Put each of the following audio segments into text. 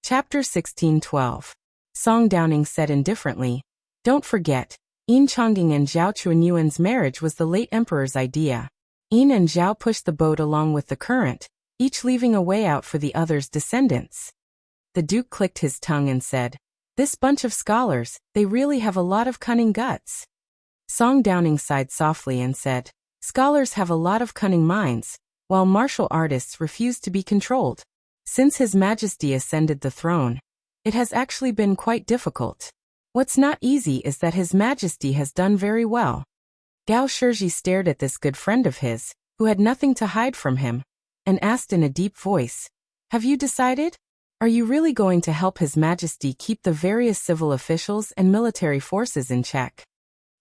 Chapter 16:12. Song Downing said indifferently, "Don't forget, Yin Chongding and Zhao Chuanyuan's marriage was the late emperor's idea. Yin and Zhao pushed the boat along with the current, each leaving a way out for the other's descendants." The Duke clicked his tongue and said, "This bunch of scholars, they really have a lot of cunning guts." Song Downing sighed softly and said, "Scholars have a lot of cunning minds, while martial artists refuse to be controlled. Since His Majesty ascended the throne, it has actually been quite difficult. What's not easy is that His Majesty has done very well." Gao Shizhi stared at this good friend of his, who had nothing to hide from him, and asked in a deep voice, "Have you decided? Are you really going to help His Majesty keep the various civil officials and military forces in check?"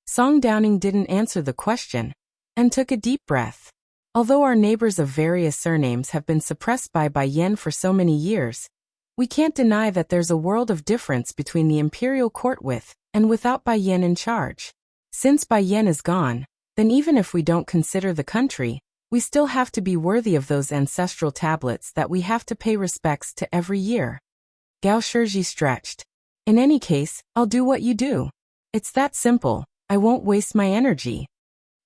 Song Downing didn't answer the question, and took a deep breath. Although our neighbors of various surnames have been suppressed by Bai Yan for so many years, we can't deny that there's a world of difference between the imperial court with and without Bai Yan in charge. Since Bai Yan is gone, then even if we don't consider the country, we still have to be worthy of those ancestral tablets that we have to pay respects to every year. Gao Shizhi stretched. "In any case, I'll do what you do. It's that simple. I won't waste my energy."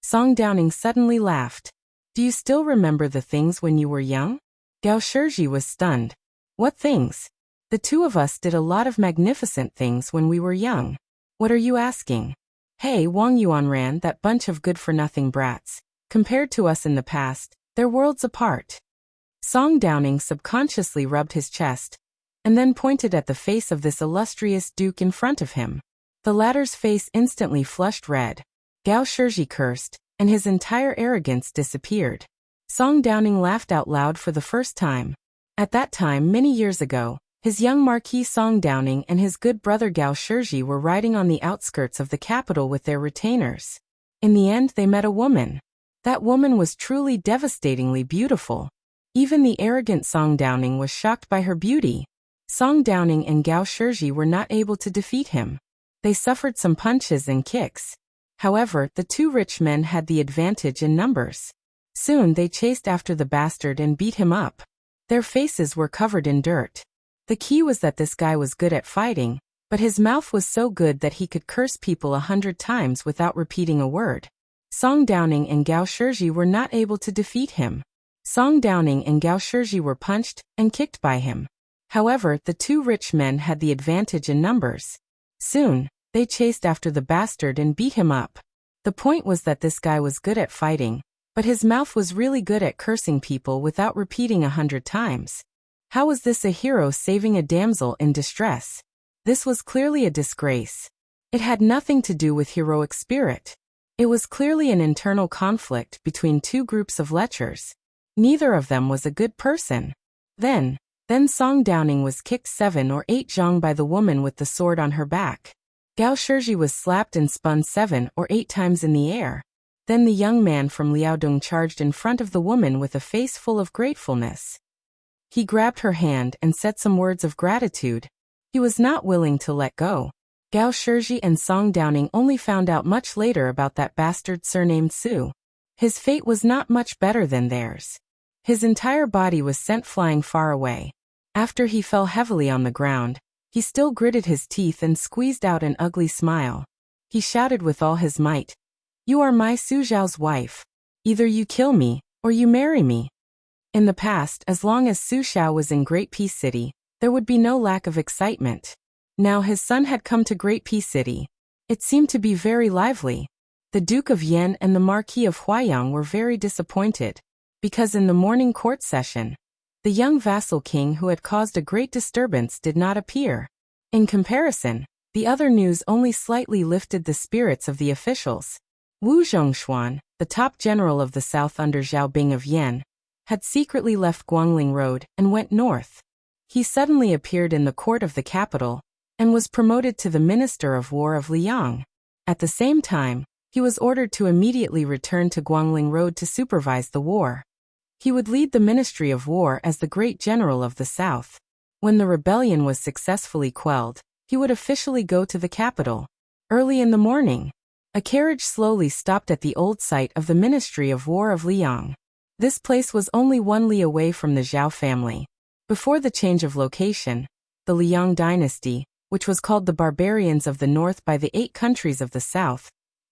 Song Downing suddenly laughed. "Do you still remember the things when you were young?" Gao Shizhi was stunned. "What things?" "The two of us did a lot of magnificent things when we were young." "What are you asking?" "Hey, Wang Yuanran, that bunch of good-for-nothing brats. Compared to us in the past, they're worlds apart." Song Downing subconsciously rubbed his chest, and then pointed at the face of this illustrious duke in front of him. The latter's face instantly flushed red. Gao Shizhi cursed, and his entire arrogance disappeared. Song Downing laughed out loud for the first time. At that time, many years ago, his young Marquis Song Downing and his good brother Gao Shizhi were riding on the outskirts of the capital with their retainers. In the end, they met a woman. That woman was truly devastatingly beautiful. Even the arrogant Song Downing was shocked by her beauty. Song Downing and Gao Shizhi were not able to defeat him. They suffered some punches and kicks. However, the two rich men had the advantage in numbers. Soon they chased after the bastard and beat him up. Their faces were covered in dirt. The key was that this guy was good at fighting, but his mouth was so good that he could curse people 100 times without repeating a word. Song Downing and Gao Shizhi were not able to defeat him. Song Downing and Gao Shizhi were punched and kicked by him. However, the two rich men had the advantage in numbers. Soon, they chased after the bastard and beat him up. The point was that this guy was good at fighting, but his mouth was really good at cursing people without repeating 100 times. How was this a hero saving a damsel in distress? This was clearly a disgrace. It had nothing to do with heroic spirit. It was clearly an internal conflict between two groups of lechers. Neither of them was a good person. Then Song Downing was kicked 7 or 8 zhang by the woman with the sword on her back. Gao Shizhi was slapped and spun 7 or 8 times in the air. Then the young man from Liaodong charged in front of the woman with a face full of gratefulness. He grabbed her hand and said some words of gratitude. He was not willing to let go. Gao Shizhi and Song Downing only found out much later about that bastard surnamed Su. His fate was not much better than theirs. His entire body was sent flying far away. After he fell heavily on the ground, he still gritted his teeth and squeezed out an ugly smile. He shouted with all his might, "You are my Su Zhao's wife. Either you kill me, or you marry me." In the past, as long as Su Xiao was in Great Peace City, there would be no lack of excitement. Now his son had come to Great Peace City. It seemed to be very lively. The Duke of Yan and the Marquis of Huayang were very disappointed, because in the morning court session, the young vassal king who had caused a great disturbance did not appear. In comparison, the other news only slightly lifted the spirits of the officials. Wu Zhongshuan, the top general of the south under Zhao Bing of Yan, had secretly left Guangling Road and went north. He suddenly appeared in the court of the capital and was promoted to the Minister of War of Liang. At the same time, he was ordered to immediately return to Guangling Road to supervise the war. He would lead the Ministry of War as the great general of the south. When the rebellion was successfully quelled, he would officially go to the capital. Early in the morning, a carriage slowly stopped at the old site of the Ministry of War of Liang. This place was only 1 li away from the Zhao family. Before the change of location, the Liang dynasty, which was called the barbarians of the north by the 8 countries of the south,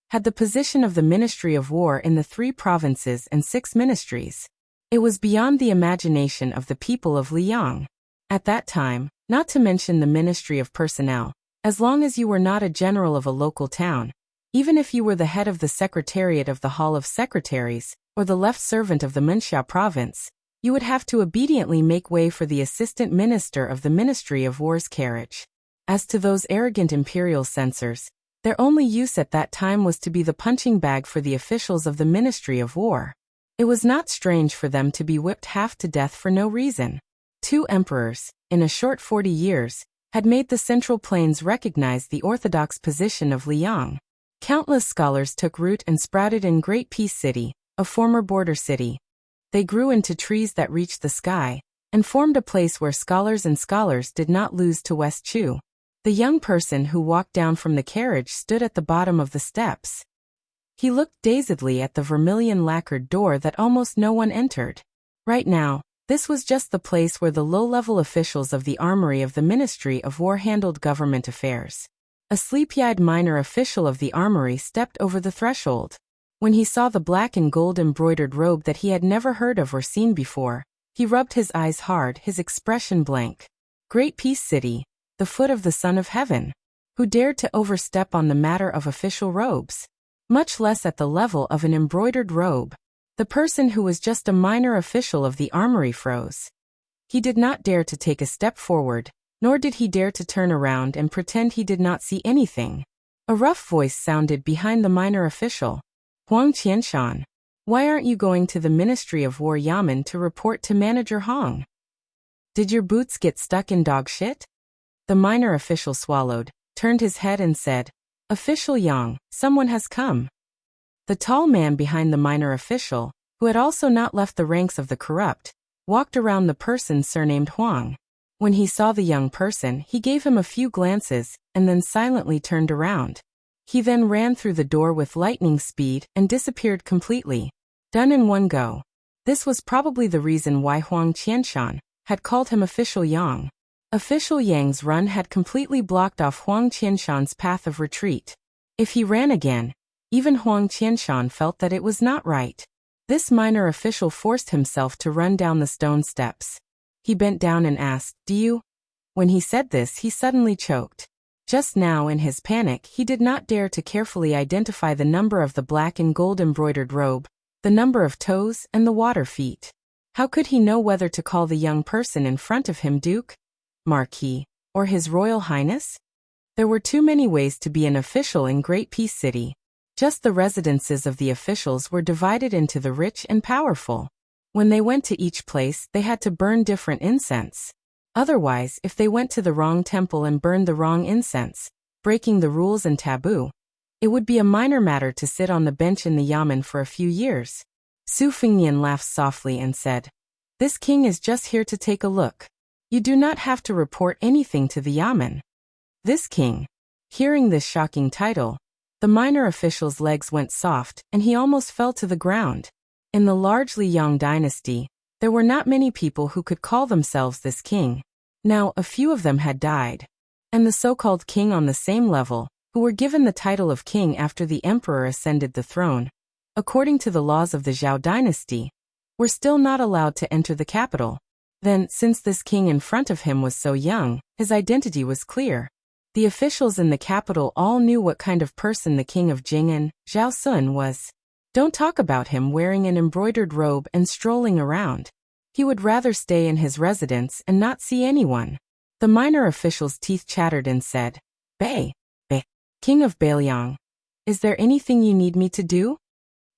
had the position of the Ministry of War in the 3 provinces and 6 ministries. It was beyond the imagination of the people of Liang. At that time, not to mention the Ministry of Personnel, as long as you were not a general of a local town, even if you were the head of the Secretariat of the Hall of Secretaries, or the left servant of the Menxia province, you would have to obediently make way for the assistant minister of the Ministry of War's carriage. As to those arrogant imperial censors, their only use at that time was to be the punching bag for the officials of the Ministry of War. It was not strange for them to be whipped half to death for no reason. 2 emperors, in a short 40 years, had made the Central Plains recognize the orthodox position of Liang. Countless scholars took root and sprouted in Great Peace City, a former border city. They grew into trees that reached the sky, and formed a place where scholars did not lose to West Chu. The young person who walked down from the carriage stood at the bottom of the steps. He looked dazedly at the vermilion lacquered door that almost no one entered. Right now, this was just the place where the low-level officials of the armory of the Ministry of War handled government affairs. A sleepy-eyed minor official of the armory stepped over the threshold. When he saw the black and gold embroidered robe that he had never heard of or seen before, he rubbed his eyes hard, his expression blank. Great Peace City, the foot of the Son of Heaven. Who dared to overstep on the matter of official robes? Much less at the level of an embroidered robe. The person who was just a minor official of the armory froze. He did not dare to take a step forward, nor did he dare to turn around and pretend he did not see anything. A rough voice sounded behind the minor official. Huang Qianshan, why aren't you going to the Ministry of War Yamen to report to Manager Hong? Did your boots get stuck in dog shit? The minor official swallowed, turned his head and said, Official Yang, someone has come. The tall man behind the minor official, who had also not left the ranks of the corrupt, walked around the person surnamed Huang. When he saw the young person, he gave him a few glances, and then silently turned around. He then ran through the door with lightning speed and disappeared completely. Done in one go. This was probably the reason why Huang Qianshan had called him Official Yang. Official Yang's run had completely blocked off Huang Qianshan's path of retreat. If he ran again, even Huang Qianshan felt that it was not right. This minor official forced himself to run down the stone steps. He bent down and asked, Do you? When he said this, he suddenly choked. Just now in his panic, he did not dare to carefully identify the number of the black and gold embroidered robe, the number of toes, and the water feet. How could he know whether to call the young person in front of him Duke, Marquis, or His Royal Highness? There were too many ways to be an official in Great Peace City. Just the residences of the officials were divided into the rich and powerful. When they went to each place, they had to burn different incense. Otherwise, if they went to the wrong temple and burned the wrong incense, breaking the rules and taboo, it would be a minor matter to sit on the bench in the Yamen for a few years. Su Fengnian laughed softly and said, This king is just here to take a look. You do not have to report anything to the Yamen. This king. Hearing this shocking title, the minor official's legs went soft and he almost fell to the ground. In the large Liang dynasty, there were not many people who could call themselves this king. Now, a few of them had died. And the so-called king on the same level, who were given the title of king after the emperor ascended the throne, according to the laws of the Zhao dynasty, were still not allowed to enter the capital. Then, since this king in front of him was so young, his identity was clear. The officials in the capital all knew what kind of person the king of Jing'an, Zhao Sun, was. Don't talk about him wearing an embroidered robe and strolling around. He would rather stay in his residence and not see anyone. The minor official's teeth chattered and said, Bei, King of Beiliang, is there anything you need me to do?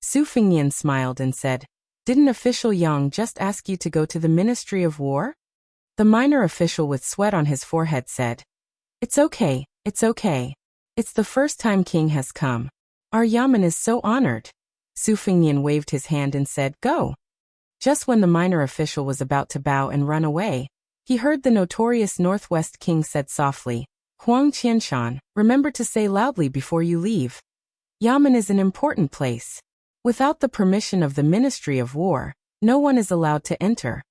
Su Fengnian smiled and said, Didn't official Yang just ask you to go to the Ministry of War? The minor official with sweat on his forehead said, It's okay, it's okay. It's the first time king has come. Our Yamen is so honored. Su Fengnian waved his hand and said, Go. Just when the minor official was about to bow and run away, he heard the notorious Northwest king said softly, Huang Qianshan, remember to say loudly before you leave. Yamen is an important place. Without the permission of the Ministry of War, no one is allowed to enter.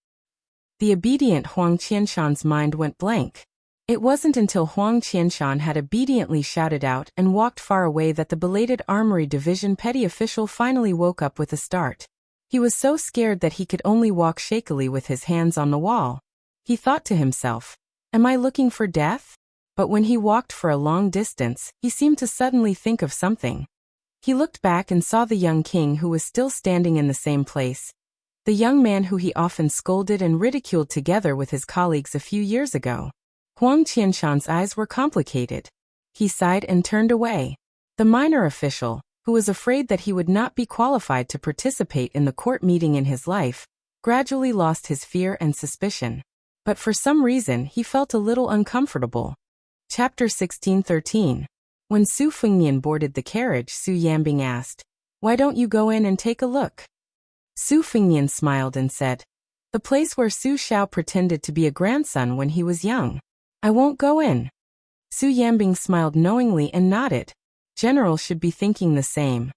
The obedient Huang Qianshan's mind went blank. It wasn't until Huang Qianshan had obediently shouted out and walked far away that the belated Armory Division petty official finally woke up with a start. He was so scared that he could only walk shakily with his hands on the wall. He thought to himself, "Am I looking for death?" But when he walked for a long distance, he seemed to suddenly think of something. He looked back and saw the young king who was still standing in the same place. The young man who he often scolded and ridiculed together with his colleagues a few years ago. Huang Qianshan's eyes were complicated. He sighed and turned away. The minor official, who was afraid that he would not be qualified to participate in the court meeting in his life, gradually lost his fear and suspicion. But for some reason he felt a little uncomfortable. Chapter 16:13. When Su Fengnian boarded the carriage, Su Yambing asked, "Why don't you go in and take a look?" Su Fengnian smiled and said, "The place where Su Xiao pretended to be a grandson when he was young. I won't go in." Su Yambing smiled knowingly and nodded. General should be thinking the same.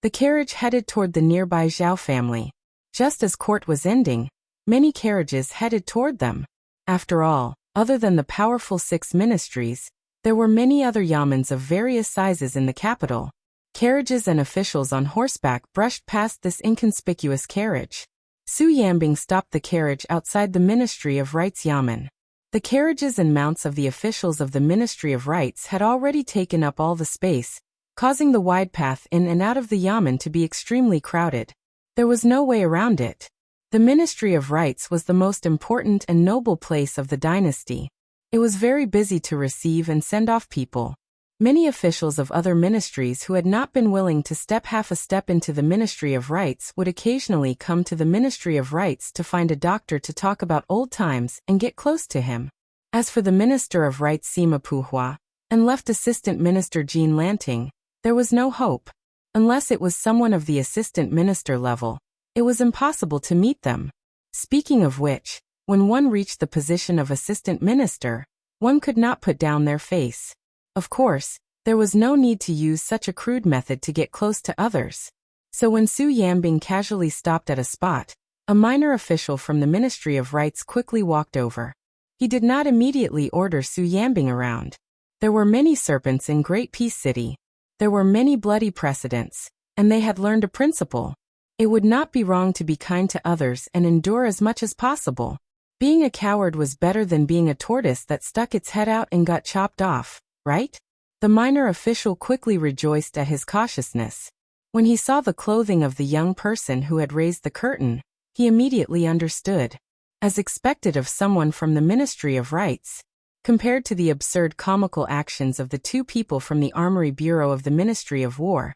The carriage headed toward the nearby Zhao family. Just as court was ending, many carriages headed toward them. After all, other than the powerful 6 ministries, there were many other yamens of various sizes in the capital. Carriages and officials on horseback brushed past this inconspicuous carriage. Su Yambing stopped the carriage outside the Ministry of Rights Yamen. The carriages and mounts of the officials of the Ministry of Rights had already taken up all the space, causing the wide path in and out of the yamen to be extremely crowded. There was no way around it. The Ministry of Rights was the most important and noble place of the dynasty. It was very busy to receive and send off people. Many officials of other ministries who had not been willing to step half a step into the Ministry of Rights would occasionally come to the Ministry of Rights to find a doctor to talk about old times and get close to him. As for the Minister of Rights Sima Puhua and left Assistant Minister Jean Lanting, there was no hope. Unless it was someone of the Assistant Minister level, it was impossible to meet them. Speaking of which, when one reached the position of Assistant Minister, one could not put down their face. Of course, there was no need to use such a crude method to get close to others. So when Su Yambing casually stopped at a spot, a minor official from the Ministry of Rights quickly walked over. He did not immediately order Su Yambing around. There were many serpents in Great Peace City. There were many bloody precedents, and they had learned a principle. It would not be wrong to be kind to others and endure as much as possible. Being a coward was better than being a tortoise that stuck its head out and got chopped off. Right? The minor official quickly rejoiced at his cautiousness. When he saw the clothing of the young person who had raised the curtain, he immediately understood. As expected of someone from the Ministry of Rights, compared to the absurd comical actions of the 2 people from the Armory Bureau of the Ministry of War,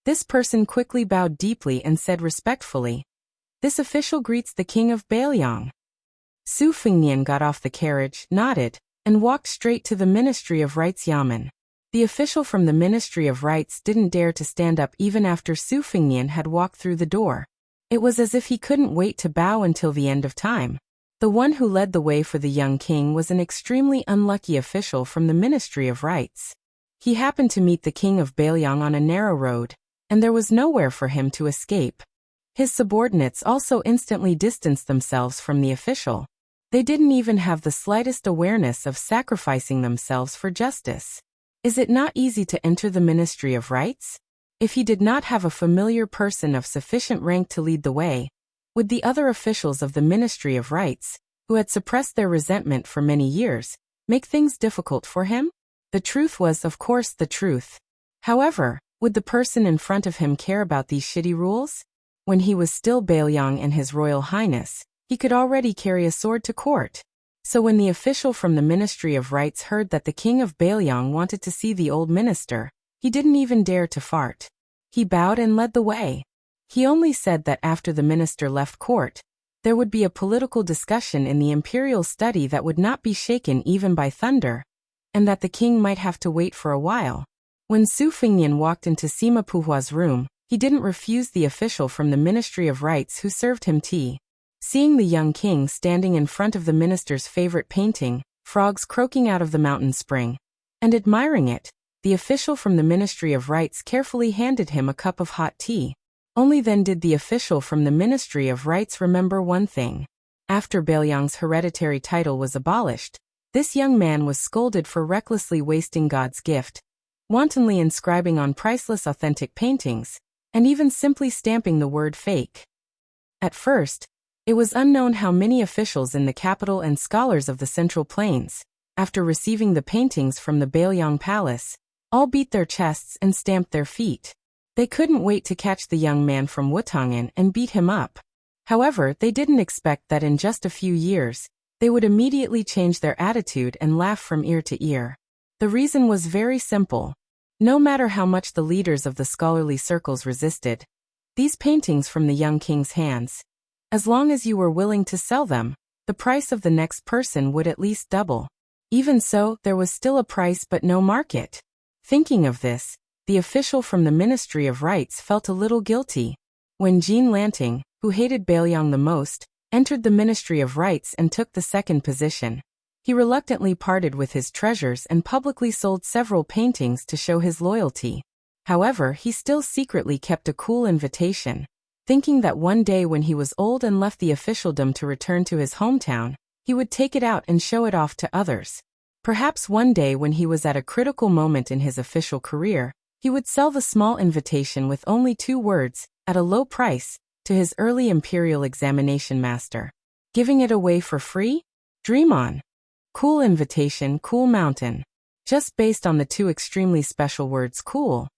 this person quickly bowed deeply and said respectfully, "This official greets the King of Bailiang." Su Fengnian got off the carriage, nodded, and walked straight to the Ministry of Rights Yamen. The official from the Ministry of Rights didn't dare to stand up even after Su Fengnian had walked through the door. It was as if he couldn't wait to bow until the end of time. The one who led the way for the young king was an extremely unlucky official from the Ministry of Rights. He happened to meet the King of Bailiang on a narrow road, and there was nowhere for him to escape. His subordinates also instantly distanced themselves from the official. They didn't even have the slightest awareness of sacrificing themselves for justice. Is it not easy to enter the Ministry of Rights? If he did not have a familiar person of sufficient rank to lead the way, would the other officials of the Ministry of Rights, who had suppressed their resentment for many years, make things difficult for him? The truth was, of course, the truth. However, would the person in front of him care about these shitty rules? When he was still Bailiang and His Royal Highness, he could already carry a sword to court. So when the official from the Ministry of Rights heard that the King of Bailiang wanted to see the old minister, he didn't even dare to fart. He bowed and led the way. He only said that after the minister left court, there would be a political discussion in the imperial study that would not be shaken even by thunder, and that the king might have to wait for a while. When Su Fengnian walked into Sima Puhua's room, he didn't refuse the official from the Ministry of Rights who served him tea. Seeing the young king standing in front of the minister's favorite painting, frogs croaking out of the mountain spring, and admiring it, the official from the Ministry of Rights carefully handed him a cup of hot tea. Only then did the official from the Ministry of Rights remember one thing. After Bailiang's hereditary title was abolished, This young man was scolded for recklessly wasting God's gift, wantonly inscribing on priceless authentic paintings, and even simply stamping the word fake. At first, it was unknown how many officials in the capital and scholars of the Central Plains, after receiving the paintings from the Baelyang Palace, all beat their chests and stamped their feet. They couldn't wait to catch the young man from Wutangan and beat him up. However, they didn't expect that in just a few years, they would immediately change their attitude and laugh from ear to ear. The reason was very simple. No matter how much the leaders of the scholarly circles resisted these paintings from the young king's hands, as long as you were willing to sell them, the price of the next person would at least double. Even so, there was still a price but no market. Thinking of this, the official from the Ministry of Rights felt a little guilty. When Jean Lanting, who hated Baelyang the most, entered the Ministry of Rights and took the second position, he reluctantly parted with his treasures and publicly sold several paintings to show his loyalty. However, he still secretly kept a cool invitation, thinking that one day when he was old and left the officialdom to return to his hometown, he would take it out and show it off to others. Perhaps one day when he was at a critical moment in his official career, he would sell the small invitation with only 2 words, at a low price, to his early imperial examination master. Giving it away for free? Dream on. Cool invitation, cool mountain. Just based on the 2 extremely special words cool,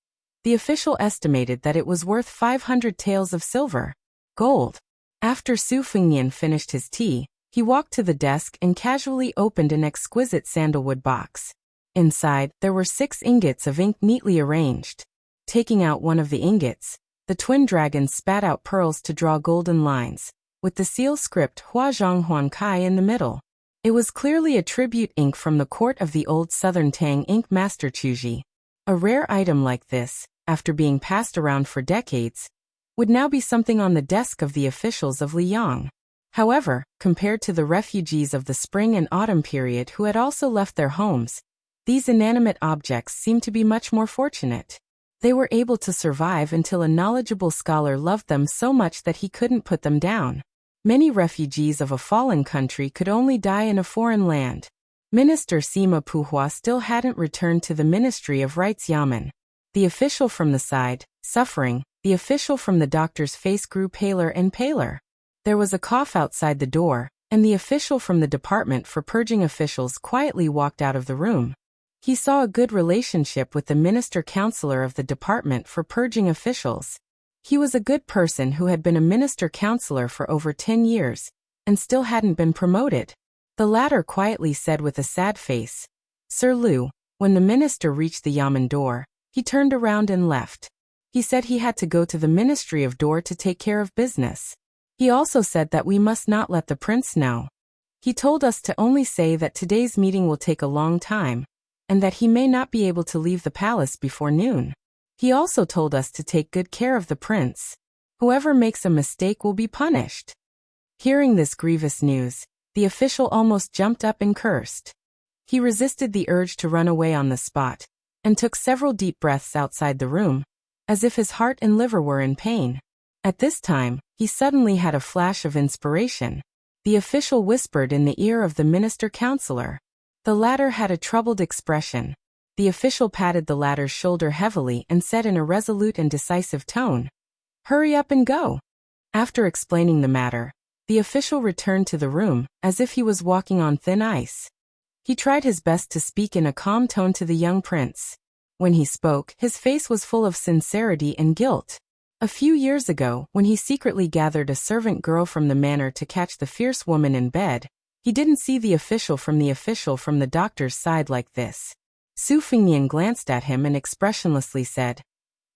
the official estimated that it was worth 500 taels of silver. Gold. After Su Fengnian finished his tea, he walked to the desk and casually opened an exquisite sandalwood box. Inside, there were 6 ingots of ink neatly arranged. Taking out one of the ingots, the twin dragons spat out pearls to draw golden lines, with the seal script Hua Zhang Huan Kai in the middle. It was clearly a tribute ink from the court of the old Southern Tang ink master Chuji. A rare item like this, after being passed around for decades, would now be something on the desk of the officials of Liang. However, compared to the refugees of the spring and autumn period who had also left their homes, these inanimate objects seemed to be much more fortunate. They were able to survive until a knowledgeable scholar loved them so much that he couldn't put them down. Many refugees of a fallen country could only die in a foreign land. Minister Sima Puhua still hadn't returned to the Ministry of Rights Yamen. The official from the side, suffering, the official from the doctor's face grew paler and paler. There was a cough outside the door, and the official from the Department for Purging officials quietly walked out of the room. He saw a good relationship with the minister-counselor of the Department for Purging officials. He was a good person who had been a minister-counselor for over 10 years, and still hadn't been promoted. The latter quietly said with a sad face, "Sir Liu." When the minister reached the Yamen door, he turned around and left. He said he had to go to the Ministry of Door to take care of business. He also said that we must not let the prince know. He told us to only say that today's meeting will take a long time, and that he may not be able to leave the palace before noon. He also told us to take good care of the prince. Whoever makes a mistake will be punished. Hearing this grievous news, the official almost jumped up and cursed. He resisted the urge to run away on the spot, and took several deep breaths outside the room, as if his heart and liver were in pain. At this time, he suddenly had a flash of inspiration. The official whispered in the ear of the minister-counselor. The latter had a troubled expression. The official patted the latter's shoulder heavily and said in a resolute and decisive tone, "Hurry up and go." After explaining the matter, the official returned to the room, as if he was walking on thin ice. He tried his best to speak in a calm tone to the young prince. When he spoke, his face was full of sincerity and guilt. A few years ago, when he secretly gathered a servant girl from the manor to catch the fierce woman in bed, he didn't see the official from the doctor's side like this. Su Fengnian glanced at him and expressionlessly said,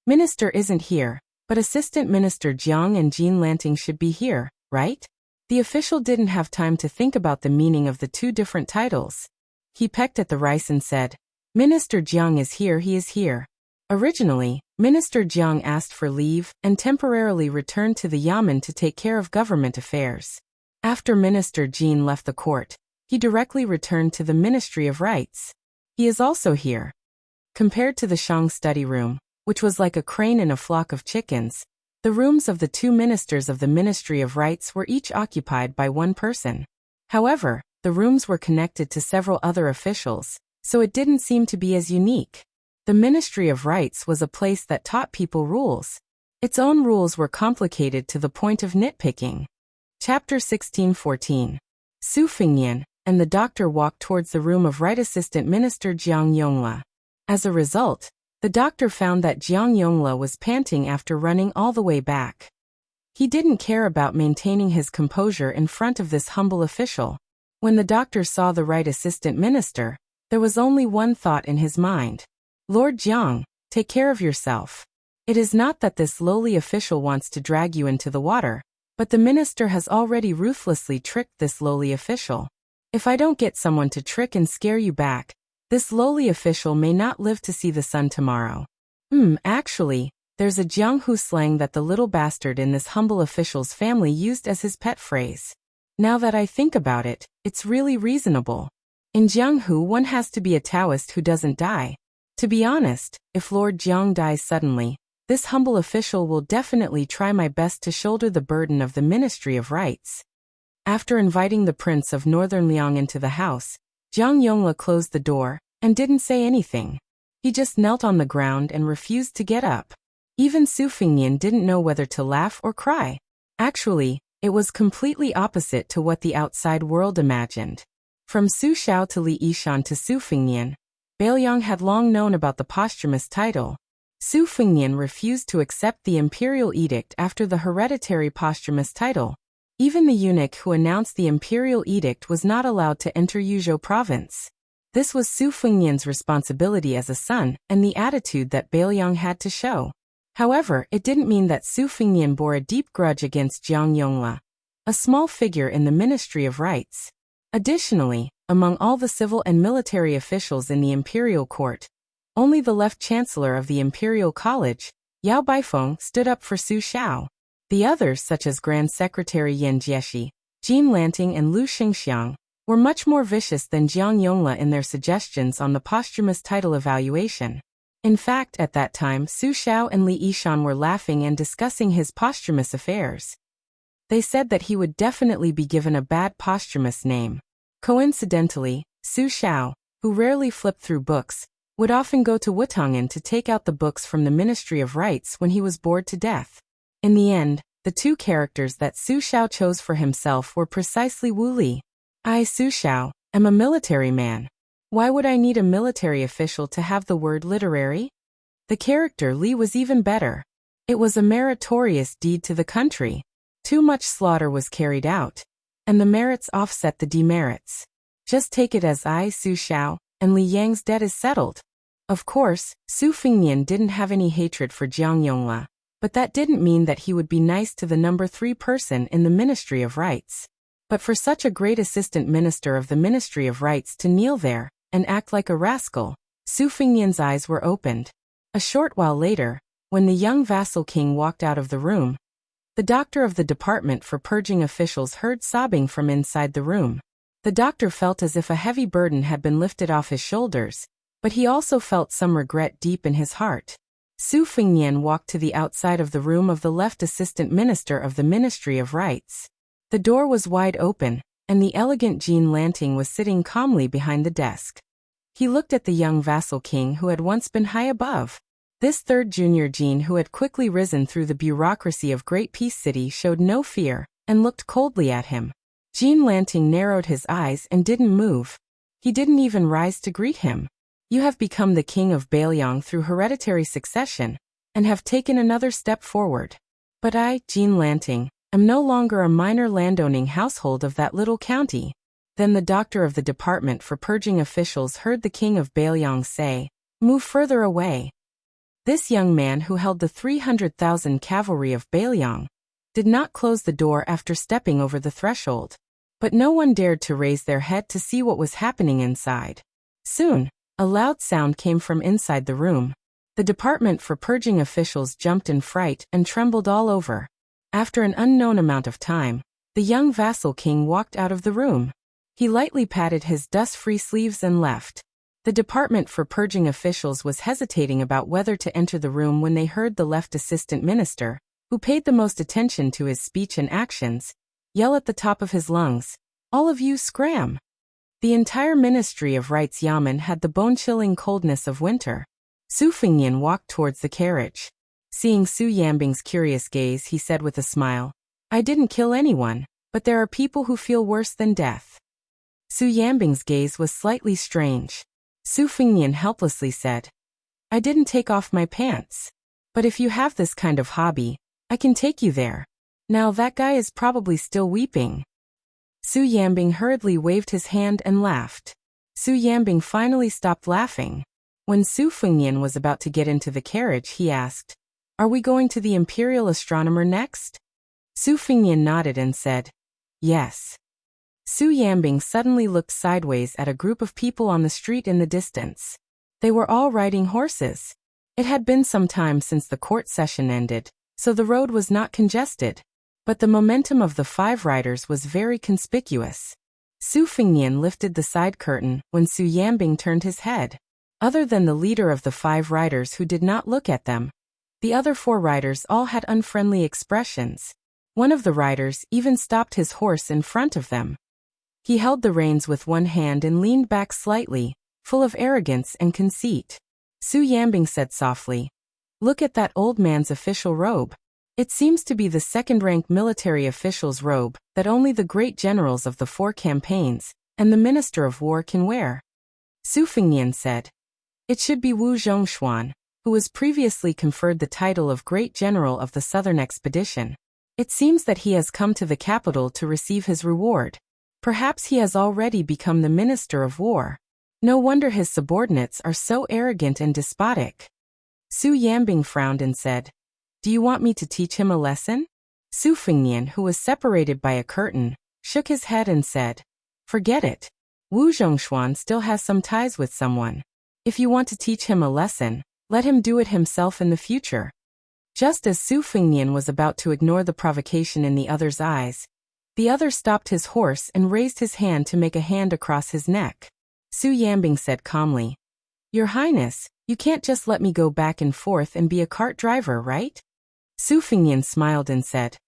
"Minister isn't here, but Assistant Minister Jiang and Jean Lanting should be here, right?" The official didn't have time to think about the meaning of the 2 different titles. He pecked at the rice and said, "Minister Jiang is here, he is here." Originally, Minister Jiang asked for leave and temporarily returned to the Yamen to take care of government affairs. After Minister Jean left the court, he directly returned to the Ministry of Rights. He is also here. Compared to the Shang study room, which was like a crane in a flock of chickens, the rooms of the 2 ministers of the Ministry of Rights were each occupied by one person. However, the rooms were connected to several other officials, so it didn't seem to be as unique. The Ministry of Rights was a place that taught people rules. Its own rules were complicated to the point of nitpicking. Chapter 16:14. Su Fingyan and the doctor walked towards the room of Right Assistant Minister Jiang Yongla. As a result, the doctor found that Jiang Yongla was panting after running all the way back. He didn't care about maintaining his composure in front of this humble official. When the doctor saw the Right Assistant Minister, there was only one thought in his mind. Lord Jiang, take care of yourself. It is not that this lowly official wants to drag you into the water, but the minister has already ruthlessly tricked this lowly official. If I don't get someone to trick and scare you back, this lowly official may not live to see the sun tomorrow. Actually, there's a Jianghu slang that the little bastard in this humble official's family used as his pet phrase. Now that I think about it, it's really reasonable. In Jianghu, one has to be a Taoist who doesn't die. To be honest, if Lord Jiang dies suddenly, this humble official will definitely try my best to shoulder the burden of the Ministry of Rights. After inviting the Prince of Northern Liang into the house, Jiang Yongla closed the door and didn't say anything. He just knelt on the ground and refused to get up. Even Su Fingyan didn't know whether to laugh or cry. Actually, it was completely opposite to what the outside world imagined. From Su Xiao to Li Yishan to Su Fingyan, Bailiang had long known about the posthumous title. Su Fingyan refused to accept the imperial edict after the hereditary posthumous title. Even the eunuch who announced the imperial edict was not allowed to enter Yuzhou province. This was Su Fingyan's responsibility as a son and the attitude that Bailiang had to show. However, it didn't mean that Su Fingyan bore a deep grudge against Jiang Yongla, a small figure in the Ministry of Rights. Additionally, among all the civil and military officials in the imperial court, only the left chancellor of the imperial college, Yao Baifeng, stood up for Su Xiao. The others, such as Grand Secretary Yan Jieshi, Jin Lanting and Lu Xingxiang, were much more vicious than Jiang Yongla in their suggestions on the posthumous title evaluation. In fact, at that time, Su Xiao and Li Yishan were laughing and discussing his posthumous affairs. They said that he would definitely be given a bad posthumous name. Coincidentally, Su Xiao, who rarely flipped through books, would often go to Wutongan to take out the books from the Ministry of Rights when he was bored to death. In the end, the two characters that Su Xiao chose for himself were precisely Wu Li. I, Su Xiao, am a military man. Why would I need a military official to have the word literary? The character Li was even better. It was a meritorious deed to the country. Too much slaughter was carried out, and the merits offset the demerits. Just take it as I, Su Xiao, and Li Yang's debt is settled. Of course, Su Fingyan didn't have any hatred for Jiang Yongla, but that didn't mean that he would be nice to the number 3 person in the Ministry of Rights. But for such a great assistant minister of the Ministry of Rights to kneel there and act like a rascal, Su Fingyan's eyes were opened. A short while later, when the young vassal king walked out of the room, the doctor of the department for purging officials heard sobbing from inside the room. The doctor felt as if a heavy burden had been lifted off his shoulders, but he also felt some regret deep in his heart. Su Fingyan walked to the outside of the room of the left assistant minister of the Ministry of Rights. The door was wide open, and the elegant Jin Lanting was sitting calmly behind the desk. He looked at the young vassal king who had once been high above. This third junior Jin, who had quickly risen through the bureaucracy of Great Peace City, showed no fear and looked coldly at him. Jin Lanting narrowed his eyes and didn't move. He didn't even rise to greet him. You have become the king of Bailiang through hereditary succession, and have taken another step forward. But I, Jin Lanting, am no longer a minor landowning household of that little county. Then the doctor of the department for purging officials heard the king of Bailiang say, "Move further away." This young man, who held the 300,000 cavalry of Bailiang, did not close the door after stepping over the threshold. But no one dared to raise their head to see what was happening inside. Soon, a loud sound came from inside the room. The department for purging officials jumped in fright and trembled all over. After an unknown amount of time, the young vassal king walked out of the room. He lightly patted his dust-free sleeves and left. The department for purging officials was hesitating about whether to enter the room when they heard the left assistant minister, who paid the most attention to his speech and actions, yell at the top of his lungs, "All of you scram! The entire Ministry of Rights Yamen had the bone-chilling coldness of winter. Su Fengnian walked towards the carriage. Seeing Su Yanbing's curious gaze, he said with a smile, "I didn't kill anyone, but there are people who feel worse than death." Su Yanbing's gaze was slightly strange. Su Fengnian helplessly said, "I didn't take off my pants. But if you have this kind of hobby, I can take you there. Now that guy is probably still weeping." Su Yanbing hurriedly waved his hand and laughed. Su Yanbing finally stopped laughing. When Su Fengnian was about to get into the carriage, he asked, "Are we going to the Imperial Astronomer next?" Su Fengnian nodded and said, "Yes." Su Yanbing suddenly looked sideways at a group of people on the street in the distance. They were all riding horses. It had been some time since the court session ended, so the road was not congested. But the momentum of the 5 riders was very conspicuous. Su Fengnian lifted the side curtain when Su Yanbing turned his head. Other than the leader of the 5 riders who did not look at them, the other 4 riders all had unfriendly expressions. One of the riders even stopped his horse in front of them. He held the reins with one hand and leaned back slightly, full of arrogance and conceit. Su Yanbing said softly, "Look at that old man's official robe. It seems to be the second-rank military official's robe that only the great generals of the 4 campaigns and the Minister of War can wear." Su Fengnian said, "It should be Wu Zhongshuan, who was previously conferred the title of Great General of the Southern Expedition. It seems that he has come to the capital to receive his reward. Perhaps he has already become the Minister of War. No wonder his subordinates are so arrogant and despotic." Su Yanbing frowned and said, "Do you want me to teach him a lesson?" Su Fengnian, who was separated by a curtain, shook his head and said, "Forget it. Wu Zhongshuan still has some ties with someone. If you want to teach him a lesson, let him do it himself in the future." Just as Su Fengnian was about to ignore the provocation in the other's eyes, the other stopped his horse and raised his hand to make a hand across his neck. Su Yanbing said calmly, "Your Highness, you can't just let me go back and forth and be a cart driver, right?" Su Fengnian smiled and said,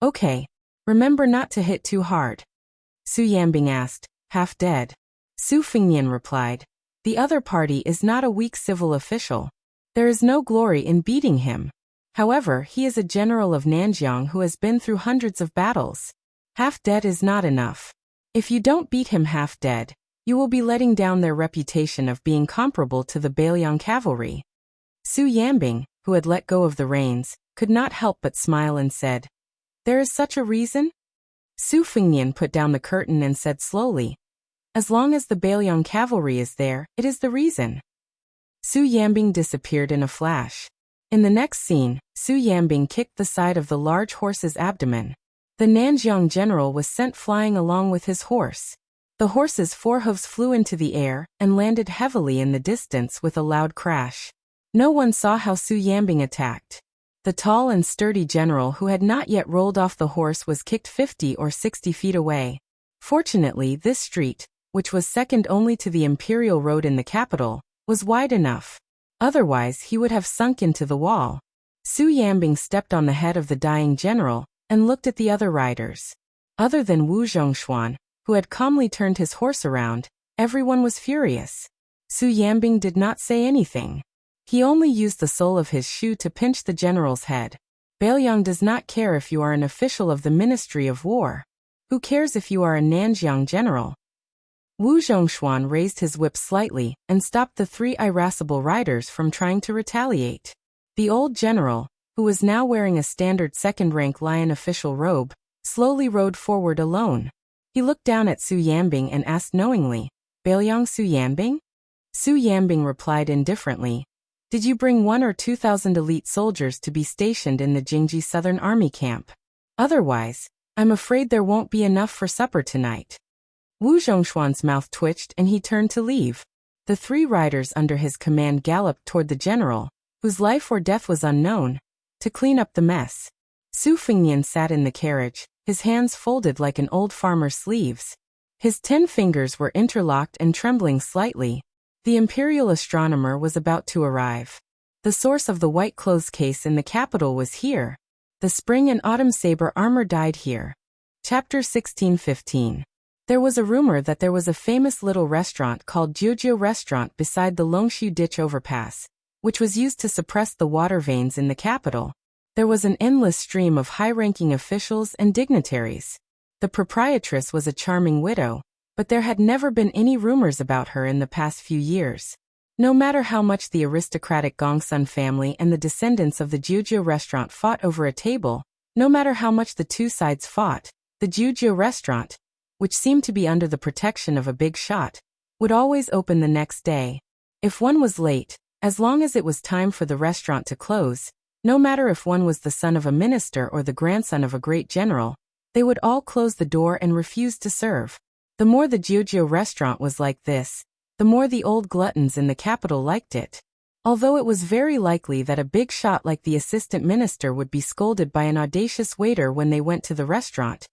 "Okay, remember not to hit too hard." Su Yanbing asked, "Half dead?" Su Fengnian replied, "The other party is not a weak civil official. There is no glory in beating him. However, he is a general of Nanjiang who has been through hundreds of battles. Half dead is not enough. If you don't beat him half dead, you will be letting down their reputation of being comparable to the Bailiang cavalry." Su Yanbing, who had let go of the reins, could not help but smile and said, "There is such a reason?" Su Fengnian put down the curtain and said slowly, "As long as the Bailiang cavalry is there, it is the reason." Su Yanbing disappeared in a flash. In the next scene, Su Yanbing kicked the side of the large horse's abdomen. The Nanjiang general was sent flying along with his horse. The horse's 4 hooves flew into the air and landed heavily in the distance with a loud crash. No one saw how Su Yanbing attacked. The tall and sturdy general who had not yet rolled off the horse was kicked 50 or 60 feet away. Fortunately, this street, which was second only to the Imperial Road in the capital, was wide enough. Otherwise, he would have sunk into the wall. Su Yanbing stepped on the head of the dying general and looked at the other riders. Other than Wu Zhongshuan, who had calmly turned his horse around, everyone was furious. Su Yanbing did not say anything. He only used the sole of his shoe to pinch the general's head. Bailiang does not care if you are an official of the Ministry of War. Who cares if you are a Nanjiang general? Wu Zhongshuan raised his whip slightly and stopped the 3 irascible riders from trying to retaliate. The old general, who was now wearing a standard second-rank lion official robe, slowly rode forward alone. He looked down at Su Yanbing and asked knowingly, "Bailiang Su Yanbing?" Su Yanbing replied indifferently, "Did you bring 1 or 2,000 elite soldiers to be stationed in the Jingji Southern Army camp? Otherwise, I'm afraid there won't be enough for supper tonight." Wu Zhongshuan's mouth twitched and he turned to leave. The 3 riders under his command galloped toward the general, whose life or death was unknown, to clean up the mess. Su Fengnian sat in the carriage, his hands folded like an old farmer's sleeves. His 10 fingers were interlocked and trembling slightly. The Imperial Astronomer was about to arrive. The source of the white clothes case in the capital was here. The spring and autumn saber armor died here. Chapter 16-15. There was a rumor that there was a famous little restaurant called Jiujiu Restaurant beside the Longshu Ditch overpass, which was used to suppress the water veins in the capital. There was an endless stream of high-ranking officials and dignitaries. The proprietress was a charming widow, but there had never been any rumors about her in the past few years. No matter how much the aristocratic Gongsun family and the descendants of the Jiujiu restaurant fought over a table, no matter how much the two sides fought, the Jiujiu restaurant, which seemed to be under the protection of a big shot, would always open the next day. If one was late, as long as it was time for the restaurant to close, no matter if one was the son of a minister or the grandson of a great general, they would all close the door and refuse to serve. The more the Jiujiu restaurant was like this, the more the old gluttons in the capital liked it. Although it was very likely that a big shot like the assistant minister would be scolded by an audacious waiter when they went to the restaurant,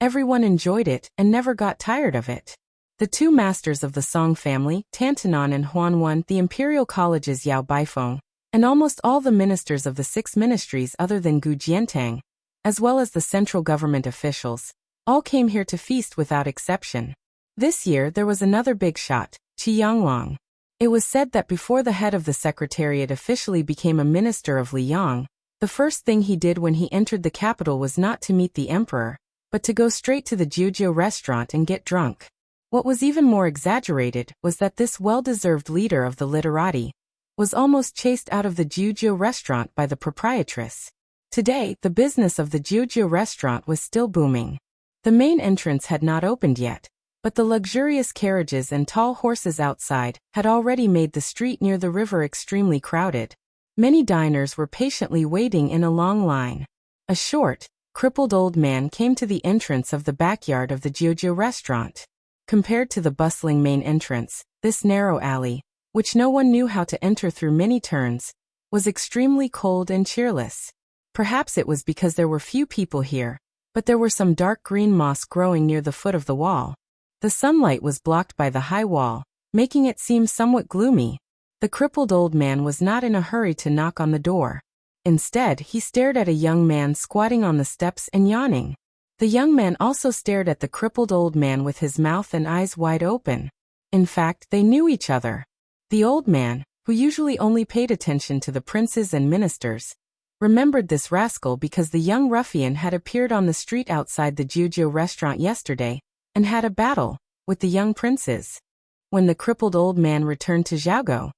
everyone enjoyed it and never got tired of it. The two masters of the Song family, Tantanon and Huanwen, the imperial college's Yao Baifeng, and almost all the ministers of the 6 ministries other than Gu Jiantang, as well as the central government officials, all came here to feast without exception. This year there was another big shot, Qi Yangwang. It was said that before the head of the secretariat officially became a minister of Liang, the first thing he did when he entered the capital was not to meet the emperor, but to go straight to the Jiujiu restaurant and get drunk. What was even more exaggerated was that this well-deserved leader of the literati was almost chased out of the Jiujiu restaurant by the proprietress. Today, the business of the Jiujiu restaurant was still booming. The main entrance had not opened yet, but the luxurious carriages and tall horses outside had already made the street near the river extremely crowded. Many diners were patiently waiting in a long line. A short, crippled old man came to the entrance of the backyard of the Jiujiu restaurant. Compared to the bustling main entrance, this narrow alley, which no one knew how to enter through many turns, was extremely cold and cheerless. Perhaps it was because there were few people here, but there were some dark green moss growing near the foot of the wall. The sunlight was blocked by the high wall, making it seem somewhat gloomy. The crippled old man was not in a hurry to knock on the door. Instead, he stared at a young man squatting on the steps and yawning. The young man also stared at the crippled old man with his mouth and eyes wide open. In fact, they knew each other. The old man, who usually only paid attention to the princes and ministers, remembered this rascal because the young ruffian had appeared on the street outside the Jiujiu restaurant yesterday and had a battle with the young princes. When the crippled old man returned to Zhaogo,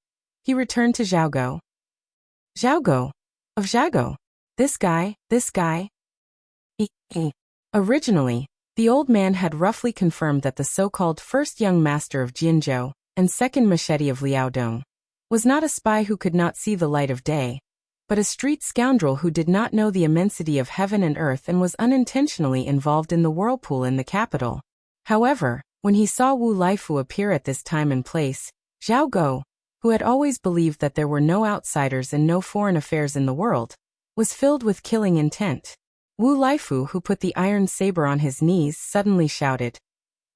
he returned to Zhaogo. Zhaogo? Of Zhaogo? This guy. Originally, the old man had roughly confirmed that the so-called first young master of Jinzhou and second machete of Liaodong was not a spy who could not see the light of day, but a street scoundrel who did not know the immensity of heaven and earth and was unintentionally involved in the whirlpool in the capital. However, when he saw Wu Laifu appear at this time and place, Zhao Go, who had always believed that there were no outsiders and no foreign affairs in the world, was filled with killing intent. Wu Laifu, who put the iron saber on his knees, suddenly shouted,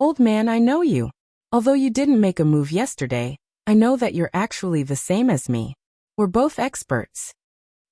"Old man, I know you. Although you didn't make a move yesterday, I know that you're actually the same as me. We're both experts."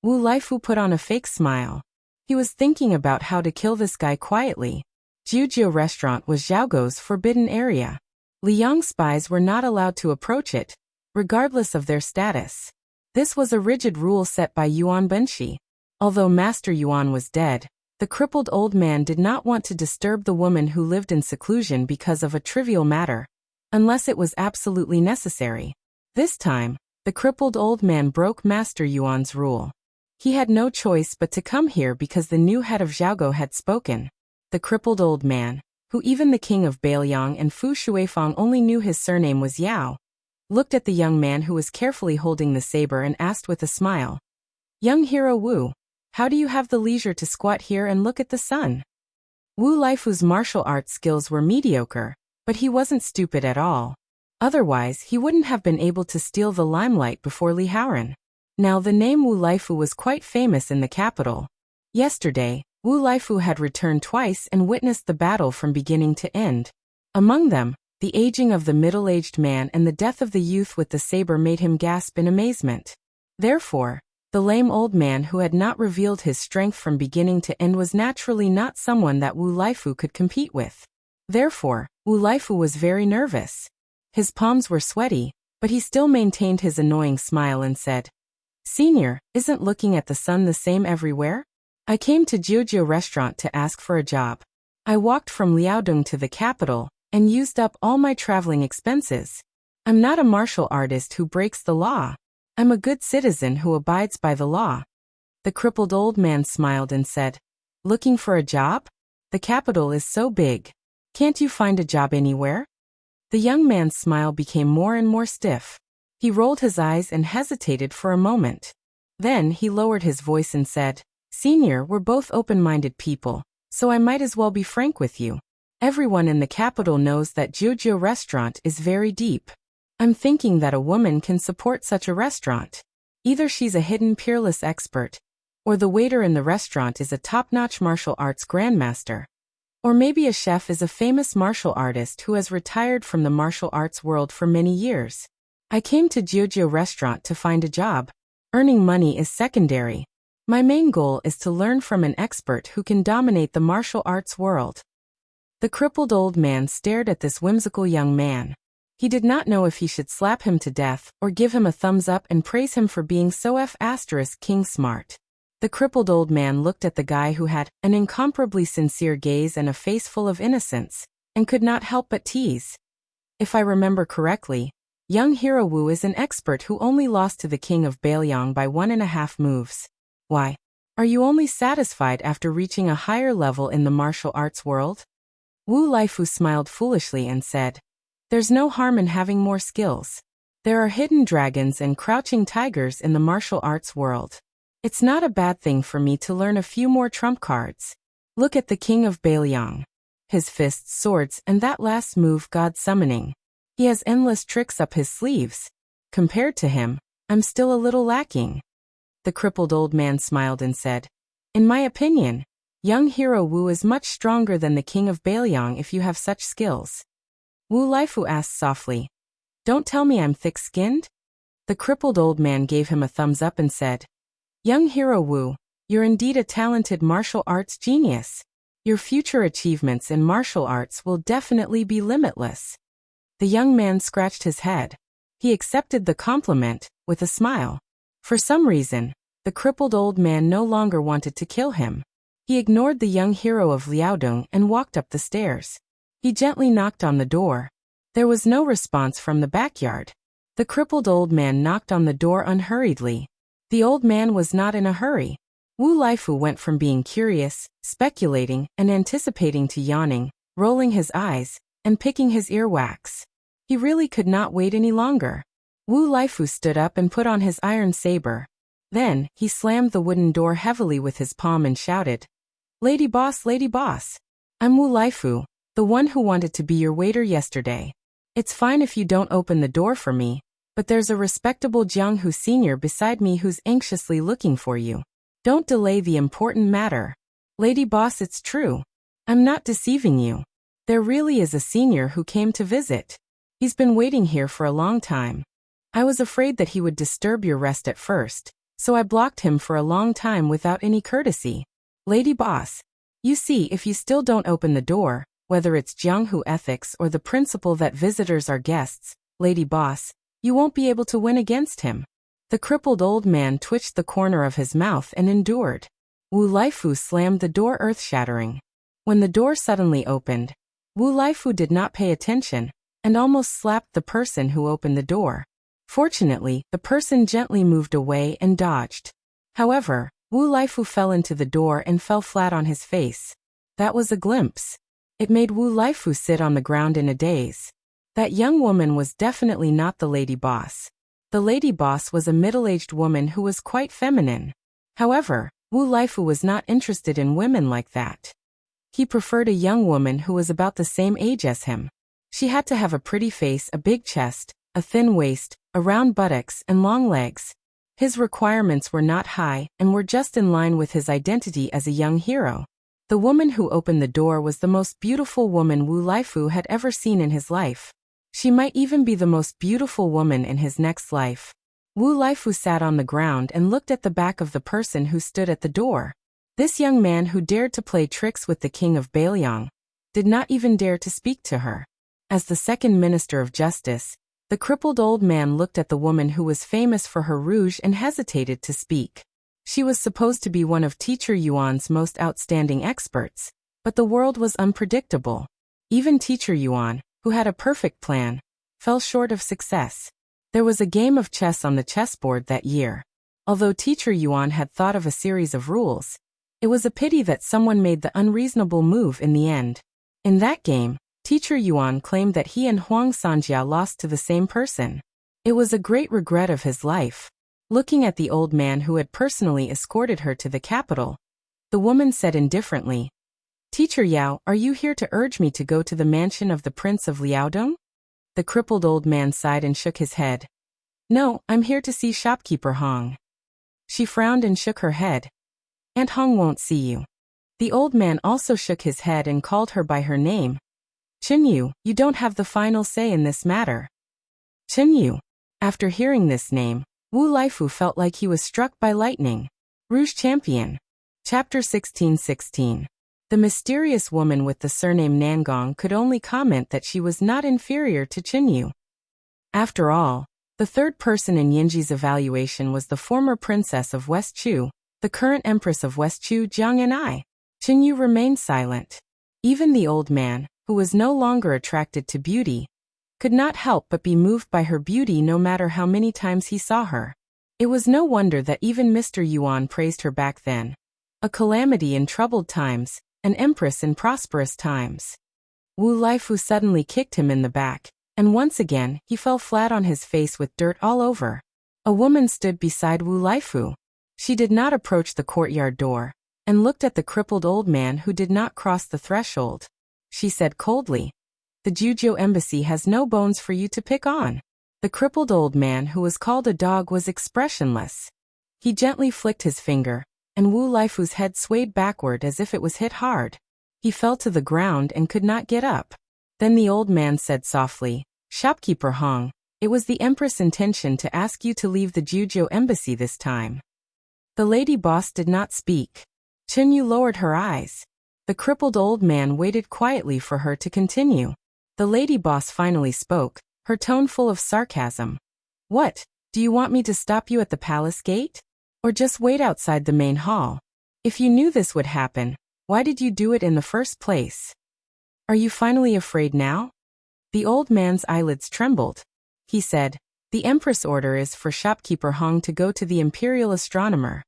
Wu Laifu put on a fake smile. He was thinking about how to kill this guy quietly. Jiujiu restaurant was Zhaogo's forbidden area. Liang spies were not allowed to approach it, regardless of their status. This was a rigid rule set by Yuan Benshi. Although Master Yuan was dead, the crippled old man did not want to disturb the woman who lived in seclusion because of a trivial matter, unless it was absolutely necessary. This time, the crippled old man broke Master Yuan's rule. He had no choice but to come here because the new head of Zhaogo had spoken. The crippled old man, who even the king of Bailiang and Fu Shuifang only knew his surname was Yao, looked at the young man who was carefully holding the saber and asked with a smile, "Young hero Wu, how do you have the leisure to squat here and look at the sun?" Wu Laifu's martial arts skills were mediocre, but he wasn't stupid at all. Otherwise, he wouldn't have been able to steal the limelight before Li Haoran. Now the name Wu Laifu was quite famous in the capital. Yesterday, Wu Laifu had returned twice and witnessed the battle from beginning to end. Among them, the aging of the middle-aged man and the death of the youth with the saber made him gasp in amazement. Therefore, the lame old man who had not revealed his strength from beginning to end was naturally not someone that Wu Laifu could compete with. Therefore, Wu Laifu was very nervous. His palms were sweaty, but he still maintained his annoying smile and said, "Senior, isn't looking at the sun the same everywhere? I came to Jiujiu restaurant to ask for a job. I walked from Liaodong to the capital and used up all my traveling expenses. I'm not a martial artist who breaks the law. I'm a good citizen who abides by the law." The crippled old man smiled and said, "Looking for a job? The capital is so big. Can't you find a job anywhere?" The young man's smile became more and more stiff. He rolled his eyes and hesitated for a moment. Then he lowered his voice and said, "Senior, we're both open-minded people, so I might as well be frank with you. Everyone in the capital knows that Jiujiu restaurant is very deep. I'm thinking that a woman can support such a restaurant. Either she's a hidden peerless expert, or the waiter in the restaurant is a top-notch martial arts grandmaster. Or maybe a chef is a famous martial artist who has retired from the martial arts world for many years. I came to Jiujiu restaurant to find a job. Earning money is secondary. My main goal is to learn from an expert who can dominate the martial arts world." The crippled old man stared at this whimsical young man. He did not know if he should slap him to death or give him a thumbs up and praise him for being so king smart. The crippled old man looked at the guy who had an incomparably sincere gaze and a face full of innocence, and could not help but tease. "If I remember correctly, young Hero Wu is an expert who only lost to the king of Bailiang by 1.5 moves. Why? Are you only satisfied after reaching a higher level in the martial arts world?" Wu Laifu smiled foolishly and said, "There's no harm in having more skills. There are hidden dragons and crouching tigers in the martial arts world. It's not a bad thing for me to learn a few more trump cards. Look at the king of Bailiang. His fists, swords, and that last move, God summoning. He has endless tricks up his sleeves. Compared to him, I'm still a little lacking." The crippled old man smiled and said, "In my opinion, young Hero Wu is much stronger than the king of Bailiang if you have such skills." Wu Laifu asked softly, "Don't tell me I'm thick-skinned?" The crippled old man gave him a thumbs up and said, "Young Hero Wu, you're indeed a talented martial arts genius. Your future achievements in martial arts will definitely be limitless." The young man scratched his head. He accepted the compliment with a smile. For some reason, the crippled old man no longer wanted to kill him. He ignored the young hero of Liaodong and walked up the stairs. He gently knocked on the door. There was no response from the backyard. The crippled old man knocked on the door unhurriedly. The old man was not in a hurry. Wu Laifu went from being curious, speculating, and anticipating to yawning, rolling his eyes, and picking his earwax. He really could not wait any longer. Wu Laifu stood up and put on his iron saber. Then, he slammed the wooden door heavily with his palm and shouted, Lady boss, I'm Wu Laifu, the one who wanted to be your waiter yesterday. It's fine if you don't open the door for me, but there's a respectable Jianghu senior beside me who's anxiously looking for you. Don't delay the important matter. Lady boss, it's true. I'm not deceiving you. There really is a senior who came to visit. He's been waiting here for a long time. I was afraid that he would disturb your rest at first, so I blocked him for a long time without any courtesy. Lady boss, you see, if you still don't open the door, whether it's Jianghu ethics or the principle that visitors are guests, Lady boss, you won't be able to win against him. The crippled old man twitched the corner of his mouth and endured. Wu Laifu slammed the door, earth-shattering. When the door suddenly opened, Wu Laifu did not pay attention and almost slapped the person who opened the door. Fortunately, the person gently moved away and dodged. However, Wu Laifu fell into the door and fell flat on his face. That was a glimpse. It made Wu Laifu sit on the ground in a daze. That young woman was definitely not the lady boss. The lady boss was a middle-aged woman who was quite feminine. However, Wu Laifu was not interested in women like that. He preferred a young woman who was about the same age as him. She had to have a pretty face, a big chest, a thin waist, a round buttocks, and long legs. His requirements were not high and were just in line with his identity as a young hero. The woman who opened the door was the most beautiful woman Wu Laifu had ever seen in his life. She might even be the most beautiful woman in his next life. Wu Laifu sat on the ground and looked at the back of the person who stood at the door. This young man who dared to play tricks with the king of Bailiang. did not even dare to speak to her. As the second Minister of Justice, the crippled old man looked at the woman who was famous for her rouge and hesitated to speak. She was supposed to be one of Teacher Yuan's most outstanding experts, but the world was unpredictable. Even Teacher Yuan, who had a perfect plan, fell short of success. There was a game of chess on the chessboard that year. Although Teacher Yuan had thought of a series of rules, it was a pity that someone made the unreasonable move in the end. In that game, Teacher Yuan claimed that he and Huang Sanjia lost to the same person. It was a great regret of his life. Looking at the old man who had personally escorted her to the capital, the woman said indifferently, "Teacher Yao, are you here to urge me to go to the mansion of the Prince of Liaodong?" The crippled old man sighed and shook his head. "No, I'm here to see shopkeeper Hong." She frowned and shook her head. "Aunt Hong won't see you." The old man also shook his head and called her by her name. "Chenyu, you don't have the final say in this matter." Chenyu. After hearing this name, Wu Laifu felt like he was struck by lightning. Rouge Champion. Chapter 16:16. The mysterious woman with the surname Nangong could only comment that she was not inferior to Chenyu. After all, the third person in Yinji's evaluation was the former princess of West Chu, the current empress of West Chu, Jiang and I. Chenyu remained silent. Even the old man, who was no longer attracted to beauty, could not help but be moved by her beauty no matter how many times he saw her. It was no wonder that even Mr. Yuan praised her back then. A calamity in troubled times, an empress in prosperous times. Wu Laifu suddenly kicked him in the back, and once again he fell flat on his face with dirt all over. A woman stood beside Wu Laifu. She did not approach the courtyard door, and looked at the crippled old man who did not cross the threshold. She said coldly, "The Juzhou embassy has no bones for you to pick on." The crippled old man who was called a dog was expressionless. He gently flicked his finger, and Wu Laifu's head swayed backward as if it was hit hard. He fell to the ground and could not get up. Then the old man said softly, "Shopkeeper Hong, it was the Empress' intention to ask you to leave the Juzhou embassy this time." The lady boss did not speak. Chenyu lowered her eyes. The crippled old man waited quietly for her to continue. The lady boss finally spoke, her tone full of sarcasm. "What, do you want me to stop you at the palace gate? Or just wait outside the main hall? If you knew this would happen, why did you do it in the first place? Are you finally afraid now?" The old man's eyelids trembled. He said, "The Empress' order is for shopkeeper Hong to go to the imperial astronomer."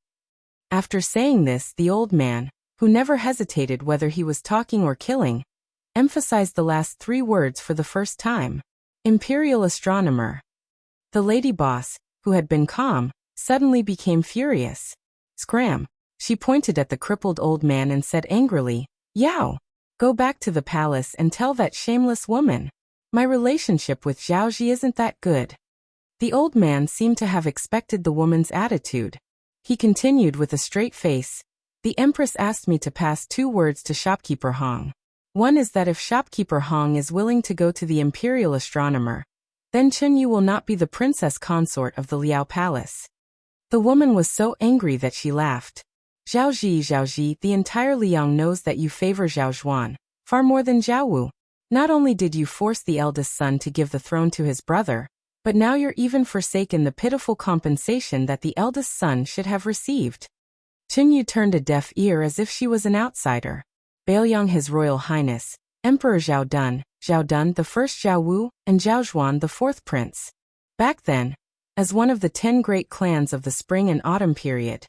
After saying this, the old man, who never hesitated whether he was talking or killing, emphasized the last three words for the first time. Imperial astronomer. The lady boss, who had been calm, suddenly became furious. "Scram!" She pointed at the crippled old man and said angrily, "Yao, go back to the palace and tell that shameless woman. My relationship with Zhaoji isn't that good." The old man seemed to have expected the woman's attitude. He continued with a straight face, "The Empress asked me to pass 2 words to shopkeeper Hong. One is that if shopkeeper Hong is willing to go to the imperial astronomer, then Chenyu will not be the princess consort of the Liao Palace." The woman was so angry that she laughed. Zhaoji, the entire Liang knows that you favor Zhao Zhuan, far more than Zhao Wu. Not only did you force the eldest son to give the throne to his brother, but now you're even forsaken the pitiful compensation that the eldest son should have received. Chenyu turned a deaf ear as if she was an outsider. Baoyang His Royal Highness, Emperor Zhao Dun the first Zhao Wu, and Zhao Zhuan the fourth prince. Back then, as one of the 10 great clans of the spring and autumn period,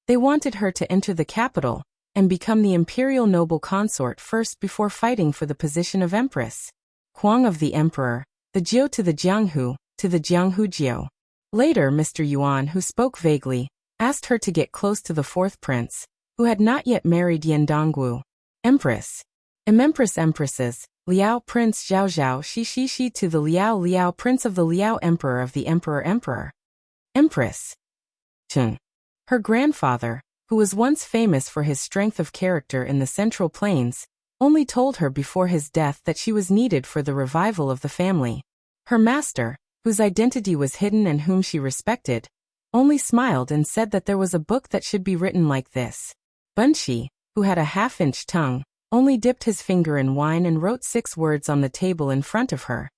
they wanted her to enter the capital and become the imperial noble consort first before fighting for the position of empress. Huang of the emperor, the Jiu to the Jianghu, to the Jianghu Jiu. Later Mr. Yuan, who spoke vaguely, asked her to get close to the fourth prince, who had not yet married Yan Dongwu. Empress. Empresses, Liao Prince Zhao Shi to the Liao Prince of the Liao Emperor of the Emperor. Empress. Chun. Her grandfather, who was once famous for his strength of character in the Central Plains, only told her before his death that she was needed for the revival of the family. Her master, whose identity was hidden and whom she respected, only smiled and said that there was a book that should be written like this. Bunshi, who had a half-inch tongue, only dipped his finger in wine and wrote 6 words on the table in front of her.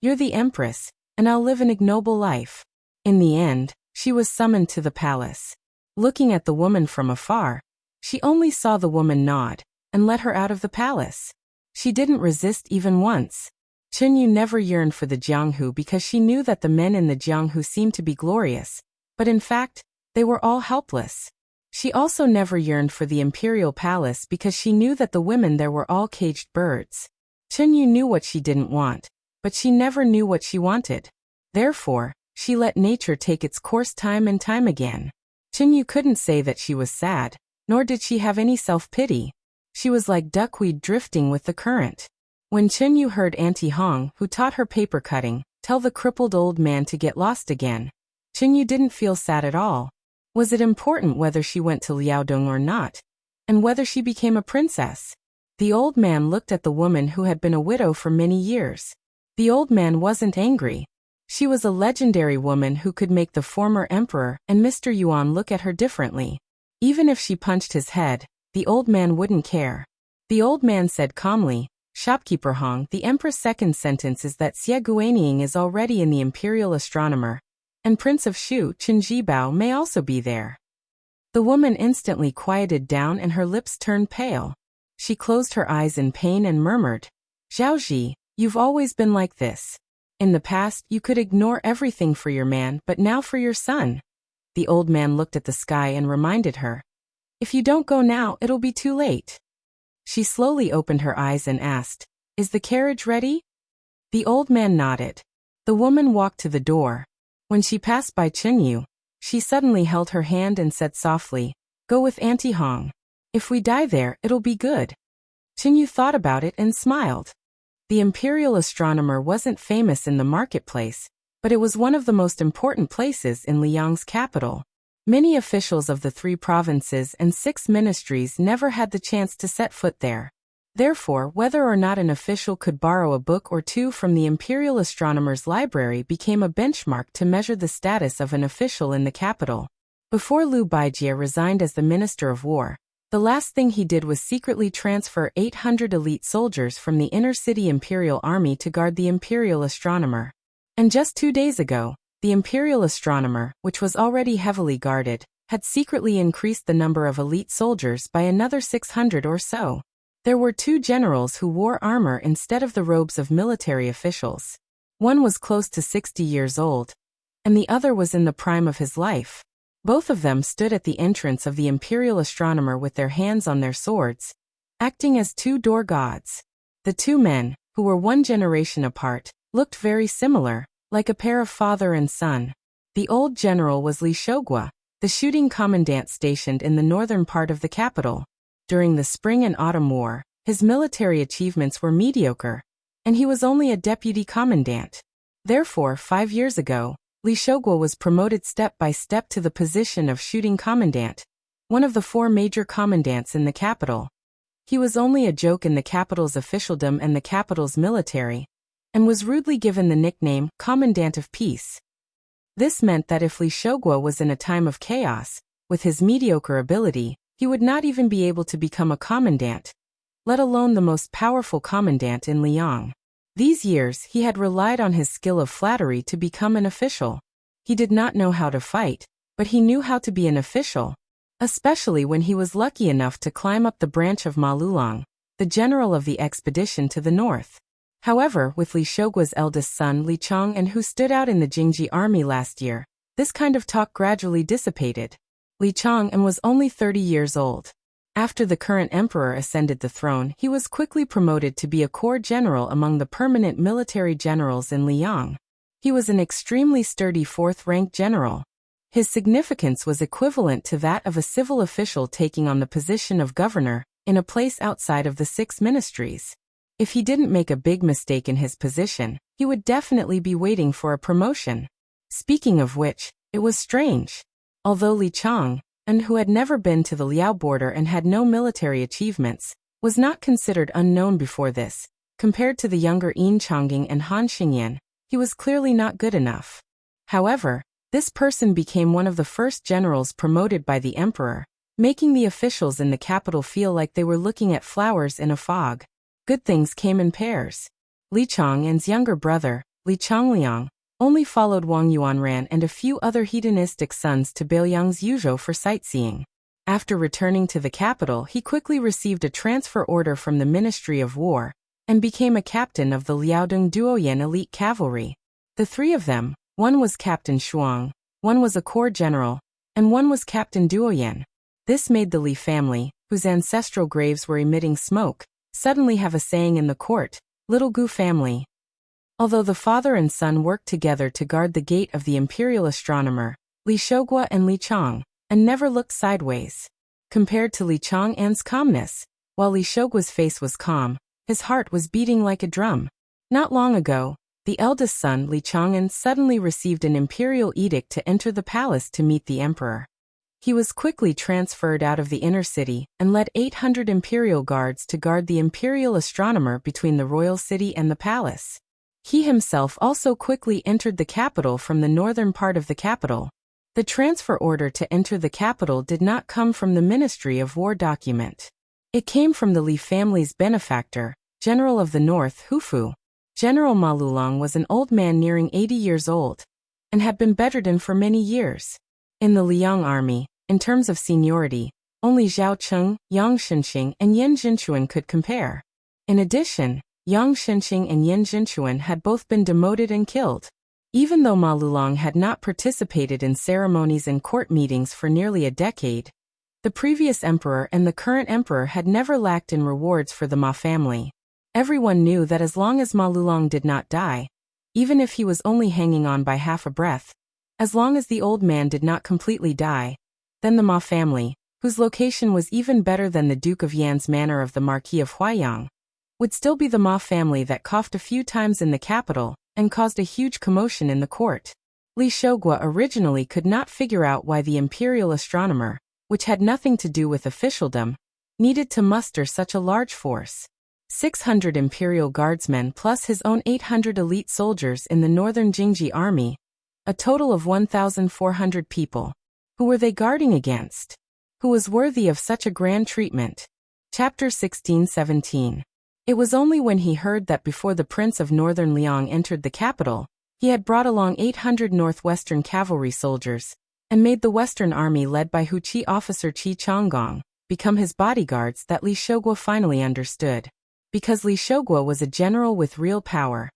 "You're the empress, and I'll live an ignoble life." In the end, she was summoned to the palace. Looking at the woman from afar, she only saw the woman nod and let her out of the palace. She didn't resist even once. Chunyu never yearned for the Jianghu because she knew that the men in the Jianghu seemed to be glorious, but in fact, they were all helpless. She also never yearned for the imperial palace because she knew that the women there were all caged birds. Chunyu knew what she didn't want, but she never knew what she wanted. Therefore, she let nature take its course time and time again. Chunyu couldn't say that she was sad, nor did she have any self-pity. She was like duckweed drifting with the current. When Chunyu heard Auntie Hong, who taught her paper cutting, tell the crippled old man to get lost again, Chunyu didn't feel sad at all. Was it important whether she went to Liaodong or not? And whether she became a princess? The old man looked at the woman who had been a widow for many years. The old man wasn't angry. She was a legendary woman who could make the former emperor and Mr. Yuan look at her differently. Even if she punched his head, the old man wouldn't care. The old man said calmly, "Shopkeeper Hong, the empress' second sentence is that Xie Guanying is already in the imperial astronomer, and Prince of Shu, Chen Jibao, may also be there." The woman instantly quieted down and her lips turned pale. She closed her eyes in pain and murmured, "Zhaoji, you've always been like this. In the past, you could ignore everything for your man, but now for your son." The old man looked at the sky and reminded her, "If you don't go now, it'll be too late." She slowly opened her eyes and asked, "Is the carriage ready?" The old man nodded. The woman walked to the door. When she passed by Chunyu, she suddenly held her hand and said softly, "Go with Auntie Hong. If we die there, it'll be good." Chunyu thought about it and smiled. The imperial astronomer wasn't famous in the marketplace, but it was one of the most important places in Liang's capital. Many officials of the 3 provinces and 6 ministries never had the chance to set foot there. Therefore, whether or not an official could borrow a book or 2 from the imperial astronomer's library became a benchmark to measure the status of an official in the capital. Before Liu Baijie resigned as the Minister of War, the last thing he did was secretly transfer 800 elite soldiers from the inner-city imperial army to guard the imperial astronomer. And just 2 days ago, the imperial astronomer, which was already heavily guarded, had secretly increased the number of elite soldiers by another 600 or so. There were 2 generals who wore armor instead of the robes of military officials. One was close to 60 years old, and the other was in the prime of his life. Both of them stood at the entrance of the imperial astronomer with their hands on their swords, acting as 2 door gods. The 2 men, who were 1 generation apart, looked very similar, like a pair of father and son. The old general was Li Shogua, the shooting commandant stationed in the northern part of the capital. During the Spring and Autumn War, his military achievements were mediocre, and he was only a deputy commandant. Therefore, 5 years ago, Li Shogua was promoted step by step to the position of shooting commandant, one of the 4 major commandants in the capital. He was only a joke in the capital's officialdom and the capital's military, and was rudely given the nickname Commandant of Peace. This meant that if Li Shogua was in a time of chaos, with his mediocre ability, he would not even be able to become a commandant, let alone the most powerful commandant in Liang. These years he had relied on his skill of flattery to become an official. He did not know how to fight, but he knew how to be an official, especially when he was lucky enough to climb up the branch of Ma Lulang, the general of the expedition to the north. However, with Li Shogua's eldest son Li Chong and who stood out in the Jingji army last year, this kind of talk gradually dissipated. Li Chong was only 30 years old. After the current emperor ascended the throne, he was quickly promoted to be a corps general among the permanent military generals in Liang. He was an extremely sturdy 4th-rank general. His significance was equivalent to that of a civil official taking on the position of governor in a place outside of the 6 ministries. If he didn't make a big mistake in his position, he would definitely be waiting for a promotion. Speaking of which, it was strange. Although Li Chong, who had never been to the Liao border and had no military achievements, was not considered unknown before this, compared to the younger Yin Chongying and Han Xingyan, he was clearly not good enough. However, this person became one of the first generals promoted by the emperor, making the officials in the capital feel like they were looking at flowers in a fog. Good things came in pairs. Li Chang'an's younger brother, Li Changliang, only followed Wang Yuanran and a few other hedonistic sons to Beiyang's Yuzhou for sightseeing. After returning to the capital, he quickly received a transfer order from the Ministry of War and became a captain of the Liaodong Duoyan elite cavalry. The three of them, one was Captain Shuang, one was a corps general, and one was Captain Duoyan. This made the Li family, whose ancestral graves were emitting smoke, suddenly have a saying in the court, Little Gu family. Although the father and son worked together to guard the gate of the imperial astronomer, Li Shogua and Li Chang, and never looked sideways. Compared to Li Chang'an's calmness, while Li Shogua's face was calm, his heart was beating like a drum. Not long ago, the eldest son Li Chang'an suddenly received an imperial edict to enter the palace to meet the emperor. He was quickly transferred out of the inner city and led 800 imperial guards to guard the imperial astronomer between the royal city and the palace. He himself also quickly entered the capital from the northern part of the capital. The transfer order to enter the capital did not come from the Ministry of War document. It came from the Li family's benefactor, General of the North, Hufu. General Ma Lulong was an old man nearing 80 years old, and had been bedridden for many years. In the Liang army, in terms of seniority, only Zhao Cheng, Yang Shenxing, and Yen Jinchuan could compare. In addition, Yang Shenxing and Yen Jinchuan had both been demoted and killed. Even though Ma Lulong had not participated in ceremonies and court meetings for nearly a decade, the previous emperor and the current emperor had never lacked in rewards for the Ma family. Everyone knew that as long as Ma Lulong did not die, even if he was only hanging on by half a breath, as long as the old man did not completely die, then the Ma family, whose location was even better than the Duke of Yan's manor of the Marquis of Huaiyang, would still be the Ma family that coughed a few times in the capital and caused a huge commotion in the court. Li Shogua originally could not figure out why the imperial astronomer, which had nothing to do with officialdom, needed to muster such a large force. 600 imperial guardsmen plus his own 800 elite soldiers in the northern Jingji army, a total of 1,400 people. Who were they guarding against? Who was worthy of such a grand treatment? Chapter 16-17. It was only when he heard that before the Prince of Northern Liang entered the capital, he had brought along 800 northwestern cavalry soldiers, and made the western army led by Huqi officer Qi Changgong become his bodyguards that Li Shogua finally understood. Because Li Shogua was a general with real power,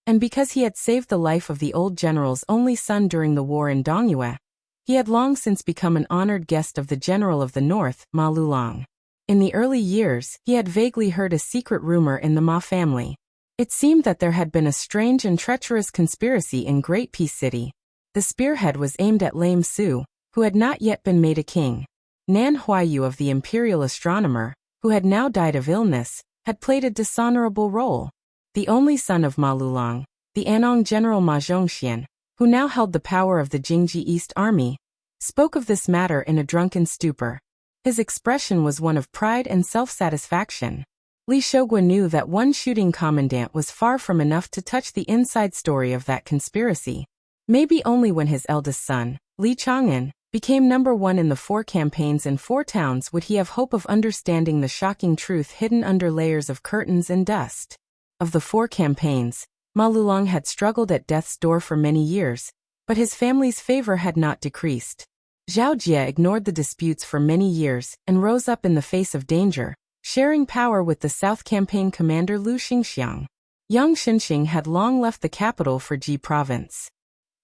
and because he had saved the life of the old general's only son during the war in Dongyue, he had long since become an honored guest of the general of the north, Ma Lulong. In the early years, he had vaguely heard a secret rumor in the Ma family. It seemed that there had been a strange and treacherous conspiracy in Great Peace City. The spearhead was aimed at Lame Su, who had not yet been made a king. Nan Huaiyu of the imperial astronomer, who had now died of illness, had played a dishonorable role. The only son of Ma Lulong, the Anong general Ma Zhongxian, who now held the power of the Jingji East Army, spoke of this matter in a drunken stupor. His expression was one of pride and self-satisfaction. Li Shogua knew that one shooting commandant was far from enough to touch the inside story of that conspiracy. Maybe only when his eldest son, Li Chang'an, became number one in the 4 campaigns in 4 towns would he have hope of understanding the shocking truth hidden under layers of curtains and dust. Of the 4 campaigns, Ma Lulong had struggled at death's door for many years, but his family's favor had not decreased. Zhao Jie ignored the disputes for many years and rose up in the face of danger, sharing power with the South Campaign commander Lu Xingxiang. Yang Shenxing had long left the capital for Ji province.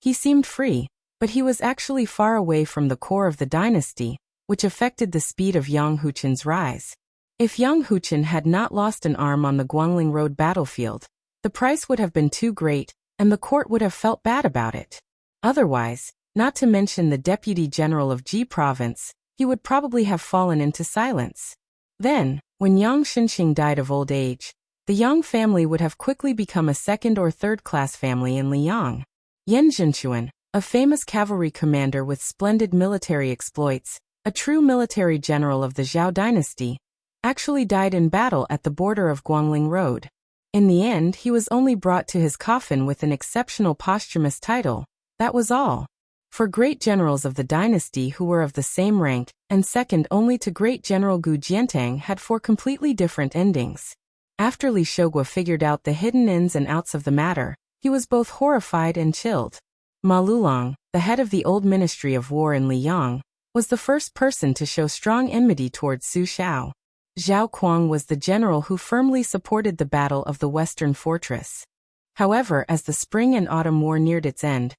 He seemed free, but he was actually far away from the core of the dynasty, which affected the speed of Yang Huqin's rise. If Yang Huqin had not lost an arm on the Guangling Road battlefield, the price would have been too great, and the court would have felt bad about it. Otherwise, not to mention the deputy general of Ji province, he would probably have fallen into silence. Then, when Yang Shenxing died of old age, the Yang family would have quickly become a second or third class family in Liang. Yen Jinchuan, a famous cavalry commander with splendid military exploits, a true military general of the Zhao dynasty, actually died in battle at the border of Guangling Road. In the end, he was only brought to his coffin with an exceptional posthumous title. That was all. for great generals of the dynasty who were of the same rank, and second only to great General Gu Jiantang, had 4 completely different endings. After Li Shogua figured out the hidden ins and outs of the matter, he was both horrified and chilled. Ma Lulong, the head of the old Ministry of War in Liyang, was the first person to show strong enmity towards Su Xiao. Zhao Kuang was the general who firmly supported the Battle of the Western Fortress. However, as the spring and autumn war neared its end,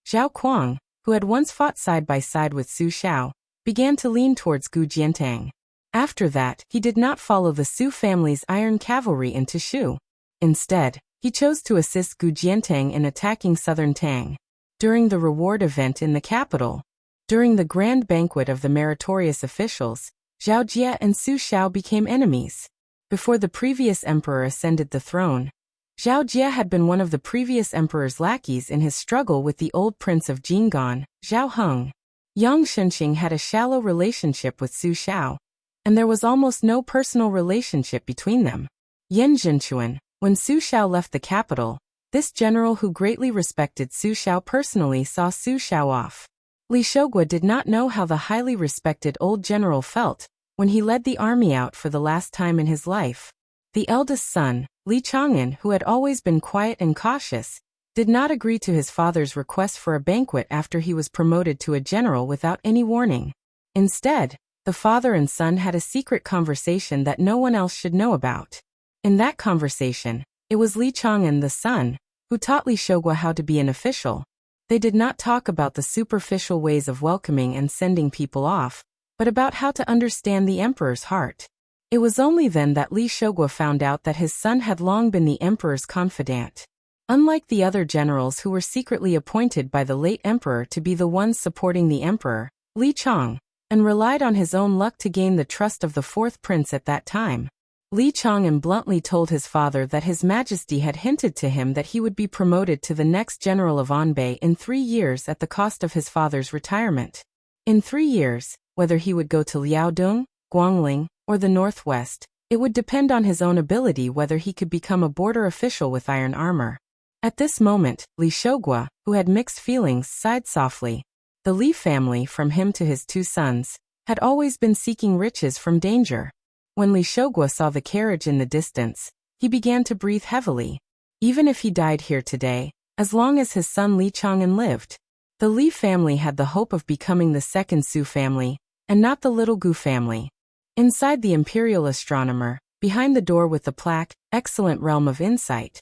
Zhao Kuang, who had once fought side by side with Su Xiao, began to lean towards Gu Jiantang. After that, he did not follow the Su family's iron cavalry into Shu. Instead, he chose to assist Gu Jiantang in attacking southern Tang. During the reward event in the capital, during the grand banquet of the meritorious officials, Zhao Jie and Su Xiao became enemies. Before the previous emperor ascended the throne, Zhao Jie had been one of the previous emperor's lackeys in his struggle with the old prince of Jinggan, Zhao Heng. Yang Shunqing had a shallow relationship with Su Xiao, and there was almost no personal relationship between them. Yan Zhenchuan, when Su Xiao left the capital, this general who greatly respected Su Xiao personally saw Su Xiao off. Li Shogua did not know how the highly respected old general felt when he led the army out for the last time in his life. The eldest son, Li Chang'an, who had always been quiet and cautious, did not agree to his father's request for a banquet after he was promoted to a general without any warning. Instead, the father and son had a secret conversation that no one else should know about. In that conversation, it was Li Chang'an, the son, who taught Li Shogua how to be an official. They did not talk about the superficial ways of welcoming and sending people off, but about how to understand the emperor's heart. It was only then that Li Shogua found out that his son had long been the emperor's confidant. Unlike the other generals who were secretly appointed by the late emperor to be the ones supporting the emperor, Li Chang'an relied on his own luck to gain the trust of the 4th prince at that time. Li Chang'an bluntly told his father that His Majesty had hinted to him that he would be promoted to the next general of Anbei in 3 years at the cost of his father's retirement. In 3 years, whether he would go to Liaodong, Guangling, or the northwest, it would depend on his own ability whether he could become a border official with iron armor. At this moment, Li Shogua, who had mixed feelings, sighed softly. The Li family, from him to his 2 sons, had always been seeking riches from danger. When Li Shogua saw the carriage in the distance, he began to breathe heavily. Even if he died here today, as long as his son Li Chang'an lived, the Li family had the hope of becoming the second Su family, and not the little Gu family. Inside the imperial astronomer, behind the door with the plaque, Excellent Realm of Insight,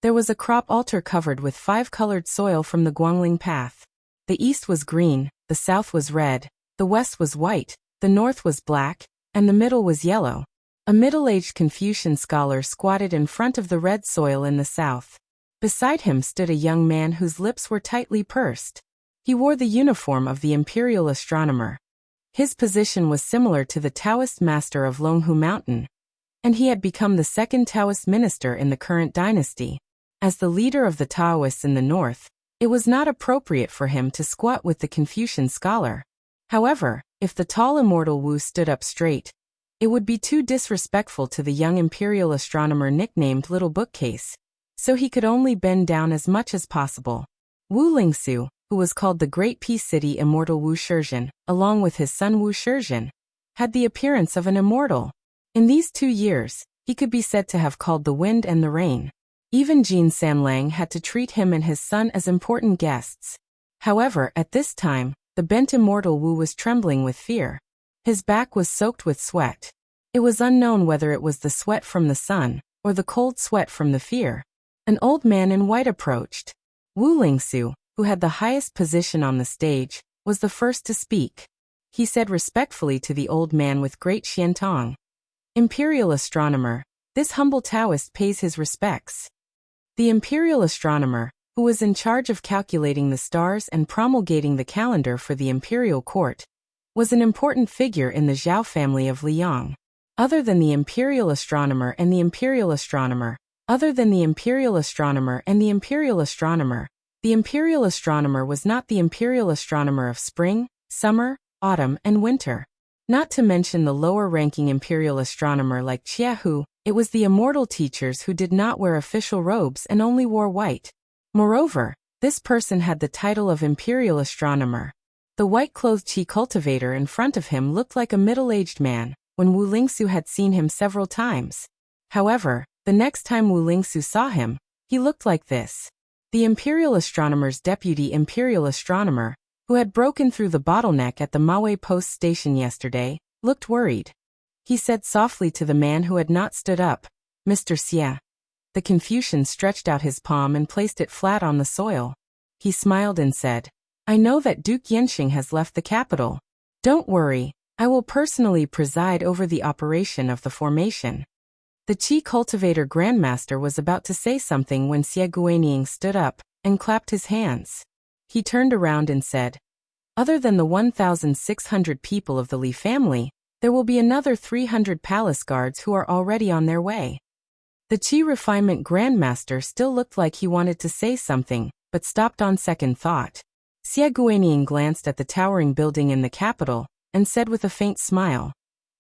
there was a crop altar covered with 5-colored soil from the Guangling path. The east was green, the south was red, the west was white, the north was black, and the middle was yellow. A middle-aged Confucian scholar squatted in front of the red soil in the south. Beside him stood a young man whose lips were tightly pursed. He wore the uniform of the imperial astronomer. His position was similar to the Taoist master of Longhu Mountain, and he had become the second Taoist minister in the current dynasty. As the leader of the Taoists in the north, it was not appropriate for him to squat with the Confucian scholar. However, if the tall immortal Wu stood up straight, it would be too disrespectful to the young imperial astronomer nicknamed Little Bookcase, so he could only bend down as much as possible. Wu Lingsu, who was called the Great Peace City Immortal Wu Shizhen, along with his son Wu Shizhen, had the appearance of an immortal. In these 2 years, he could be said to have called the wind and the rain. Even Jin Sanlang had to treat him and his son as important guests. However, at this time, the bent immortal Wu was trembling with fear. His back was soaked with sweat. It was unknown whether it was the sweat from the sun, or the cold sweat from the fear. An old man in white approached. Wu Lingsu, who had the highest position on the stage, was the first to speak. He said respectfully to the old man with great xiantong, "Imperial astronomer, this humble Taoist pays his respects." The imperial astronomer, who was in charge of calculating the stars and promulgating the calendar for the imperial court, was an important figure in the Zhao family of Liang. Other than the imperial astronomer and the imperial astronomer, the imperial astronomer was not the imperial astronomer of spring, summer, autumn, and winter. Not to mention the lower-ranking imperial astronomer like Chiahu, it was the immortal teachers who did not wear official robes and only wore white. Moreover, This person had the title of Imperial Astronomer. The white-clothed Qi cultivator in front of him looked like a middle-aged man, when Wu Lingsu had seen him several times. However, the next time Wu Lingsu saw him, he looked like this. The Imperial Astronomer's deputy Imperial Astronomer, who had broken through the bottleneck at the Maui Post Station yesterday, looked worried. He said softly to the man who had not stood up, "Mr. Xie." The Confucian stretched out his palm and placed it flat on the soil. He smiled and said, "I know that Duke Yenxing has left the capital. Don't worry, I will personally preside over the operation of the formation." The Qi cultivator grandmaster was about to say something when Xie Guanying stood up and clapped his hands. He turned around and said, "Other than the 1,600 people of the Li family, there will be another 300 palace guards who are already on their way." The Qi refinement grandmaster still looked like he wanted to say something, but stopped on second thought. Xie Guanying glanced at the towering building in the capital and said with a faint smile,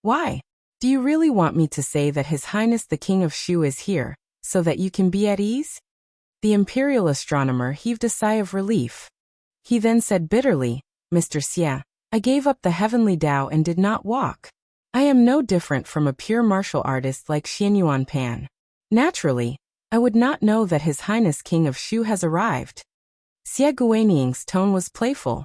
"Why? Do you really want me to say that His Highness the King of Shu is here, so that you can be at ease?" The Imperial Astronomer heaved a sigh of relief. He then said bitterly, "Mr. Xie, I gave up the heavenly Tao and did not walk. I am no different from a pure martial artist like Xianyuan Pan. Naturally, I would not know that His Highness King of Shu has arrived." Xie Guanying's tone was playful.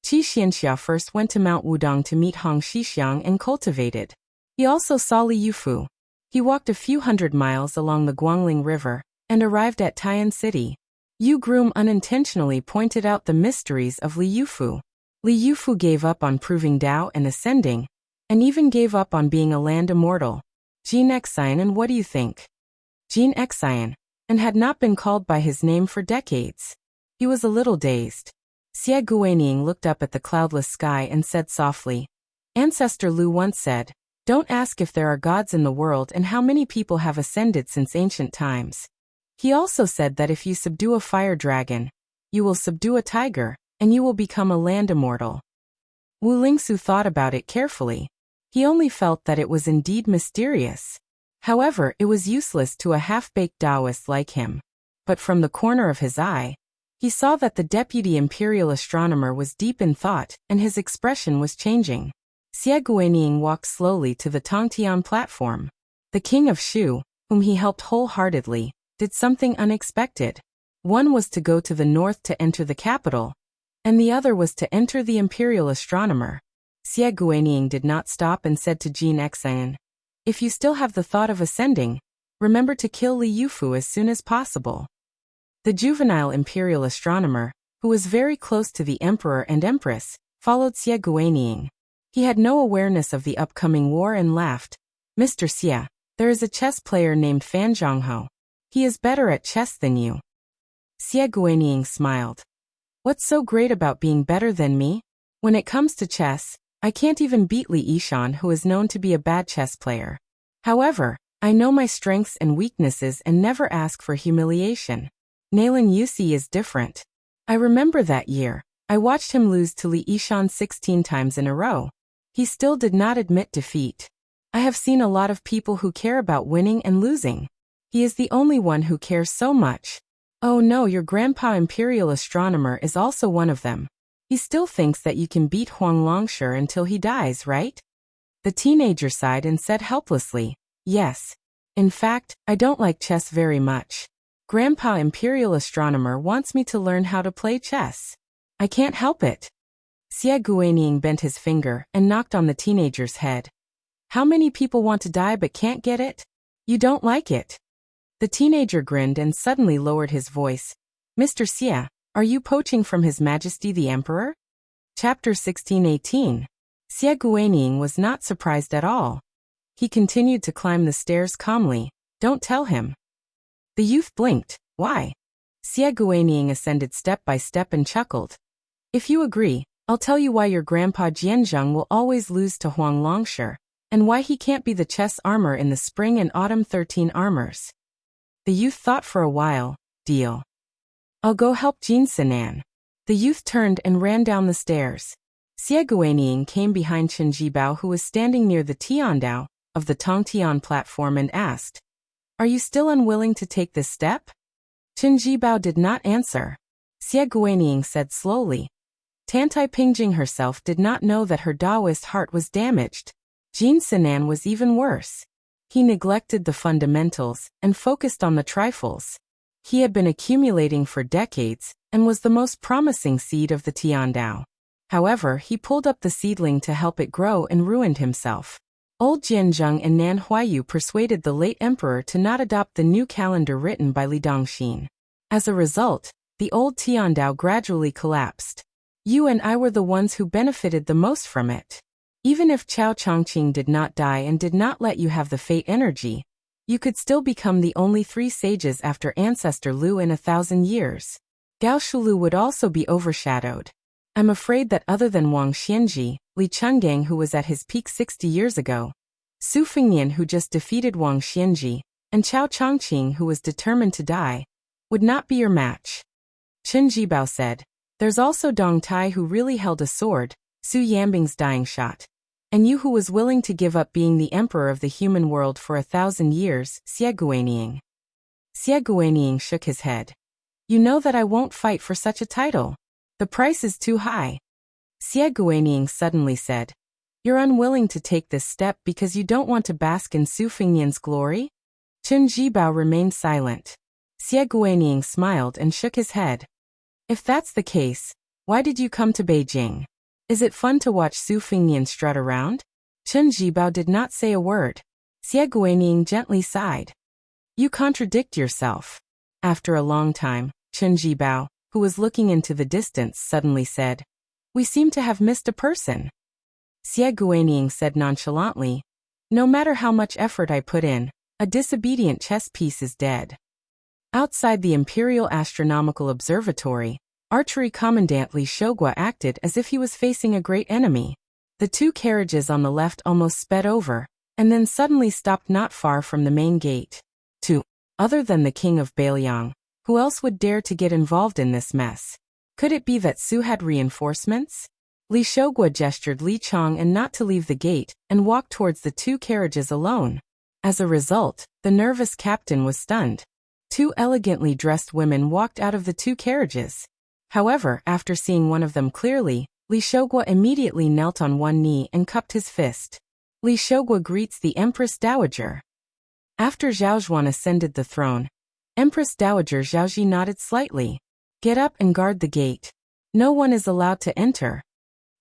Qi Xianxia first went to Mount Wudong to meet Hong Xixiang and cultivated. He also saw Li Yufu. He walked a few hundred miles along the Guangling River and arrived at Taiyan City. Yu Groom unintentionally pointed out the mysteries of Li Yufu. Li Yufu gave up on proving Tao and ascending, and even gave up on being a land immortal. Jin Xian, and what do you think? Jin Xian, and had not been called by his name for decades. He was a little dazed. Xie Guanying looked up at the cloudless sky and said softly, "Ancestor Lu once said, 'Don't ask if there are gods in the world and how many people have ascended since ancient times.' He also said that if you subdue a fire dragon, you will subdue a tiger, and you will become a land immortal." Wu Lingsu thought about it carefully. He only felt that it was indeed mysterious. However, it was useless to a half-baked Taoist like him. But from the corner of his eye, he saw that the deputy Imperial Astronomer was deep in thought, and his expression was changing. Xie Guanying walked slowly to the Tongtian platform. The King of Shu, whom he helped wholeheartedly, did something unexpected. One was to go to the north to enter the capital, and the other was to enter the Imperial Astronomer. Xie Guanying did not stop and said to Jin Xian, "If you still have the thought of ascending, remember to kill Li Yufu as soon as possible." The juvenile Imperial Astronomer, who was very close to the Emperor and Empress, followed Xie Guanying. He had no awareness of the upcoming war and laughed. "Mr. Xie, there is a chess player named Fan Zhongho. He is better at chess than you." Xie Guanying smiled. "What's so great about being better than me? When it comes to chess, I can't even beat Li Yishan, who is known to be a bad chess player. However, I know my strengths and weaknesses and never ask for humiliation. Nalin Yusi is different. I remember that year, I watched him lose to Li Yishan 16 times in a row. He still did not admit defeat. I have seen a lot of people who care about winning and losing. He is the only one who cares so much. Oh no, your grandpa Imperial Astronomer is also one of them. He still thinks that you can beat Huang Longshi until he dies, right?" The teenager sighed and said helplessly, "Yes. In fact, I don't like chess very much. Grandpa Imperial Astronomer wants me to learn how to play chess. I can't help it." Xie Guanying bent his finger and knocked on the teenager's head. "How many people want to die but can't get it? You don't like it?" The teenager grinned and suddenly lowered his voice. "Mr. Xie, are you poaching from His Majesty the Emperor?" Chapter 16:18. Xie Guanying was not surprised at all. He continued to climb the stairs calmly. "Don't tell him." The youth blinked. "Why?" Xie Guanying ascended step by step and chuckled. "If you agree, I'll tell you why your grandpa Jianzheng will always lose to Huang Longshi, and why he can't be the chess armor in the spring and autumn 13 armors." The youth thought for a while. "Deal. I'll go help Jin Sinan." The youth turned and ran down the stairs. Xie Guanying came behind Chen Jibao, who was standing near the Tiandao of the Tongtian platform, and asked, "Are you still unwilling to take this step?" Chen Jibao did not answer. Xie Guaniying said slowly. Tantai Pingjing herself did not know that her Taoist heart was damaged. Jin Sinan was even worse. He neglected the fundamentals and focused on the trifles. He had been accumulating for decades and was the most promising seed of the Tiandao. However, he pulled up the seedling to help it grow and ruined himself. Old Jianzheng and Nan Huayu persuaded the late emperor to not adopt the new calendar written by Li Dongxin. As a result, the old Tiandao gradually collapsed. You and I were the ones who benefited the most from it. Even if Chao Chongqing did not die and did not let you have the fate energy, you could still become the only 3 sages after ancestor Lu in 1,000 years. Gao Shulu would also be overshadowed. I'm afraid that other than Wang Xianji, Li Chenggang who was at his peak 60 years ago, Su Fengnian who just defeated Wang Xianji, and Chao Chongqing who was determined to die, would not be your match. Chen Jibao said. There's also Dong Tai who really held a sword, Su Yambing's dying shot. And you who was willing to give up being the emperor of the human world for 1,000 years, Xie Guaniying. Xie Guaniying shook his head. You know that I won't fight for such a title. The price is too high. Xie Guaniying suddenly said. You're unwilling to take this step because you don't want to bask in Su Fengnian's glory? Chen Jibao remained silent. Xie Guaniying smiled and shook his head. If that's the case, why did you come to Beijing? Is it fun to watch Su Fengnian strut around? Chen Jibao did not say a word. Xie Guaniying gently sighed. You contradict yourself. After a long time, Chen Jibao, who was looking into the distance, suddenly said, We seem to have missed a person. Xie Guaniying said nonchalantly, No matter how much effort I put in, a disobedient chess piece is dead. Outside the Imperial Astronomical Observatory, Archery Commandant Li Shogua acted as if he was facing a great enemy. The 2 carriages on the left almost sped over, and then suddenly stopped not far from the main gate. 2. Other than the king of Bailiang, who else would dare to get involved in this mess? Could it be that Su had reinforcements? Li Shogua gestured Li Chong and not to leave the gate, and walked towards the 2 carriages alone. As a result, the nervous captain was stunned. 2 elegantly dressed women walked out of the 2 carriages. However, after seeing one of them clearly, Li Shogua immediately knelt on one knee and cupped his fist. Li Shogua greets the Empress Dowager. After Zhao Zhuan ascended the throne, Empress Dowager Zhaoji nodded slightly. Get up and guard the gate. No one is allowed to enter.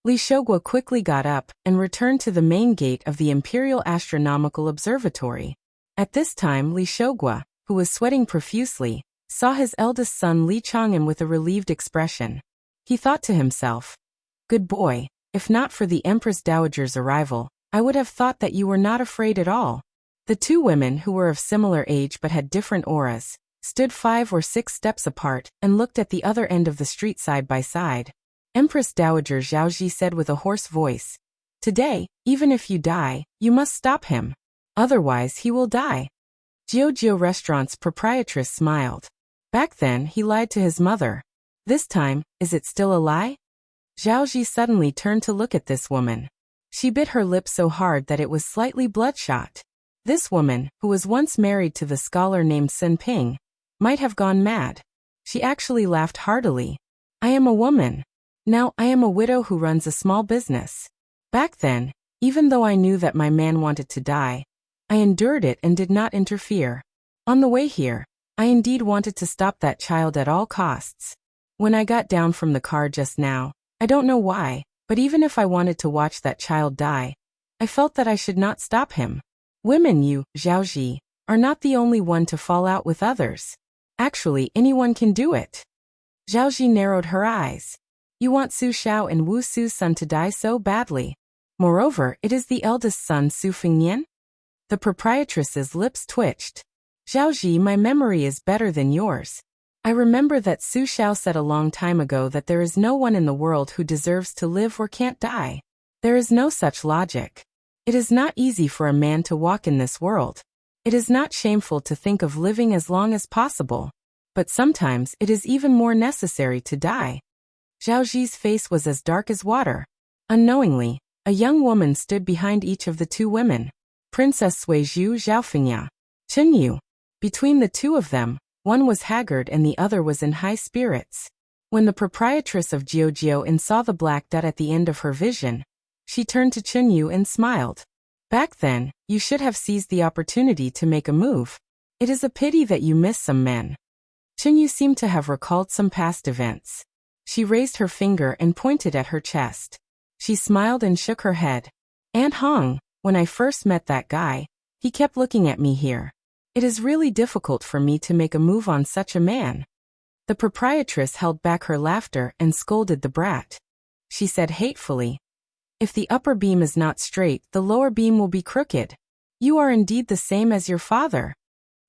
Li Shogua quickly got up and returned to the main gate of the Imperial Astronomical Observatory. At this time Li Shogua, who was sweating profusely, saw his eldest son Li Chang'an with a relieved expression. He thought to himself, Good boy, if not for the Empress Dowager's arrival, I would have thought that you were not afraid at all. The 2 women who were of similar age but had different auras, stood 5 or 6 steps apart and looked at the other end of the street side by side. Empress Dowager Zhaoji said with a hoarse voice, Today, even if you die, you must stop him. Otherwise he will die. Jiu Restaurant's proprietress smiled. Back then, he lied to his mother. This time, is it still a lie? Zhaoji suddenly turned to look at this woman. She bit her lip so hard that it was slightly bloodshot. This woman, who was once married to the scholar named Sun Ping, might have gone mad. She actually laughed heartily. I am a woman. Now I am a widow who runs a small business. Back then, even though I knew that my man wanted to die, I endured it and did not interfere. On the way here, I indeed wanted to stop that child at all costs. When I got down from the car just now, I don't know why, but even if I wanted to watch that child die, I felt that I should not stop him. Women, you, Zhaoji, are not the only one to fall out with others. Actually, anyone can do it. Zhaoji narrowed her eyes. You want Su Xiao and Wu Su's son to die so badly. Moreover, it is the eldest son Su Fengnian? The proprietress's lips twitched. Zhaoji, my memory is better than yours. I remember that Su Xiao said a long time ago that there is no one in the world who deserves to live or can't die. There is no such logic. It is not easy for a man to walk in this world. It is not shameful to think of living as long as possible. But sometimes it is even more necessary to die. Zhaoji's face was as dark as water. Unknowingly, a young woman stood behind each of the 2 women. Princess Suizhu Zhaofengya. Chen Yu. Between the 2 of them, one was haggard and the other was in high spirits. When the proprietress of Jiujiu saw the black dot at the end of her vision, she turned to Chunyu and smiled. Back then, you should have seized the opportunity to make a move. It is a pity that you miss some men. Chunyu seemed to have recalled some past events. She raised her finger and pointed at her chest. She smiled and shook her head. Aunt Hong, when I first met that guy, he kept looking at me here. It is really difficult for me to make a move on such a man. The proprietress held back her laughter and scolded the brat. She said hatefully, if the upper beam is not straight, the lower beam will be crooked. You are indeed the same as your father.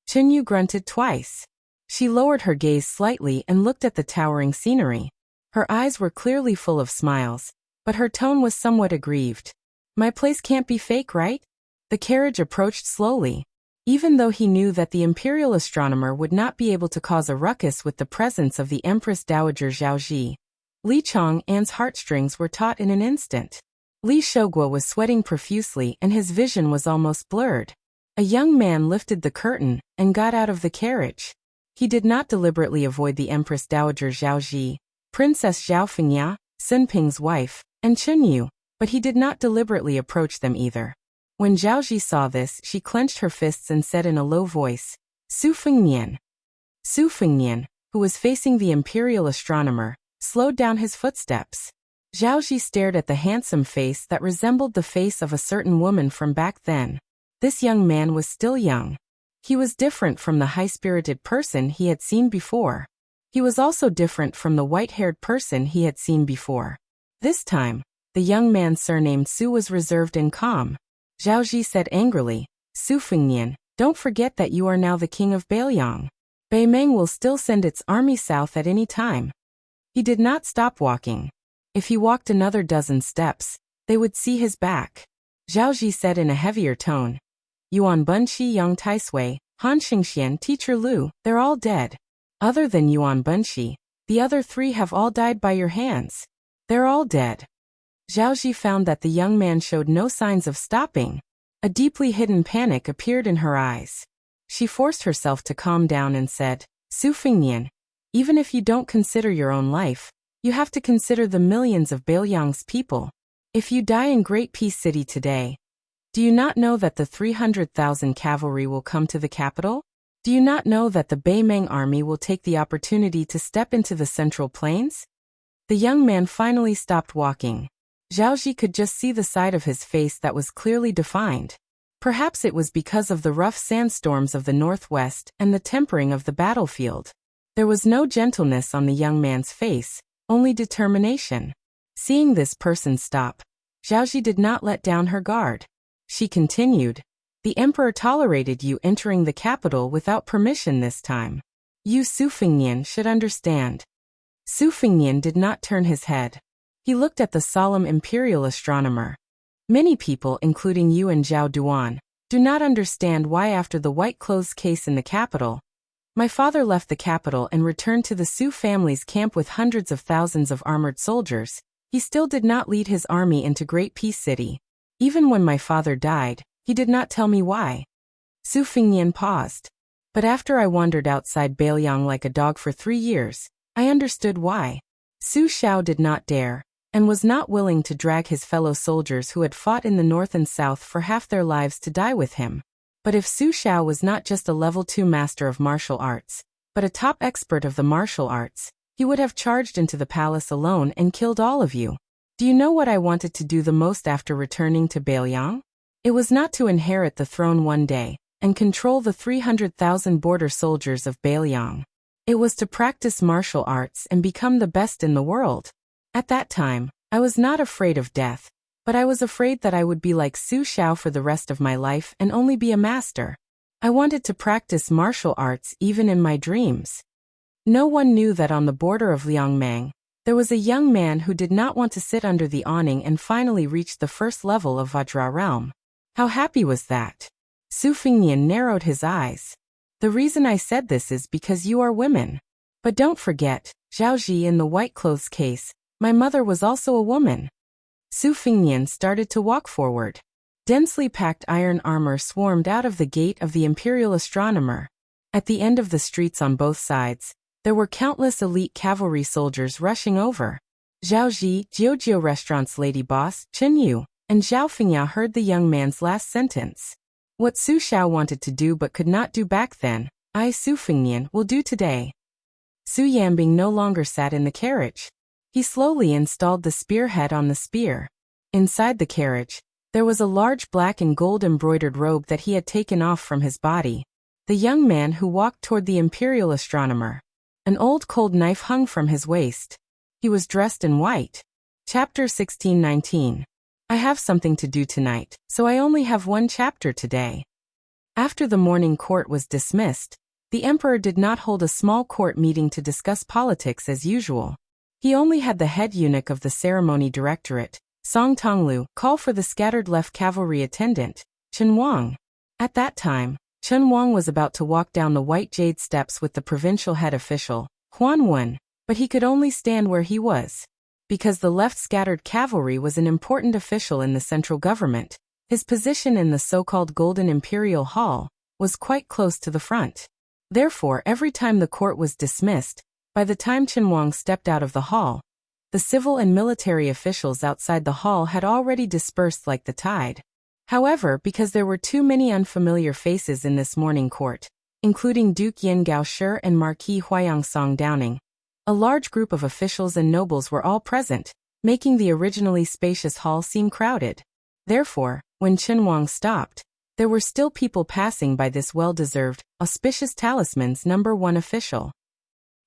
Chunyu grunted twice. She lowered her gaze slightly and looked at the towering scenery. Her eyes were clearly full of smiles, but her tone was somewhat aggrieved. My place can't be fake, right? The carriage approached slowly. Even though he knew that the imperial astronomer would not be able to cause a ruckus with the presence of the Empress Dowager Zhaoji, Li Chang'an's heartstrings were taut in an instant. Li Shouguo was sweating profusely and his vision was almost blurred. A young man lifted the curtain and got out of the carriage. He did not deliberately avoid the Empress Dowager Zhaoji, Princess Zhao Fengya, Sun Ping's wife, and Chunyu, but he did not deliberately approach them either. When Zhaoji saw this, she clenched her fists and said in a low voice, Su Fengnian. Su Fengnian, who was facing the imperial astronomer, slowed down his footsteps. Zhaoji stared at the handsome face that resembled the face of a certain woman from back then. This young man was still young. He was different from the high-spirited person he had seen before. He was also different from the white-haired person he had seen before. This time, the young man surnamed Su was reserved and calm. Zhaoji said angrily, Su Fengnian, don't forget that you are now the king of Bailiang. Beimeng will still send its army south at any time. He did not stop walking. If he walked another dozen steps, they would see his back. Zhaoji said in a heavier tone, Yuan Bunshi, Yang Taisui, Han Xingxian, Teacher Lu, they're all dead. Other than Yuan Bunshi, the other three have all died by your hands. They're all dead. Zhaoji found that the young man showed no signs of stopping. A deeply hidden panic appeared in her eyes. She forced herself to calm down and said, Su Fengnian, even if you don't consider your own life, you have to consider the millions of Bailiang's people. If you die in Great Peace City today, do you not know that the 300,000 cavalry will come to the capital? Do you not know that the Beimeng army will take the opportunity to step into the central plains? The young man finally stopped walking. Zhaoji could just see the side of his face that was clearly defined. Perhaps it was because of the rough sandstorms of the northwest and the tempering of the battlefield. There was no gentleness on the young man's face, only determination. Seeing this person stop, Zhaoji did not let down her guard. She continued, the emperor tolerated you entering the capital without permission this time. You Su Fengnian should understand. Su Fengnian did not turn his head. He looked at the solemn imperial astronomer. Many people, including you and Zhao Duan, do not understand why after the white clothes case in the capital, my father left the capital and returned to the Su family's camp with hundreds of thousands of armored soldiers. He still did not lead his army into Great Peace City. Even when my father died, he did not tell me why. Su Fengnian paused. But after I wandered outside Bailiang like a dog for 3 years, I understood why. Su Xiao did not dare, and was not willing to drag his fellow soldiers who had fought in the north and south for half their lives to die with him. But if Su Xiao was not just a level 2 master of martial arts, but a top expert of the martial arts, he would have charged into the palace alone and killed all of you. Do you know what I wanted to do the most after returning to Bailiang? It was not to inherit the throne one day and control the 300,000 border soldiers of Bailiang. It was to practice martial arts and become the best in the world. At that time, I was not afraid of death, but I was afraid that I would be like Su Xiao for the rest of my life and only be a master. I wanted to practice martial arts even in my dreams. No one knew that on the border of Liangmang, there was a young man who did not want to sit under the awning and finally reached the first level of Vajra realm. How happy was that? Su Fengnian narrowed his eyes. The reason I said this is because you are women. But don't forget, Zhaoji in the white clothes case, my mother was also a woman. Su Fengnian started to walk forward. Densely packed iron armor swarmed out of the gate of the imperial astronomer. At the end of the streets on both sides, There were countless elite cavalry soldiers rushing over. Zhao Ji, Jiujiu Restaurant's lady boss, Chen Yu, and Zhao Fengya heard the young man's last sentence. What Su Xiao wanted to do but could not do back then, I, Su Fengnian, will do today. Su Yanbing no longer sat in the carriage. He slowly installed the spearhead on the spear. Inside the carriage, there was a large black and gold embroidered robe that he had taken off from his body. The young man who walked toward the imperial astronomer. An old cold knife hung from his waist. He was dressed in white. Chapter 1619. I have something to do tonight, so I only have one chapter today. After the morning court was dismissed, the emperor did not hold a small court meeting to discuss politics as usual. He only had the head eunuch of the ceremony directorate, Song Tonglu, call for the scattered left cavalry attendant, Chen Wang. At that time, Chen Wang was about to walk down the white jade steps with the provincial head official, Huan Wen, but he could only stand where he was. Because the left scattered cavalry was an important official in the central government, his position in the so-called Golden Imperial Hall was quite close to the front. Therefore, every time the court was dismissed, by the time Chen Wang stepped out of the hall, the civil and military officials outside the hall had already dispersed like the tide. However, because there were too many unfamiliar faces in this morning court, including Duke Yin Gaoshi and Marquis Huayang Song Downing, a large group of officials and nobles were all present, making the originally spacious hall seem crowded. Therefore, when Chen Wang stopped, there were still people passing by this well-deserved, auspicious talisman's #1 official.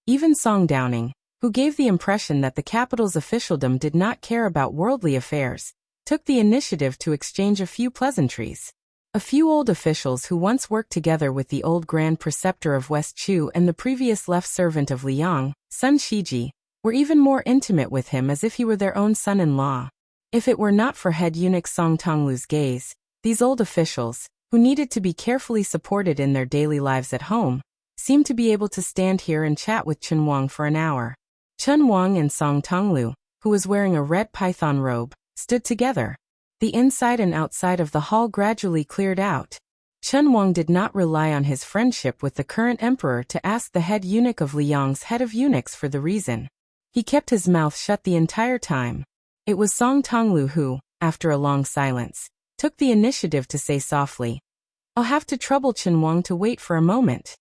Even Song Downing, who gave the impression that the capital's officialdom did not care about worldly affairs, took the initiative to exchange a few pleasantries. A few old officials who once worked together with the old Grand Preceptor of West Chu and the previous left servant of Liang, Sun Shiji, were even more intimate with him as if he were their own son-in-law. If it were not for head eunuch Song Tonglu's gaze, these old officials, who needed to be carefully supported in their daily lives at home, seemed to be able to stand here and chat with Chen Wang for an hour. Chen Wang and Song Tonglu, who was wearing a red python robe, stood together. The inside and outside of the hall gradually cleared out. Chen Wang did not rely on his friendship with the current emperor to ask the head eunuch of Liang's head of eunuchs for the reason. He kept his mouth shut the entire time. It was Song Tonglu who, after a long silence, took the initiative to say softly, "I'll have to trouble Chen Wang to wait for a moment."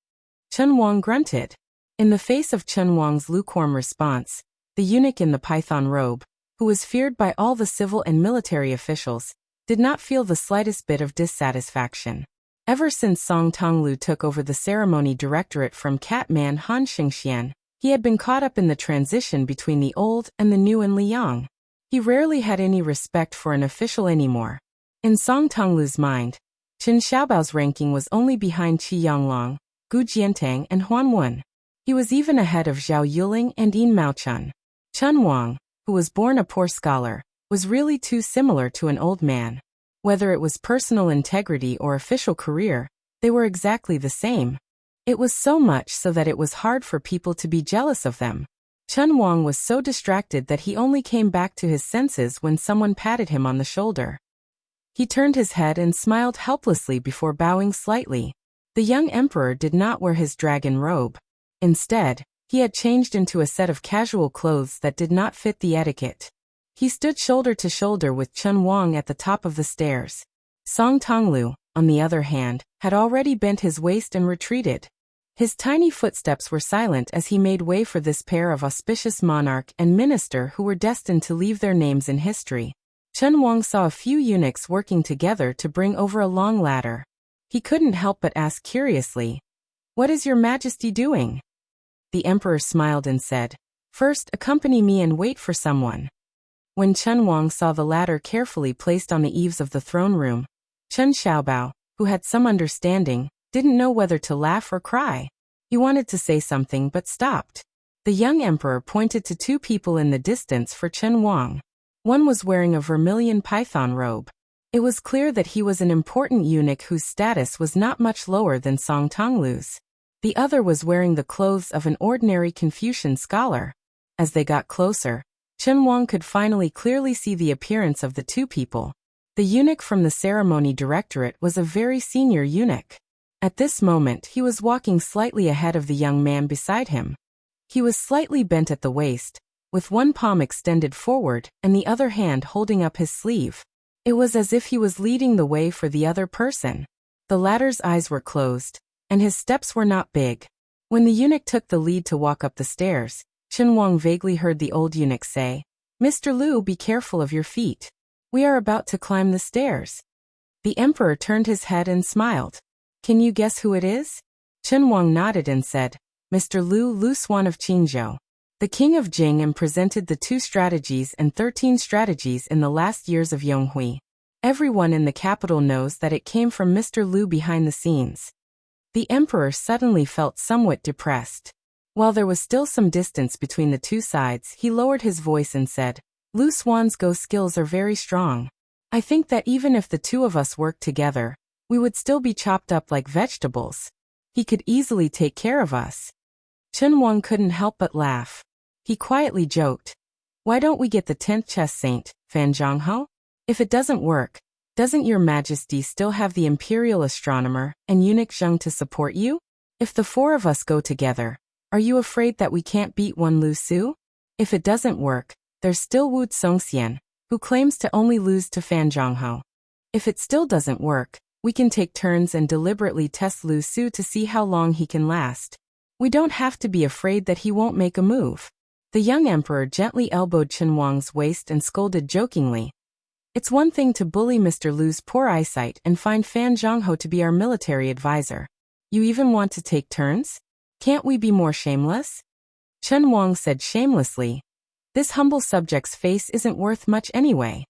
Chen Wang grunted. In the face of Chen Wang's lukewarm response, the eunuch in the python robe, who was feared by all the civil and military officials, did not feel the slightest bit of dissatisfaction. Ever since Song Tonglu took over the ceremony directorate from Catman Han Xingxian, he had been caught up in the transition between the old and the new in Liang. He rarely had any respect for an official anymore. In Song Tonglu's mind, Qin Xiaobao's ranking was only behind Qi Yonglong, Gu Jiantang and Huan Wen. He was even ahead of Zhao Yuling and Yin Maochun. Chen Wang, who was born a poor scholar, was really too similar to an old man. Whether it was personal integrity or official career, they were exactly the same. It was so much so that it was hard for people to be jealous of them. Chen Wang was so distracted that he only came back to his senses when someone patted him on the shoulder. He turned his head and smiled helplessly before bowing slightly. The young emperor did not wear his dragon robe. Instead, he had changed into a set of casual clothes that did not fit the etiquette. He stood shoulder to shoulder with Chen Wang at the top of the stairs. Song Tonglu, on the other hand, had already bent his waist and retreated. His tiny footsteps were silent as he made way for this pair of auspicious monarch and minister who were destined to leave their names in history. Chen Wang saw a few eunuchs working together to bring over a long ladder. He couldn't help but ask curiously, "What is your majesty doing?" The emperor smiled and said, "First, accompany me and wait for someone." When Chen Wang saw the ladder carefully placed on the eaves of the throne room, Chen Xiaobao, who had some understanding, didn't know whether to laugh or cry. He wanted to say something but stopped. The young emperor pointed to two people in the distance for Chen Wang. One was wearing a vermilion python robe. It was clear that he was an important eunuch whose status was not much lower than Song Tonglu's. The other was wearing the clothes of an ordinary Confucian scholar. As they got closer, Chen Wang could finally clearly see the appearance of the two people. The eunuch from the ceremony directorate was a very senior eunuch. At this moment he was walking slightly ahead of the young man beside him. He was slightly bent at the waist, with one palm extended forward and the other hand holding up his sleeve. It was as if he was leading the way for the other person. The latter's eyes were closed, and his steps were not big. When the eunuch took the lead to walk up the stairs, Chen Wang vaguely heard the old eunuch say, "Mr. Liu, be careful of your feet. We are about to climb the stairs." The emperor turned his head and smiled. "Can you guess who it is?" Chen Wang nodded and said, "Mr. Lu Swan of Qingzhou, the king of Jing, and presented the 2 strategies and 13 strategies in the last years of Yonghui. Everyone in the capital knows that it came from Mr. Liu behind the scenes." The emperor suddenly felt somewhat depressed. While there was still some distance between the 2 sides, he lowered his voice and said, "Lu Swan's go skills are very strong. I think that even if the 2 of us worked together, we would still be chopped up like vegetables. He could easily take care of us." Chen Wang couldn't help but laugh. He quietly joked, "Why don't we get the 10th chess saint, Fan Zhonghe? If it doesn't work, doesn't your majesty still have the imperial astronomer and eunuch Zheng to support you? If the 4 of us go together, are you afraid that we can't beat one Lu Su? If it doesn't work, there's still Wu Songxian, who claims to only lose to Fan Zhonghe. If it still doesn't work, we can take turns and deliberately test Lu Su to see how long he can last. We don't have to be afraid that he won't make a move." The young emperor gently elbowed Chen Wang's waist and scolded jokingly, "It's one thing to bully Mr. Lu's poor eyesight and find Fan Zhonghe to be our military advisor. You even want to take turns? Can't we be more shameless?" Chen Wang said shamelessly, "This humble subject's face isn't worth much anyway."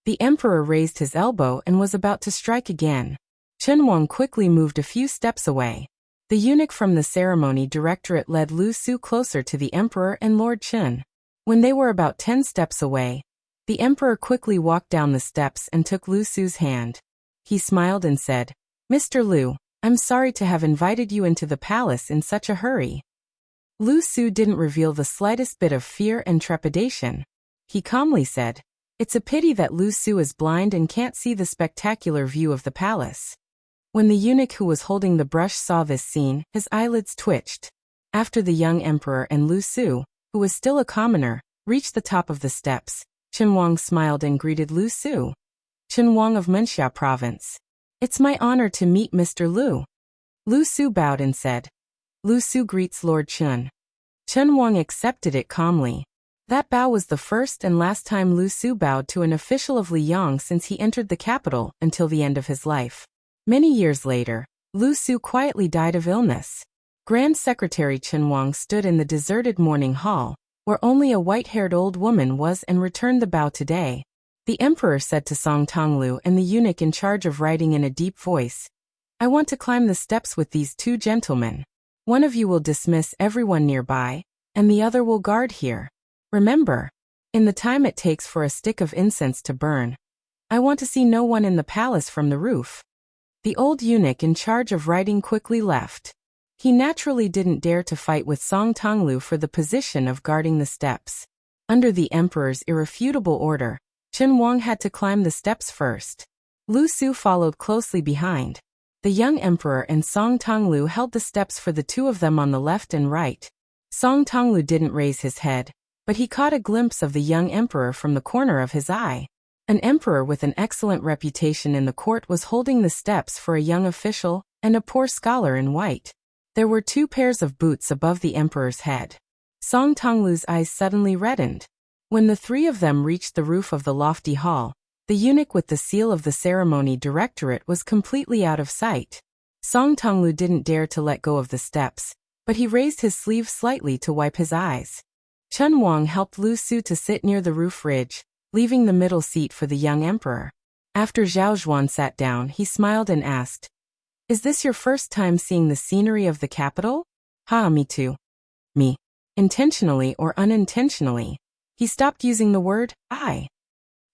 The emperor raised his elbow and was about to strike again. Chen Wang quickly moved a few steps away. The eunuch from the ceremony directorate led Lu Su closer to the emperor and Lord Chen. When they were about 10 steps away, the emperor quickly walked down the steps and took Lu Su's hand. He smiled and said, "Mr. Liu, I'm sorry to have invited you into the palace in such a hurry." Lu Su didn't reveal the slightest bit of fear and trepidation. He calmly said, "It's a pity that Lu Su is blind and can't see the spectacular view of the palace." When the eunuch who was holding the brush saw this scene, his eyelids twitched. After the young emperor and Lu Su, who was still a commoner, reached the top of the steps, Chen Wang smiled and greeted Lu Su. "Chen Wang of Menxia province. It's my honor to meet Mr. Liu." Lu Su bowed and said, "Lu Su greets Lord Chen." Chen Wang accepted it calmly. That bow was the first and last time Lu Su bowed to an official of Liyang since he entered the capital until the end of his life. Many years later, Lu Su quietly died of illness. Grand Secretary Chen Wang stood in the deserted morning hall, where only a white-haired old woman was, and returned the bow today. The emperor said to Song Tonglu and the eunuch in charge of writing in a deep voice, "I want to climb the steps with these 2 gentlemen. One of you will dismiss everyone nearby, and the other will guard here. Remember, in the time it takes for a stick of incense to burn, I want to see no one in the palace from the roof." The old eunuch in charge of writing quickly left. He naturally didn't dare to fight with Song Tonglu for the position of guarding the steps. Under the emperor's irrefutable order, Chen Wang had to climb the steps first. Lu Su followed closely behind. The young emperor and Song Tonglu held the steps for the 2 of them on the left and right. Song Tonglu didn't raise his head, but he caught a glimpse of the young emperor from the corner of his eye. An emperor with an excellent reputation in the court was holding the steps for a young official and a poor scholar in white. There were 2 pairs of boots above the emperor's head. Song Tonglu's eyes suddenly reddened. When the 3 of them reached the roof of the lofty hall, the eunuch with the seal of the ceremony directorate was completely out of sight. Song Tonglu didn't dare to let go of the steps, but he raised his sleeve slightly to wipe his eyes. Chen Wang helped Lu Su to sit near the roof ridge, leaving the middle seat for the young emperor. After Zhao Zhuan sat down, he smiled and asked, "Is this your first time seeing the scenery of the capital?" "Ha, me too." "Me. Intentionally or unintentionally?" He stopped using the word I.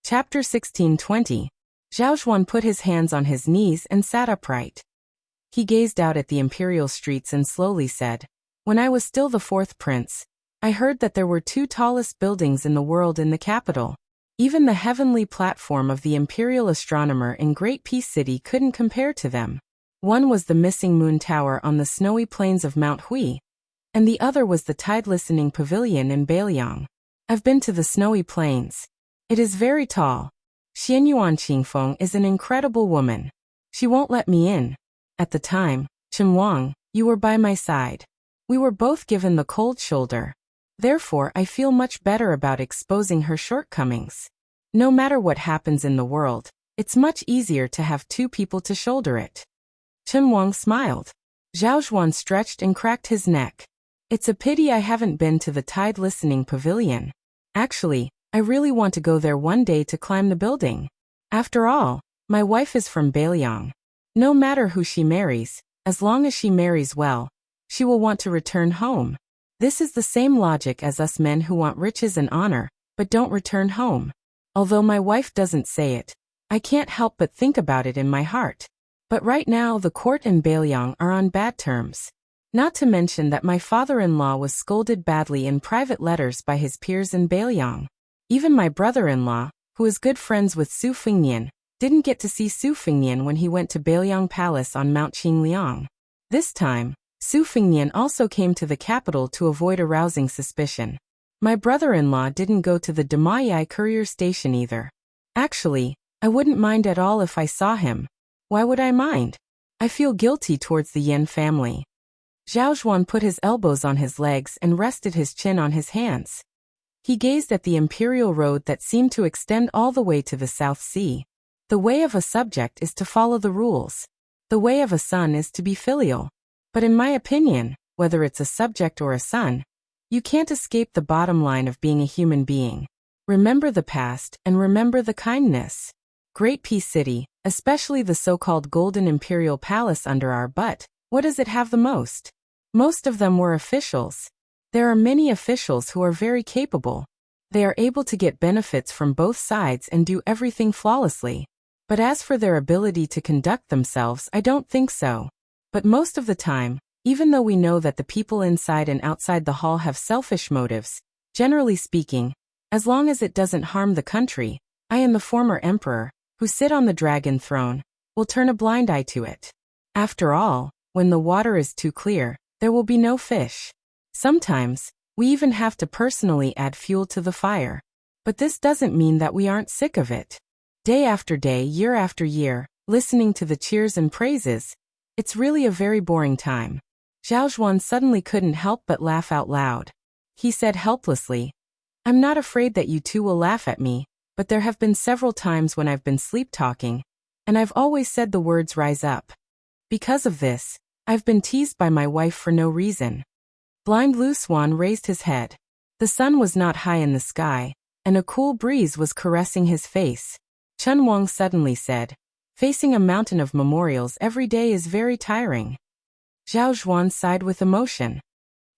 Chapter 16:20. Zhao Zhuan put his hands on his knees and sat upright. He gazed out at the imperial streets and slowly said, "When I was still the 4th prince, I heard that there were 2 tallest buildings in the world in the capital. Even the heavenly platform of the imperial astronomer in Great Peace City couldn't compare to them. One was the missing moon tower on the snowy plains of Mount Hui. and the other was the tide listening pavilion in Beiliang. I've been to the snowy plains. It is very tall. Xianyuan Qingfeng is an incredible woman. She won't let me in. At the time, Chen Wang, you were by my side. We were both given the cold shoulder. Therefore, I feel much better about exposing her shortcomings. No matter what happens in the world, it's much easier to have two people to shoulder it. Chen Wang smiled. Zhao Zhuan stretched and cracked his neck. It's a pity I haven't been to the tide listening pavilion. Actually, I really want to go there one day to climb the building. After all, my wife is from Beiliang. No matter who she marries, as long as she marries well, she will want to return home. This is the same logic as us men who want riches and honor, but don't return home. Although my wife doesn't say it, I can't help but think about it in my heart. But right now the court and Beiliang are on bad terms. Not to mention that my father-in-law was scolded badly in private letters by his peers in Beiliang. Even my brother-in-law, who is good friends with Su Fengnian, didn't get to see Su Fengnian when he went to Beiliang Palace on Mount Qingliang. This time, Su Fengnian also came to the capital to avoid arousing suspicion. My brother-in-law didn't go to the Damayai courier station either. Actually, I wouldn't mind at all if I saw him. Why would I mind? I feel guilty towards the Yen family. Zhao Zhuan put his elbows on his legs and rested his chin on his hands. He gazed at the imperial road that seemed to extend all the way to the South Sea. The way of a subject is to follow the rules. The way of a son is to be filial. But in my opinion, whether it's a subject or a son, you can't escape the bottom line of being a human being. Remember the past and remember the kindness. Great Peace City, especially the so-called Golden Imperial Palace under our butt, what does it have the most? Most of them were officials. There are many officials who are very capable. They are able to get benefits from both sides and do everything flawlessly. But as for their ability to conduct themselves, I don't think so. But most of the time, even though we know that the people inside and outside the hall have selfish motives, generally speaking, as long as it doesn't harm the country, I and the former emperor, who sit on the dragon throne, will turn a blind eye to it. After all, when the water is too clear, there will be no fish. Sometimes, we even have to personally add fuel to the fire. But this doesn't mean that we aren't sick of it. Day after day, year after year, listening to the cheers and praises, it's really a very boring time. Zhao Zhuan suddenly couldn't help but laugh out loud. He said helplessly, I'm not afraid that you two will laugh at me, but there have been several times when I've been sleep-talking, and I've always said the words rise up. Because of this, I've been teased by my wife for no reason. Blind Lu Swan raised his head. The sun was not high in the sky, and a cool breeze was caressing his face. Chen Wang suddenly said, facing a mountain of memorials every day is very tiring. Zhao Zhuan sighed with emotion.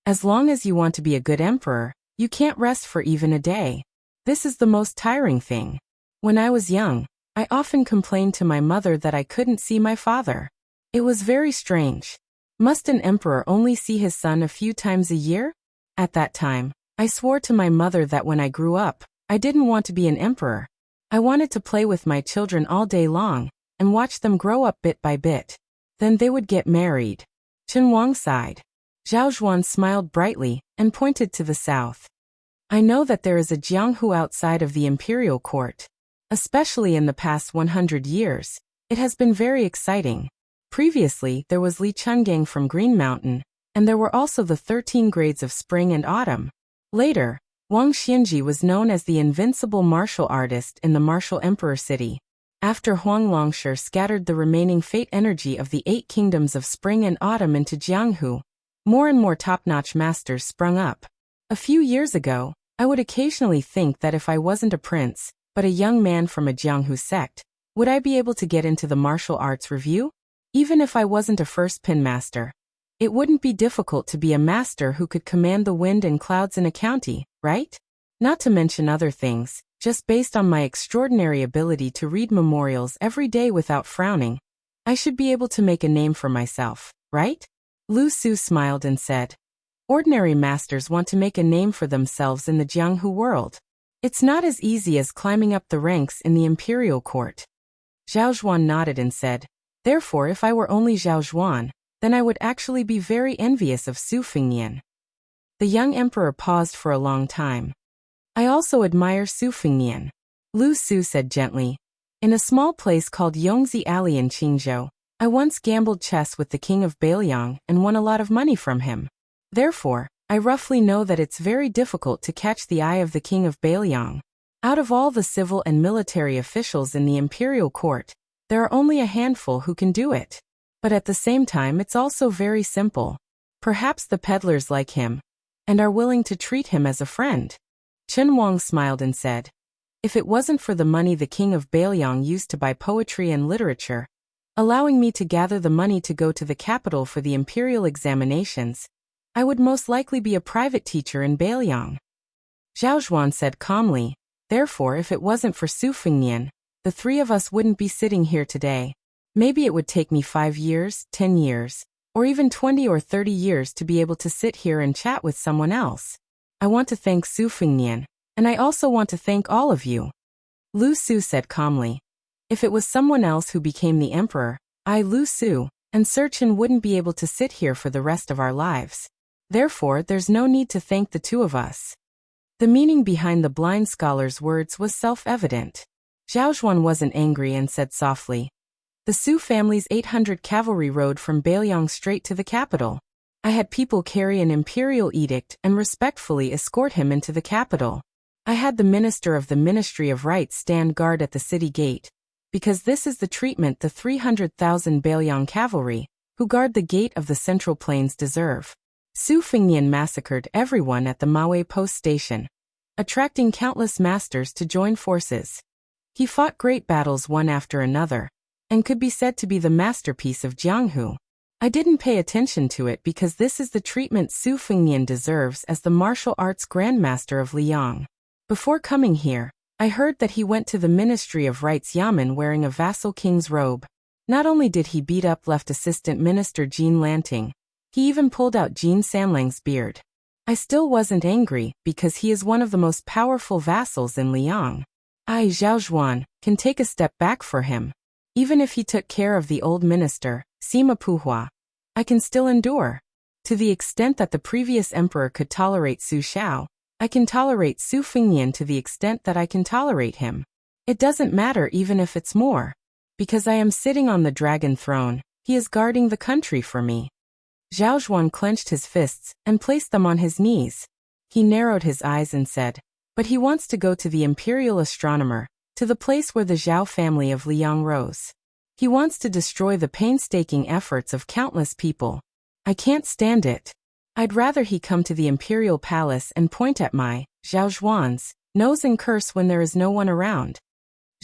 As long as you want to be a good emperor, you can't rest for even a day. This is the most tiring thing. When I was young, I often complained to my mother that I couldn't see my father. It was very strange. Must an emperor only see his son a few times a year? At that time, I swore to my mother that when I grew up, I didn't want to be an emperor. I wanted to play with my children all day long, and watch them grow up bit by bit. Then they would get married. Chen Wang sighed. Zhao Zhuan smiled brightly, and pointed to the south. I know that there is a Jianghu outside of the imperial court. Especially in the past 100 years, it has been very exciting. Previously, there was Li Chungang from Green Mountain, and there were also the 13 grades of spring and autumn. Later, Wang Xianji was known as the invincible martial artist in the martial emperor city. After Huang Longsher scattered the remaining fate energy of the 8 kingdoms of spring and autumn into Jianghu, more and more top-notch masters sprung up. A few years ago, I would occasionally think that if I wasn't a prince, but a young man from a Jianghu sect, would I be able to get into the martial arts review? Even if I wasn't a first pin master, it wouldn't be difficult to be a master who could command the wind and clouds in a county, right? Not to mention other things, just based on my extraordinary ability to read memorials every day without frowning, I should be able to make a name for myself, right? Lu Su smiled and said, ordinary masters want to make a name for themselves in the Jianghu world. It's not as easy as climbing up the ranks in the imperial court. Zhao Zhuan nodded and said, therefore if I were only Zhao Zhuan, then I would actually be very envious of Su Fengnian. The young emperor paused for a long time. I also admire Su Fengnian, Lu Su said gently. In a small place called Yongzi Alley in Qingzhou, I once gambled chess with the king of Bailiang and won a lot of money from him. Therefore, I roughly know that it's very difficult to catch the eye of the king of Bailiang. Out of all the civil and military officials in the imperial court, there are only a handful who can do it. But at the same time it's also very simple. Perhaps the peddlers like him, and are willing to treat him as a friend. Chen Wang smiled and said, if it wasn't for the money the king of Bailiang used to buy poetry and literature, allowing me to gather the money to go to the capital for the imperial examinations, I would most likely be a private teacher in Bailiang. Zhao Zhuan said calmly, therefore if it wasn't for Su Fengnian, the three of us wouldn't be sitting here today. Maybe it would take me 5 years, 10 years, or even 20 or 30 years to be able to sit here and chat with someone else. I want to thank Su Fengnian, and I also want to thank all of you. Lu Su said calmly. If it was someone else who became the emperor, I, Lu Su, and Sir Chen wouldn't be able to sit here for the rest of our lives. Therefore, there's no need to thank the two of us. The meaning behind the blind scholar's words was self-evident. Zhao Zhuan wasn't angry and said softly, the Su family's 800 cavalry rode from Bailiang straight to the capital. I had people carry an imperial edict and respectfully escort him into the capital. I had the minister of the Ministry of Rights stand guard at the city gate, because this is the treatment the 300,000 Bailiang cavalry, who guard the gate of the Central Plains deserve. Su Fengnian massacred everyone at the Maui post station, attracting countless masters to join forces. He fought great battles one after another, and could be said to be the masterpiece of Jianghu. I didn't pay attention to it because this is the treatment Su Fengnian deserves as the martial arts grandmaster of Liang. Before coming here, I heard that he went to the Ministry of Rights Yamen wearing a vassal king's robe. Not only did he beat up left assistant minister Jean Lanting, he even pulled out Jean Sanlang's beard. I still wasn't angry because he is one of the most powerful vassals in Liang. I, Zhao Zhuan, can take a step back for him. Even if he took care of the old minister, Sima Puhua, I can still endure. To the extent that the previous emperor could tolerate Su Xiao, I can tolerate Su Fengnian to the extent that I can tolerate him. It doesn't matter even if it's more. Because I am sitting on the dragon throne, he is guarding the country for me. Zhao Zhuan clenched his fists and placed them on his knees. He narrowed his eyes and said, but he wants to go to the imperial astronomer, to the place where the Zhao family of Liang rose. He wants to destroy the painstaking efforts of countless people. I can't stand it. I'd rather he come to the imperial palace and point at my, Zhao Zhuan's, nose and curse when there is no one around.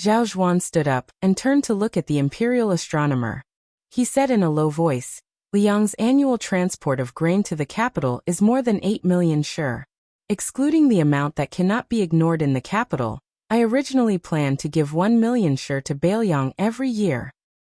Zhao Zhuan stood up and turned to look at the imperial astronomer. He said in a low voice, Liang's annual transport of grain to the capital is more than 8 million sure. Excluding the amount that cannot be ignored in the capital, I originally planned to give 1 million sure to Bailiang every year.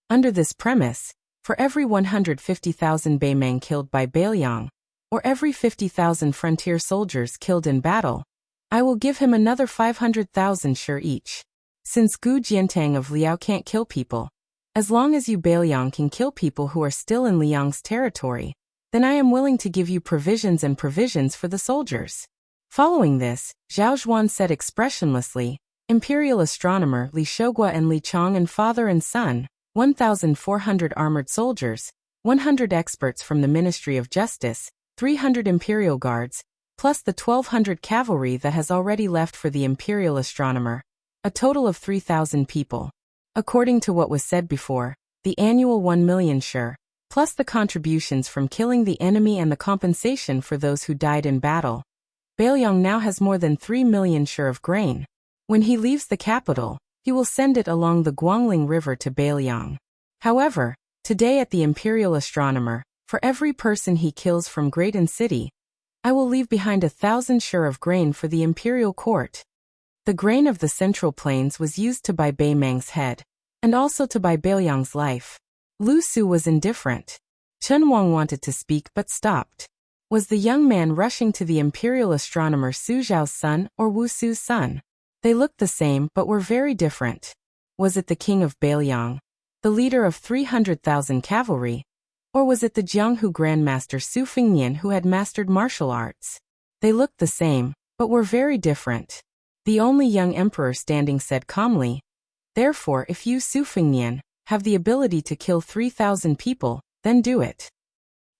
Under this premise, for every 150,000 Baimang killed by Bailiang, or every 50,000 frontier soldiers killed in battle, I will give him another 500,000 sure each. Since Gu Jiantang of Liao can't kill people, as long as you Bailiang can kill people who are still in Liang's territory, then I am willing to give you provisions and provisions for the soldiers. Following this, Zhao Zhuan said expressionlessly, Imperial astronomer Li Shougua and Li Chong and father and son, 1,400 armored soldiers, 100 experts from the Ministry of Justice, 300 imperial guards, plus the 1,200 cavalry that has already left for the imperial astronomer, a total of 3,000 people. According to what was said before, the annual 1 million sure, plus the contributions from killing the enemy and the compensation for those who died in battle, Bailiang now has more than 3 million sure of grain. When he leaves the capital, he will send it along the Guangling River to Bailiang. However, today at the imperial astronomer, for every person he kills from Graydon City, I will leave behind 1,000 sure of grain for the imperial court. The grain of the Central Plains was used to buy Baimang's head, and also to buy Bailiang's life. Lu Su was indifferent. Chen Wang wanted to speak but stopped. Was the young man rushing to the imperial astronomer Su Zhao's son or Wu Su's son? They looked the same but were very different. Was it the king of Bailiang, the leader of 300,000 cavalry? Or was it the Jianghu Grandmaster Su Fengnian who had mastered martial arts? They looked the same, but were very different. The only young emperor standing said calmly, "Therefore, if you, Su Fengnian, have the ability to kill 3,000 people, then do it."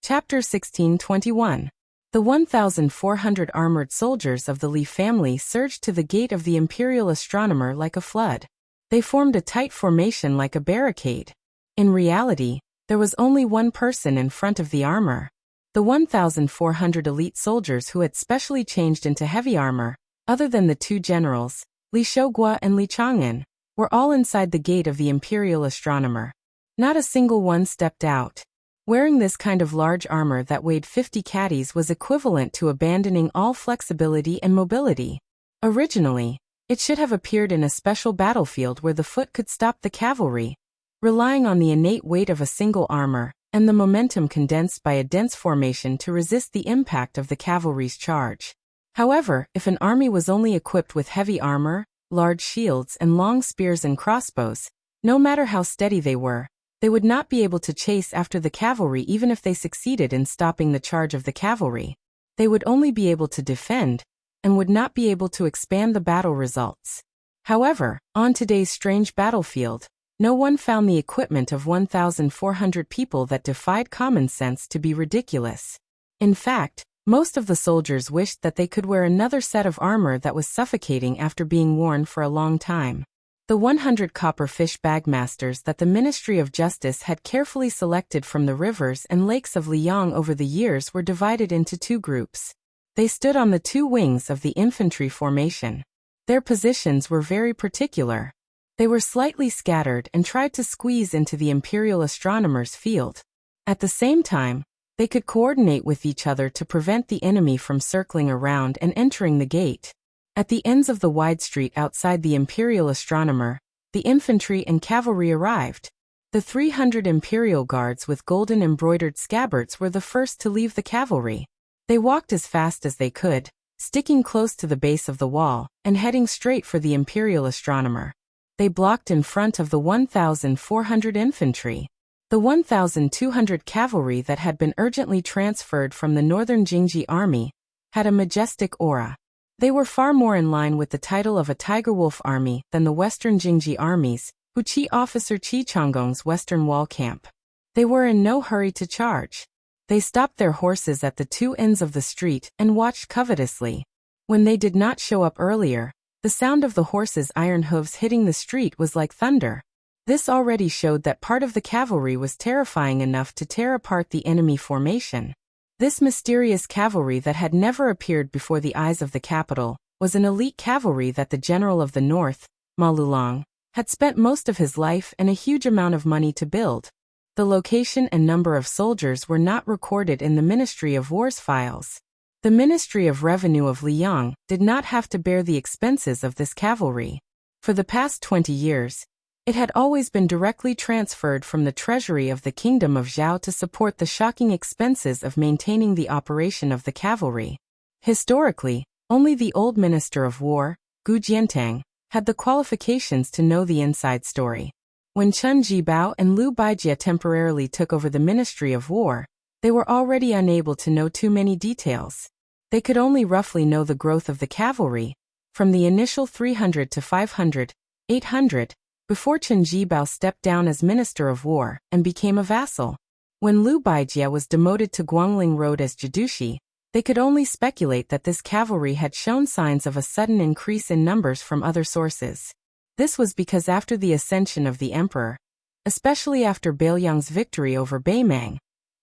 Chapter 16:21. The 1,400 armored soldiers of the Li family surged to the gate of the imperial astronomer like a flood. They formed a tight formation like a barricade. In reality, there was only one person in front of the armor. The 1,400 elite soldiers who had specially changed into heavy armor, other than the two generals, Li Shougua and Li Chang'an, were all inside the gate of the imperial astronomer. Not a single one stepped out. Wearing this kind of large armor that weighed 50 catties was equivalent to abandoning all flexibility and mobility. Originally, it should have appeared in a special battlefield where the foot could stop the cavalry, relying on the innate weight of a single armor, and the momentum condensed by a dense formation to resist the impact of the cavalry's charge. However, if an army was only equipped with heavy armor, large shields and long spears and crossbows, no matter how steady they would not be able to chase after the cavalry even if they succeeded in stopping the charge of the cavalry. They would only be able to defend, and would not be able to expand the battle results. However, on today's strange battlefield, no one found the equipment of 1,400 people that defied common sense to be ridiculous. In fact, most of the soldiers wished that they could wear another set of armor that was suffocating after being worn for a long time. The 100 copper fish bagmasters that the Ministry of Justice had carefully selected from the rivers and lakes of Liang over the years were divided into two groups. They stood on the two wings of the infantry formation. Their positions were very particular. They were slightly scattered and tried to squeeze into the imperial astronomer's field. At the same time, they could coordinate with each other to prevent the enemy from circling around and entering the gate. At the ends of the wide street outside the imperial astronomer, the infantry and cavalry arrived. The 300 imperial guards with golden embroidered scabbards were the first to leave the cavalry. They walked as fast as they could, sticking close to the base of the wall, and heading straight for the imperial astronomer. They blocked in front of the 1,400 infantry. The 1,200 cavalry that had been urgently transferred from the northern Jingji army had a majestic aura. They were far more in line with the title of a Tiger Wolf army than the western Jingji armies, Huqi officer Qi Changgong's western wall camp. They were in no hurry to charge. They stopped their horses at the two ends of the street and watched covetously. When they did not show up earlier, the sound of the horses' iron hooves hitting the street was like thunder. This already showed that part of the cavalry was terrifying enough to tear apart the enemy formation. This mysterious cavalry that had never appeared before the eyes of the capital was an elite cavalry that the general of the north, Ma Lulong, had spent most of his life and a huge amount of money to build. The location and number of soldiers were not recorded in the Ministry of War's files. The Ministry of Revenue of Liang did not have to bear the expenses of this cavalry. For the past 20 years, it had always been directly transferred from the treasury of the Kingdom of Zhao to support the shocking expenses of maintaining the operation of the cavalry. Historically, only the old Minister of War, Gu Jiantang, had the qualifications to know the inside story. When Chen Jibao and Liu Baijie temporarily took over the Ministry of War, they were already unable to know too many details. They could only roughly know the growth of the cavalry, from the initial 300 to 500, 800, before Chen Jibao stepped down as Minister of War and became a vassal. When Liu Baijie was demoted to Guangling Road as Jidushi, they could only speculate that this cavalry had shown signs of a sudden increase in numbers from other sources. This was because after the ascension of the emperor, especially after Bailiang's victory over Beimang,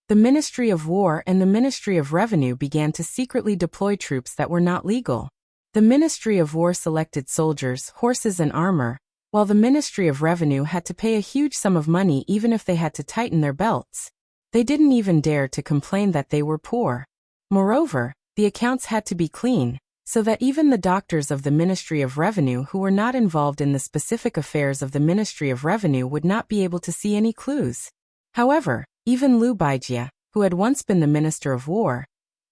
the Ministry of War and the Ministry of Revenue began to secretly deploy troops that were not legal. The Ministry of War selected soldiers, horses and armor, while the Ministry of Revenue had to pay a huge sum of money even if they had to tighten their belts. They didn't even dare to complain that they were poor. Moreover, the accounts had to be clean, so that even the doctors of the Ministry of Revenue who were not involved in the specific affairs of the Ministry of Revenue would not be able to see any clues. However, even Liu Baijie, who had once been the Minister of War,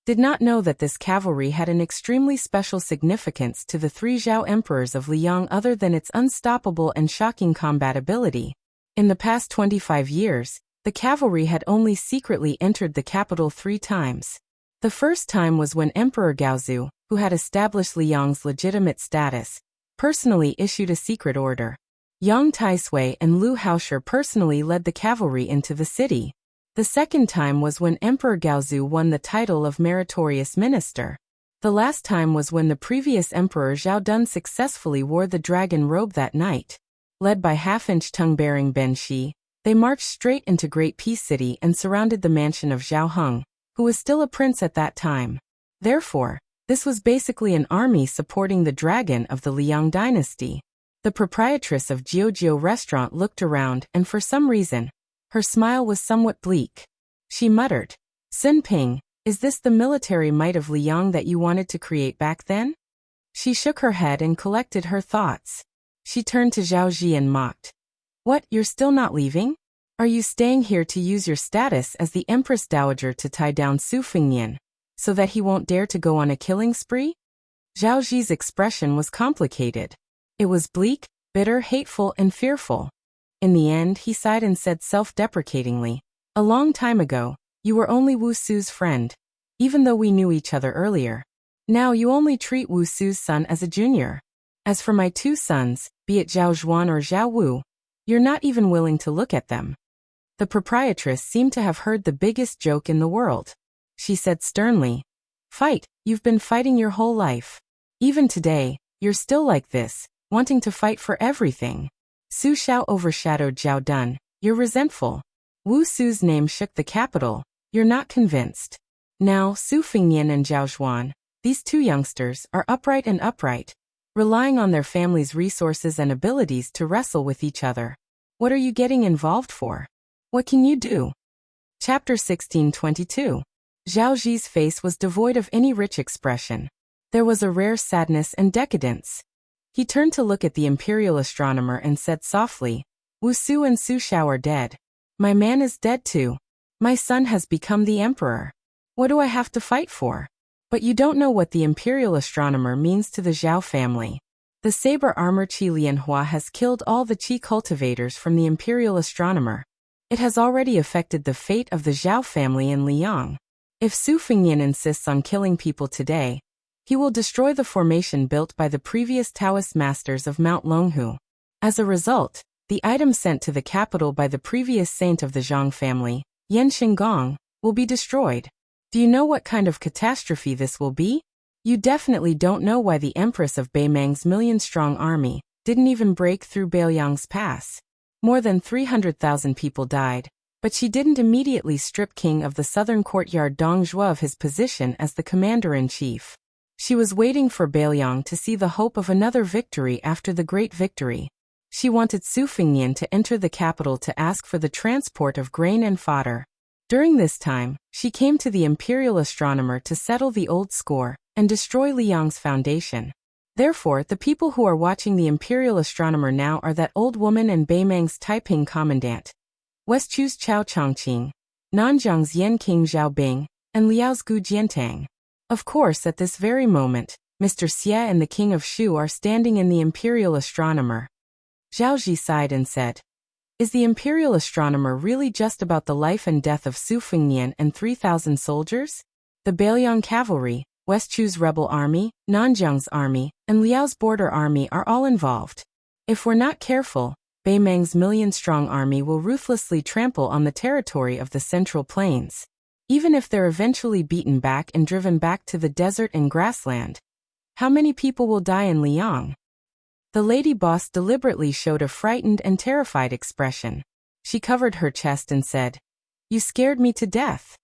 did not know that this cavalry had an extremely special significance to the three Zhao emperors of Liang other than its unstoppable and shocking combat ability. In the past 25 years, the cavalry had only secretly entered the capital 3 times. The first time was when Emperor Gaozu, who had established Liang's legitimate status, personally issued a secret order. Yang Taisui and Lu Haosher personally led the cavalry into the city. The second time was when Emperor Gaozu won the title of Meritorious Minister. The last time was when the previous Emperor Zhao Dun successfully wore the dragon robe that night. Led by half-inch tongue-bearing Ben Shi, they marched straight into Great Peace City and surrounded the mansion of Zhao Heng, who was still a prince at that time. Therefore, this was basically an army supporting the dragon of the Liang dynasty. The proprietress of Jiujiu restaurant looked around and for some reason, her smile was somewhat bleak. She muttered, "Sun Ping, is this the military might of Liang that you wanted to create back then?" She shook her head and collected her thoughts. She turned to Zhao Ji and mocked. "What, you're still not leaving? Are you staying here to use your status as the Empress Dowager to tie down Su Fengnian, so that he won't dare to go on a killing spree?" Zhao Ji's expression was complicated. It was bleak, bitter, hateful, and fearful. In the end, he sighed and said self-deprecatingly, "A long time ago, you were only Wu Su's friend, even though we knew each other earlier. Now you only treat Wu Su's son as a junior. As for my two sons, be it Zhao Zhuan or Zhao Wu, you're not even willing to look at them." The proprietress seemed to have heard the biggest joke in the world. She said sternly, "Fight, you've been fighting your whole life. Even today, you're still like this, wanting to fight for everything." Su Xiao overshadowed Zhao Dun. "You're resentful. Wu Su's name shook the capital. You're not convinced. Now, Su Fengnian and Zhao Zhuan, these two youngsters, are upright, relying on their family's resources and abilities to wrestle with each other. What are you getting involved for? What can you do?" Chapter 1622. Zhao Ji's face was devoid of any rich expression. There was a rare sadness and decadence. He turned to look at the imperial astronomer and said softly, "Wu Su and Su Xiao are dead. My man is dead too. My son has become the emperor. What do I have to fight for? But you don't know what the imperial astronomer means to the Zhao family. The saber armor Qi Lianhua has killed all the Qi cultivators from the imperial astronomer. It has already affected the fate of the Zhao family in Liang. If Su Fengnian insists on killing people today, he will destroy the formation built by the previous Taoist masters of Mount Longhu. As a result, the item sent to the capital by the previous saint of the Zhang family, Yan Xinggong, will be destroyed. Do you know what kind of catastrophe this will be? You definitely don't know why the empress of Beimang's million-strong army didn't even break through Beiliang's pass. More than 300,000 people died, but she didn't immediately strip King of the Southern Courtyard Dong Zhuo of his position as the commander-in-chief. She was waiting for Beiliang to see the hope of another victory after the great victory. She wanted Su Fengnian to enter the capital to ask for the transport of grain and fodder. During this time, she came to the imperial astronomer to settle the old score and destroy Liang's foundation. Therefore, the people who are watching the imperial astronomer now are that old woman and Beimang's Taiping commandant, Westchu's Chao Chongqing, Nanjiang's Yan King Zhaobing, and Liao's Gu Jiantang. Of course, at this very moment, Mr. Xie and the king of Shu are standing in the imperial astronomer. Zhao Ji sighed and said, "Is the imperial astronomer really just about the life and death of Su Fengnian and 3,000 soldiers? The Beiliang cavalry, Westchu's rebel army, Nanjiang's army, and Liao's border army are all involved. If we're not careful, Beimang's million-strong army will ruthlessly trample on the territory of the Central Plains. Even if they're eventually beaten back and driven back to the desert and grassland, how many people will die in Liang?" The lady boss deliberately showed a frightened and terrified expression. She covered her chest and said, "You scared me to death."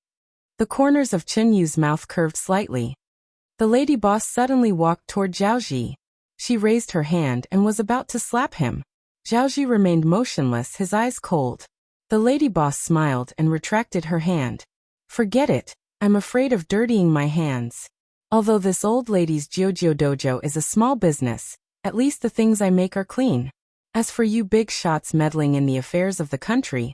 The corners of Chen Yu's mouth curved slightly. The lady boss suddenly walked toward Zhao Ji. She raised her hand and was about to slap him. Zhao Ji remained motionless, his eyes cold. The lady boss smiled and retracted her hand. "Forget it, I'm afraid of dirtying my hands. Although this old lady's Jiujiu dojo is a small business, at least the things I make are clean. As for you big shots meddling in the affairs of the country,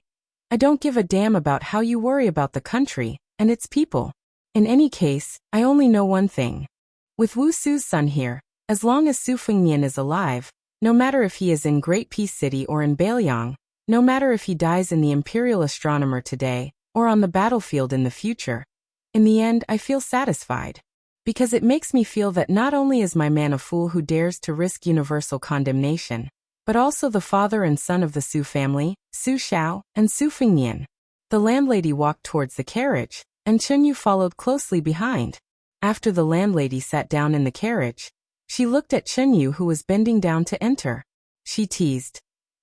I don't give a damn about how you worry about the country and its people. In any case, I only know one thing. With Wu Su's son here, as long as Su Fengnian is alive, no matter if he is in Great Peace City or in Beiliang, no matter if he dies in the imperial astronomer today or on the battlefield in the future, In the end, I feel satisfied. Because it makes me feel that not only is my man a fool who dares to risk universal condemnation, but also the father and son of the Su family, Su Xiao, and Su Fengnian. The landlady walked towards the carriage, and Chunyu followed closely behind. After the landlady sat down in the carriage, she looked at Chunyu, who was bending down to enter. She teased,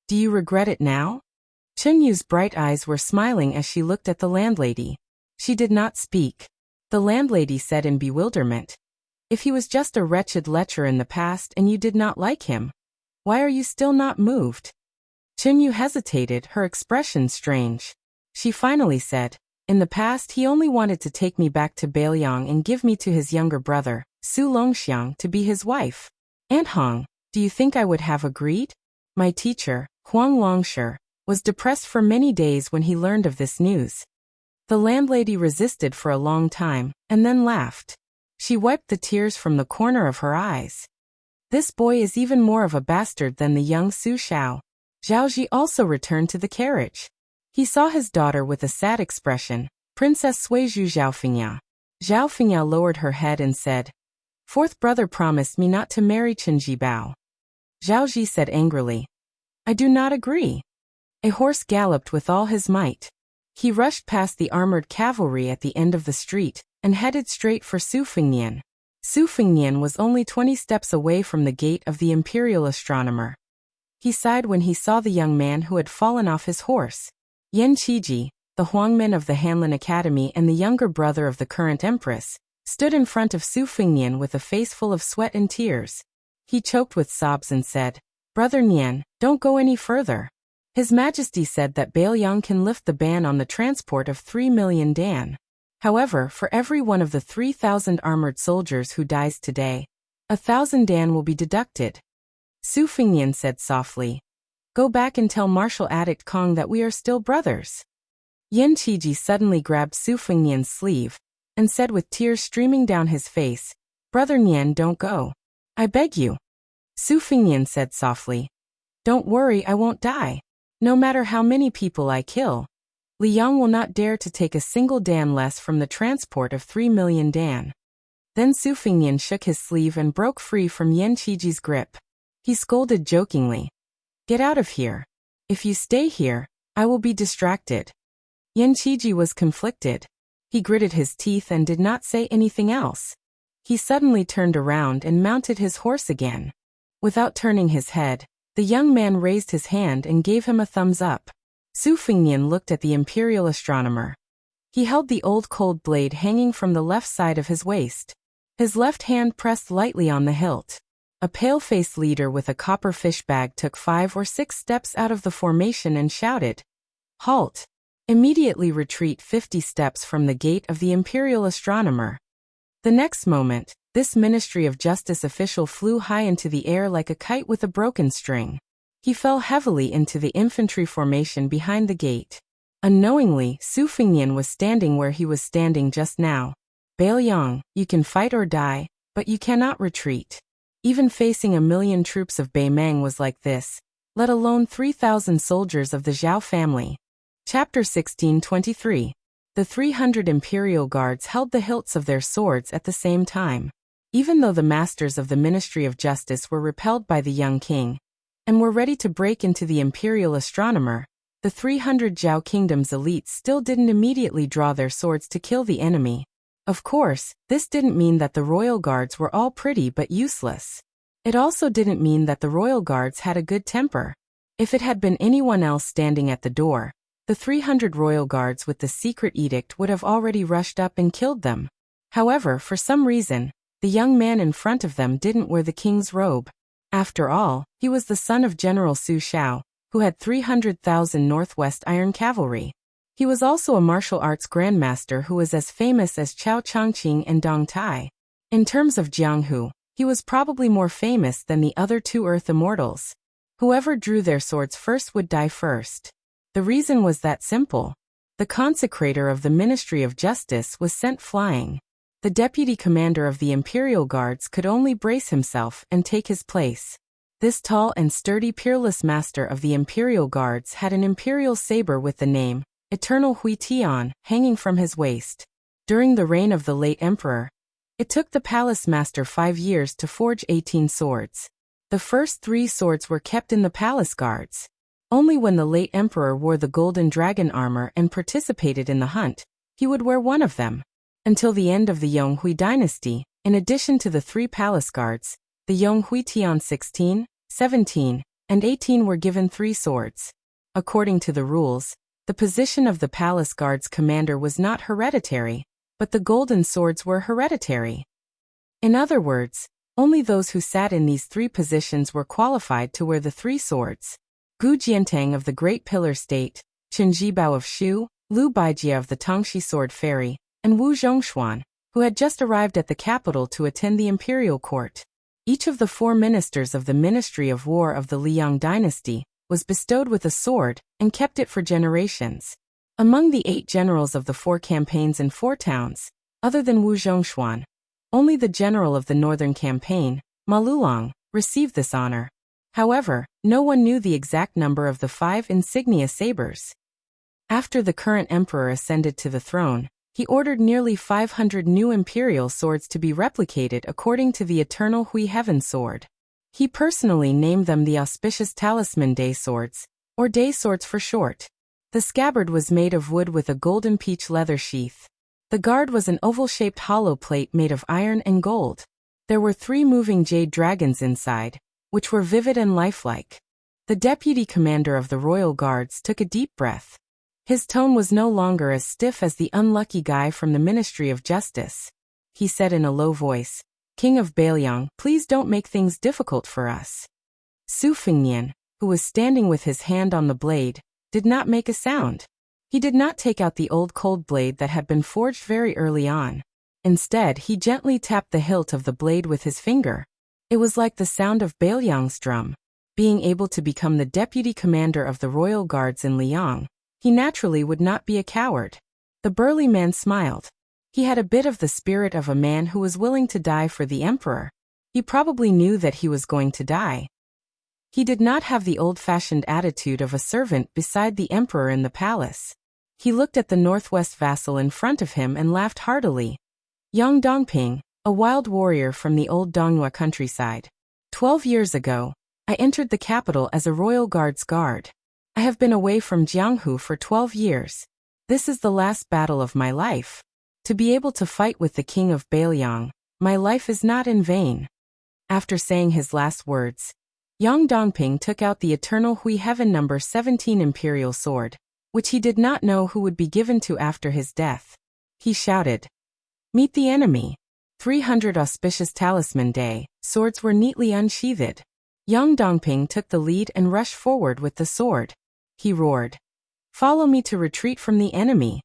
"Do you regret it now?" Chunyu's bright eyes were smiling as she looked at the landlady. She did not speak. The landlady said in bewilderment, "If he was just a wretched lecher in the past and you did not like him, why are you still not moved?" Chunyu hesitated, her expression strange. She finally said, "In the past he only wanted to take me back to Bailiang and give me to his younger brother, Su Longxiang, to be his wife. Aunt Hong, do you think I would have agreed?" My teacher, Huang Longshi, was depressed for many days when he learned of this news. The landlady resisted for a long time, and then laughed. She wiped the tears from the corner of her eyes. "This boy is even more of a bastard than the young Su Xiao." Zhaoji also returned to the carriage. He saw his daughter with a sad expression, Princess Suizhu Zhaofengya. Zhaofengya lowered her head and said, "Fourth brother promised me not to marry Chenji Bao." Zhaoji said angrily, "I do not agree." A horse galloped with all his might. He rushed past the armored cavalry at the end of the street, and headed straight for Su Fengnian. Su Fengnian was only 20 steps away from the gate of the imperial astronomer. He sighed when he saw the young man who had fallen off his horse. Yan Qiji, the Huangmin of the Hanlin Academy and the younger brother of the current empress, stood in front of Su Fengnian with a face full of sweat and tears. He choked with sobs and said, "Brother Nian, don't go any further. His Majesty said that Bailiang can lift the ban on the transport of 3 million Dan. However, for every one of the 3,000 armored soldiers who dies today, 1,000 Dan will be deducted." Su Fengnian said softly, "Go back and tell Marshal Addict Kong that we are still brothers." Yan Qiji suddenly grabbed Su Fengnian's sleeve, and said with tears streaming down his face, "Brother Nian, don't go. I beg you." Su Fengnian said softly, "Don't worry, I won't die. No matter how many people I kill, Liang will not dare to take a single Dan less from the transport of 3 million Dan." Then Su Fengnian shook his sleeve and broke free from Yan Qiji's grip. He scolded jokingly, "Get out of here. If you stay here, I will be distracted." Yan Qiji was conflicted. He gritted his teeth and did not say anything else. He suddenly turned around and mounted his horse again. Without turning his head, the young man raised his hand and gave him a thumbs up. Su Fengnian looked at the imperial astronomer. He held the old cold blade hanging from the left side of his waist. His left hand pressed lightly on the hilt. A pale-faced leader with a copper fish bag took 5 or 6 steps out of the formation and shouted, "Halt! Immediately retreat 50 steps from the gate of the imperial astronomer." The next moment, this Ministry of Justice official flew high into the air like a kite with a broken string. He fell heavily into the infantry formation behind the gate. Unknowingly, Su Fengnian was standing where he was standing just now. "Bailiang, you can fight or die, but you cannot retreat." Even facing 1,000,000 troops of Beimeng was like this, let alone 3,000 soldiers of the Zhao family. Chapter 1623. The 300 imperial guards held the hilts of their swords at the same time. Even though the masters of the Ministry of Justice were repelled by the young king, and were ready to break into the imperial astronomer, the 300 Zhao kingdom's elites still didn't immediately draw their swords to kill the enemy. Of course, this didn't mean that the royal guards were all pretty but useless. It also didn't mean that the royal guards had a good temper. If it had been anyone else standing at the door, the 300 royal guards with the secret edict would have already rushed up and killed them. However, for some reason, the young man in front of them didn't wear the king's robe. After all, he was the son of General Su Xiao, who had 300,000 Northwest Iron Cavalry. He was also a martial arts grandmaster who was as famous as Chao Changqing and Dong Tai. In terms of Jianghu, he was probably more famous than the other 2 Earth Immortals. Whoever drew their swords first would die first. The reason was that simple. The consecrator of the Ministry of Justice was sent flying. The deputy commander of the Imperial Guards could only brace himself and take his place. This tall and sturdy peerless master of the Imperial Guards had an imperial saber with the name, Eternal Hui Tian, hanging from his waist. During the reign of the late emperor, it took the palace master 5 years to forge 18 swords. The first 3 swords were kept in the palace guards. Only when the late emperor wore the golden dragon armor and participated in the hunt, he would wear one of them. Until the end of the Yonghui dynasty, in addition to the 3 palace guards, the Yonghui Tian 16, 17, and 18 were given 3 swords. According to the rules, the position of the palace guards commander was not hereditary, but the golden swords were hereditary. In other words, only those who sat in these 3 positions were qualified to wear the 3 swords. Gu Jiantang of the Great Pillar State, Chen Jibao of Shu, Liu Baijie of the Tongxi Sword Ferry, and Wu Zhongshuan, who had just arrived at the capital to attend the imperial court. Each of the 4 ministers of the Ministry of War of the Liang dynasty was bestowed with a sword and kept it for generations. Among the 8 generals of the 4 campaigns in 4 towns, other than Wu Zhongshuan, only the general of the northern campaign, Ma Lulong, received this honor. However, no one knew the exact number of the 5 insignia sabers. After the current emperor ascended to the throne, he ordered nearly 500 new imperial swords to be replicated according to the eternal Hui Heaven sword. He personally named them the auspicious talisman day swords, or day swords for short. The scabbard was made of wood with a golden peach leather sheath. The guard was an oval-shaped hollow plate made of iron and gold. There were 3 moving jade dragons inside, which were vivid and lifelike. The deputy commander of the royal guards took a deep breath. His tone was no longer as stiff as the unlucky guy from the Ministry of Justice. He said in a low voice, "King of Bailiang, please don't make things difficult for us." Su Fengnian, who was standing with his hand on the blade, did not make a sound. He did not take out the old cold blade that had been forged very early on. Instead, he gently tapped the hilt of the blade with his finger. It was like the sound of Bailiang's drum. Being able to become the deputy commander of the royal guards in Liang, he naturally would not be a coward. The burly man smiled. He had a bit of the spirit of a man who was willing to die for the emperor. He probably knew that he was going to die. He did not have the old-fashioned attitude of a servant beside the emperor in the palace. He looked at the northwest vassal in front of him and laughed heartily. Yang Dongping, a wild warrior from the old Donghua countryside. 12 years ago, I entered the capital as a royal guard's guard. I have been away from Jianghu for 12 years. This is the last battle of my life. To be able to fight with the king of Bailiang, my life is not in vain. After saying his last words, Yang Dongping took out the eternal Hui Heaven number 17 imperial sword, which he did not know who would be given to after his death. He shouted, "Meet the enemy." 300 auspicious talisman day swords were neatly unsheathed. Yang Dongping took the lead and rushed forward with the sword. He roared, "Follow me to retreat from the enemy."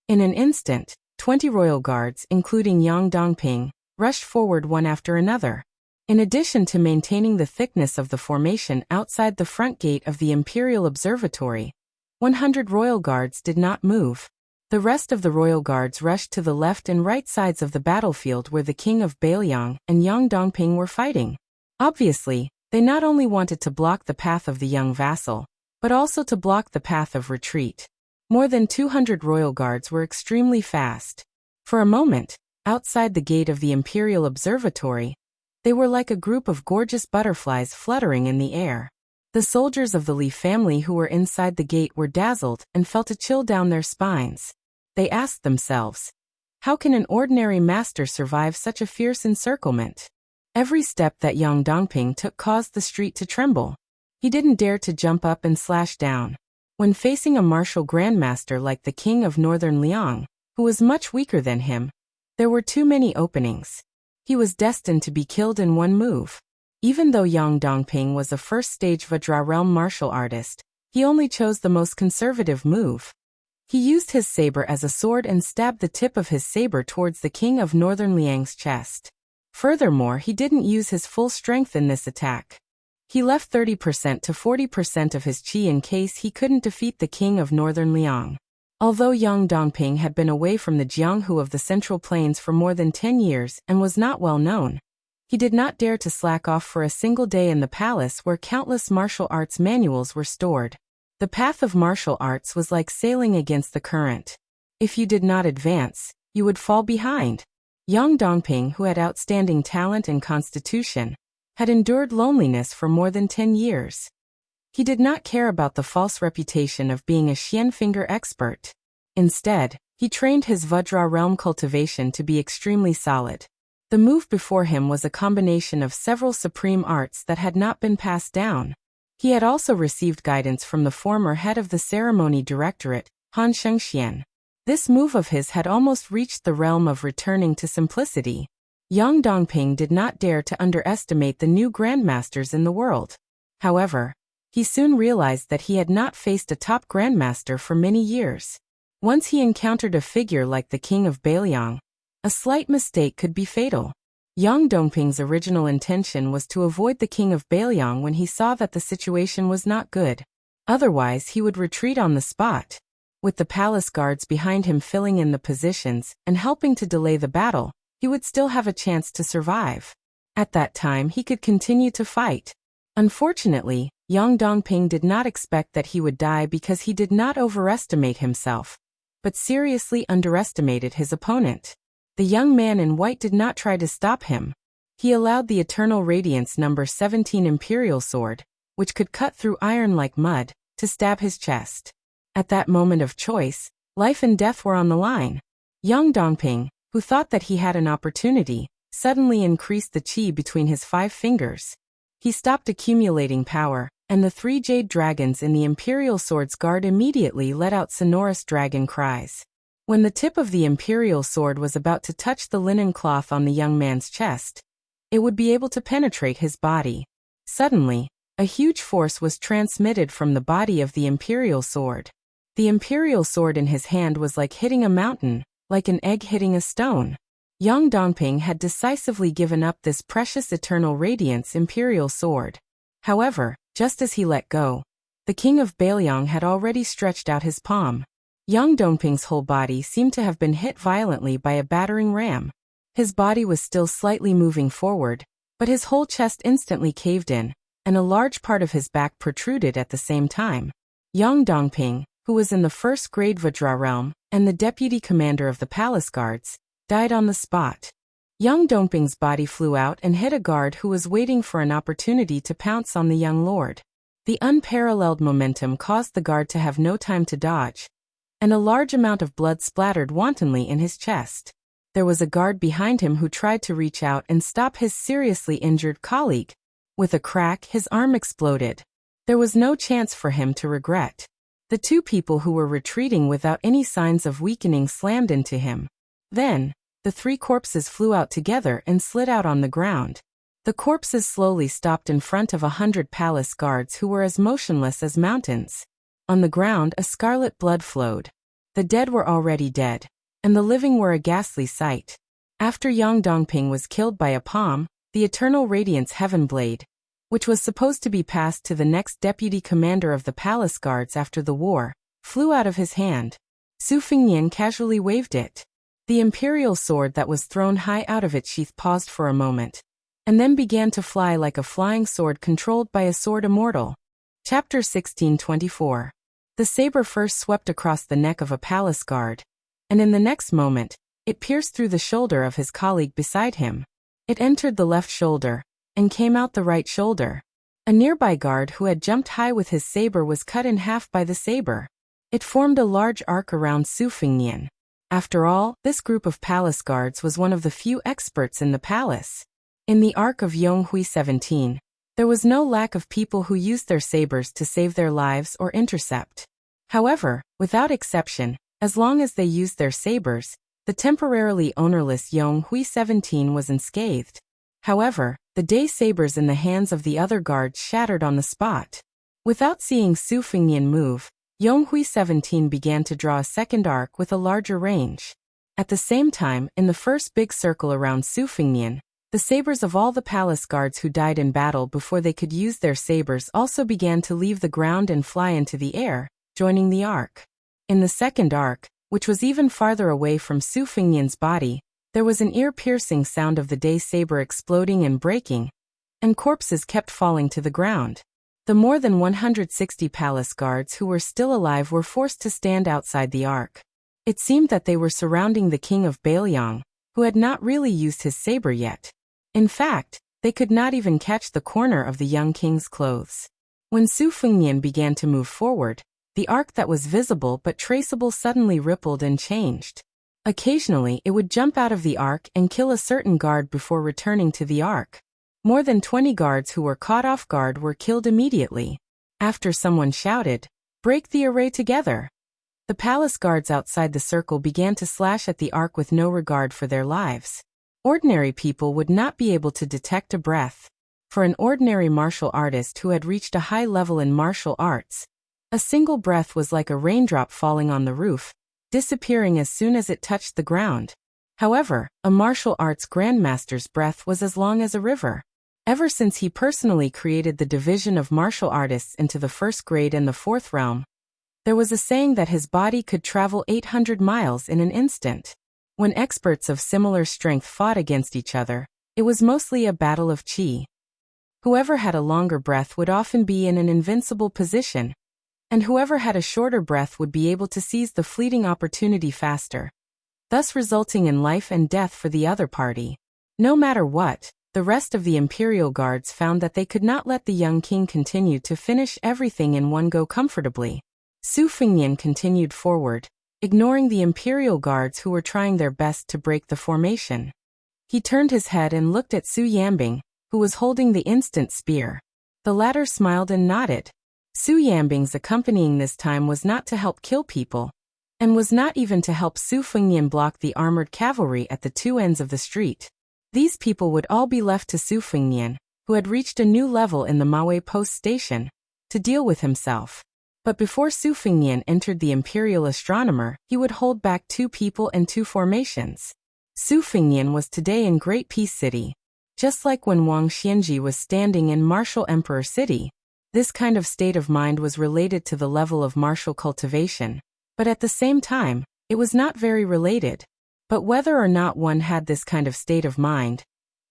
In an instant, 20 royal guards, including Yang Dongping, rushed forward one after another. In addition to maintaining the thickness of the formation outside the front gate of the Imperial Observatory, 100 royal guards did not move. The rest of the royal guards rushed to the left and right sides of the battlefield where the king of Bailiang and Yang Dongping were fighting. Obviously, they not only wanted to block the path of the young vassal, but also to block the path of retreat. More than 200 royal guards were extremely fast. For a moment, outside the gate of the Imperial Observatory, they were like a group of gorgeous butterflies fluttering in the air. The soldiers of the Li family who were inside the gate were dazzled and felt a chill down their spines. They asked themselves, how can an ordinary master survive such a fierce encirclement? Every step that Yang Dongping took caused the street to tremble. He didn't dare to jump up and slash down. When facing a martial grandmaster like the king of northern Liang, who was much weaker than him, there were too many openings. He was destined to be killed in one move. Even though Yang Dongping was a first-stage Vajra realm martial artist, he only chose the most conservative move. He used his saber as a sword and stabbed the tip of his saber towards the king of northern Liang's chest. Furthermore, he didn't use his full strength in this attack. He left 30% to 40% of his chi in case he couldn't defeat the king of northern Liang. Although Yang Dongping had been away from the Jianghu of the Central Plains for more than 10 years and was not well known, he did not dare to slack off for a single day in the palace where countless martial arts manuals were stored. The path of martial arts was like sailing against the current. If you did not advance, you would fall behind. Young Dongping, who had outstanding talent and constitution, had endured loneliness for more than 10 years. He did not care about the false reputation of being a Xian finger expert. Instead, he trained his Vajra realm cultivation to be extremely solid. The move before him was a combination of several supreme arts that had not been passed down. He had also received guidance from the former head of the ceremony directorate, Han Shengxian. This move of his had almost reached the realm of returning to simplicity. Yang Dongping did not dare to underestimate the new grandmasters in the world. However, he soon realized that he had not faced a top grandmaster for many years. Once he encountered a figure like the king of Bailiang, a slight mistake could be fatal. Yang Dongping's original intention was to avoid the king of Bailiang when he saw that the situation was not good. Otherwise, he would retreat on the spot. With the palace guards behind him filling in the positions and helping to delay the battle, he would still have a chance to survive. At that time, he could continue to fight. Unfortunately, Yang Dongping did not expect that he would die because he did not overestimate himself, but seriously underestimated his opponent. The young man in white did not try to stop him. He allowed the Eternal Radiance number 17 Imperial Sword, which could cut through iron like mud, to stab his chest. At that moment of choice, life and death were on the line. Young Dongping, who thought that he had an opportunity, suddenly increased the qi between his 5 fingers. He stopped accumulating power, and the 3 jade dragons in the Imperial Sword's guard immediately let out sonorous dragon cries. When the tip of the Imperial Sword was about to touch the linen cloth on the young man's chest, it would be able to penetrate his body. Suddenly, a huge force was transmitted from the body of the Imperial Sword. The Imperial Sword in his hand was like hitting a mountain, like an egg hitting a stone. Yang Dongping had decisively given up this precious Eternal Radiance Imperial Sword. However, just as he let go, the king of Bailiang had already stretched out his palm. Yang Dongping's whole body seemed to have been hit violently by a battering ram. His body was still slightly moving forward, but his whole chest instantly caved in, and a large part of his back protruded at the same time. Yang Dongping, who was in the first-grade Vajra realm, and the deputy commander of the palace guards, died on the spot. Young Dongping's body flew out and hit a guard who was waiting for an opportunity to pounce on the young lord. The unparalleled momentum caused the guard to have no time to dodge, and a large amount of blood splattered wantonly in his chest. There was a guard behind him who tried to reach out and stop his seriously injured colleague. With a crack, his arm exploded. There was no chance for him to regret. The 2 people who were retreating without any signs of weakening slammed into him. Then, the 3 corpses flew out together and slid out on the ground. The corpses slowly stopped in front of 100 palace guards who were as motionless as mountains. On the ground, a scarlet blood flowed. The dead were already dead, and the living were a ghastly sight. After Yang Dongping was killed by a palm, the Eternal Radiance Heaven Blade, which was supposed to be passed to the next deputy commander of the palace guards after the war, flew out of his hand. Su Fengnian casually waved it. The Imperial Sword that was thrown high out of its sheath paused for a moment, and then began to fly like a flying sword controlled by a sword immortal. Chapter 1624. The saber first swept across the neck of a palace guard, and in the next moment, it pierced through the shoulder of his colleague beside him. It entered the left shoulder, and came out the right shoulder. A nearby guard who had jumped high with his saber was cut in half by the saber. It formed a large arc around Su Fengnian. After all, this group of palace guards was one of the few experts in the palace. In the arc of Yonghui 17, there was no lack of people who used their sabers to save their lives or intercept. However, without exception, as long as they used their sabers, the temporarily ownerless Yonghui 17 was unscathed. However, the day sabers in the hands of the other guards shattered on the spot. Without seeing Su Fengnian move, Yonghui 17 began to draw a second arc with a larger range. At the same time, in the first big circle around Su Fengnian, the sabers of all the palace guards who died in battle before they could use their sabers also began to leave the ground and fly into the air, joining the arc. In the second arc, which was even farther away from Su Fengnian's body, there was an ear-piercing sound of the day saber exploding and breaking, and corpses kept falling to the ground. The more than 160 palace guards who were still alive were forced to stand outside the arc. It seemed that they were surrounding the king of Bailiang, who had not really used his saber yet. In fact, they could not even catch the corner of the young king's clothes. When Su Fengnian began to move forward, the arc that was visible but traceable suddenly rippled and changed. Occasionally it would jump out of the arc and kill a certain guard before returning to the arc. More than 20 guards who were caught off guard were killed immediately. After someone shouted, "Break the array together!" The palace guards outside the circle began to slash at the arc with no regard for their lives. Ordinary people would not be able to detect a breath. For an ordinary martial artist who had reached a high level in martial arts, a single breath was like a raindrop falling on the roof, disappearing as soon as it touched the ground. However, a martial arts grandmaster's breath was as long as a river. Ever since he personally created the division of martial artists into the first grade and the fourth realm, there was a saying that his body could travel 800 miles in an instant. When experts of similar strength fought against each other, it was mostly a battle of chi. Whoever had a longer breath would often be in an invincible position, and whoever had a shorter breath would be able to seize the fleeting opportunity faster, thus resulting in life and death for the other party. No matter what, the rest of the imperial guards found that they could not let the young king continue to finish everything in one go comfortably. Su Fengnian continued forward, ignoring the imperial guards who were trying their best to break the formation. He turned his head and looked at Su Yambing, who was holding the instant spear. The latter smiled and nodded. Su Yambing's accompanying this time was not to help kill people, and was not even to help Su Fengnian block the armored cavalry at the two ends of the street. These people would all be left to Su Fengnian, who had reached a new level in the Maui post station, to deal with himself. But before Su Fengnian entered the Imperial Astronomer, he would hold back 2 people and 2 formations. Su Fengnian was today in Great Peace City. Just like when Wang Xianji was standing in Martial Emperor City, this kind of state of mind was related to the level of martial cultivation, but at the same time, it was not very related. But whether or not one had this kind of state of mind,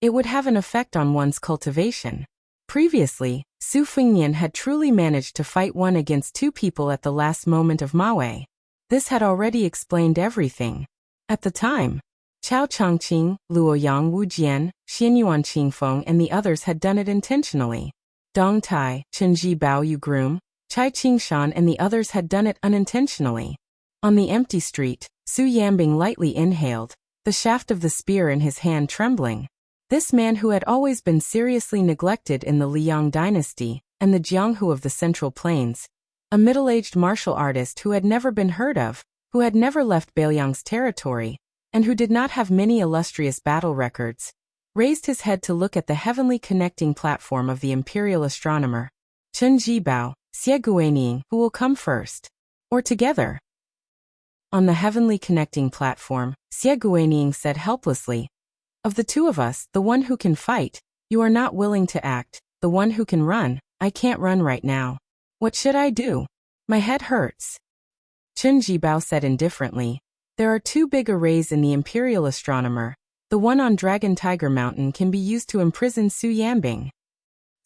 it would have an effect on one's cultivation. Previously, Su Fengnian had truly managed to fight 1 against 2 people at the last moment of Maui. This had already explained everything. At the time, Chao Changqing, Luoyang Wujian, Xianyuan Qingfeng and the others had done it intentionally. Dong Tai, Chenji Bao Yu Groom, Chai Qingshan and the others had done it unintentionally. On the empty street, Su Yambing lightly inhaled, the shaft of the spear in his hand trembling. This man who had always been seriously neglected in the Liang dynasty, and the Jianghu of the Central Plains, a middle-aged martial artist who had never been heard of, who had never left Bailiang's territory, and who did not have many illustrious battle records, raised his head to look at the heavenly connecting platform of the Imperial Astronomer. Chen Jibao, Xie Guaniying, who will come first? Or together? On the heavenly connecting platform, Xie Guaniying said helplessly, "Of the 2 of us, the one who can fight, you are not willing to act. The one who can run, I can't run right now. What should I do? My head hurts." Chen Jibao said indifferently, "There are 2 big arrays in the Imperial Astronomer. The one on Dragon Tiger Mountain can be used to imprison Su Yambing."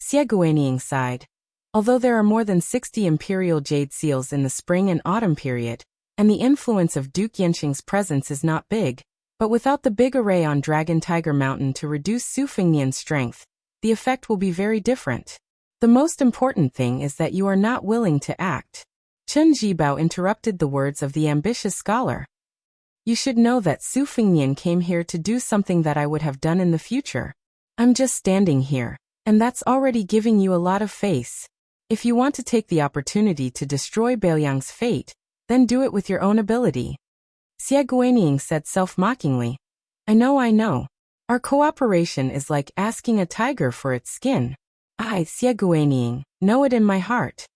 Xie Guaniying sighed. Although there are more than 60 Imperial Jade Seals in the spring and autumn period, and the influence of Duke Yenxing's presence is not big, but without the big array on Dragon Tiger Mountain to reduce Su Fengnian's strength, the effect will be very different. The most important thing is that you are not willing to act. Chen Jibao interrupted the words of the ambitious scholar. "You should know that Su Fengnian came here to do something that I would have done in the future. I'm just standing here, and that's already giving you a lot of face. If you want to take the opportunity to destroy Bailiang's fate, then do it with your own ability." Xie Guaniying said self-mockingly, I know. Our cooperation is like asking a tiger for its skin. I, Xie Guaniying, know it in my heart."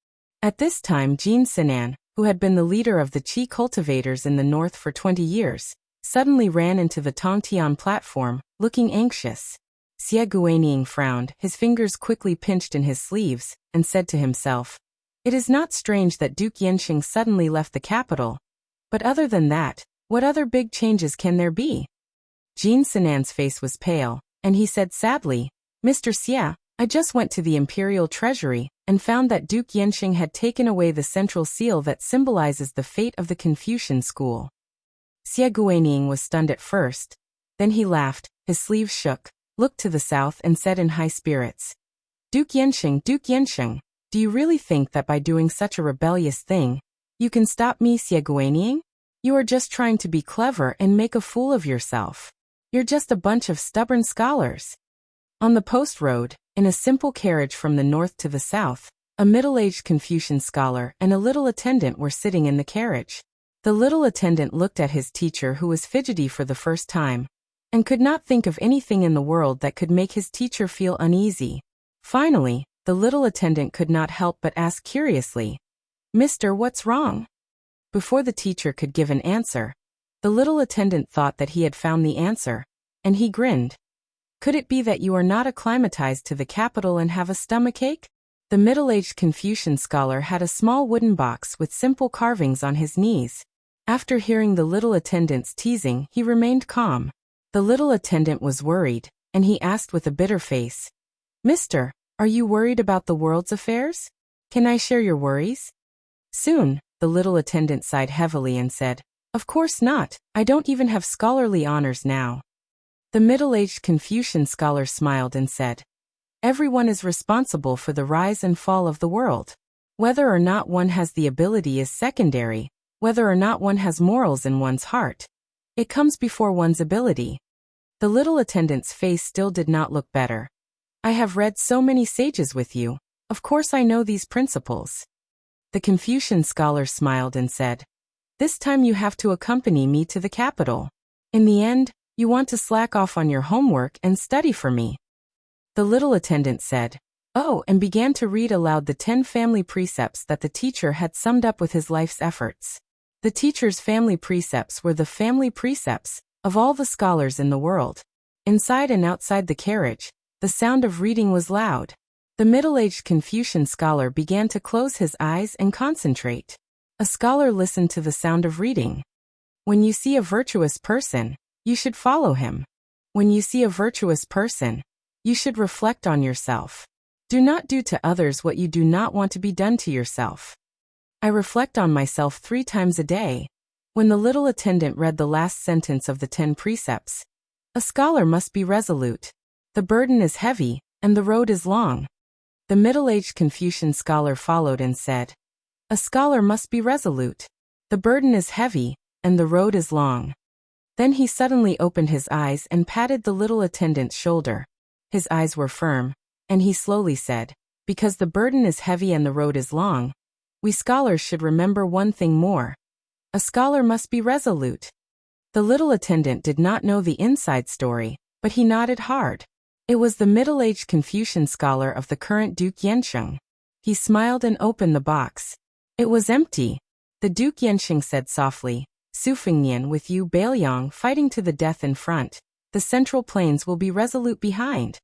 At this time Jin Sinan, who had been the leader of the Qi cultivators in the north for 20 years, suddenly ran into the Tongtian platform, looking anxious. Xie Guaniying frowned, his fingers quickly pinched in his sleeves, and said to himself, "It is not strange that Duke Yenxing suddenly left the capital. But other than that, what other big changes can there be?" Jin Sinan's face was pale, and he said sadly, "Mr. Xie, I just went to the Imperial Treasury, and found that Duke Yenxing had taken away the central seal that symbolizes the fate of the Confucian school. Xie Guaniying was stunned at first. Then he laughed, his sleeves shook, looked to the south and said in high spirits, Duke Yansheng, do you really think that by doing such a rebellious thing, you can stop me, Xie Guaniying? You are just trying to be clever and make a fool of yourself. You're just a bunch of stubborn scholars. On the post road, in a simple carriage from the north to the south, a middle-aged Confucian scholar and a little attendant were sitting in the carriage. The little attendant looked at his teacher, who was fidgety for the first time, and could not think of anything in the world that could make his teacher feel uneasy. Finally, the little attendant could not help but ask curiously, Mister, what's wrong? Before the teacher could give an answer, the little attendant thought that he had found the answer, and he grinned. Could it be that you are not acclimatized to the capital and have a stomachache? The middle-aged Confucian scholar had a small wooden box with simple carvings on his knees. After hearing the little attendant's teasing, he remained calm. The little attendant was worried, and he asked with a bitter face, Mister, are you worried about the world's affairs? Can I share your worries? Soon, the little attendant sighed heavily and said, Of course not, I don't even have scholarly honors now. The middle-aged Confucian scholar smiled and said, Everyone is responsible for the rise and fall of the world. Whether or not one has the ability is secondary, whether or not one has morals in one's heart. It comes before one's ability. The little attendant's face still did not look better. I have read so many sages with you, of course I know these principles. The Confucian scholar smiled and said, This time you have to accompany me to the capital. In the end, you want to slack off on your homework and study for me. The little attendant said, Oh, and began to read aloud the 10 family precepts that the teacher had summed up with his life's efforts. The teacher's family precepts were the family precepts of all the scholars in the world. Inside and outside the carriage, the sound of reading was loud. The middle-aged Confucian scholar began to close his eyes and concentrate. A scholar listened to the sound of reading. When you see a virtuous person, you should follow him. When you see a virtuous person, you should reflect on yourself. Do not do to others what you do not want to be done to yourself. I reflect on myself 3 times a day. When the little attendant read the last sentence of the 10 precepts, a scholar must be resolute. The burden is heavy, and the road is long. The middle-aged Confucian scholar followed and said, A scholar must be resolute. The burden is heavy, and the road is long. Then he suddenly opened his eyes and patted the little attendant's shoulder. His eyes were firm, and he slowly said, Because the burden is heavy and the road is long, we scholars should remember one thing more. A scholar must be resolute. The little attendant did not know the inside story, but he nodded hard. It was the middle-aged Confucian scholar of the current Duke Yansheng. He smiled and opened the box. It was empty. The Duke Yansheng said softly, Su Fengnian with you Bailiang fighting to the death in front. The Central Plains will be resolute behind.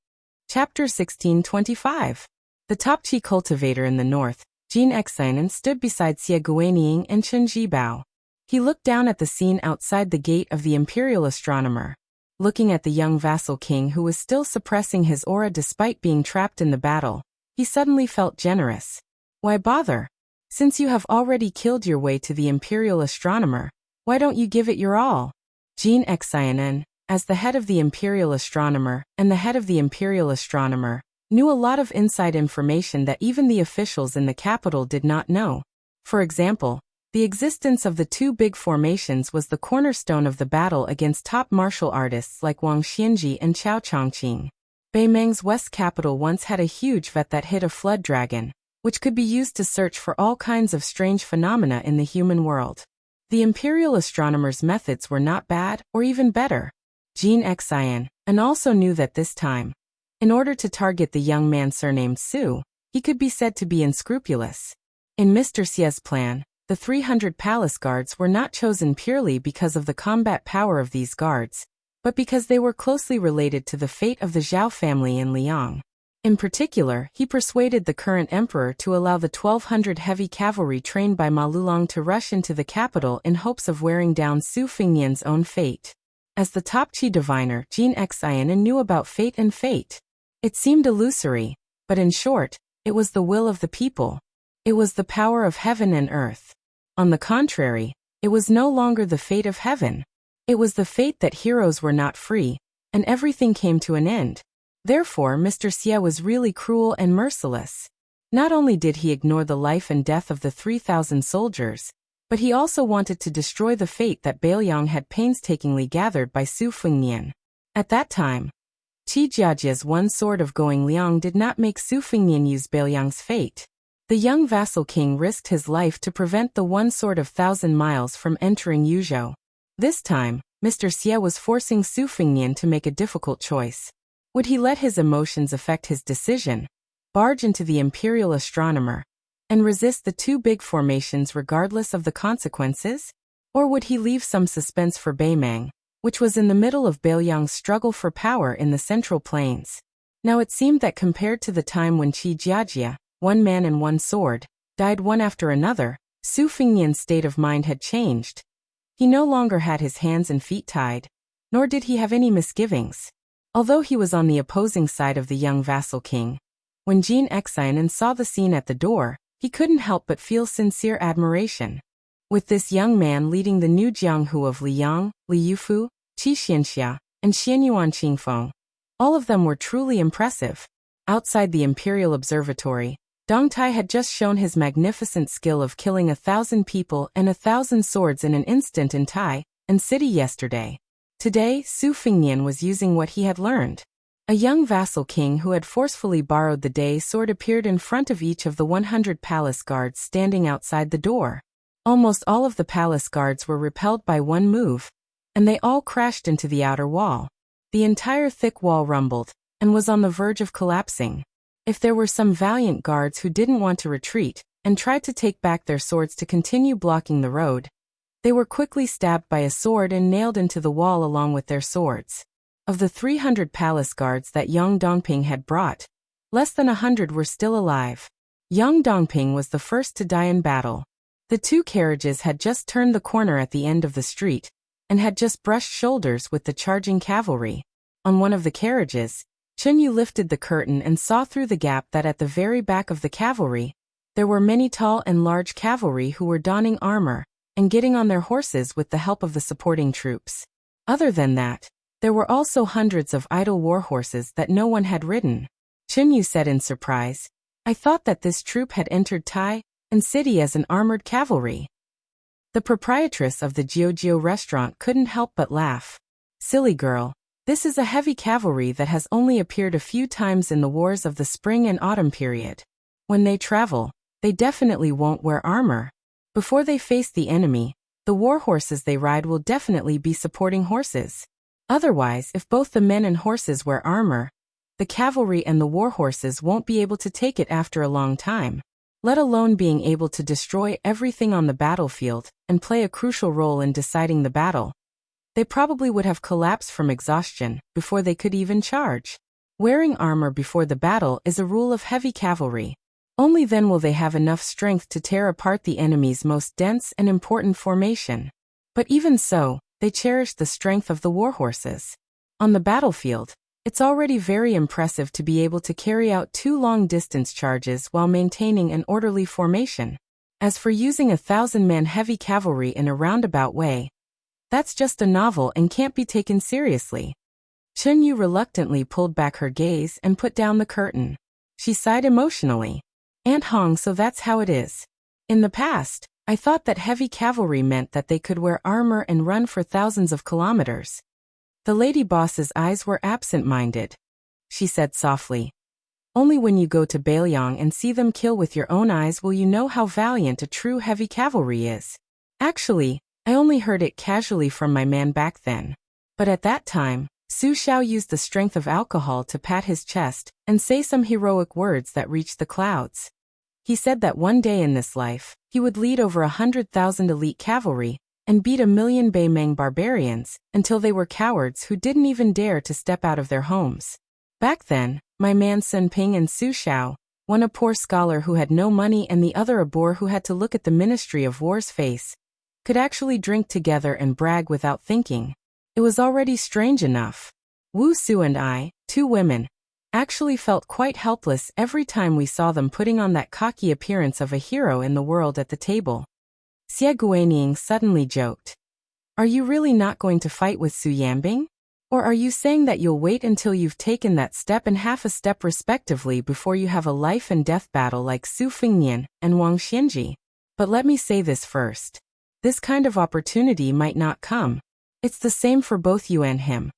Chapter 1625. The Topchi cultivator in the north, Jin Exinen, stood beside Xie Guaniying and Chen Jibao. He looked down at the scene outside the gate of the imperial astronomer. Looking at the young vassal king who was still suppressing his aura despite being trapped in the battle, he suddenly felt generous. Why bother? Since you have already killed your way to the imperial astronomer, why don't you give it your all? Jin Exinen, as the head of the imperial astronomer and the head of the imperial astronomer, knew a lot of inside information that even the officials in the capital did not know. For example, the existence of the 2 big formations was the cornerstone of the battle against top martial artists like Wang Xianji and Chao Chongqing. Beimeng's west capital once had a huge vet that hid a flood dragon, which could be used to search for all kinds of strange phenomena in the human world. The imperial astronomer's methods were not bad or even better. Jin Xian, and also knew that this time, in order to target the young man surnamed Su, he could be said to be unscrupulous. In Mr. Xie's plan, the 300 palace guards were not chosen purely because of the combat power of these guards, but because they were closely related to the fate of the Zhao family in Liang. In particular, he persuaded the current emperor to allow the 1,200 heavy cavalry trained by Ma Lulong to rush into the capital in hopes of wearing down Su Fengnian's own fate. As the top Qi diviner, Jin Xian knew about fate and fate. It seemed illusory, but in short, it was the will of the people. It was the power of heaven and earth. On the contrary, it was no longer the fate of heaven, It was the fate that heroes were not free, and everything came to an end. Therefore, Mr. Xie was really cruel and merciless. Not only did he ignore the life and death of the 3,000 soldiers, but he also wanted to destroy the fate that Bailiang had painstakingly gathered by Su Fengnian. At that time, Qi Jiajia's one sword of Going Liang did not make Su Fengnian use Bailiang's fate. The young vassal king risked his life to prevent the one sword of 1,000 miles from entering Yuzhou. This time, Mr. Xie was forcing Su Fengnian to make a difficult choice. Would he let his emotions affect his decision, barge into the imperial astronomer, and resist the two big formations regardless of the consequences? Or would he leave some suspense for Beimang, which was in the middle of Bailiang's struggle for power in the Central Plains? Now it seemed that compared to the time when Qi Jiajia, one man and one sword, died one after another, Su Fengnian's state of mind had changed. He no longer had his hands and feet tied, nor did he have any misgivings. Although he was on the opposing side of the young vassal king, when Jin Exine saw the scene at the door, he couldn't help but feel sincere admiration. With this young man leading the new Jianghu of Liyang, Liyufu, Qi Xianxia, and Xianyuan Qingfeng, all of them were truly impressive. Outside the Imperial Observatory, Dong Tai had just shown his magnificent skill of killing 1,000 people and 1,000 swords in an instant in Tai and City yesterday. Today, Su Fengnian was using what he had learned. A young vassal king who had forcefully borrowed the day sword appeared in front of each of the 100 palace guards standing outside the door. Almost all of the palace guards were repelled by one move, and they all crashed into the outer wall. The entire thick wall rumbled and was on the verge of collapsing. If there were some valiant guards who didn't want to retreat and tried to take back their swords to continue blocking the road, they were quickly stabbed by a sword and nailed into the wall along with their swords. Of the 300 palace guards that Yang Dongping had brought, less than 100 were still alive. Yang Dongping was the first to die in battle. The two carriages had just turned the corner at the end of the street and had just brushed shoulders with the charging cavalry. On one of the carriages, Chunyu lifted the curtain and saw through the gap that at the very back of the cavalry, there were many tall and large cavalry who were donning armor and getting on their horses with the help of the supporting troops. Other than that, there were also hundreds of idle war horses that no one had ridden. Chunyu said in surprise, "I thought that this troop had entered Tai and City as an armored cavalry." The proprietress of the Jiu restaurant couldn't help but laugh. "Silly girl. This is a heavy cavalry that has only appeared a few times in the wars of the spring and autumn period. When they travel, they definitely won't wear armor. Before they face the enemy, the war horses they ride will definitely be supporting horses. Otherwise, if both the men and horses wear armor, the cavalry and the war horses won't be able to take it after a long time, let alone being able to destroy everything on the battlefield and play a crucial role in deciding the battle. They probably would have collapsed from exhaustion before they could even charge. Wearing armor before the battle is a rule of heavy cavalry. Only then will they have enough strength to tear apart the enemy's most dense and important formation. But even so, they cherish the strength of the war horses. On the battlefield, it's already very impressive to be able to carry out 2 long-distance charges while maintaining an orderly formation. As for using 1,000-man heavy cavalry in a roundabout way, that's just a novel and can't be taken seriously." Chunyu reluctantly pulled back her gaze and put down the curtain. She sighed emotionally. "Aunt Hong, so that's how it is. In the past, I thought that heavy cavalry meant that they could wear armor and run for thousands of kilometers." The lady boss's eyes were absent-minded. She said softly, "Only when you go to Bailiang and see them kill with your own eyes will you know how valiant a true heavy cavalry is. Actually, I only heard it casually from my man back then. But at that time, Su Xiao used the strength of alcohol to pat his chest and say some heroic words that reached the clouds. He said that one day in this life, he would lead over 100,000 elite cavalry and beat 1,000,000 Beimang barbarians until they were cowards who didn't even dare to step out of their homes. Back then, my man Sun Ping and Su Xiao, one a poor scholar who had no money and the other a boor who had to look at the Ministry of War's face, could actually drink together and brag without thinking. It was already strange enough. Wu Su and I, 2 women, actually felt quite helpless every time we saw them putting on that cocky appearance of a hero in the world at the table." Xie Guanying suddenly joked. Are you really not going to fight with Su Yanbing? Or are you saying that you'll wait until you've taken that step and half a step respectively before you have a life and death battle like Su Fengnian and Wang Xianji? But let me say this first. This kind of opportunity might not come. It's the same for both you and him.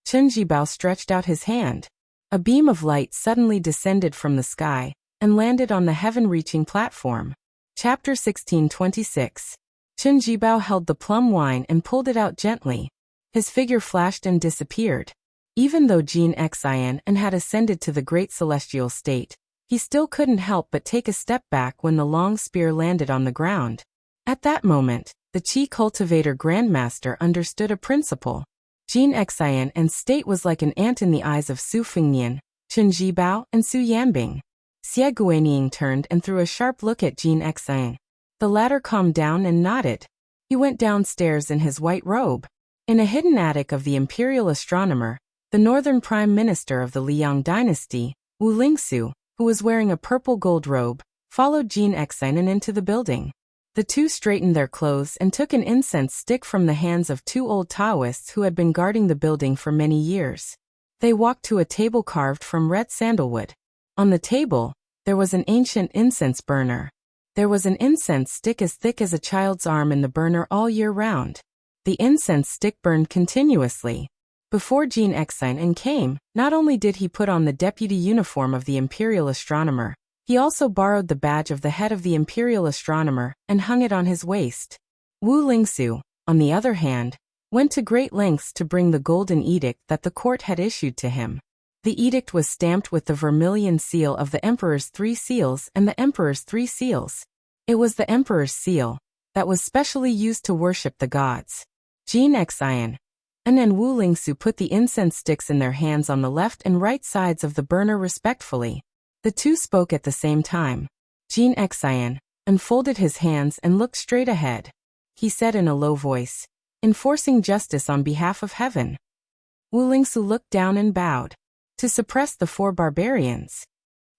Chen Jibao stretched out his hand. A beam of light suddenly descended from the sky and landed on the heaven-reaching platform. Chapter 1626. Chen Jibao held the plum wine and pulled it out gently. His figure flashed and disappeared. Even though Jin Xian had ascended to the great celestial state, he still couldn't help but take a step back when the long spear landed on the ground. At that moment, the Qi cultivator grandmaster understood a principle. Jin Xian's state was like an ant in the eyes of Su Fengnian, Chen Jibao, and Su Yanbing. Xie Guanying turned and threw a sharp look at Jin Xian. The latter calmed down and nodded. He went downstairs in his white robe. In a hidden attic of the imperial astronomer, the northern prime minister of the Liang dynasty, Wu Lingsu, who was wearing a purple gold robe, followed Jin Xian into the building. The two straightened their clothes and took an incense stick from the hands of two old Taoists who had been guarding the building for many years. They walked to a table carved from red sandalwood. On the table, there was an ancient incense burner. There was an incense stick as thick as a child's arm in the burner all year round. The incense stick burned continuously. Before Jin Xian came, not only did he put on the deputy uniform of the imperial astronomer, he also borrowed the badge of the head of the imperial astronomer and hung it on his waist. Wu Lingsu, on the other hand, went to great lengths to bring the golden edict that the court had issued to him. The edict was stamped with the vermilion seal of the emperor's 3 seals and the emperor's 3 seals. It was the emperor's seal that was specially used to worship the gods. Jin Xian and Wu Lingsu put the incense sticks in their hands on the left and right sides of the burner respectfully. The two spoke at the same time. Jin Xian unfolded his hands and looked straight ahead. He said in a low voice, "Enforcing justice on behalf of heaven." Wu Lingsu looked down and bowed. To suppress the 4 barbarians.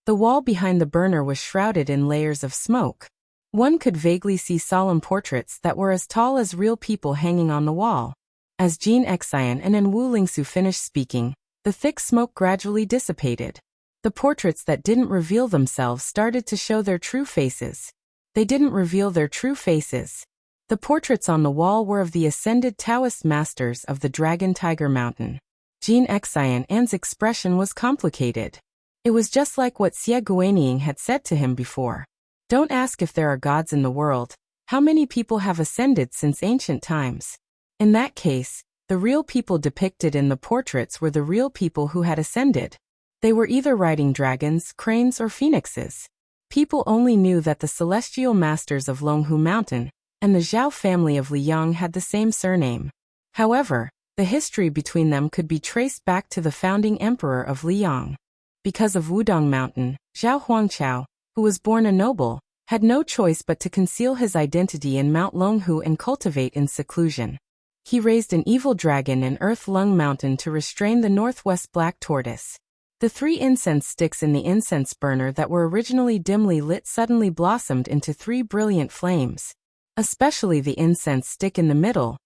The wall behind the burner was shrouded in layers of smoke. One could vaguely see solemn portraits that were as tall as real people hanging on the wall. As Jin Xian and Wu Lingsu finished speaking, the thick smoke gradually dissipated. The portraits that didn't reveal themselves started to show their true faces. They didn't reveal their true faces. The portraits on the wall were of the ascended Taoist masters of the Dragon Tiger Mountain. Jin Xian's expression was complicated. It was just like what Xie Guanying had said to him before. Don't ask if there are gods in the world. How many people have ascended since ancient times? In that case, the real people depicted in the portraits were the real people who had ascended. They were either riding dragons, cranes, or phoenixes. People only knew that the celestial masters of Longhu Mountain and the Zhao family of Liang had the same surname. However, the history between them could be traced back to the founding emperor of Liang. Because of Wudong Mountain, Zhao Huangqiao, who was born a noble, had no choice but to conceal his identity in Mount Longhu and cultivate in seclusion. He raised an evil dragon in Earth Lung Mountain to restrain the northwest black tortoise. The 3 incense sticks in the incense burner that were originally dimly lit suddenly blossomed into 3 brilliant flames. Especially the incense stick in the middle.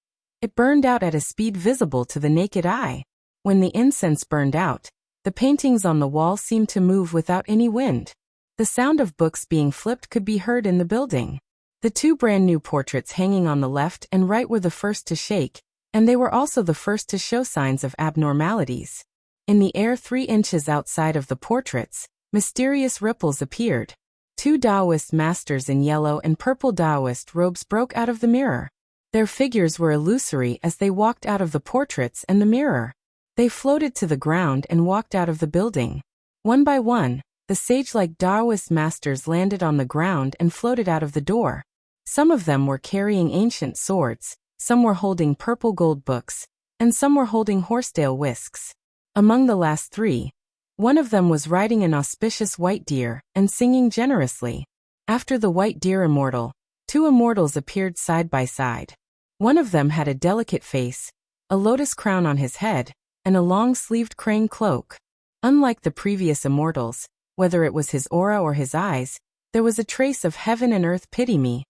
It burned out at a speed visible to the naked eye. When the incense burned out, the paintings on the wall seemed to move without any wind. The sound of books being flipped could be heard in the building. The 2 brand new portraits hanging on the left and right were the first to shake, and they were also the first to show signs of abnormalities. In the air 3 inches outside of the portraits, mysterious ripples appeared. 2 Taoist masters in yellow and purple Taoist robes broke out of the mirror. Their figures were illusory as they walked out of the portraits and the mirror. They floated to the ground and walked out of the building. One by one, the sage-like Taoist masters landed on the ground and floated out of the door. Some of them were carrying ancient swords, some were holding purple gold books, and some were holding horsetail whisks. Among the last 3, one of them was riding an auspicious white deer and singing generously. After the white deer immortal, 2 immortals appeared side by side. One of them had a delicate face, a lotus crown on his head, and a long-sleeved crane cloak. Unlike the previous immortals, whether it was his aura or his eyes, there was a trace of heaven and earth. Pity me.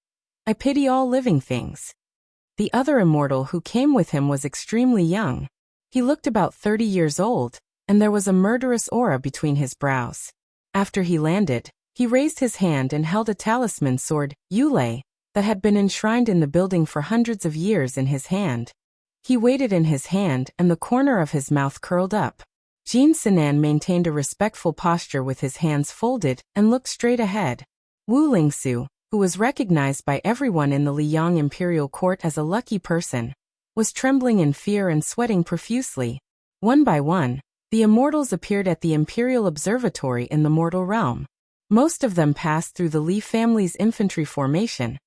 I pity all living things. The other immortal who came with him was extremely young. He looked about 30 years old, and there was a murderous aura between his brows. After he landed, he raised his hand and held a talisman sword, Yulei, that had been enshrined in the building for hundreds of years in his hand. He weighed it in his hand and the corner of his mouth curled up. Jin Sinan maintained a respectful posture with his hands folded and looked straight ahead. Wu Lingsu, who was recognized by everyone in the Liyang imperial court as a lucky person, was trembling in fear and sweating profusely. One by one, the immortals appeared at the imperial observatory in the mortal realm. Most of them passed through the Li family's infantry formation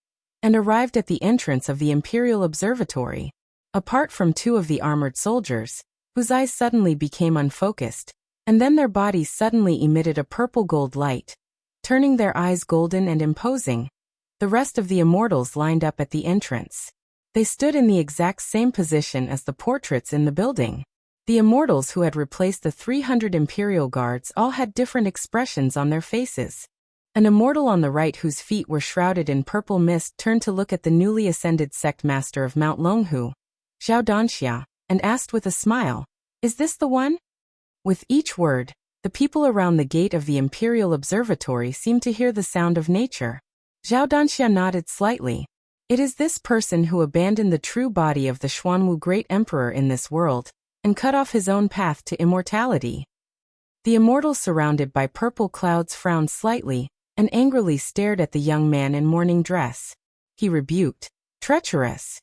and arrived at the entrance of the imperial observatory. Apart from two of the armored soldiers, whose eyes suddenly became unfocused, and then their bodies suddenly emitted a purple-gold light, turning their eyes golden and imposing. The rest of the immortals lined up at the entrance. They stood in the exact same position as the portraits in the building. The immortals who had replaced the 300 imperial guards all had different expressions on their faces. An immortal on the right whose feet were shrouded in purple mist turned to look at the newly ascended sect master of Mount Longhu, Zhao Danxia, and asked with a smile, "Is this the one?" With each word, the people around the gate of the imperial observatory seemed to hear the sound of nature. Zhao Danxia nodded slightly. "It is this person who abandoned the true body of the Xuanwu great emperor in this world, and cut off his own path to immortality." The immortals surrounded by purple clouds frowned slightly, and angrily stared at the young man in mourning dress. He rebuked, "Treacherous."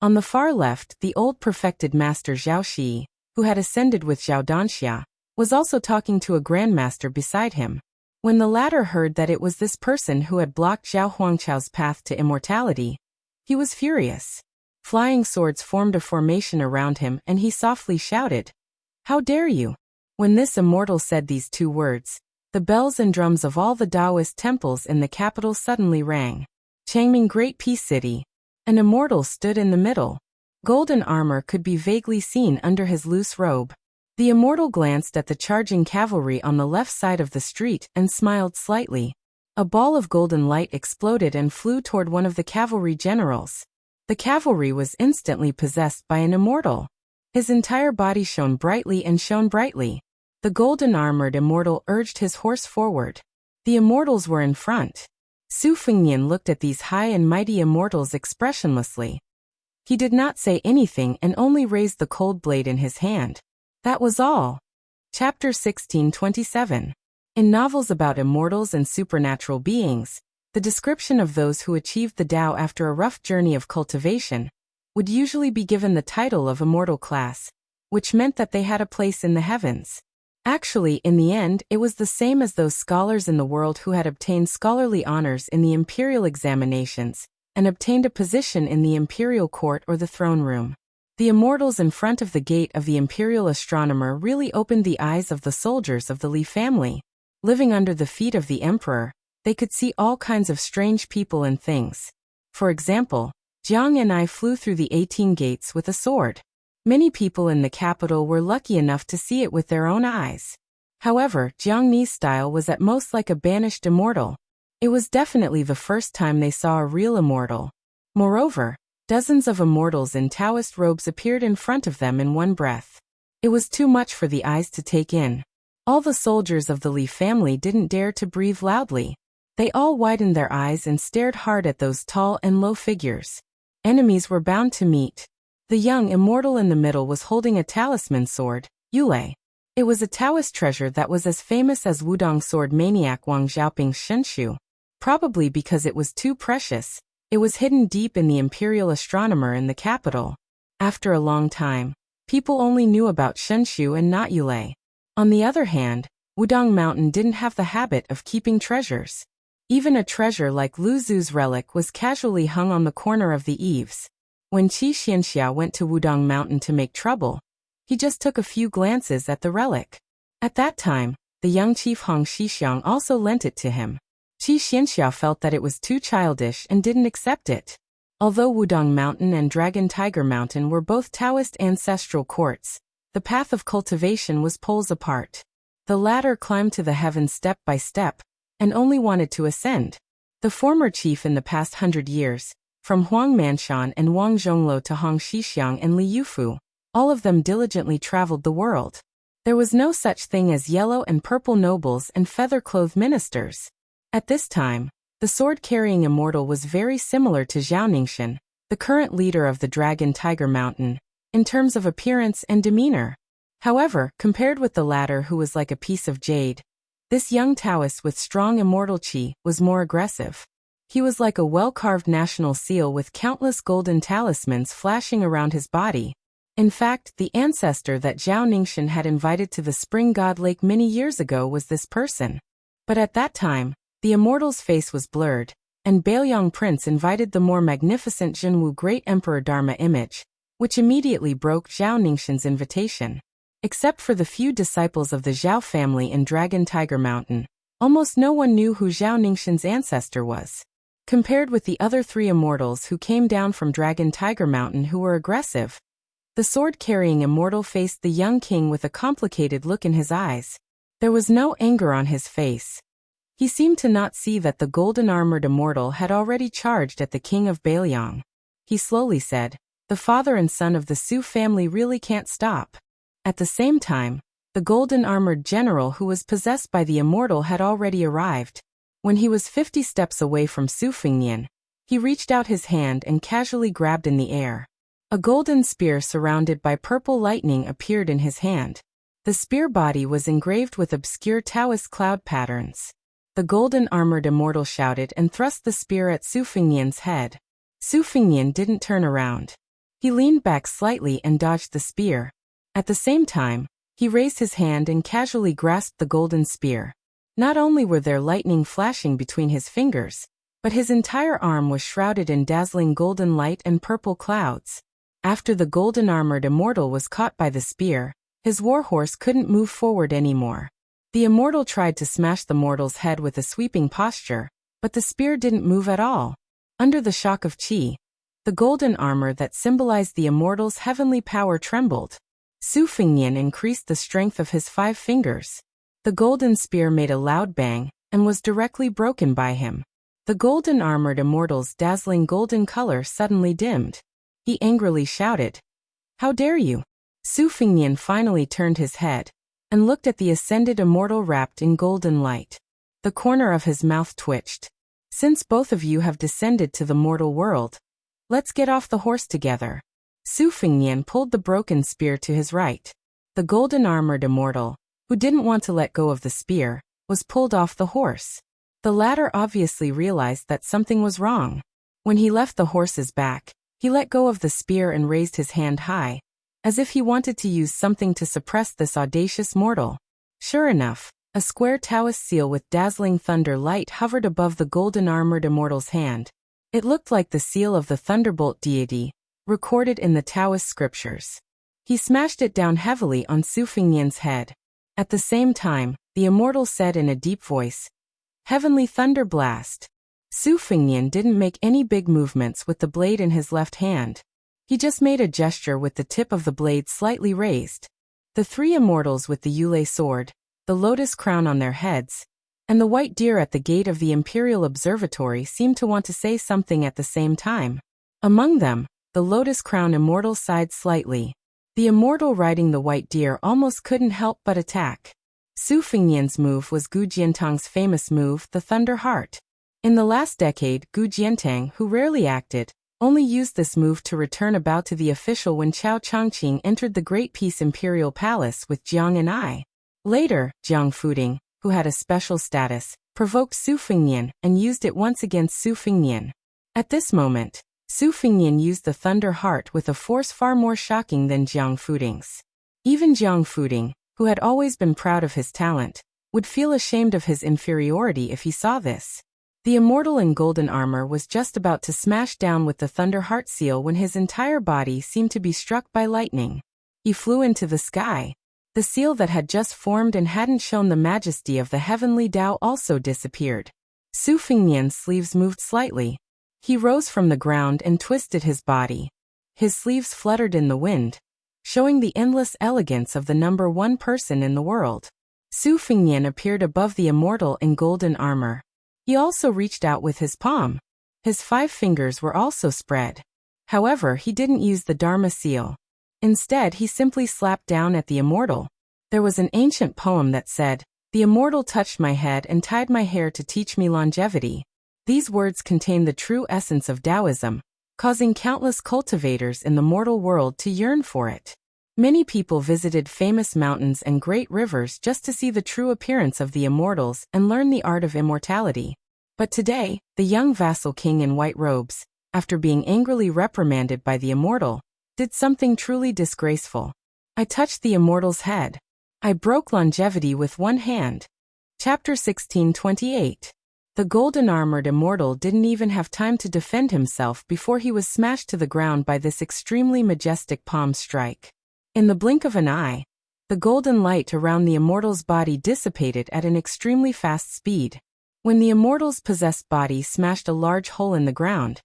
On the far left, the old perfected master Zhao Shi, who had ascended with Zhao Danxia, was also talking to a grandmaster beside him. When the latter heard that it was this person who had blocked Zhao Huangchao's path to immortality, he was furious. Flying swords formed a formation around him and he softly shouted, "How dare you!" When this immortal said these two words, the bells and drums of all the Taoist temples in the capital suddenly rang. Changming Great Peace City. An immortal stood in the middle. Golden armor could be vaguely seen under his loose robe. The immortal glanced at the charging cavalry on the left side of the street and smiled slightly. A ball of golden light exploded and flew toward one of the cavalry generals. The cavalry was instantly possessed by an immortal. His entire body shone brightly and shone brightly. The golden-armored immortal urged his horse forward. The immortals were in front. Su Fengnian looked at these high and mighty immortals expressionlessly. He did not say anything and only raised the cold blade in his hand. That was all. Chapter 1627. In novels about immortals and supernatural beings, the description of those who achieved the Tao after a rough journey of cultivation would usually be given the title of immortal class, which meant that they had a place in the heavens. Actually, in the end, it was the same as those scholars in the world who had obtained scholarly honors in the imperial examinations and obtained a position in the imperial court or the throne room. The immortals in front of the gate of the imperial astronomer really opened the eyes of the soldiers of the Li family. Living under the feet of the emperor, they could see all kinds of strange people and things. For example, Jiang and I flew through the 18 gates with a sword. Many people in the capital were lucky enough to see it with their own eyes. However, Jiang Ni's style was at most like a banished immortal. It was definitely the first time they saw a real immortal. Moreover, dozens of immortals in Taoist robes appeared in front of them in one breath. It was too much for the eyes to take in. All the soldiers of the Li family didn't dare to breathe loudly. They all widened their eyes and stared hard at those tall and low figures. Enemies were bound to meet. The young immortal in the middle was holding a talisman sword, Yulei. It was a Taoist treasure that was as famous as Wudong sword maniac Wang Xiaoping's Shenshu. Probably because it was too precious, it was hidden deep in the imperial astronomer in the capital. After a long time, people only knew about Shenshu and not Yulei. On the other hand, Wudong Mountain didn't have the habit of keeping treasures. Even a treasure like Lu Zu's relic was casually hung on the corner of the eaves. When Qi Xianxia went to Wudong Mountain to make trouble, he just took a few glances at the relic. At that time, the young chief Hong Shixiang also lent it to him. Qi Xianxia felt that it was too childish and didn't accept it. Although Wudong Mountain and Dragon Tiger Mountain were both Taoist ancestral courts, the path of cultivation was poles apart. The latter climbed to the heavens step by step, and only wanted to ascend. The former chief in the past 100 years, from Huang Manshan and Wang Zhongluo to Hong Xixiang and Li Yufu. All of them diligently traveled the world. There was no such thing as yellow and purple nobles and feather-clothed ministers. At this time, the sword-carrying immortal was very similar to Zhao Ningxian, the current leader of the Dragon Tiger Mountain, in terms of appearance and demeanor. However, compared with the latter, who was like a piece of jade, this young Taoist with strong immortal qi was more aggressive. He was like a well-carved national seal with countless golden talismans flashing around his body. In fact, the ancestor that Zhao Ningxian had invited to the Spring God Lake many years ago was this person. But at that time, the immortal's face was blurred, and Baoyang Prince invited the more magnificent Zhenwu Great Emperor Dharma image, which immediately broke Zhao Ningxian's invitation. Except for the few disciples of the Zhao family in Dragon Tiger Mountain, almost no one knew who Zhao Ningxian's ancestor was. Compared with the other three immortals who came down from Dragon Tiger Mountain who were aggressive, the sword-carrying immortal faced the young king with a complicated look in his eyes. There was no anger on his face. He seemed to not see that the golden-armored immortal had already charged at the king of Baoyang. He slowly said, "The father and son of the Su family really can't stop." At the same time, the golden-armored general who was possessed by the immortal had already arrived. When he was 50 steps away from Su Fengnian, he reached out his hand and casually grabbed in the air. A golden spear surrounded by purple lightning appeared in his hand. The spear body was engraved with obscure Taoist cloud patterns. The golden-armored immortal shouted and thrust the spear at Su Fengnian's head. Su Fengnian didn't turn around. He leaned back slightly and dodged the spear. At the same time, he raised his hand and casually grasped the golden spear. Not only were there lightning flashing between his fingers, but his entire arm was shrouded in dazzling golden light and purple clouds. After the golden-armored immortal was caught by the spear, his warhorse couldn't move forward anymore. The immortal tried to smash the mortal's head with a sweeping posture, but the spear didn't move at all. Under the shock of qi, the golden armor that symbolized the immortal's heavenly power trembled. Su Fengnian increased the strength of his 5 fingers. The golden spear made a loud bang, and was directly broken by him. The golden-armored immortal's dazzling golden color suddenly dimmed. He angrily shouted, "How dare you?" Su Fengnian finally turned his head, and looked at the ascended immortal wrapped in golden light. The corner of his mouth twitched. "Since both of you have descended to the mortal world, let's get off the horse together." Su Fengnian pulled the broken spear to his right. The golden-armored immortal, who didn't want to let go of the spear, was pulled off the horse. The latter obviously realized that something was wrong. When he left the horse's back, he let go of the spear and raised his hand high, as if he wanted to use something to suppress this audacious mortal. Sure enough, a square Taoist seal with dazzling thunder light hovered above the golden-armored immortal's hand. It looked like the seal of the Thunderbolt deity, recorded in the Taoist scriptures. He smashed it down heavily on Su Fengnian's head. At the same time, the immortal said in a deep voice, "Heavenly Thunder Blast." Su Fengnian didn't make any big movements with the blade in his left hand. He just made a gesture with the tip of the blade slightly raised. The 3 immortals with the Yulei sword, the lotus crown on their heads, and the white deer at the gate of the Imperial Observatory seemed to want to say something at the same time. Among them, the lotus crown immortal sighed slightly. The immortal riding the white deer almost couldn't help but attack. Su Fengnian's move was Gu Jiantang's famous move, the Thunder Heart. In the last decade, Gu Jiantang, who rarely acted, only used this move to return a bow to the official when Chao Changqing entered the Great Peace Imperial Palace with Jiang and I. Later, Jiang Fuding, who had a special status, provoked Su Fengnian and used it once against Su Fengnian. At this moment, Su Fengnian used the Thunder Heart with a force far more shocking than Jiang Fuding's. Even Jiang Fuding, who had always been proud of his talent, would feel ashamed of his inferiority if he saw this. The immortal in golden armor was just about to smash down with the Thunder Heart seal when his entire body seemed to be struck by lightning. He flew into the sky. The seal that had just formed and hadn't shown the majesty of the heavenly Tao also disappeared. Su Fengnian's sleeves moved slightly. He rose from the ground and twisted his body. His sleeves fluttered in the wind, showing the endless elegance of the number 1 person in the world. Su Fengnian appeared above the immortal in golden armor. He also reached out with his palm. His 5 fingers were also spread. However, he didn't use the Dharma seal. Instead, he simply slapped down at the immortal. There was an ancient poem that said, "The immortal touched my head and tied my hair to teach me longevity." These words contain the true essence of Taoism, causing countless cultivators in the mortal world to yearn for it. Many people visited famous mountains and great rivers just to see the true appearance of the immortals and learn the art of immortality. But today, the young vassal king in white robes, after being angrily reprimanded by the immortal, did something truly disgraceful. I touched the immortal's head. I broke longevity with one hand. Chapter 16:28. The golden-armored immortal didn't even have time to defend himself before he was smashed to the ground by this extremely majestic palm strike. In the blink of an eye, the golden light around the immortal's body dissipated at an extremely fast speed. When the immortal's possessed body smashed a large hole in the ground,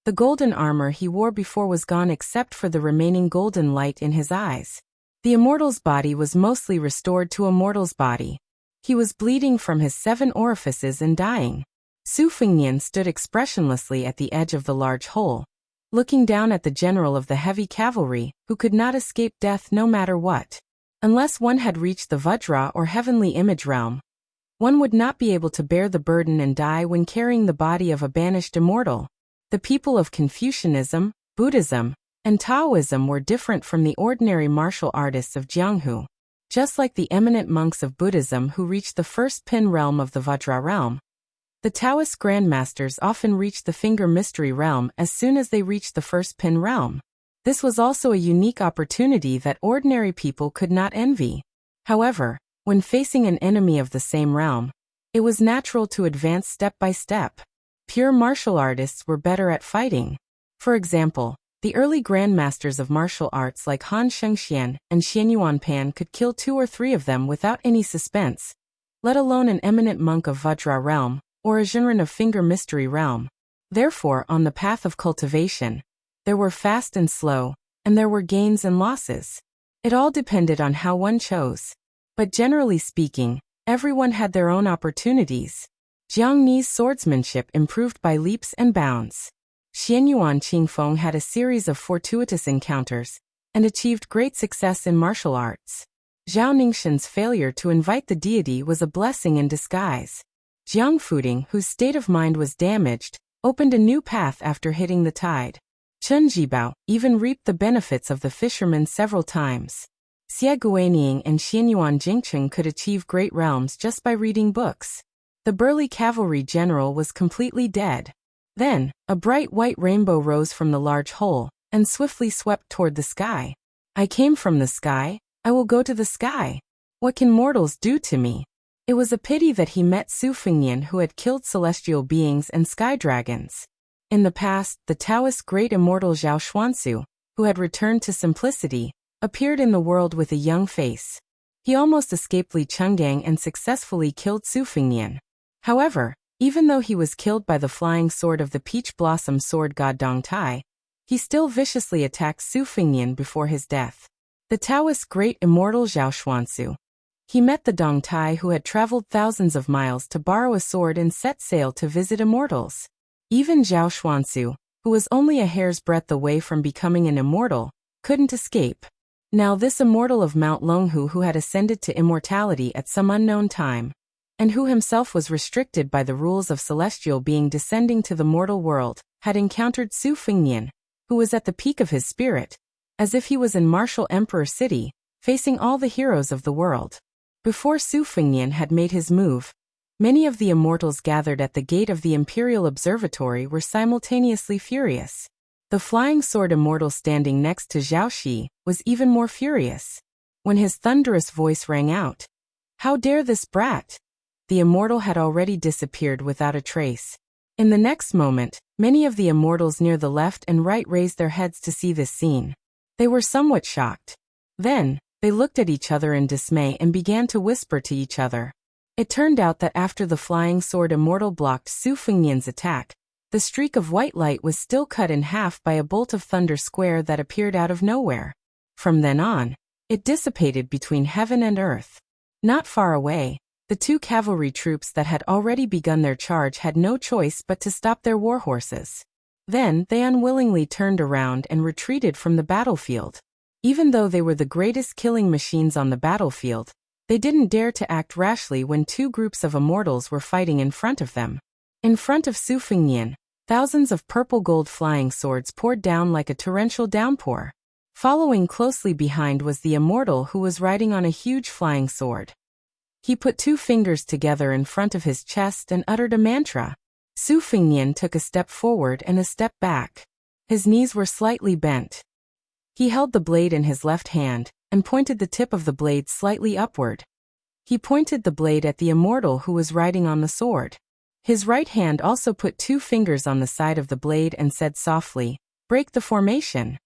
the golden armor he wore before was gone except for the remaining golden light in his eyes. The immortal's body was mostly restored to a mortal's body. He was bleeding from his 7 orifices and dying. Su Fengnian stood expressionlessly at the edge of the large hole, looking down at the general of the heavy cavalry, who could not escape death no matter what. Unless one had reached the Vajra or heavenly image realm, one would not be able to bear the burden and die when carrying the body of a banished immortal. The people of Confucianism, Buddhism, and Taoism were different from the ordinary martial artists of Jianghu. Just like the eminent monks of Buddhism who reached the first pin realm of the Vajra realm, the Taoist grandmasters often reached the finger mystery realm as soon as they reached the first pin realm. This was also a unique opportunity that ordinary people could not envy. However, when facing an enemy of the same realm, it was natural to advance step by step. Pure martial artists were better at fighting. For example, the early grandmasters of martial arts like Han Shengxian and Xianyuan Pan could kill 2 or 3 of them without any suspense, let alone an eminent monk of Vajra realm or a Jinren of finger mystery realm. Therefore, on the path of cultivation, there were fast and slow, and there were gains and losses. It all depended on how one chose. But generally speaking, everyone had their own opportunities. Jiang Ni's swordsmanship improved by leaps and bounds. Xianyuan Qingfeng had a series of fortuitous encounters and achieved great success in martial arts. Zhao Ningxin's failure to invite the deity was a blessing in disguise. Jiang Fuding, whose state of mind was damaged, opened a new path after hitting the tide. Chen Jibao even reaped the benefits of the fishermen several times. Xie Guanying and Xianyuan Jingcheng could achieve great realms just by reading books. The burly cavalry general was completely dead. Then, a bright white rainbow rose from the large hole and swiftly swept toward the sky. I came from the sky, I will go to the sky. What can mortals do to me? It was a pity that he met Su Fengnian, who had killed celestial beings and sky dragons. In the past, the Taoist great immortal Zhao Xuansu, who had returned to simplicity, appeared in the world with a young face. He almost escaped Li Chenggang and successfully killed Su Fengnian. However, even though he was killed by the flying sword of the peach blossom sword god Dong Tai, he still viciously attacked Su Fengnian before his death. The Taoist great immortal Zhao Xuansu. He met the Dong Tai who had traveled thousands of miles to borrow a sword and set sail to visit immortals. Even Zhao Xuansu, who was only a hair's breadth away from becoming an immortal, couldn't escape. Now this immortal of Mount Longhu who had ascended to immortality at some unknown time, and who himself was restricted by the rules of celestial being descending to the mortal world, had encountered Su Fengnian, who was at the peak of his spirit, as if he was in martial emperor city, facing all the heroes of the world. Before Su Fengnian had made his move, many of the immortals gathered at the gate of the Imperial Observatory were simultaneously furious. The flying sword immortal standing next to Zhao Shi was even more furious. When his thunderous voice rang out, "How dare this brat?" the immortal had already disappeared without a trace. In the next moment, many of the immortals near the left and right raised their heads to see this scene. They were somewhat shocked. Then, they looked at each other in dismay and began to whisper to each other. It turned out that after the flying sword immortal blocked Su Fengnian's attack, the streak of white light was still cut in half by a bolt of thunder square that appeared out of nowhere. From then on, it dissipated between heaven and earth. Not far away, The two cavalry troops that had already begun their charge had no choice but to stop their war horses. Then, they unwillingly turned around and retreated from the battlefield. Even though they were the greatest killing machines on the battlefield, they didn't dare to act rashly when two groups of immortals were fighting in front of them. In front of Su Fengnian, thousands of purple-gold flying swords poured down like a torrential downpour. Following closely behind was the immortal who was riding on a huge flying sword. He put two fingers together in front of his chest and uttered a mantra. Su Fengnian took a step forward and a step back. His knees were slightly bent. He held the blade in his left hand and pointed the tip of the blade slightly upward. He pointed the blade at the immortal who was riding on the sword. His right hand also put two fingers on the side of the blade and said softly, "Break the formation."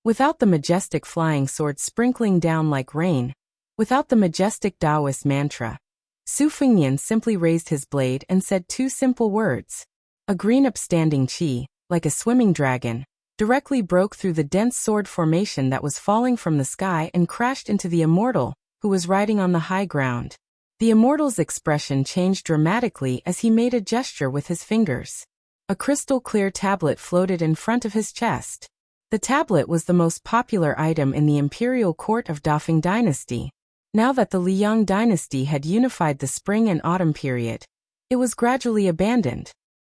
Without the majestic flying sword sprinkling down like rain, without the majestic Taoist mantra, Su Fengnian simply raised his blade and said two simple words. A green upstanding chi, like a swimming dragon, directly broke through the dense sword formation that was falling from the sky and crashed into the immortal, who was riding on the high ground. The immortal's expression changed dramatically as he made a gesture with his fingers. A crystal-clear tablet floated in front of his chest. The tablet was the most popular item in the imperial court of Dafeng dynasty. Now that the Liang dynasty had unified the spring and autumn period, it was gradually abandoned.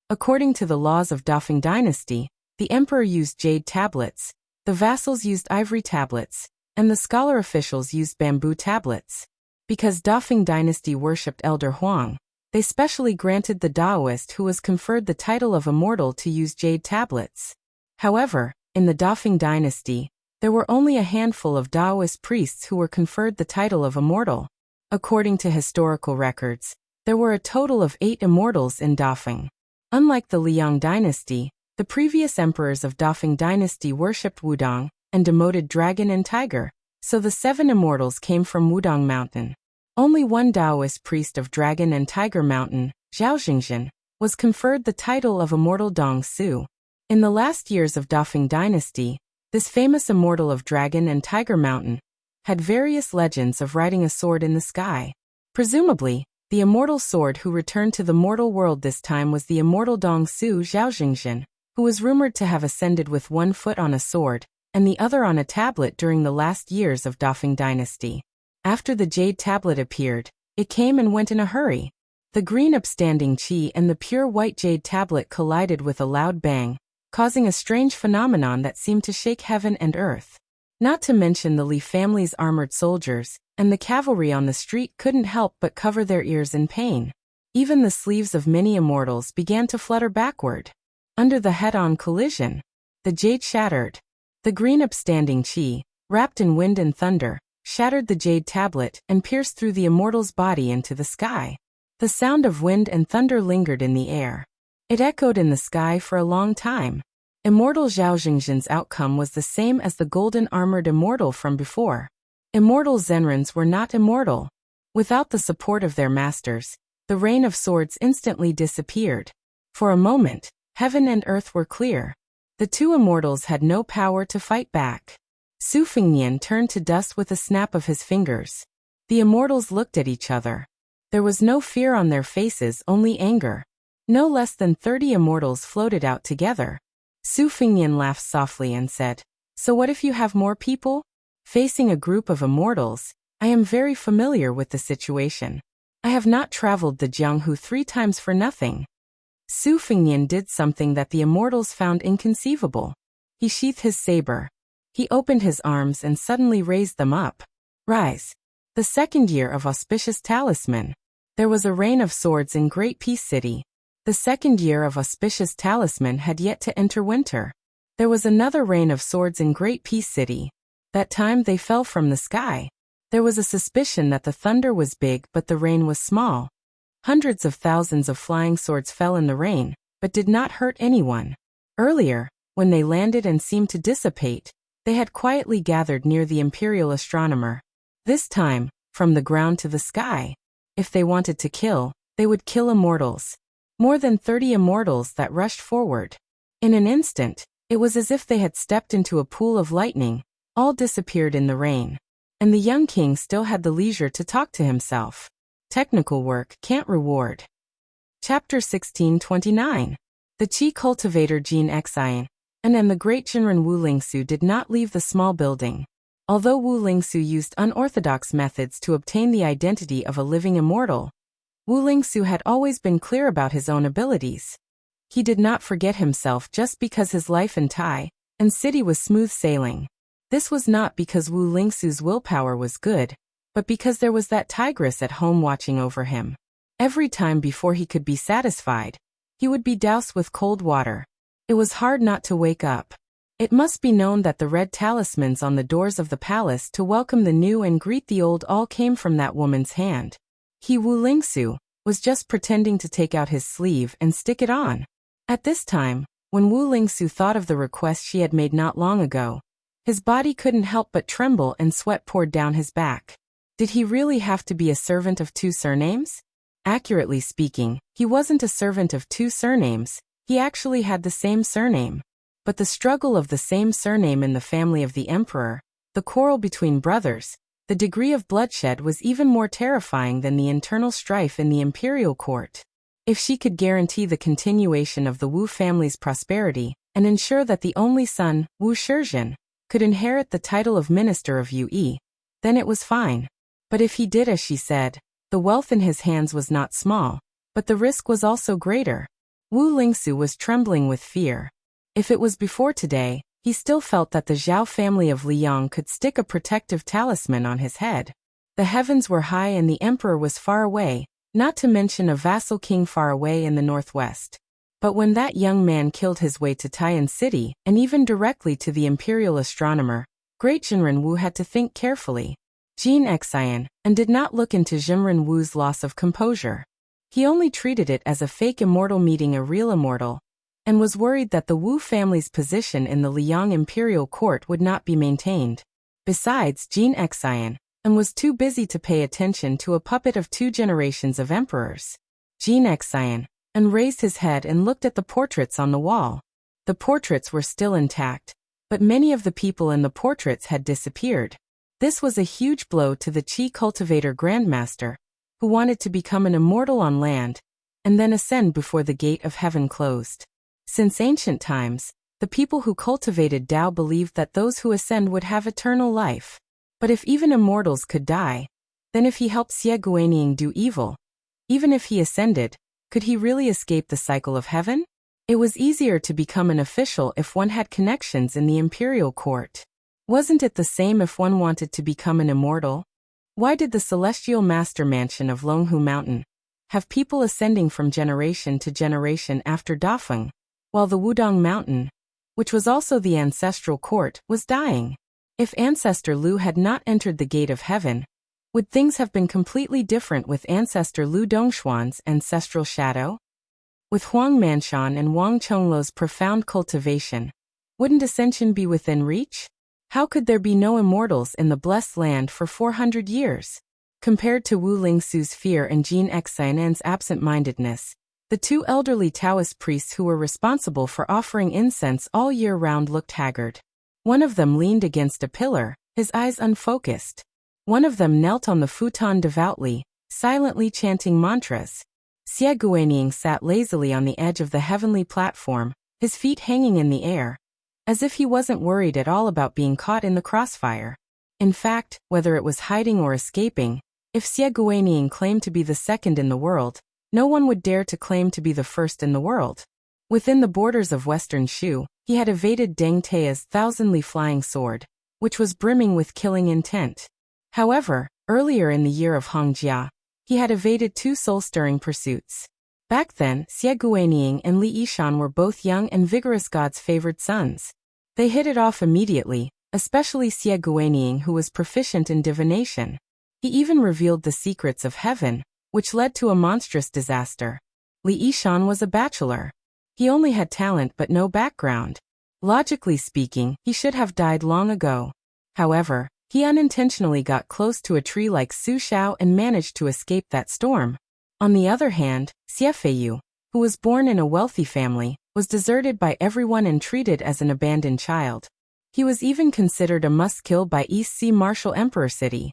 According to the laws of Dafeng dynasty, the emperor used jade tablets, the vassals used ivory tablets, and the scholar officials used bamboo tablets. Because Dafeng dynasty worshipped Elder Huang, they specially granted the Taoist who was conferred the title of immortal to use jade tablets. However, in the Dafeng dynasty, there were only a handful of Taoist priests who were conferred the title of immortal. According to historical records, there were a total of 8 immortals in Dafeng. Unlike the Liang dynasty, the previous emperors of Dafeng dynasty worshipped Wudong and demoted dragon and tiger, so the 7 immortals came from Wudong Mountain. Only one Taoist priest of Dragon and Tiger Mountain, Zhao Xingzhen, was conferred the title of immortal Dong Su. In the last years of Dafeng dynasty, this famous immortal of Dragon and Tiger Mountain had various legends of riding a sword in the sky. Presumably, the immortal sword who returned to the mortal world this time was the immortal Dong Su Zhao Xingzhen, who was rumored to have ascended with one foot on a sword and the other on a tablet during the last years of Dafeng dynasty. After the jade tablet appeared, it came and went in a hurry. The green upstanding chi and the pure white jade tablet collided with a loud bang, causing a strange phenomenon that seemed to shake heaven and earth. Not to mention the Li family's armored soldiers, and the cavalry on the street couldn't help but cover their ears in pain. Even the sleeves of many immortals began to flutter backward. Under the head-on collision, the jade shattered. The green upstanding chi, wrapped in wind and thunder, shattered the jade tablet and pierced through the immortal's body into the sky. The sound of wind and thunder lingered in the air. It echoed in the sky for a long time. Immortal Zhao Xingzhen's outcome was the same as the golden armored immortal from before. Immortal Zenrins were not immortal. Without the support of their masters, the rain of swords instantly disappeared. For a moment, heaven and earth were clear. The two immortals had no power to fight back. Su Fengnian turned to dust with a snap of his fingers. The immortals looked at each other. There was no fear on their faces, only anger. No less than 30 immortals floated out together. Su Fengnian laughed softly and said, "So what if you have more people?" Facing a group of immortals, I am very familiar with the situation. I have not traveled the Jianghu 3 times for nothing. Su Fengnian did something that the immortals found inconceivable. He sheathed his saber. He opened his arms and suddenly raised them up. Rise. The second year of auspicious talisman. There was a rain of swords in Great Peace City. The second year of auspicious talisman had yet to enter winter. There was another rain of swords in Great Peace City. That time they fell from the sky. There was a suspicion that the thunder was big but the rain was small. Hundreds of thousands of flying swords fell in the rain, but did not hurt anyone. Earlier, when they landed and seemed to dissipate, they had quietly gathered near the imperial astronomer. This time, from the ground to the sky. If they wanted to kill, they would kill immortals. More than 30 immortals that rushed forward. In an instant, it was as if they had stepped into a pool of lightning, all disappeared in the rain. And the young king still had the leisure to talk to himself. Technical work can't reward. Chapter 1629. The Qi cultivator Jin Xian and the great Jinren Wu Lingsu did not leave the small building. Although Wu Lingsu used unorthodox methods to obtain the identity of a living immortal, Wu Lingsu had always been clear about his own abilities. He did not forget himself just because his life in Tai and city was smooth sailing. This was not because Wu Lingsu's willpower was good, but because there was that tigress at home watching over him. Every time before he could be satisfied, he would be doused with cold water. It was hard not to wake up. It must be known that the red talismans on the doors of the palace to welcome the new and greet the old all came from that woman's hand. He, Wu Lingsu, was just pretending to take out his sleeve and stick it on. At this time, when Wu Lingsu thought of the request she had made not long ago, his body couldn't help but tremble and sweat poured down his back. Did he really have to be a servant of two surnames? Accurately speaking, he wasn't a servant of two surnames, he actually had the same surname. But the struggle of the same surname in the family of the emperor, the quarrel between brothers, the degree of bloodshed was even more terrifying than the internal strife in the imperial court. If she could guarantee the continuation of the Wu family's prosperity and ensure that the only son, Wu Shizhen, could inherit the title of minister of Yue, then it was fine. But if he did as she said, the wealth in his hands was not small, but the risk was also greater. Wu Lingsu was trembling with fear. If it was before today, he still felt that the Zhao family of Liang could stick a protective talisman on his head. The heavens were high and the emperor was far away, not to mention a vassal king far away in the northwest. But when that young man killed his way to Taiyan City, and even directly to the imperial astronomer, great Jinren Wu had to think carefully. Jin Xian, and did not look into Jinren Wu's loss of composure. He only treated it as a fake immortal meeting a real immortal, and was worried that the Wu family's position in the Liang imperial court would not be maintained. Besides, Jin Xian, and was too busy to pay attention to a puppet of two generations of emperors. Jin Xian, and raised his head and looked at the portraits on the wall. The portraits were still intact, but many of the people in the portraits had disappeared. This was a huge blow to the Qi cultivator grandmaster, who wanted to become an immortal on land, and then ascend before the gate of heaven closed. Since ancient times, the people who cultivated Tao believed that those who ascend would have eternal life. But if even immortals could die, then if he helped Xie Guanyin do evil, even if he ascended, could he really escape the cycle of heaven? It was easier to become an official if one had connections in the imperial court. Wasn't it the same if one wanted to become an immortal? Why did the celestial master mansion of Longhu Mountain have people ascending from generation to generation after Dafeng, while the Wudong Mountain, which was also the ancestral court, was dying? If Ancestor Lu had not entered the gate of heaven, would things have been completely different with Ancestor Lu Dongshuan's ancestral shadow? With Huang Manshan and Wang Chongluo's profound cultivation, wouldn't ascension be within reach? How could there be no immortals in the blessed land for 400 years? Compared to Wu Lingsu's fear and Jin Xian's absent-mindedness, the two elderly Taoist priests who were responsible for offering incense all year round looked haggard. One of them leaned against a pillar, his eyes unfocused. One of them knelt on the futon devoutly, silently chanting mantras. Xie Guanyin sat lazily on the edge of the heavenly platform, his feet hanging in the air, as if he wasn't worried at all about being caught in the crossfire. In fact, whether it was hiding or escaping, if Xie Guanyin claimed to be the second in the world, no one would dare to claim to be the first in the world. Within the borders of Western Shu, he had evaded Deng Tai's thousandly flying sword, which was brimming with killing intent. However, earlier in the year of Hongjia, he had evaded two soul-stirring pursuits. Back then, Xie Guanyin and Li Yishan were both young and vigorous God's favored sons. They hit it off immediately, especially Xie Guanyin, who was proficient in divination. He even revealed the secrets of heaven, which led to a monstrous disaster. Li Yishan was a bachelor. He only had talent but no background. Logically speaking, he should have died long ago. However, he unintentionally got close to a tree like Su Xiao and managed to escape that storm. On the other hand, Xie Feiyu, who was born in a wealthy family, was deserted by everyone and treated as an abandoned child. He was even considered a must-kill by East Sea Martial Emperor City.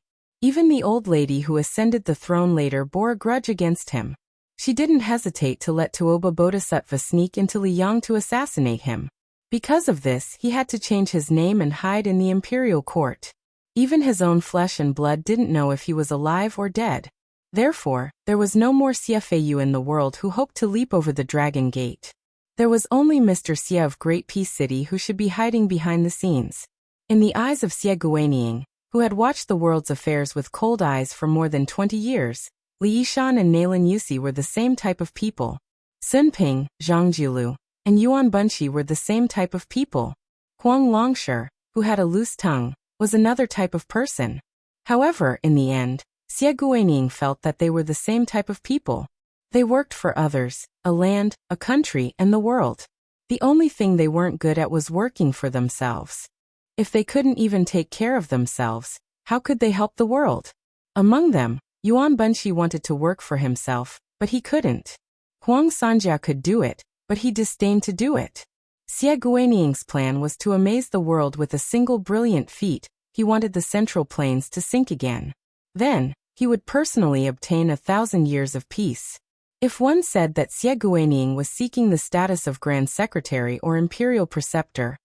Even the old lady who ascended the throne later bore a grudge against him. She didn't hesitate to let Tuoba Bodhisattva sneak into Liang to assassinate him. Because of this, he had to change his name and hide in the imperial court. Even his own flesh and blood didn't know if he was alive or dead. Therefore, there was no more Xie Feiyu in the world who hoped to leap over the Dragon Gate. There was only Mr. Xie of Great Peace City who should be hiding behind the scenes. In the eyes of Xie Guanying, who had watched the world's affairs with cold eyes for more than 20 years, Li Yishan and Nalin Yusi were the same type of people. Sun Ping, Zhang Jiulu, and Yuan Bunshi were the same type of people. Huang Longshi, who had a loose tongue, was another type of person. However, in the end, Xie Guanying felt that they were the same type of people. They worked for others, a land, a country, and the world. The only thing they weren't good at was working for themselves. If they couldn't even take care of themselves, how could they help the world? Among them, Yuan Bunshi wanted to work for himself, but he couldn't. Huang Sanjia could do it, but he disdained to do it. Xie Guanying's plan was to amaze the world with a single brilliant feat. He wanted the Central Plains to sink again. Then, he would personally obtain 1,000 years of peace. If one said that Xie Guanying was seeking the status of Grand Secretary or Imperial Preceptor,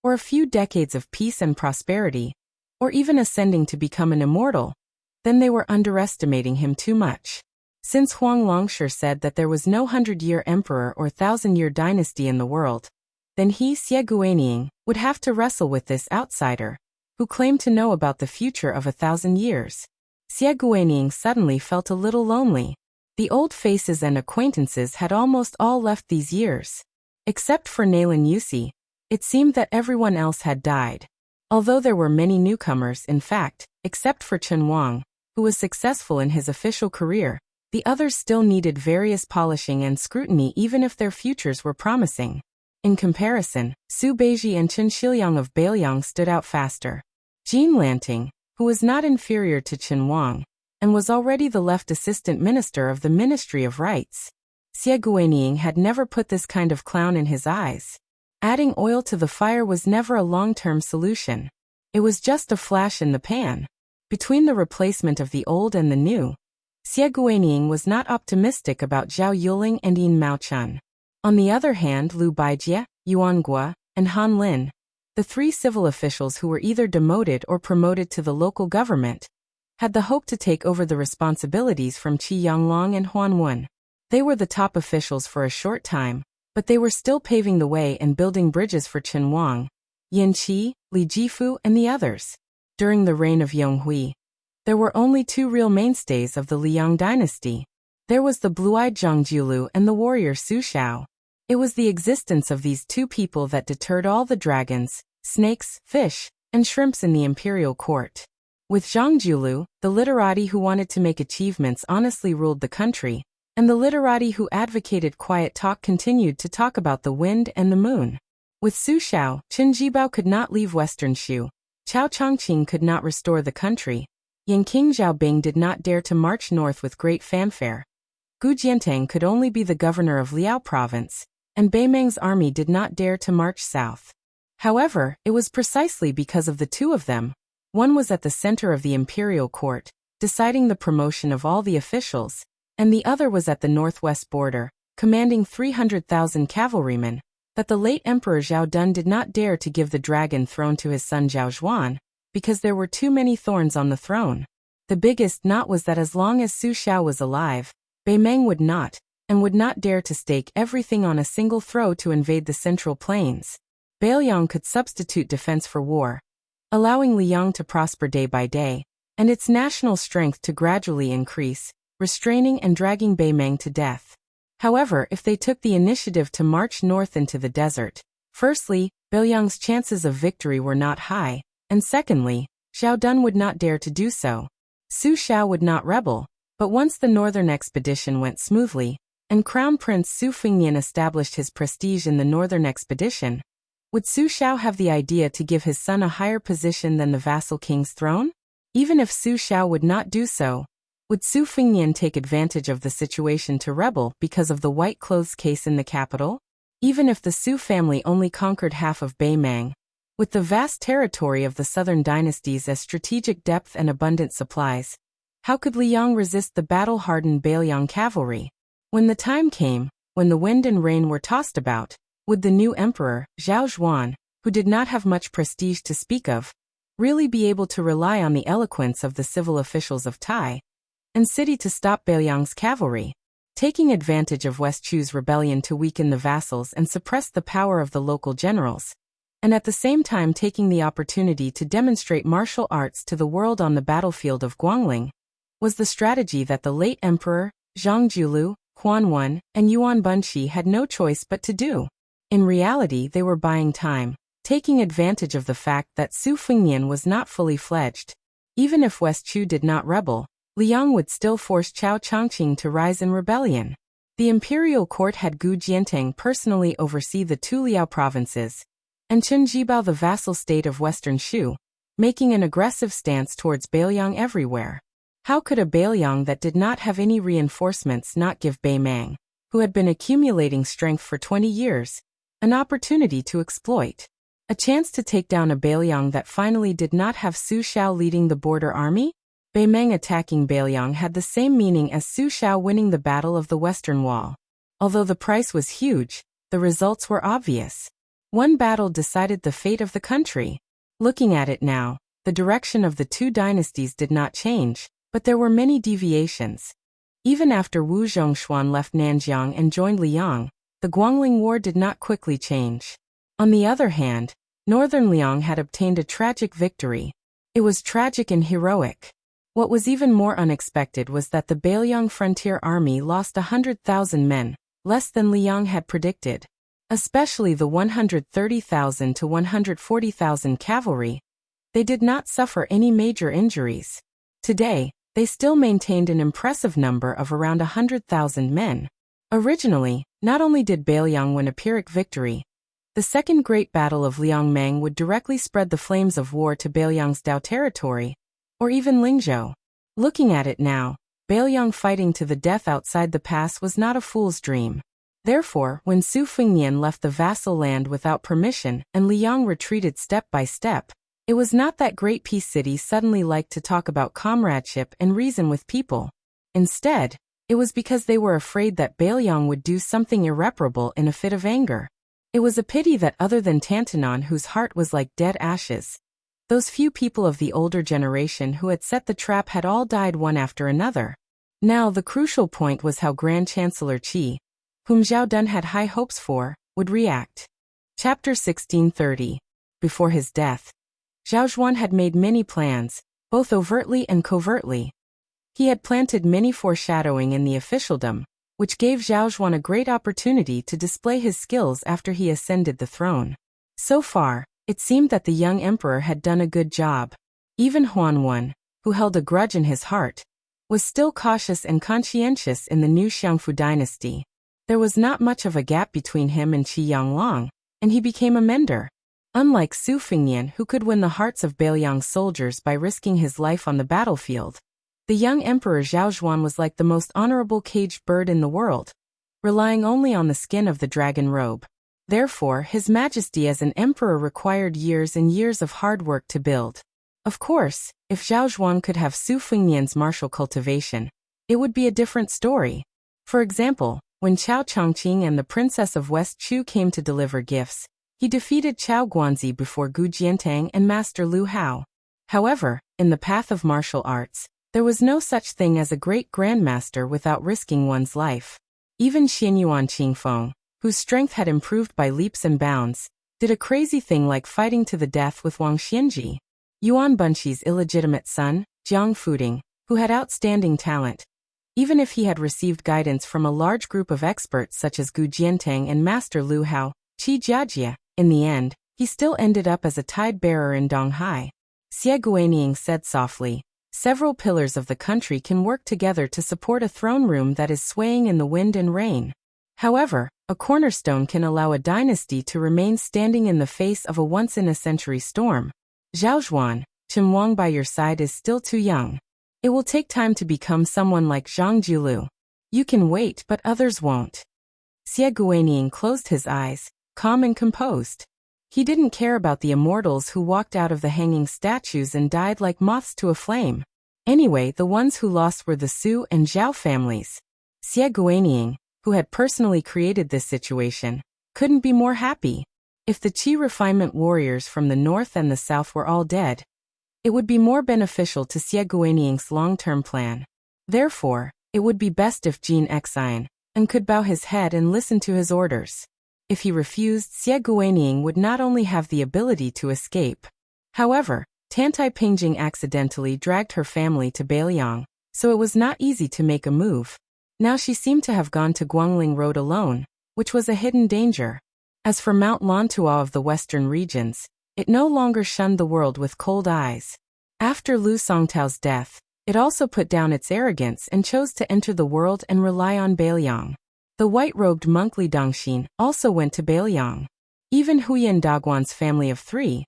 or a few decades of peace and prosperity, or even ascending to become an immortal, then they were underestimating him too much. Since Huang Longshi said that there was no 100-year emperor or 1,000-year dynasty in the world, then he, Xie Guanying, would have to wrestle with this outsider, who claimed to know about the future of 1,000 years. Xie Guanying suddenly felt a little lonely. The old faces and acquaintances had almost all left these years. Except for Nalin Yusi, it seemed that everyone else had died. Although there were many newcomers, in fact, except for Chen Wang, who was successful in his official career, the others still needed various polishing and scrutiny even if their futures were promising. In comparison, Su Beiji and Chen Shiliang of Beiliang stood out faster. Jean Lanting, who was not inferior to Chen Wang, and was already the left assistant minister of the Ministry of Rights. Xie Guanying had never put this kind of clown in his eyes. Adding oil to the fire was never a long-term solution. It was just a flash in the pan. Between the replacement of the old and the new, Xie Guanying was not optimistic about Zhao Yuling and Yin Maochun. On the other hand, Lu Baijie, Yuan Gua, and Han Lin, the three civil officials who were either demoted or promoted to the local government, had the hope to take over the responsibilities from Qi Yanglong and Huan Wen. They were the top officials for a short time, but they were still paving the way and building bridges for Chen Wang, Yin Qi, Li Jifu, and the others. During the reign of Yonghui, there were only two real mainstays of the Liang dynasty. There was the blue-eyed Zhang Jiulu and the warrior Su Xiao. It was the existence of these two people that deterred all the dragons, snakes, fish, and shrimps in the imperial court. With Zhang Jiulu, the literati who wanted to make achievements honestly ruled the country, and the literati who advocated quiet talk continued to talk about the wind and the moon. With Su Xiao, Qin Jibao could not leave Western Shu, Chao Chongqing could not restore the country, Yin King Zhaobing did not dare to march north with great fanfare, Gu Jiantang could only be the governor of Liao province, and Beimeng's army did not dare to march south. However, it was precisely because of the two of them. One was at the center of the imperial court, deciding the promotion of all the officials, and the other was at the northwest border, commanding 300,000 cavalrymen, that the late Emperor Zhao Dun did not dare to give the dragon throne to his son Zhao Zhuan, because there were too many thorns on the throne. The biggest knot was that as long as Su Xiao was alive, Beimeng would not dare to stake everything on a single throw to invade the Central Plains. Beiliang could substitute defense for war, allowing Liang to prosper day by day, and its national strength to gradually increase, restraining and dragging Beimeng to death. However, if they took the initiative to march north into the desert, firstly, Beiliang's chances of victory were not high, and secondly, Zhao Dun would not dare to do so. Su Xiao would not rebel, but once the northern expedition went smoothly, and Crown Prince Su Fengnian established his prestige in the northern expedition, would Su Xiao have the idea to give his son a higher position than the vassal king's throne? Even if Su Xiao would not do so, would Su Fengnian take advantage of the situation to rebel because of the white clothes case in the capital? Even if the Su family only conquered half of Beimeng, With the vast territory of the southern dynasties as strategic depth and abundant supplies, how could Liang resist the battle-hardened Bailiang cavalry? When the time came, when the wind and rain were tossed about, would the new emperor, Zhao Zhuan, who did not have much prestige to speak of, really be able to rely on the eloquence of the civil officials of Tai and city to stop Bailiang's cavalry? Taking advantage of West Chu's rebellion to weaken the vassals and suppress the power of the local generals, and at the same time taking the opportunity to demonstrate martial arts to the world on the battlefield of Guangling, was the strategy that the late emperor, Zhang Julu, Huan Wen, and Yuan Bunshi had no choice but to do. In reality, they were buying time, taking advantage of the fact that Su Fengnian was not fully fledged. Even if West Chu did not rebel, Liang would still force Chao Changqing to rise in rebellion. The imperial court had Gu Jiantang personally oversee the two Liao provinces, and Chen Jibao the vassal state of western Shu, making an aggressive stance towards Bailiang everywhere. How could a Bailiang that did not have any reinforcements not give Bei Mang, who had been accumulating strength for 20 years, an opportunity to exploit? A chance to take down a Bailiang that finally did not have Su Xiao leading the border army? Bei Mang attacking Bailiang had the same meaning as Su Xiao winning the Battle of the Western Wall. Although the price was huge, the results were obvious. One battle decided the fate of the country. Looking at it now, the direction of the two dynasties did not change, but there were many deviations. Even after Wu Zhongshuan left Nanjiang and joined Liang, the Guangling War did not quickly change. On the other hand, Northern Liang had obtained a tragic victory. It was tragic and heroic. What was even more unexpected was that the Bailiang frontier army lost 100,000 men, less than Liang had predicted. Especially the 130,000 to 140,000 cavalry. They did not suffer any major injuries. Today, they still maintained an impressive number of around 100,000 men. Originally, not only did Bailiang win a Pyrrhic victory, the Second Great Battle of Liangmang would directly spread the flames of war to Bailiang's Dao territory, or even Lingzhou. Looking at it now, Bailiang fighting to the death outside the pass was not a fool's dream. Therefore, when Su Fengnian left the vassal land without permission and Liang retreated step by step, it was not that great peace cities suddenly liked to talk about comradeship and reason with people. Instead, it was because they were afraid that Bailiang would do something irreparable in a fit of anger. It was a pity that other than Tantanon, whose heart was like dead ashes, those few people of the older generation who had set the trap had all died one after another. Now the crucial point was how Grand Chancellor Qi, whom Zhao Dun had high hopes for, would react. Chapter 1630. Before his death, Zhao Zhuan had made many plans, both overtly and covertly. He had planted many foreshadowing in the officialdom, which gave Zhao Zhuan a great opportunity to display his skills after he ascended the throne. So far, it seemed that the young emperor had done a good job. Even Huan Wen, who held a grudge in his heart, was still cautious and conscientious in the new Xiangfu dynasty. There was not much of a gap between him and Qi Yanglong, and he became a mender. Unlike Su Fengnian, who could win the hearts of Bailiang's soldiers by risking his life on the battlefield, the young emperor Zhao Zhuan was like the most honorable caged bird in the world, relying only on the skin of the dragon robe. Therefore, his majesty as an emperor required years and years of hard work to build. Of course, if Zhao Zhuan could have Su Fengnian's martial cultivation, it would be a different story. For example, when Chao Changqing and the Princess of West Chu came to deliver gifts, he defeated Chao Guanzi before Gu Jiantang and Master Lu Hao. However, in the path of martial arts, there was no such thing as a great grandmaster without risking one's life. Even Xianyuan Qingfeng, whose strength had improved by leaps and bounds, did a crazy thing like fighting to the death with Wang Xianji, Yuan Bunshi's illegitimate son, Jiang Fuding, who had outstanding talent. Even if he had received guidance from a large group of experts such as Gu Jiantang and Master Lu Hao, Qi Jiajie, in the end, he still ended up as a tide-bearer in Donghai. Xie Guanying said softly, "Several pillars of the country can work together to support a throne room that is swaying in the wind and rain. However, a cornerstone can allow a dynasty to remain standing in the face of a once-in-a-century storm. Zhao Zhuan, Chen Wang by your side is still too young. It will take time to become someone like Zhang Jilu. You can wait, but others won't." Xie Guanying closed his eyes, calm and composed. He didn't care about the immortals who walked out of the hanging statues and died like moths to a flame. Anyway, the ones who lost were the Su and Zhao families. Xie Guaniying, who had personally created this situation, couldn't be more happy. If the Qi refinement warriors from the north and the south were all dead, it would be more beneficial to Xie Guaniying's long-term plan. Therefore, it would be best if Jin Xian and could bow his head and listen to his orders. If he refused, Xie Guaniying would not only have the ability to escape. However, Tantai Pingjing accidentally dragged her family to Beiliang, so it was not easy to make a move. Now she seemed to have gone to Guangling Road alone, which was a hidden danger. As for Mount Lantua of the western regions, it no longer shunned the world with cold eyes. After Lu Songtao's death, it also put down its arrogance and chose to enter the world and rely on Beiliang. The white-robed monk Li Dongxin also went to Beiliang. Even Huyan Dagwan's family of 3.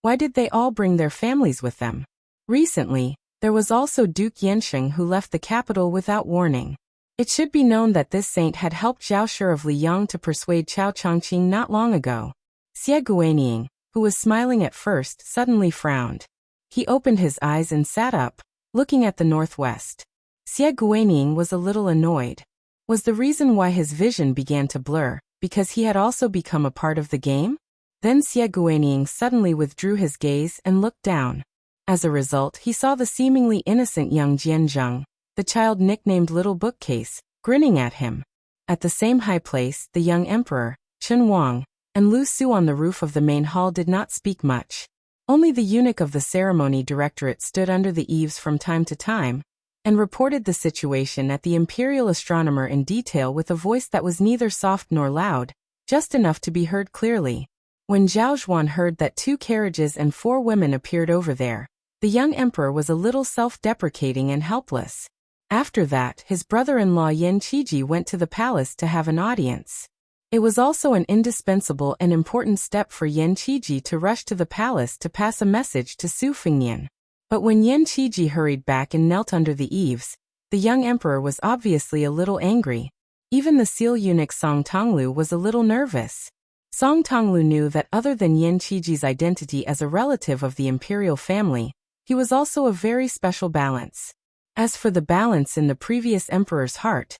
Why did they all bring their families with them? Recently, there was also Duke Yansheng who left the capital without warning. It should be known that this saint had helped Zhao Shi of Liyang to persuade Chao Chongqing not long ago. Xie Guaniying, who was smiling at first, suddenly frowned. He opened his eyes and sat up, looking at the northwest. Xie Guaniying was a little annoyed. Was the reason why his vision began to blur because he had also become a part of the game? Then Xie Guaniying suddenly withdrew his gaze and looked down. As a result, he saw the seemingly innocent young Jianzheng, the child nicknamed Little Bookcase, grinning at him. At the same high place, the young emperor, Chen Wang, and Lu Su on the roof of the main hall did not speak much. Only the eunuch of the ceremony directorate stood under the eaves from time to time, and reported the situation at the imperial astronomer in detail with a voice that was neither soft nor loud, just enough to be heard clearly. When Zhao Zhuan heard that 2 carriages and 4 women appeared over there, the young emperor was a little self-deprecating and helpless. After that, his brother-in-law Yen Qiji went to the palace to have an audience. It was also an indispensable and important step for Yen Qiji to rush to the palace to pass a message to Su Fengnian. But when Yen Qiji hurried back and knelt under the eaves, the young emperor was obviously a little angry. Even the seal eunuch Song Tonglu was a little nervous. Song Tonglu knew that other than Yen Qiji's identity as a relative of the imperial family, he was also a very special balance. As for the balance in the previous emperor's heart,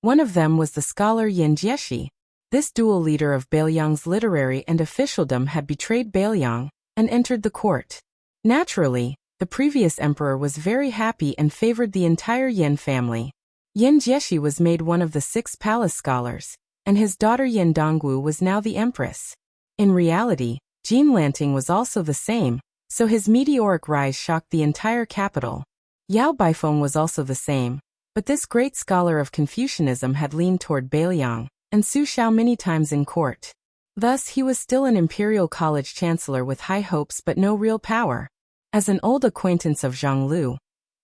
one of them was the scholar Yen Jieshi. This dual leader of Beiliang's literary and officialdom had betrayed Beiliang and entered the court. Naturally, the previous emperor was very happy and favored the entire Yen family. Yen Jieshi was made one of the 6 palace scholars, and his daughter Yen Dongwu was now the empress. In reality, Jin Lanting was also the same, so his meteoric rise shocked the entire capital. Yao Baifeng was also the same, but this great scholar of Confucianism had leaned toward Beiliang and Su Xiao many times in court. Thus, he was still an imperial college chancellor with high hopes but no real power. As an old acquaintance of Zhang Lu,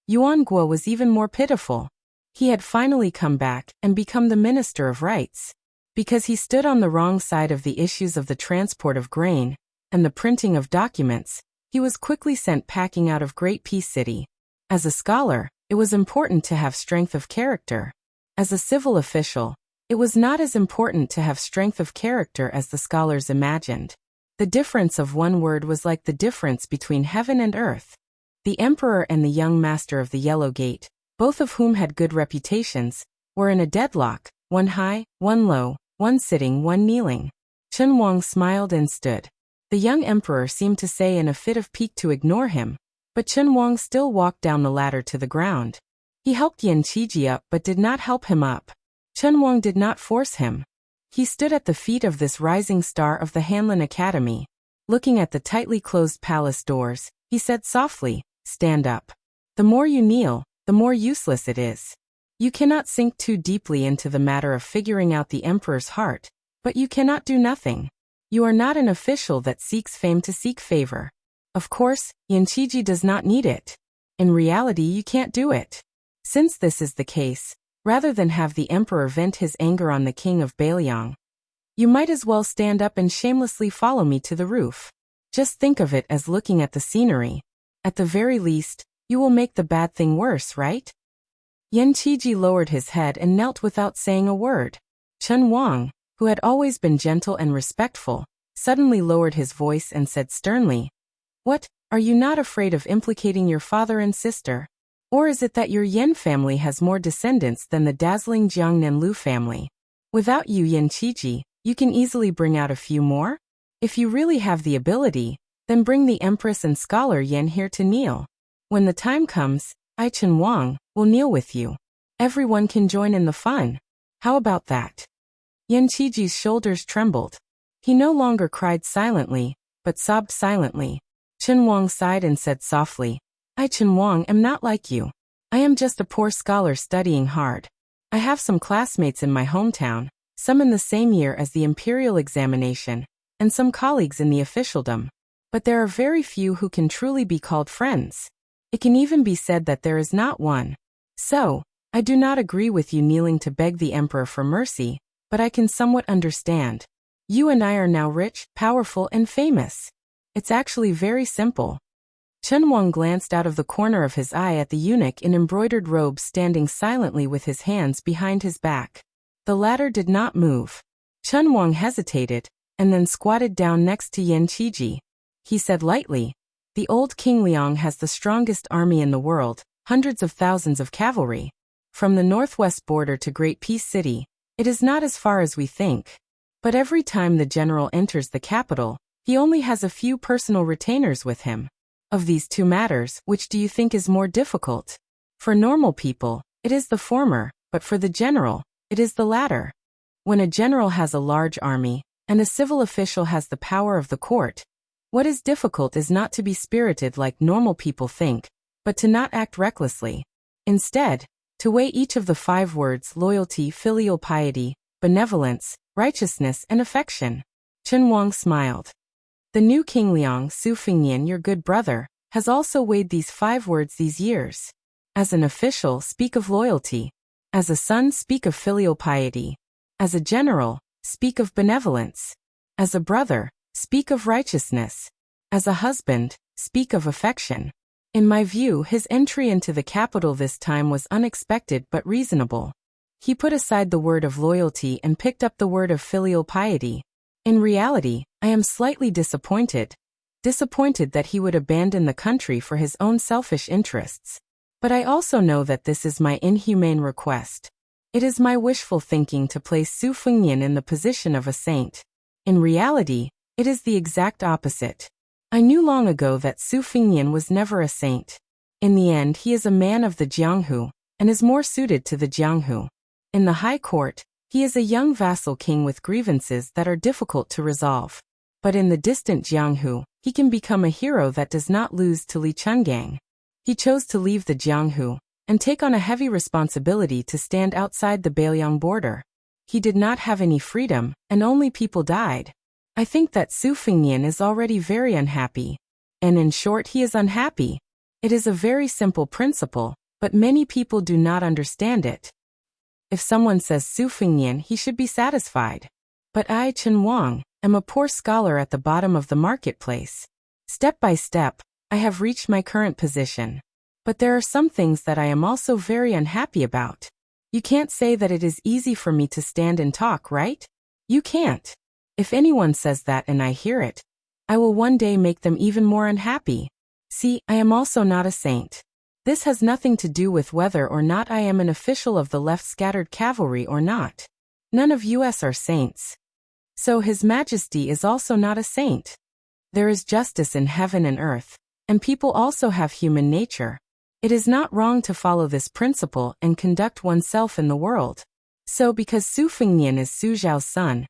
Yuan Guo was even more pitiful. He had finally come back and become the Minister of Rights. Because he stood on the wrong side of the issues of the transport of grain and the printing of documents, he was quickly sent packing out of Great Peace City. As a scholar, it was important to have strength of character. As a civil official, it was not as important to have strength of character as the scholars imagined. The difference of one word was like the difference between heaven and earth. The emperor and the young master of the Yellow Gate, both of whom had good reputations, were in a deadlock, one high, one low, one sitting, one kneeling. Chen Wang smiled and stood. The young emperor seemed to say in a fit of pique to ignore him, but Chen Wang still walked down the ladder to the ground. He helped Yen Qiji up but did not help him up. Chen Wang did not force him. He stood at the feet of this rising star of the Hanlin Academy. Looking at the tightly closed palace doors, he said softly, "Stand up. The more you kneel, the more useless it is. You cannot sink too deeply into the matter of figuring out the emperor's heart, but you cannot do nothing. You are not an official that seeks fame to seek favor. Of course, Yen Qiji does not need it. In reality, you can't do it. Since this is the case, rather than have the emperor vent his anger on the king of Beiliang, you might as well stand up and shamelessly follow me to the roof. Just think of it as looking at the scenery. At the very least, you will make the bad thing worse, right?" Yen Qiji lowered his head and knelt without saying a word. Chen Wang, who had always been gentle and respectful, suddenly lowered his voice and said sternly, "What, are you not afraid of implicating your father and sister? Or is it that your Yen family has more descendants than the dazzling Jiangnan Lu family? Without you Yen Qiji, you can easily bring out a few more? If you really have the ability, then bring the Empress and Scholar Yen here to kneel. When the time comes, I Chen Wang will kneel with you. Everyone can join in the fun. How about that?" Yen Qiji's shoulders trembled. He no longer cried silently, but sobbed silently. Chen Wang sighed and said softly, "I Chen Wang am not like you. I am just a poor scholar studying hard. I have some classmates in my hometown, some in the same year as the imperial examination, and some colleagues in the officialdom. But there are very few who can truly be called friends. It can even be said that there is not one. So, I do not agree with you kneeling to beg the emperor for mercy, but I can somewhat understand. You and I are now rich, powerful, and famous. It's actually very simple." Chen Wang glanced out of the corner of his eye at the eunuch in embroidered robes standing silently with his hands behind his back. The latter did not move. Chen Wang hesitated, and then squatted down next to Yen Qiji. He said lightly, "The old King Liang has the strongest army in the world, hundreds of thousands of cavalry. From the northwest border to Great Peace City, it is not as far as we think. But every time the general enters the capital, he only has a few personal retainers with him. Of these two matters, which do you think is more difficult? For normal people, it is the former, but for the general, it is the latter. When a general has a large army, and a civil official has the power of the court, what is difficult is not to be spirited like normal people think, but to not act recklessly. Instead, to weigh each of the 5 words loyalty, filial piety, benevolence, righteousness, and affection." Chen Wang smiled. "The new King Liang, Su Fingyan, your good brother, has also weighed these 5 words these years. As an official, speak of loyalty. As a son, speak of filial piety. As a general, speak of benevolence. As a brother, speak of righteousness. As a husband, speak of affection. In my view, his entry into the capital this time was unexpected but reasonable. He put aside the word of loyalty and picked up the word of filial piety. In reality, I am slightly disappointed. Disappointed that he would abandon the country for his own selfish interests. But I also know that this is my inhumane request. It is my wishful thinking to place Su Fengnian in the position of a saint. In reality, it is the exact opposite. I knew long ago that Su Fengnian was never a saint. In the end, he is a man of the Jianghu, and is more suited to the Jianghu. In the high court, he is a young vassal king with grievances that are difficult to resolve. But in the distant Jianghu, he can become a hero that does not lose to Li Chungang. He chose to leave the Jianghu, and take on a heavy responsibility to stand outside the Beiliang border. He did not have any freedom, and only people died. I think that Su Fengnian is already very unhappy. And in short, he is unhappy. It is a very simple principle, but many people do not understand it. If someone says Su Fengnian, he should be satisfied. But I, Chen Wang, am a poor scholar at the bottom of the marketplace. Step by step, I have reached my current position. But there are some things that I am also very unhappy about. You can't say that it is easy for me to stand and talk, right? You can't. If anyone says that and I hear it, I will one day make them even more unhappy. See, I am also not a saint. This has nothing to do with whether or not I am an official of the left scattered cavalry or not. None of us are saints. So His Majesty is also not a saint. There is justice in heaven and earth, and people also have human nature. It is not wrong to follow this principle and conduct oneself in the world. So because Su Fengnian is Su Zhao's son,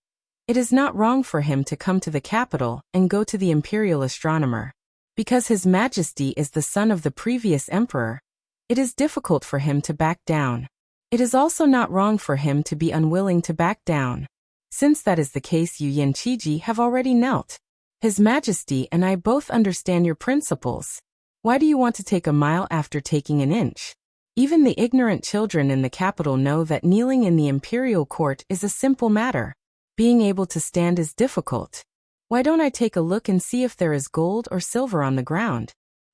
it is not wrong for him to come to the capital and go to the imperial astronomer. Because His Majesty is the son of the previous emperor, it is difficult for him to back down. It is also not wrong for him to be unwilling to back down. Since that is the case, you Yen Qiji have already knelt. His Majesty and I both understand your principles. Why do you want to take a mile after taking an inch? Even the ignorant children in the capital know that kneeling in the imperial court is a simple matter. Being able to stand is difficult. Why don't I take a look and see if there is gold or silver on the ground?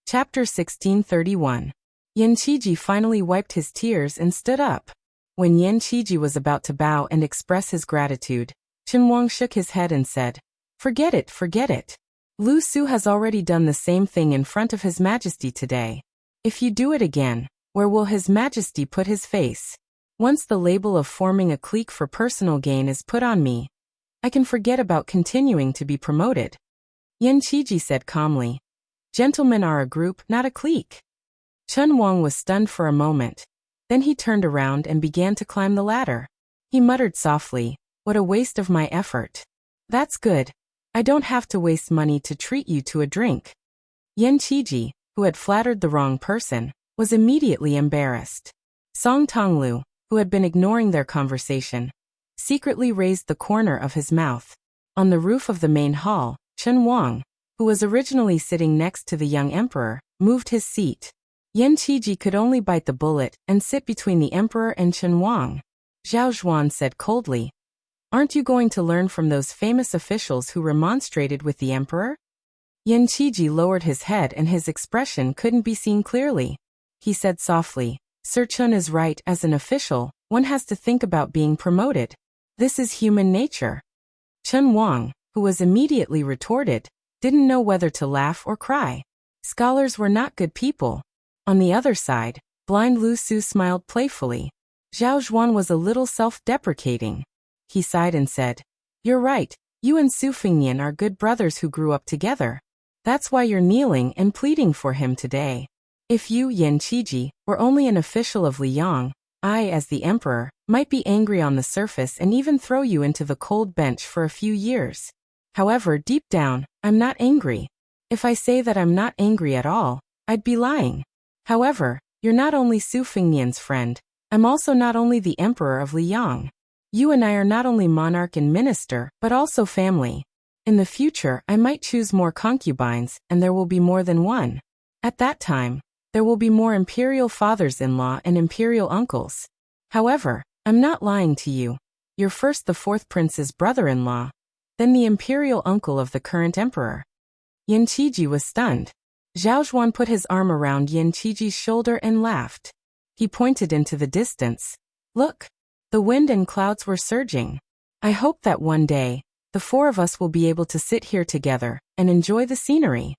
Chapter 1631. Yen Qiji finally wiped his tears and stood up. When Yen Qiji was about to bow and express his gratitude, Chen Wang shook his head and said, Forget it, forget it. Lu Su has already done the same thing in front of His Majesty today. If you do it again, where will His Majesty put his face? Once the label of forming a clique for personal gain is put on me, I can forget about continuing to be promoted. Yan Qiji said calmly. Gentlemen are a group, not a clique. Chen Wang was stunned for a moment. Then he turned around and began to climb the ladder. He muttered softly, what a waste of my effort. That's good. I don't have to waste money to treat you to a drink. Yan Qiji, who had flattered the wrong person, was immediately embarrassed. Song Tonglu, who had been ignoring their conversation, secretly raised the corner of his mouth. On the roof of the main hall, Chen Wang, who was originally sitting next to the young emperor, moved his seat. Yan Qiji could only bite the bullet and sit between the emperor and Chen Wang. Zhao Zhuan said coldly, aren't you going to learn from those famous officials who remonstrated with the emperor? Yan Qiji lowered his head and his expression couldn't be seen clearly. He said softly, Sir Chen is right, as an official, one has to think about being promoted. This is human nature. Chen Wang, who was immediately retorted, didn't know whether to laugh or cry. Scholars were not good people. On the other side, blind Lu Su smiled playfully. Zhao Zhuan was a little self-deprecating. He sighed and said, you're right, you and Su Fingnian are good brothers who grew up together. That's why you're kneeling and pleading for him today. If you, Yan Qiji, were only an official of Liang, I, as the emperor, might be angry on the surface and even throw you into the cold bench for a few years. However, deep down, I'm not angry. If I say that I'm not angry at all, I'd be lying. However, you're not only Su Fingnian's friend, I'm also not only the emperor of Liang. You and I are not only monarch and minister, but also family. In the future, I might choose more concubines, and there will be more than one. At that time, there will be more imperial fathers-in-law and imperial uncles. However, I'm not lying to you. You're first the fourth prince's brother-in-law, then the imperial uncle of the current emperor. Yan Qiji was stunned. Zhao Zhuan put his arm around Yan Qiji's shoulder and laughed. He pointed into the distance. Look, the wind and clouds were surging. I hope that one day, the four of us will be able to sit here together and enjoy the scenery.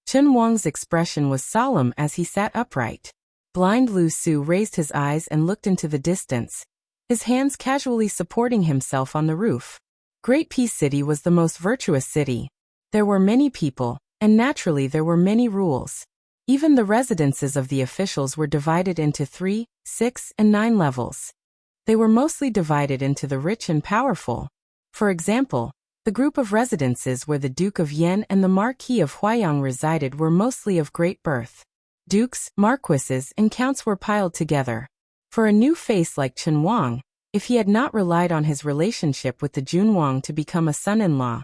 Chen Wang's expression was solemn as he sat upright. Blind Lu Su raised his eyes and looked into the distance, his hands casually supporting himself on the roof. Great Peace City was the most virtuous city. There were many people, and naturally there were many rules. Even the residences of the officials were divided into 3, 6, and 9 levels. They were mostly divided into the rich and powerful. For example, the group of residences where the Duke of Yan and the Marquis of Huayang resided were mostly of great birth. Dukes, marquises, and counts were piled together. For a new face like Chen Wang, if he had not relied on his relationship with the Jun Wang to become a son-in-law,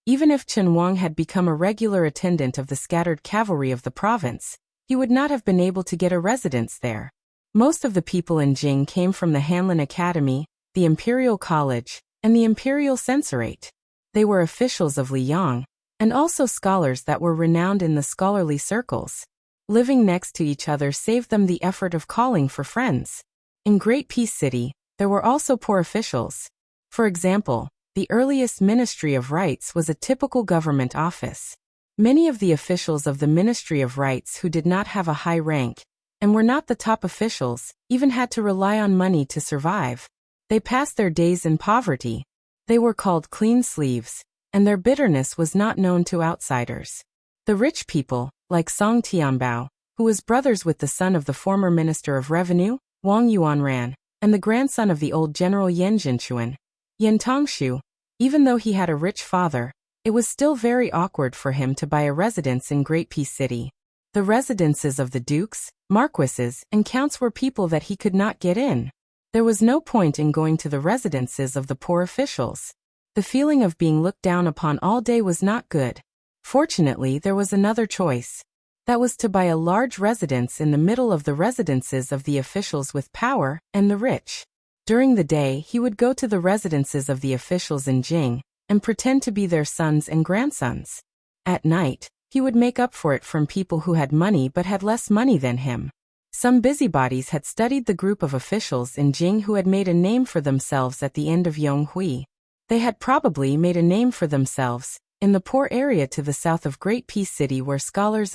even if Chen Wang had become a regular attendant of the scattered cavalry of the province, he would not have been able to get a residence there. Most of the people in Jing came from the Hanlin Academy, the Imperial College, and the Imperial Censorate. They were officials of Liang, and also scholars that were renowned in the scholarly circles. Living next to each other saved them the effort of calling for friends. In Great Peace City, there were also poor officials. For example, the earliest Ministry of Rights was a typical government office. Many of the officials of the Ministry of Rights who did not have a high rank, and were not the top officials, even had to rely on money to survive. They passed their days in poverty. They were called clean sleeves, and their bitterness was not known to outsiders. The rich people, like Song Tianbao, who was brothers with the son of the former Minister of Revenue, Wang Yuanran, and the grandson of the old General Yan Jinchuan, Yan Tongshu, even though he had a rich father, it was still very awkward for him to buy a residence in Great Peace City. The residences of the dukes, marquises, and counts were people that he could not get in. There was no point in going to the residences of the poor officials. The feeling of being looked down upon all day was not good. Fortunately, there was another choice. That was to buy a large residence in the middle of the residences of the officials with power and the rich. During the day, he would go to the residences of the officials in Jing and pretend to be their sons and grandsons. At night, he would make up for it from people who had money but had less money than him. Some busybodies had studied the group of officials in Jing who had made a name for themselves at the end of Yonghui. They had probably made a name for themselves, in the poor area to the south of Great Peace City where scholars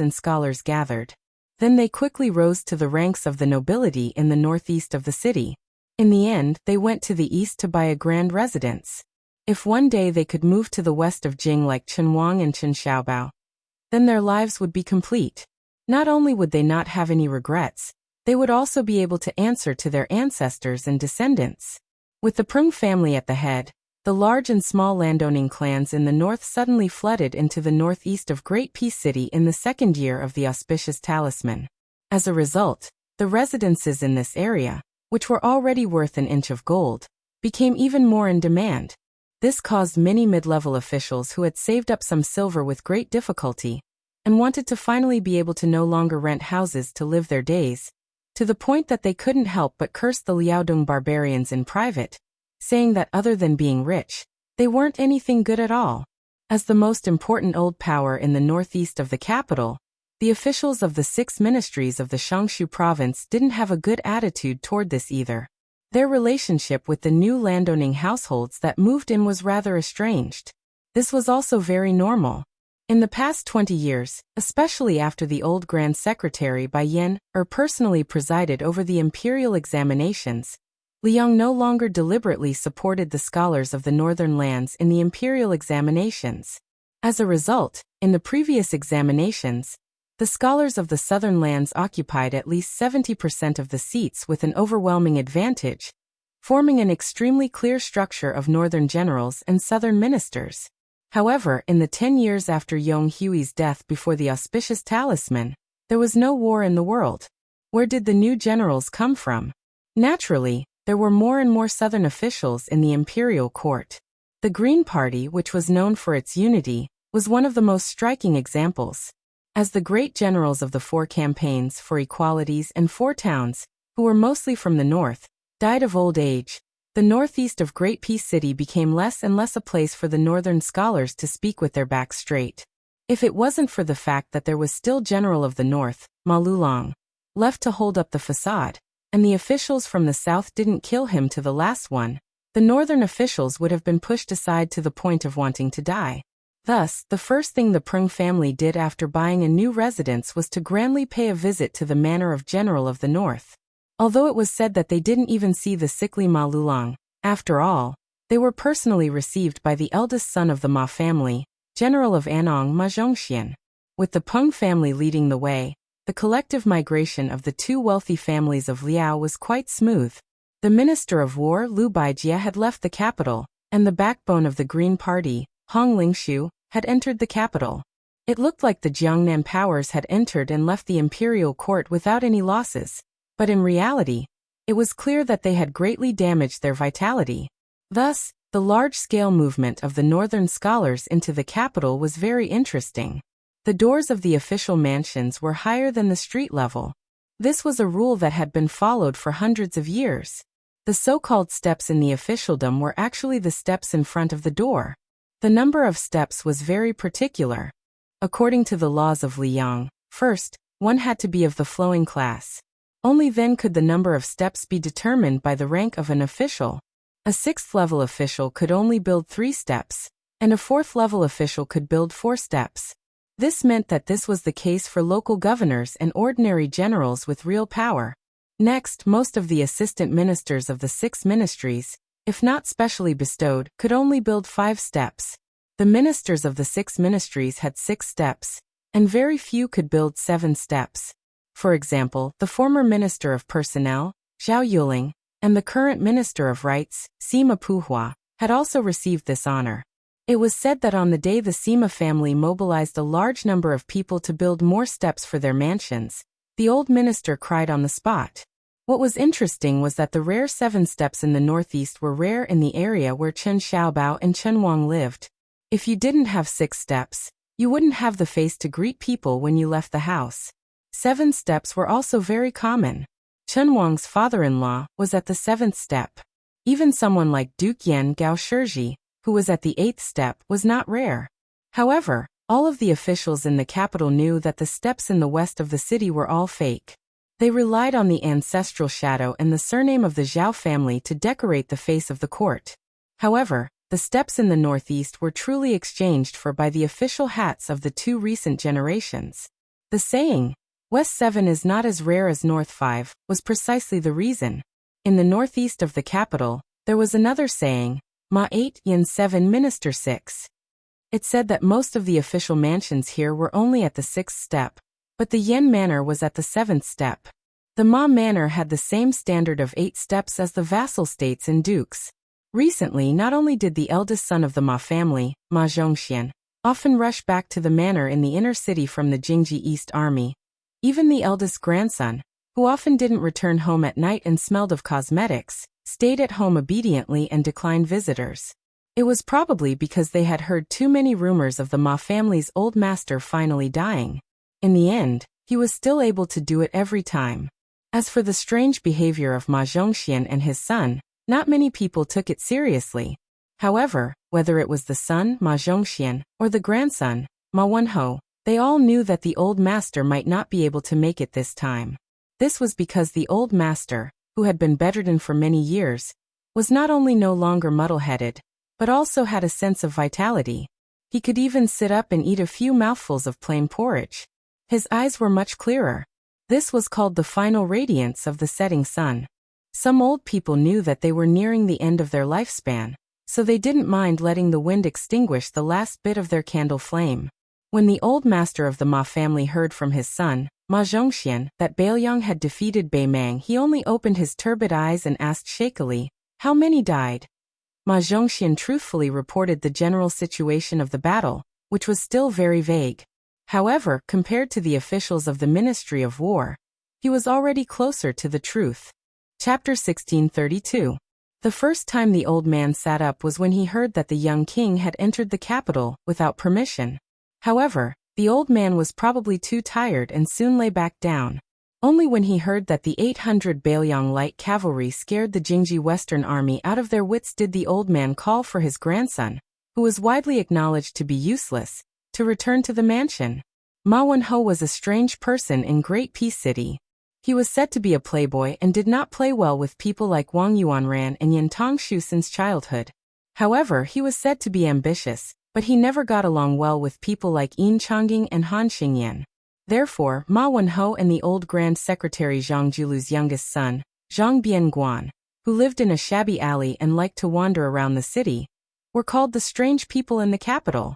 gathered. Then they quickly rose to the ranks of the nobility in the northeast of the city. In the end, they went to the east to buy a grand residence. If one day they could move to the west of Jing like Chenwang and Chen Xiaobao, then their lives would be complete. Not only would they not have any regrets, they would also be able to answer to their ancestors and descendants. With the Prung family at the head, the large and small landowning clans in the north suddenly flooded into the northeast of Great Peace City in the second year of the auspicious talisman. As a result, the residences in this area, which were already worth an inch of gold, became even more in demand. This caused many mid-level officials who had saved up some silver with great difficulty and wanted to finally be able to no longer rent houses to live their days, to the point that they couldn't help but curse the Liaodong barbarians in private, saying that other than being rich, they weren't anything good at all. As the most important old power in the northeast of the capital, the officials of the 6 ministries of the Shangshu province didn't have a good attitude toward this either. Their relationship with the new landowning households that moved in was rather estranged. This was also very normal. In the past 20 years, especially after the old Grand Secretary Bai Yan personally presided over the imperial examinations, Liang no longer deliberately supported the scholars of the northern lands in the imperial examinations. As a result, in the previous examinations, the scholars of the southern lands occupied at least 70% of the seats with an overwhelming advantage, forming an extremely clear structure of northern generals and southern ministers. However, in the 10 years after Yong Hui's death before the auspicious talisman, there was no war in the world. Where did the new generals come from? Naturally, there were more and more southern officials in the imperial court. The Green Party, which was known for its unity, was one of the most striking examples. As the great generals of the 4 campaigns for equalities and 4 towns, who were mostly from the north, died of old age, the northeast of Great Peace City became less and less a place for the northern scholars to speak with their backs straight. If it wasn't for the fact that there was still General of the North, Ma Lulong, left to hold up the facade, and the officials from the south didn't kill him to the last one, the northern officials would have been pushed aside to the point of wanting to die. Thus, the first thing the Prung family did after buying a new residence was to grandly pay a visit to the manor of General of the North. Although it was said that they didn't even see the sickly Ma Lulong, after all, they were personally received by the eldest son of the Ma family, General of Anong Ma Zhongxian. With the Peng family leading the way, the collective migration of the 2 wealthy families of Liao was quite smooth. The Minister of War Liu Baijie had left the capital, and the backbone of the Green Party, Hong Lingshu, had entered the capital. It looked like the Jiangnan powers had entered and left the imperial court without any losses, but in reality, it was clear that they had greatly damaged their vitality. Thus, the large-scale movement of the northern scholars into the capital was very interesting. The doors of the official mansions were higher than the street level. This was a rule that had been followed for hundreds of years. The so-called steps in the officialdom were actually the steps in front of the door. The number of steps was very particular. According to the laws of Liang, first, one had to be of the flowing class. Only then could the number of steps be determined by the rank of an official. A 6th-level official could only build 3 steps, and a 4th-level official could build 4 steps. This meant that this was the case for local governors and ordinary generals with real power. Next, most of the assistant ministers of the 6 ministries, if not specially bestowed, could only build 5 steps. The ministers of the 6 ministries had 6 steps, and very few could build 7 steps. For example, the former Minister of Personnel, Zhao Yuling, and the current Minister of Rights, Sima Puhua, had also received this honor. It was said that on the day the Sima family mobilized a large number of people to build more steps for their mansions, the old minister cried on the spot. What was interesting was that the rare 7 steps in the northeast were rare in the area where Chen Xiaobao and Chen Wang lived. If you didn't have 6 steps, you wouldn't have the face to greet people when you left the house. 7 steps were also very common. Chen Wang's father-in-law was at the 7th step. Even someone like Duke Yan Gao Shizhi, who was at the 8th step, was not rare. However, all of the officials in the capital knew that the steps in the west of the city were all fake. They relied on the ancestral shadow and the surname of the Zhao family to decorate the face of the court. However, The steps in the northeast were truly exchanged for by the official hats of the two recent generations. The saying, West 7 is not as rare as North 5, was precisely the reason. In the northeast of the capital, there was another saying, Ma 8 Yin 7 Minister 6. It said that most of the official mansions here were only at the 6th step, but the Yin Manor was at the 7th step. The Ma Manor had the same standard of 8 steps as the vassal states and dukes. Recently, not only did the eldest son of the Ma family, Ma Zhongxian, often rush back to the manor in the inner city from the Jingji East Army, even the eldest grandson, who often didn't return home at night and smelled of cosmetics, stayed at home obediently and declined visitors. It was probably because they had heard too many rumors of the Ma family's old master finally dying. In the end, he was still able to do it every time. As for the strange behavior of Ma Zhongxian and his son, not many people took it seriously. However, whether it was the son, Ma Zhongxian, or the grandson, Ma Wenho, they all knew that the old master might not be able to make it this time. This was because the old master, who had been bedridden for many years, was not only no longer muddle-headed, but also had a sense of vitality. He could even sit up and eat a few mouthfuls of plain porridge. His eyes were much clearer. This was called the final radiance of the setting sun. Some old people knew that they were nearing the end of their lifespan, so they didn't mind letting the wind extinguish the last bit of their candle flame. When the old master of the Ma family heard from his son, Ma Zhongxian, that Bailiang had defeated Bei Mang, he only opened his turbid eyes and asked shakily, "How many died?" Ma Zhongxian truthfully reported the general situation of the battle, which was still very vague. However, compared to the officials of the Ministry of War, he was already closer to the truth. Chapter 1632. The first time the old man sat up was when he heard that the young king had entered the capital without permission. However, the old man was probably too tired and soon lay back down. Only when he heard that the 800 Bailiang light cavalry scared the Jingji Western Army out of their wits did the old man call for his grandson, who was widely acknowledged to be useless, to return to the mansion. Ma Wenho was a strange person in Great Peace City. He was said to be a playboy and did not play well with people like Wang Yuanran and Yin Tongshu since childhood. However, he was said to be ambitious, but he never got along well with people like Yin Chongying and Han Xingyan. Therefore, Ma Wenho and the old Grand Secretary Zhang Julu's youngest son, Zhang Bianguan, who lived in a shabby alley and liked to wander around the city, were called the strange people in the capital.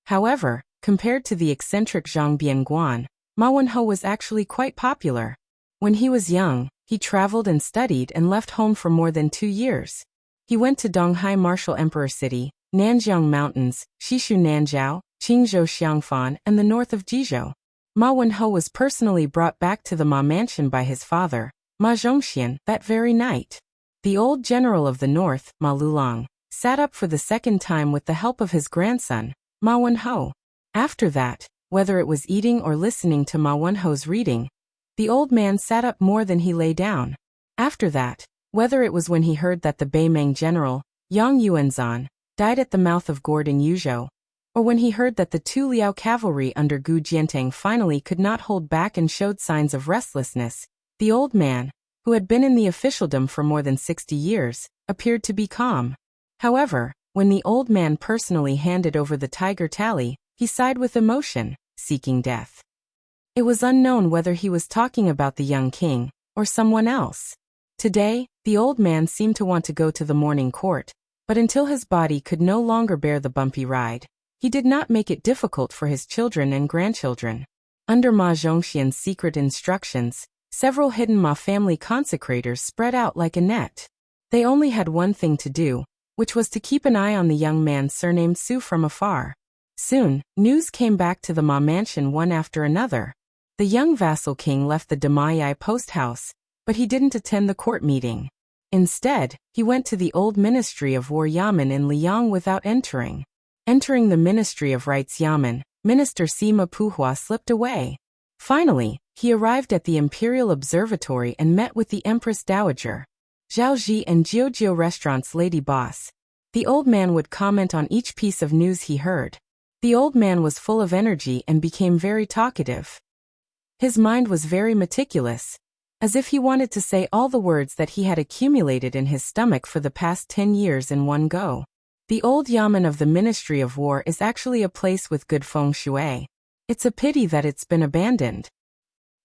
However, compared to the eccentric Zhang Bianguan, Ma Wenho was actually quite popular. When he was young, he traveled and studied and left home for more than 2 years. He went to Donghai Martial Emperor City, Nanjiang Mountains, Shishu Nanjiao, Qingzhou Xiangfan, and the north of Jizhou. Ma Wenho was personally brought back to the Ma mansion by his father, Ma Zhongxian, that very night. The old general of the north, Ma Lulong, sat up for the second time with the help of his grandson, Ma Wenho. After that, whether it was eating or listening to Ma Wenho's reading, the old man sat up more than he lay down. After that, whether it was when he heard that the Bei Mang general, Yang Yuanzhan, died at the mouth of Gourd in Yuzhou, or when he heard that the 2 Liao cavalry under Gu Jiantang finally could not hold back and showed signs of restlessness, the old man, who had been in the officialdom for more than 60 years, appeared to be calm. However, when the old man personally handed over the tiger tally, he sighed with emotion, seeking death. It was unknown whether he was talking about the young king, or someone else. Today, the old man seemed to want to go to the morning court, but until his body could no longer bear the bumpy ride, he did not make it difficult for his children and grandchildren. Under Ma Zhongxian's secret instructions, several hidden Ma family consecrators spread out like a net. They only had one thing to do, which was to keep an eye on the young man surnamed Su from afar. Soon, news came back to the Ma mansion one after another. The young vassal king left the Damayai post house, but he didn't attend the court meeting. Instead, he went to the old Ministry of War Yamen in Liang without entering. Entering the Ministry of Rights Yamen, Minister Sima Puhua slipped away. Finally, he arrived at the Imperial Observatory and met with the Empress Dowager. Zhao Ji and Jiujiu Restaurant's lady boss. The old man would comment on each piece of news he heard. The old man was full of energy and became very talkative. His mind was very meticulous, as if he wanted to say all the words that he had accumulated in his stomach for the past 10 years in one go. The old yamen of the Ministry of War is actually a place with good feng shui. It's a pity that it's been abandoned.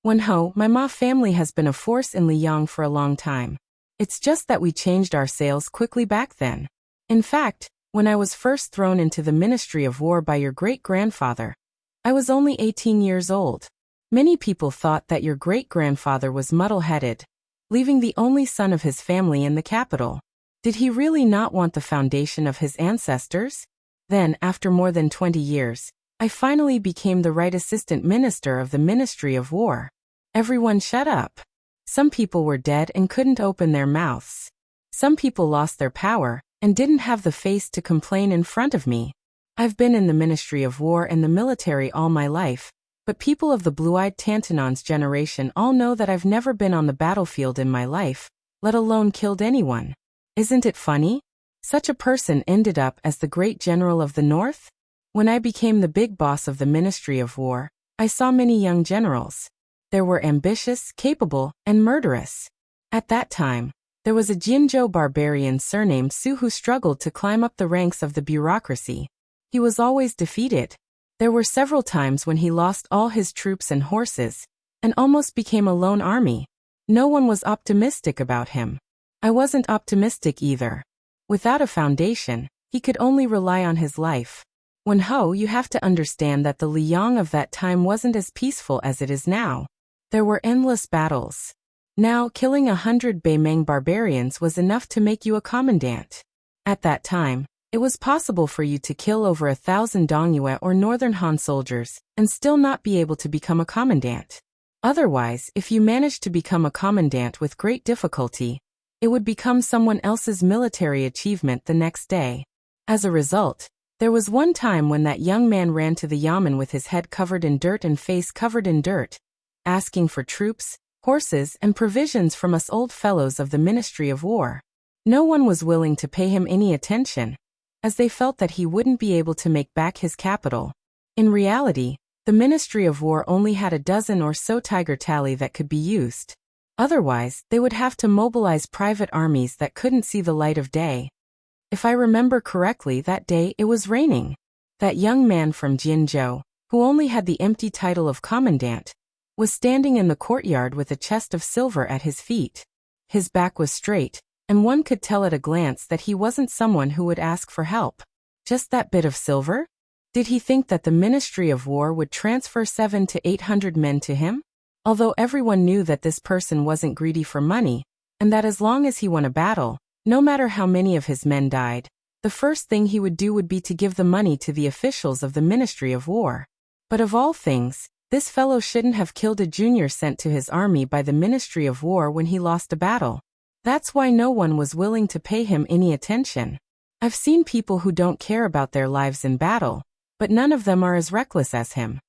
Wenho, my Ma family has been a force in Liyang for a long time. It's just that we changed our sails quickly back then. In fact, when I was first thrown into the Ministry of War by your great-grandfather, I was only 18 years old. Many people thought that your great-grandfather was muddle-headed, leaving the only son of his family in the capital. Did he really not want the foundation of his ancestors? Then, after more than 20 years, I finally became the right assistant minister of the Ministry of War. Everyone shut up. Some people were dead and couldn't open their mouths. Some people lost their power and didn't have the face to complain in front of me. I've been in the Ministry of War and the military all my life, but people of the blue-eyed Tantanon's generation all know that I've never been on the battlefield in my life, let alone killed anyone. Isn't it funny? Such a person ended up as the great general of the North? When I became the big boss of the Ministry of War, I saw many young generals. They were ambitious, capable, and murderous. At that time, there was a Jinzhou barbarian surnamed Su who struggled to climb up the ranks of the bureaucracy. He was always defeated. There were several times when he lost all his troops and horses, and almost became a lone army. No one was optimistic about him. I wasn't optimistic either. Without a foundation, he could only rely on his life. Wenho, you have to understand that the Liyang of that time wasn't as peaceful as it is now. There were endless battles. Now, killing 100 Beimeng barbarians was enough to make you a commandant. At that time, it was possible for you to kill over 1,000 Dongyue or Northern Han soldiers and still not be able to become a commandant. Otherwise, if you managed to become a commandant with great difficulty, it would become someone else's military achievement the next day. As a result, there was one time when that young man ran to the yamen with his head covered in dirt and face covered in dirt, asking for troops, horses, and provisions from us old fellows of the Ministry of War. No one was willing to pay him any attention, as they felt that he wouldn't be able to make back his capital. In reality, the Ministry of War only had a dozen or so tiger tally that could be used. Otherwise, they would have to mobilize private armies that couldn't see the light of day. If I remember correctly, that day it was raining. That young man from Jinzhou, who only had the empty title of commandant, was standing in the courtyard with a chest of silver at his feet. His back was straight, and one could tell at a glance that he wasn't someone who would ask for help. Just that bit of silver? Did he think that the Ministry of War would transfer 700 to 800 men to him? Although everyone knew that this person wasn't greedy for money, and that as long as he won a battle, no matter how many of his men died, the first thing he would do would be to give the money to the officials of the Ministry of War. But of all things, this fellow shouldn't have killed a junior sent to his army by the Ministry of War when he lost a battle. That's why no one was willing to pay him any attention. I've seen people who don't care about their lives in battle, but none of them are as reckless as him.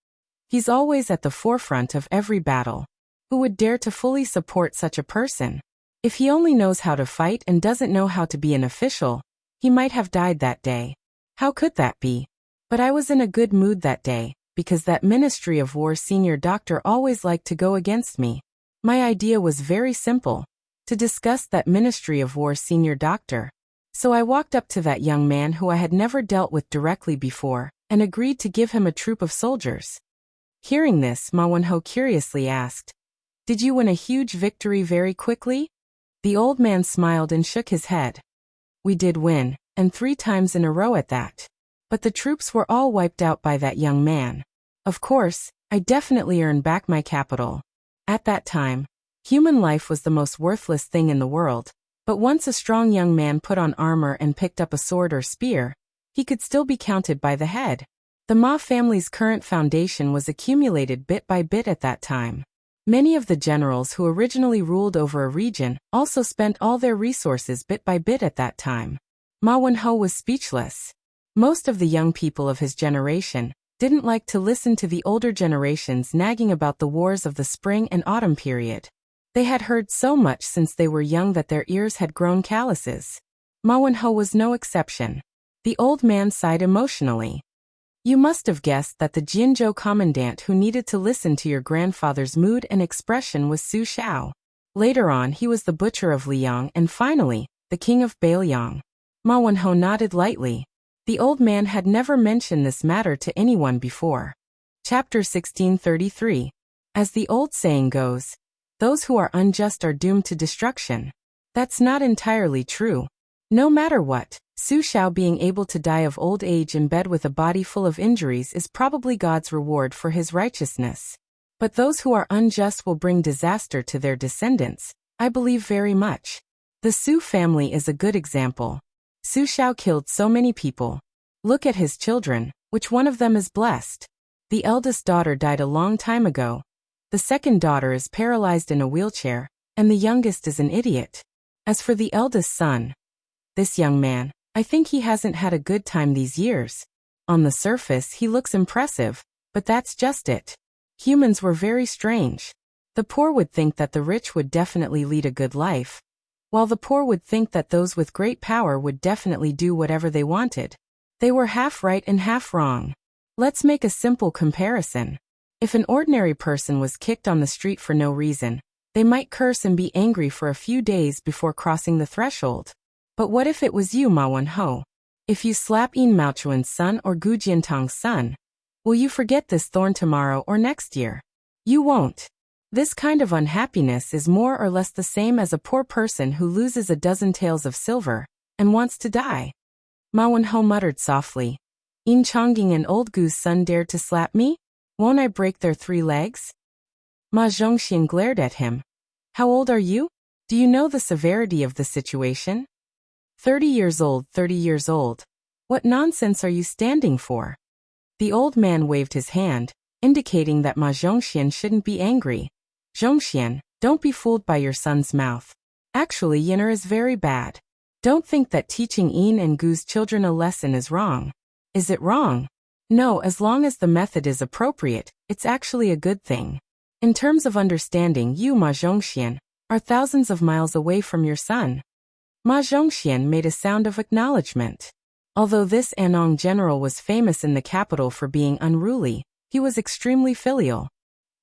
He's always at the forefront of every battle. Who would dare to fully support such a person? If he only knows how to fight and doesn't know how to be an official, he might have died that day. How could that be? But I was in a good mood that day, because that Ministry of War senior doctor always liked to go against me. My idea was very simple: to discuss that Ministry of War senior doctor. So I walked up to that young man who I had never dealt with directly before, and agreed to give him a troop of soldiers. Hearing this, Ma Wenho curiously asked, "Did you win a huge victory very quickly?" The old man smiled and shook his head. "We did win, and 3 times in a row at that. But the troops were all wiped out by that young man. Of course, I definitely earned back my capital. At that time, human life was the most worthless thing in the world, but once a strong young man put on armor and picked up a sword or spear, he could still be counted by the head. The Ma family's current foundation was accumulated bit by bit at that time. Many of the generals who originally ruled over a region also spent all their resources bit by bit at that time." Ma Wenho was speechless. Most of the young people of his generation didn't like to listen to the older generations nagging about the wars of the spring and autumn period. They had heard so much since they were young that their ears had grown calluses. Ma Wenho was no exception. The old man sighed emotionally. "You must have guessed that the Jinzhou commandant who needed to listen to your grandfather's mood and expression was Su Xiao. Later on he was the butcher of Liyang and finally, the king of Bailiang. Ma Wenho nodded lightly. The old man had never mentioned this matter to anyone before. Chapter 1633. As the old saying goes, those who are unjust are doomed to destruction. That's not entirely true. No matter what, Su Xiao being able to die of old age in bed with a body full of injuries is probably God's reward for his righteousness. But those who are unjust will bring disaster to their descendants, I believe very much. The Su family is a good example. Su Xiao killed so many people. Look at his children, which one of them is blessed? The eldest daughter died a long time ago. The second daughter is paralyzed in a wheelchair, and the youngest is an idiot. As for the eldest son, this young man, I think he hasn't had a good time these years. On the surface he looks impressive, but that's just it. Humans were very strange. The poor would think that the rich would definitely lead a good life, while the poor would think that those with great power would definitely do whatever they wanted. They were half right and half wrong. Let's make a simple comparison. If an ordinary person was kicked on the street for no reason, they might curse and be angry for a few days before crossing the threshold. But what if it was you, Ma Wenho? If you slap Yin Maochuan's son or Gu Jiantang's son, will you forget this thorn tomorrow or next year? You won't. This kind of unhappiness is more or less the same as a poor person who loses a dozen taels of silver and wants to die. Ma Wenho muttered softly. Yin Chongying and old Gu's son dared to slap me? Won't I break their 3 legs? Ma Zhongxian glared at him. How old are you? Do you know the severity of the situation? 30 years old, 30 years old. What nonsense are you standing for? The old man waved his hand, indicating that Ma Zhongxian shouldn't be angry. Zhongxian, don't be fooled by your son's mouth. Actually, Yinner is very bad. Don't think that teaching Yin and Gu's children a lesson is wrong. Is it wrong? No, as long as the method is appropriate, it's actually a good thing. In terms of understanding, you, Ma Zhongxian, are thousands of miles away from your son. Ma Zhongxian made a sound of acknowledgement. Although this Anong general was famous in the capital for being unruly, he was extremely filial.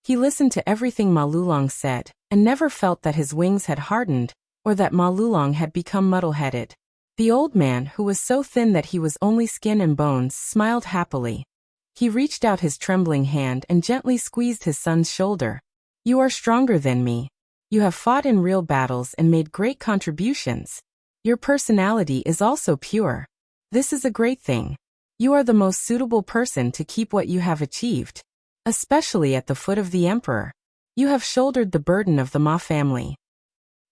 He listened to everything Ma Lulong said, and never felt that his wings had hardened, or that Ma Lulong had become muddle-headed. The old man, who was so thin that he was only skin and bones, smiled happily. He reached out his trembling hand and gently squeezed his son's shoulder. You are stronger than me. You have fought in real battles and made great contributions. Your personality is also pure. This is a great thing. You are the most suitable person to keep what you have achieved. Especially at the foot of the emperor. You have shouldered the burden of the Ma family.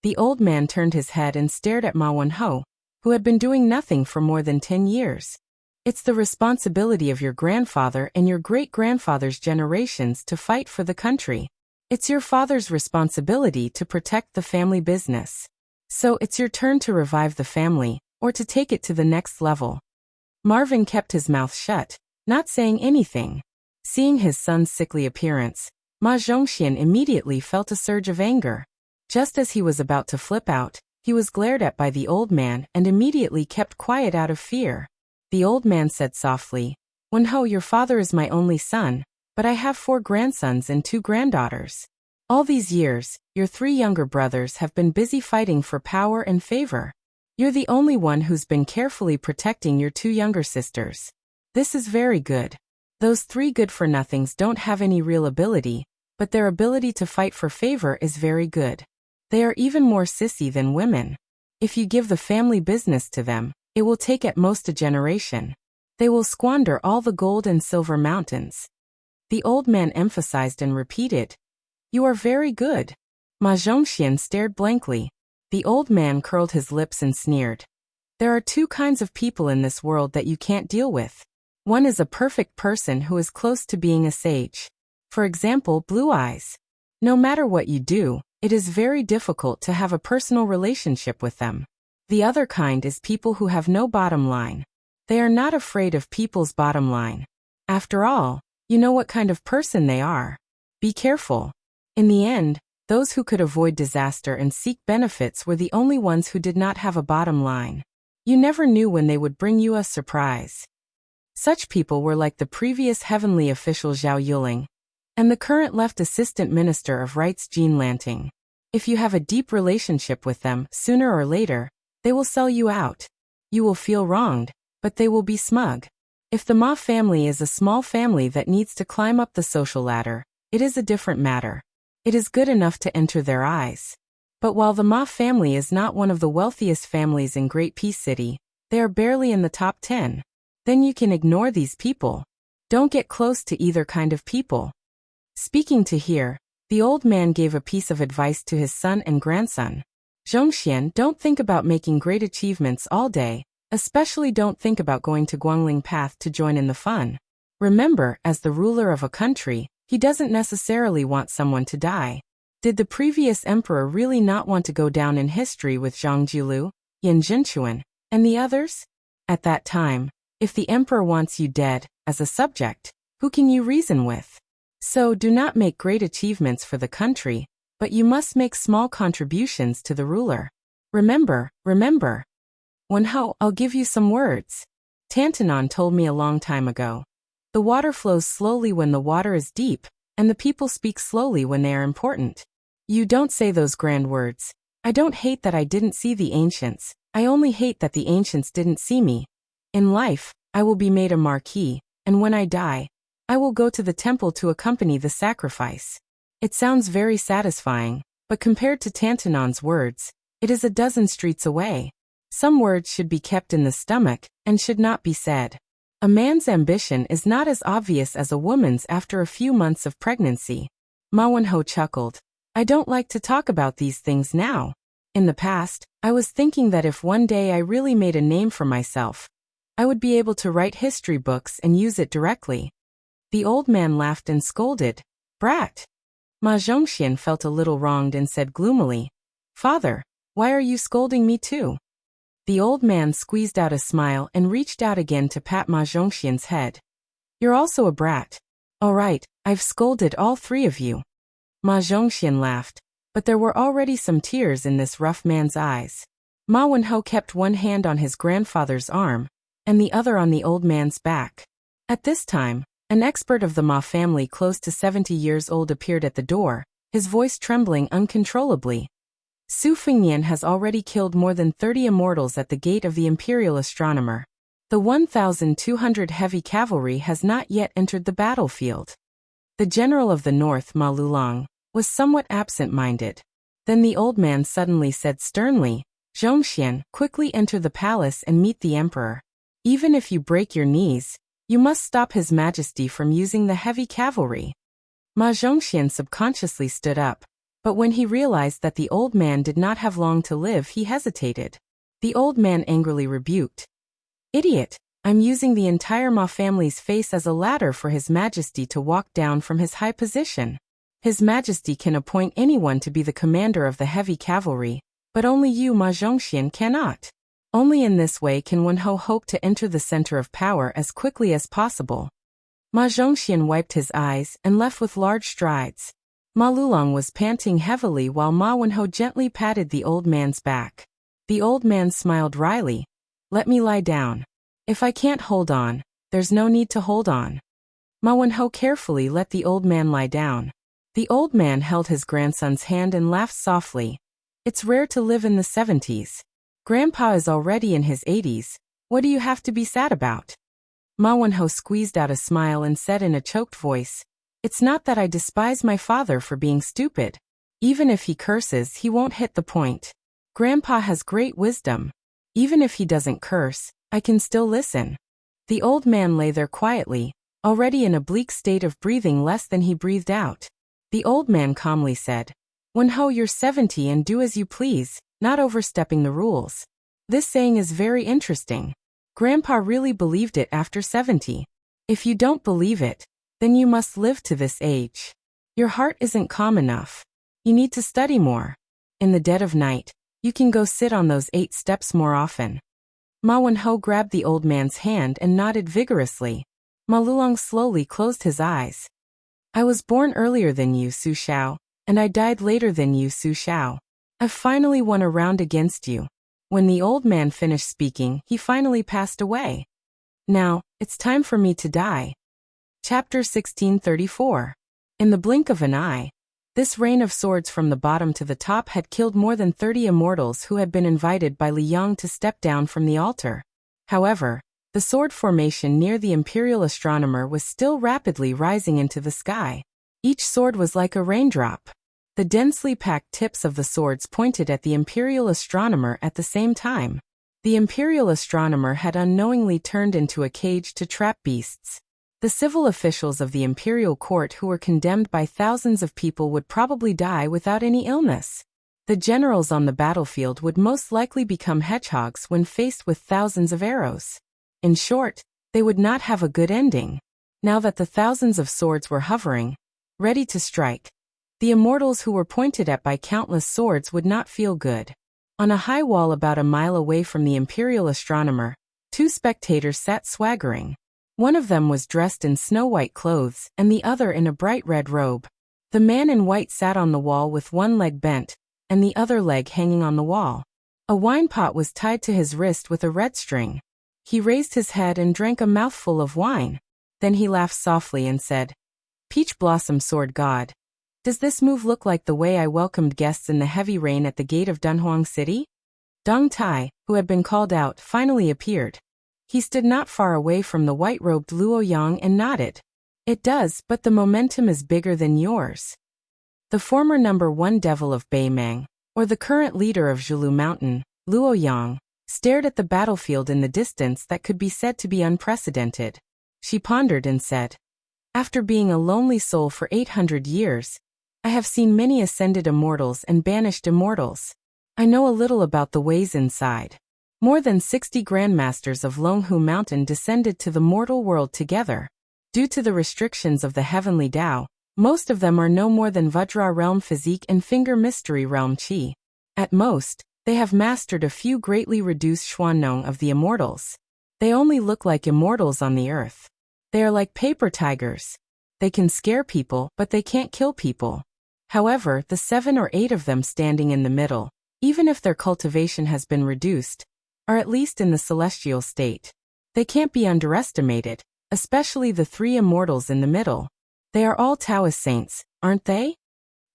The old man turned his head and stared at Ma Wenho, who had been doing nothing for more than 10 years. It's the responsibility of your grandfather and your great-grandfather's generations to fight for the country. It's your father's responsibility to protect the family business. So it's your turn to revive the family, or to take it to the next level. Marvin kept his mouth shut, not saying anything. Seeing his son's sickly appearance, Ma Zhongxian immediately felt a surge of anger. Just as he was about to flip out, he was glared at by the old man and immediately kept quiet out of fear. The old man said softly, Wenho, your father is my only son, but I have 4 grandsons and 2 granddaughters. All these years, your 3 younger brothers have been busy fighting for power and favor. You're the only one who's been carefully protecting your 2 younger sisters. This is very good. Those 3 good-for-nothings don't have any real ability, but their ability to fight for favor is very good. They are even more sissy than women. If you give the family business to them, it will take at most a generation. They will squander all the gold and silver mountains. The old man emphasized and repeated, You are very good. Ma Zhongxian stared blankly. The old man curled his lips and sneered. There are 2 kinds of people in this world that you can't deal with. One is a perfect person who is close to being a sage. For example, Blue Eyes. No matter what you do, it is very difficult to have a personal relationship with them. The other kind is people who have no bottom line. They are not afraid of people's bottom line. After all, you know what kind of person they are. Be careful. In the end, those who could avoid disaster and seek benefits were the only ones who did not have a bottom line. You never knew when they would bring you a surprise. Such people were like the previous heavenly official Zhao Yuling, and the current left assistant minister of rights Jean Lanting. If you have a deep relationship with them, sooner or later, they will sell you out. You will feel wronged, but they will be smug. If the Ma family is a small family that needs to climb up the social ladder, it is a different matter. It is good enough to enter their eyes. But while the Ma family is not one of the wealthiest families in Great Peace City, they are barely in the top 10. Then you can ignore these people. Don't get close to either kind of people. Speaking to hear, the old man gave a piece of advice to his son and grandson. Zhongxian, don't think about making great achievements all day, especially don't think about going to Guangling Path to join in the fun. Remember, as the ruler of a country, he doesn't necessarily want someone to die. Did the previous emperor really not want to go down in history with Zhang Jiulu, Yin Jinchuan, and the others? At that time, if the emperor wants you dead, as a subject, who can you reason with? So do not make great achievements for the country, but you must make small contributions to the ruler. Remember. Wenhou, I'll give you some words. Tantanon told me a long time ago. The water flows slowly when the water is deep, and the people speak slowly when they are important. You don't say those grand words. I don't hate that I didn't see the ancients, I only hate that the ancients didn't see me. In life, I will be made a marquis, and when I die, I will go to the temple to accompany the sacrifice. It sounds very satisfying, but compared to Tantanon's words, it is a dozen streets away. Some words should be kept in the stomach, and should not be said. A man's ambition is not as obvious as a woman's after a few months of pregnancy. Ma Wenhou chuckled. I don't like to talk about these things now. In the past, I was thinking that if one day I really made a name for myself, I would be able to write history books and use it directly. The old man laughed and scolded. Brat! Ma Zhongxian felt a little wronged and said gloomily, Father, why are you scolding me too? The old man squeezed out a smile and reached out again to pat Ma Zhongxian's head. You're also a brat. All right, I've scolded all three of you. Ma Zhongxian laughed, but there were already some tears in this rough man's eyes. Ma Wenhou kept one hand on his grandfather's arm, and the other on the old man's back. At this time, an expert of the Ma family close to 70 years old appeared at the door, his voice trembling uncontrollably. Su Fengnian has already killed more than 30 immortals at the gate of the Imperial Astronomer. The 1,200 heavy cavalry has not yet entered the battlefield. The general of the north, Ma Lulong, was somewhat absent-minded. Then the old man suddenly said sternly, Zhongxian, quickly enter the palace and meet the emperor. Even if you break your knees, you must stop His Majesty from using the heavy cavalry. Ma Zhongxian subconsciously stood up, but when he realized that the old man did not have long to live, he hesitated. The old man angrily rebuked. Idiot, I'm using the entire Ma family's face as a ladder for His Majesty to walk down from his high position. His Majesty can appoint anyone to be the commander of the heavy cavalry, but only you, Ma Zhongxian, cannot. Only in this way can Wenhou hope to enter the center of power as quickly as possible. Ma Zhongxian wiped his eyes and left with large strides. Ma Lulong was panting heavily while Ma Wenhou gently patted the old man's back. The old man smiled wryly. Let me lie down. If I can't hold on, there's no need to hold on. Ma Wenhou carefully let the old man lie down. The old man held his grandson's hand and laughed softly. It's rare to live in the 70s. Grandpa is already in his 80s. What do you have to be sad about? Ma Wenhou squeezed out a smile and said in a choked voice, It's not that I despise my father for being stupid. Even if he curses, he won't hit the point. Grandpa has great wisdom. Even if he doesn't curse, I can still listen. The old man lay there quietly, already in a bleak state of breathing less than he breathed out. The old man calmly said, Wenhou, you're 70 and do as you please, not overstepping the rules. This saying is very interesting. Grandpa really believed it after 70. If you don't believe it, then you must live to this age. Your heart isn't calm enough. You need to study more. In the dead of night, you can go sit on those 8 steps more often. Ma Wenhou grabbed the old man's hand and nodded vigorously. Ma Lulong slowly closed his eyes. I was born earlier than you, Su Xiao, and I died later than you, Su Xiao. I've finally won a round against you. When the old man finished speaking, he finally passed away. Now, it's time for me to die. Chapter 1634. In the blink of an eye, This rain of swords from the bottom to the top had killed more than 30 immortals who had been invited by Li Yang to step down from the altar. However, the sword formation near the imperial astronomer was still rapidly rising into the sky. Each sword was like a raindrop. The densely packed tips of the swords pointed at the imperial astronomer at the same time. The imperial astronomer had unknowingly turned into a cage to trap beasts. The civil officials of the imperial court who were condemned by thousands of people would probably die without any illness. The generals on the battlefield would most likely become hedgehogs when faced with thousands of arrows. In short, they would not have a good ending. Now that the thousands of swords were hovering, ready to strike, the immortals who were pointed at by countless swords would not feel good. On a high wall about a mile away from the imperial astronomer, 2 spectators sat swaggering. One of them was dressed in snow-white clothes and the other in a bright red robe. The man in white sat on the wall with one leg bent, and the other leg hanging on the wall. A wine pot was tied to his wrist with a red string. He raised his head and drank a mouthful of wine. Then he laughed softly and said, "Peach Blossom Sword God, does this move look like the way I welcomed guests in the heavy rain at the gate of Dunhuang City?" Dong Tai, who had been called out, finally appeared. He stood not far away from the white-robed Luo Yang and nodded. "It does, but the momentum is bigger than yours." The former number 1 devil of Beimang, or the current leader of Zhulu Mountain, Luo Yang, stared at the battlefield in the distance that could be said to be unprecedented. She pondered and said, "After being a lonely soul for 800 years, I have seen many ascended immortals and banished immortals. I know a little about the ways inside. More than 60 grandmasters of Longhu Mountain descended to the mortal world together. Due to the restrictions of the heavenly Tao, most of them are no more than Vajra realm physique and finger mystery realm chi. At most, they have mastered a few greatly reduced Xuannong of the immortals. They only look like immortals on the earth. They are like paper tigers. They can scare people, but they can't kill people. However, the 7 or 8 of them standing in the middle, even if their cultivation has been reduced, are at least in the celestial state. They can't be underestimated, especially the 3 immortals in the middle. They are all Taoist saints, aren't they?"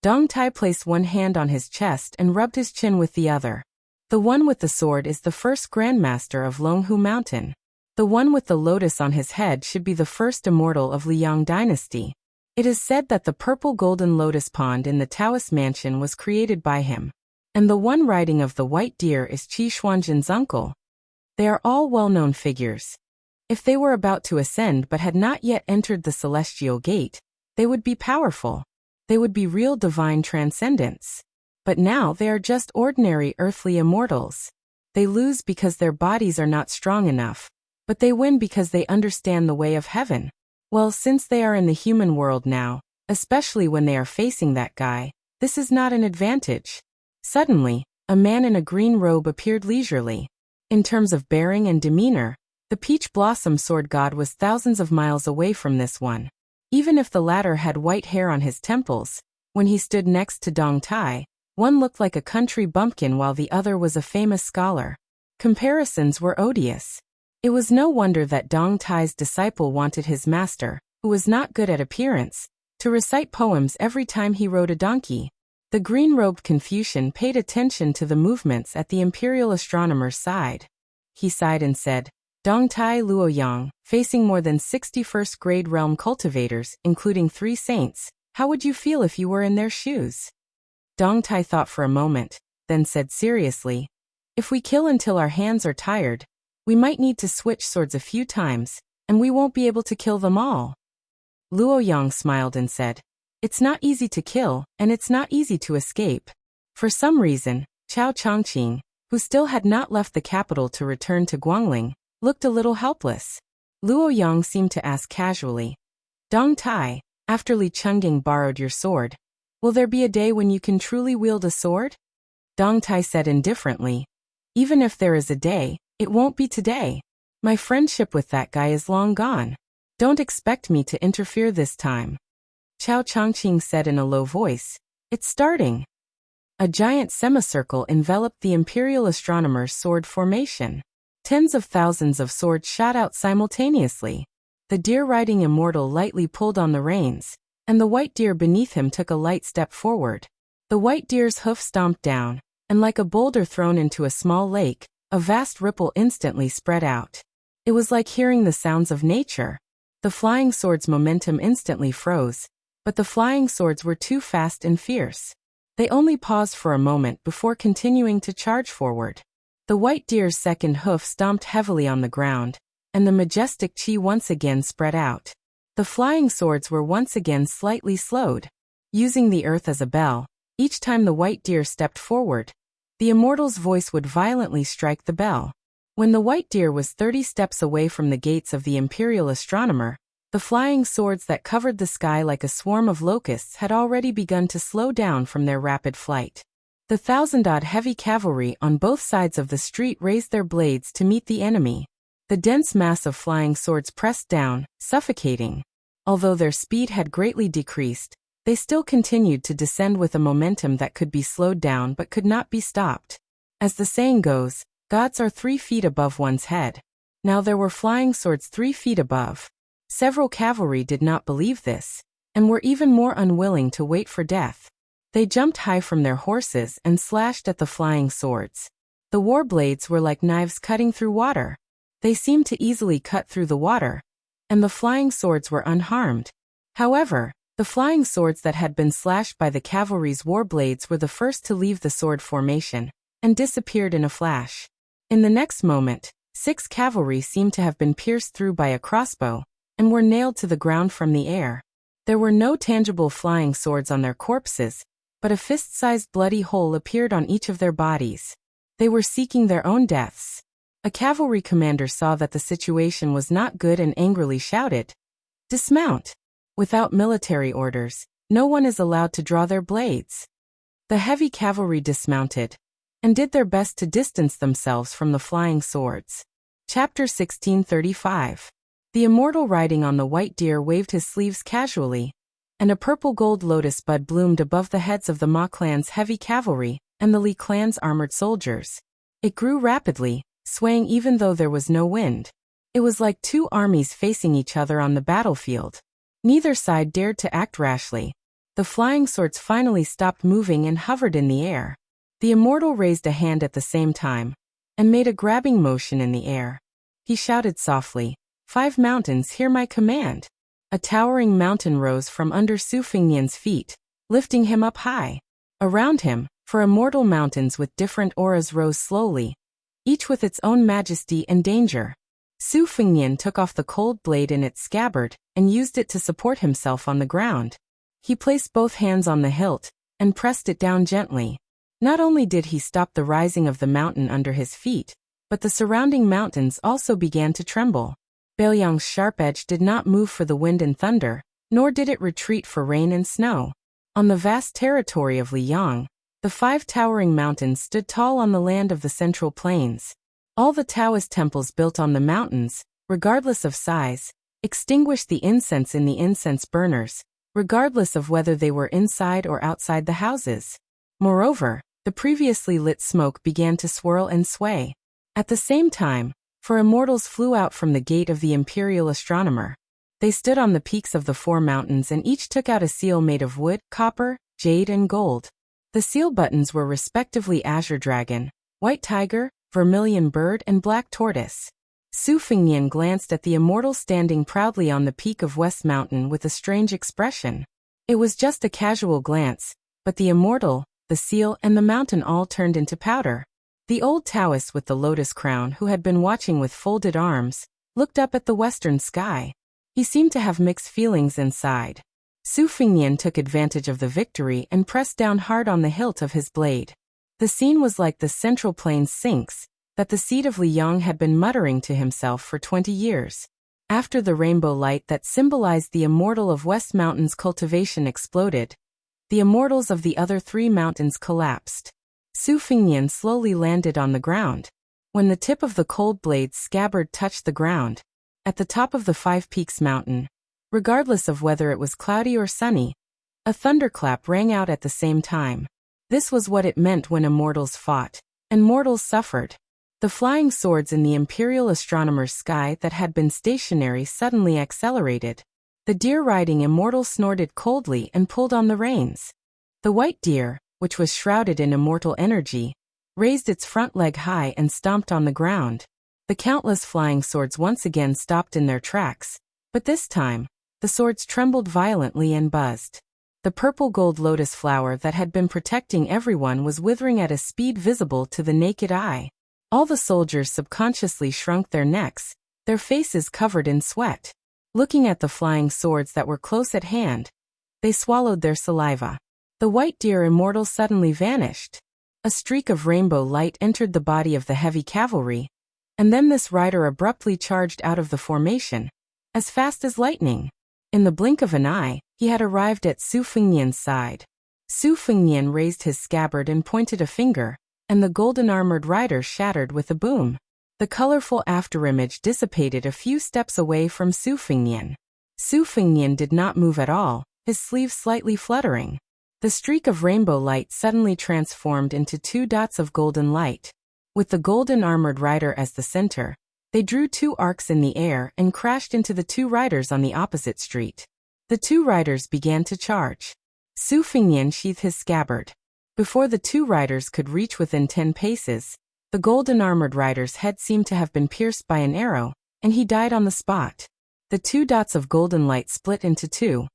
Dong Tai placed one hand on his chest and rubbed his chin with the other. "The one with the sword is the first grandmaster of Longhu Mountain. The one with the lotus on his head should be the first immortal of Liang dynasty. It is said that the purple golden lotus pond in the Taoist mansion was created by him. And the one riding of the white deer is Qi Xuanzhen's uncle. They are all well-known figures. If they were about to ascend but had not yet entered the celestial gate, they would be powerful. They would be real divine transcendents. But now they are just ordinary earthly immortals. They lose because their bodies are not strong enough, but they win because they understand the way of heaven. Well, since they are in the human world now, especially when they are facing that guy, this is not an advantage." Suddenly, a man in a green robe appeared leisurely. In terms of bearing and demeanor, the Peach Blossom Sword God was thousands of miles away from this one. Even if the latter had white hair on his temples, when he stood next to Dong Tai, one looked like a country bumpkin while the other was a famous scholar. Comparisons were odious. It was no wonder that Dong Tai's disciple wanted his master, who was not good at appearance, to recite poems every time he rode a donkey. The green-robed Confucian paid attention to the movements at the imperial astronomer's side. He sighed and said, "Dong Tai Luo Yang, facing more than 60 first-grade realm cultivators, including 3 saints, how would you feel if you were in their shoes?" Dong Tai thought for a moment, then said seriously, "If we kill until our hands are tired, we might need to switch swords a few times, and we won't be able to kill them all." Luo Yang smiled and said, "It's not easy to kill, and it's not easy to escape." For some reason, Chao Chongqing, who still had not left the capital to return to Guangling, looked a little helpless. Luo Yang seemed to ask casually, "Dong Tai, after Li Chungying borrowed your sword, will there be a day when you can truly wield a sword?" Dong Tai said indifferently, "Even if there is a day, it won't be today. My friendship with that guy is long gone. Don't expect me to interfere this time." Chao Chongqing said in a low voice, "It's starting." A giant semicircle enveloped the imperial astronomer's sword formation. Tens of thousands of swords shot out simultaneously. The deer-riding immortal lightly pulled on the reins, and the white deer beneath him took a light step forward. The white deer's hoof stomped down, and like a boulder thrown into a small lake, a vast ripple instantly spread out. It was like hearing the sounds of nature. The flying sword's momentum instantly froze, but the flying swords were too fast and fierce. They only paused for a moment before continuing to charge forward. The white deer's second hoof stomped heavily on the ground, and the majestic chi once again spread out. The flying swords were once again slightly slowed. Using the earth as a bell, each time the white deer stepped forward, the immortal's voice would violently strike the bell. When the white deer was 30 steps away from the gates of the imperial astronomer, the flying swords that covered the sky like a swarm of locusts had already begun to slow down from their rapid flight. The 1,000-odd heavy cavalry on both sides of the street raised their blades to meet the enemy. The dense mass of flying swords pressed down, suffocating. Although their speed had greatly decreased, they still continued to descend with a momentum that could be slowed down but could not be stopped. As the saying goes, gods are 3 feet above one's head. Now there were flying swords 3 feet above. Several cavalry did not believe this, and were even more unwilling to wait for death. They jumped high from their horses and slashed at the flying swords. The war blades were like knives cutting through water. They seemed to easily cut through the water, and the flying swords were unharmed. However, the flying swords that had been slashed by the cavalry's war blades were the first to leave the sword formation, and disappeared in a flash. In the next moment, 6 cavalry seemed to have been pierced through by a crossbow, and were nailed to the ground from the air. There were no tangible flying swords on their corpses, but a fist-sized bloody hole appeared on each of their bodies. They were seeking their own deaths. A cavalry commander saw that the situation was not good and angrily shouted, "Dismount!" Without military orders, no one is allowed to draw their blades. The heavy cavalry dismounted, and did their best to distance themselves from the flying swords. Chapter 1635. The immortal riding on the white deer waved his sleeves casually, and a purple gold lotus bud bloomed above the heads of the Ma clan's heavy cavalry and the Li clan's armored soldiers. It grew rapidly, swaying even though there was no wind. It was like 2 armies facing each other on the battlefield. Neither side dared to act rashly. The flying swords finally stopped moving and hovered in the air. The immortal raised a hand at the same time, and made a grabbing motion in the air. He shouted softly, "5 mountains, hear my command." A towering mountain rose from under Su Fengnian's feet, lifting him up high. Around him, 4 immortal mountains with different auras rose slowly, each with its own majesty and danger. Su Fengnian took off the cold blade in its scabbard, and used it to support himself on the ground. He placed both hands on the hilt, and pressed it down gently. Not only did he stop the rising of the mountain under his feet, but the surrounding mountains also began to tremble. Baoyang's sharp edge did not move for the wind and thunder, nor did it retreat for rain and snow. On the vast territory of Liyang, the 5 towering mountains stood tall on the land of the Central Plains. All the Taoist temples built on the mountains, regardless of size, extinguished the incense in the incense burners, regardless of whether they were inside or outside the houses. Moreover, the previously lit smoke began to swirl and sway. At the same time, 4 immortals flew out from the gate of the imperial astronomer. They stood on the peaks of the 4 mountains and each took out a seal made of wood, copper, jade and gold. The seal buttons were respectively azure dragon, white tiger, vermilion bird and black tortoise. Su Fengnian glanced at the immortal standing proudly on the peak of West Mountain with a strange expression. It was just a casual glance, but the immortal, the seal and the mountain all turned into powder. The old Taoist with the lotus crown, who had been watching with folded arms, looked up at the western sky. He seemed to have mixed feelings inside. Su Fengnian took advantage of the victory and pressed down hard on the hilt of his blade. The scene was like the Central Plains sinks, that the seed of Liyang had been muttering to himself for 20 years. After the rainbow light that symbolized the immortal of West Mountain's cultivation exploded, the immortals of the other 3 mountains collapsed. Su Fengnian slowly landed on the ground. When the tip of the cold blade's scabbard touched the ground, at the top of the 5 Peaks mountain, regardless of whether it was cloudy or sunny, a thunderclap rang out at the same time. This was what it meant when immortals fought, and mortals suffered. The flying swords in the imperial astronomer's sky that had been stationary suddenly accelerated. The deer-riding immortal snorted coldly and pulled on the reins. The white deer, which was shrouded in immortal energy, raised its front leg high and stomped on the ground. The countless flying swords once again stopped in their tracks, but this time, the swords trembled violently and buzzed. The purple gold lotus flower that had been protecting everyone was withering at a speed visible to the naked eye. All the soldiers subconsciously shrunk their necks, their faces covered in sweat. Looking at the flying swords that were close at hand, they swallowed their saliva. The white deer immortal suddenly vanished. A streak of rainbow light entered the body of the heavy cavalry, and then this rider abruptly charged out of the formation, as fast as lightning. In the blink of an eye, he had arrived at Su Fengnian's side. Su Fengnian raised his scabbard and pointed a finger, and the golden-armored rider shattered with a boom. The colorful afterimage dissipated a few steps away from Su Fengnian. Su Fengnian did not move at all, his sleeves slightly fluttering. The streak of rainbow light suddenly transformed into 2 dots of golden light. With the golden-armored rider as the center, they drew 2 arcs in the air and crashed into the 2 riders on the opposite street. The 2 riders began to charge. Su Fengnian sheathed his scabbard. Before the 2 riders could reach within 10 paces, the golden-armored rider's head seemed to have been pierced by an arrow, and he died on the spot. The 2 dots of golden light split into 2,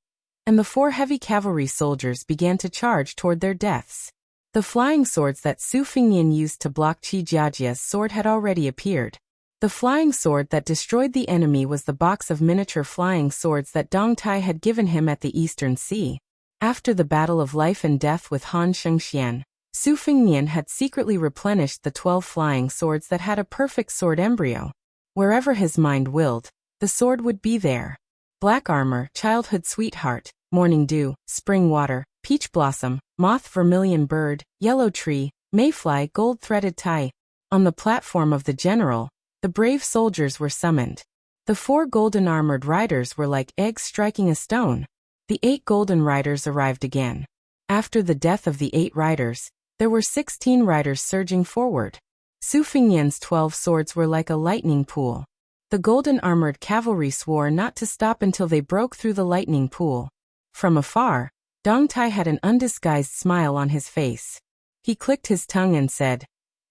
and the 4 heavy cavalry soldiers began to charge toward their deaths. The flying swords that Su Fengnian used to block Qi Jiajia's sword had already appeared. The flying sword that destroyed the enemy was the box of miniature flying swords that Dong Tai had given him at the Eastern Sea. After the battle of life and death with Han Shengxian, Su Fengnian had secretly replenished the 12 flying swords that had a perfect sword embryo. Wherever his mind willed, the sword would be there. Black armor, childhood sweetheart, morning dew, spring water, peach blossom, moth vermilion bird, yellow tree, mayfly gold-threaded tie. On the platform of the general, the brave soldiers were summoned. The 4 golden-armored riders were like eggs striking a stone. The 8 golden riders arrived again. After the death of the 8 riders, there were 16 riders surging forward. Su Fengnian's 12 swords were like a lightning pool. The golden-armored cavalry swore not to stop until they broke through the lightning pool. From afar, Dong Tai had an undisguised smile on his face. He clicked his tongue and said,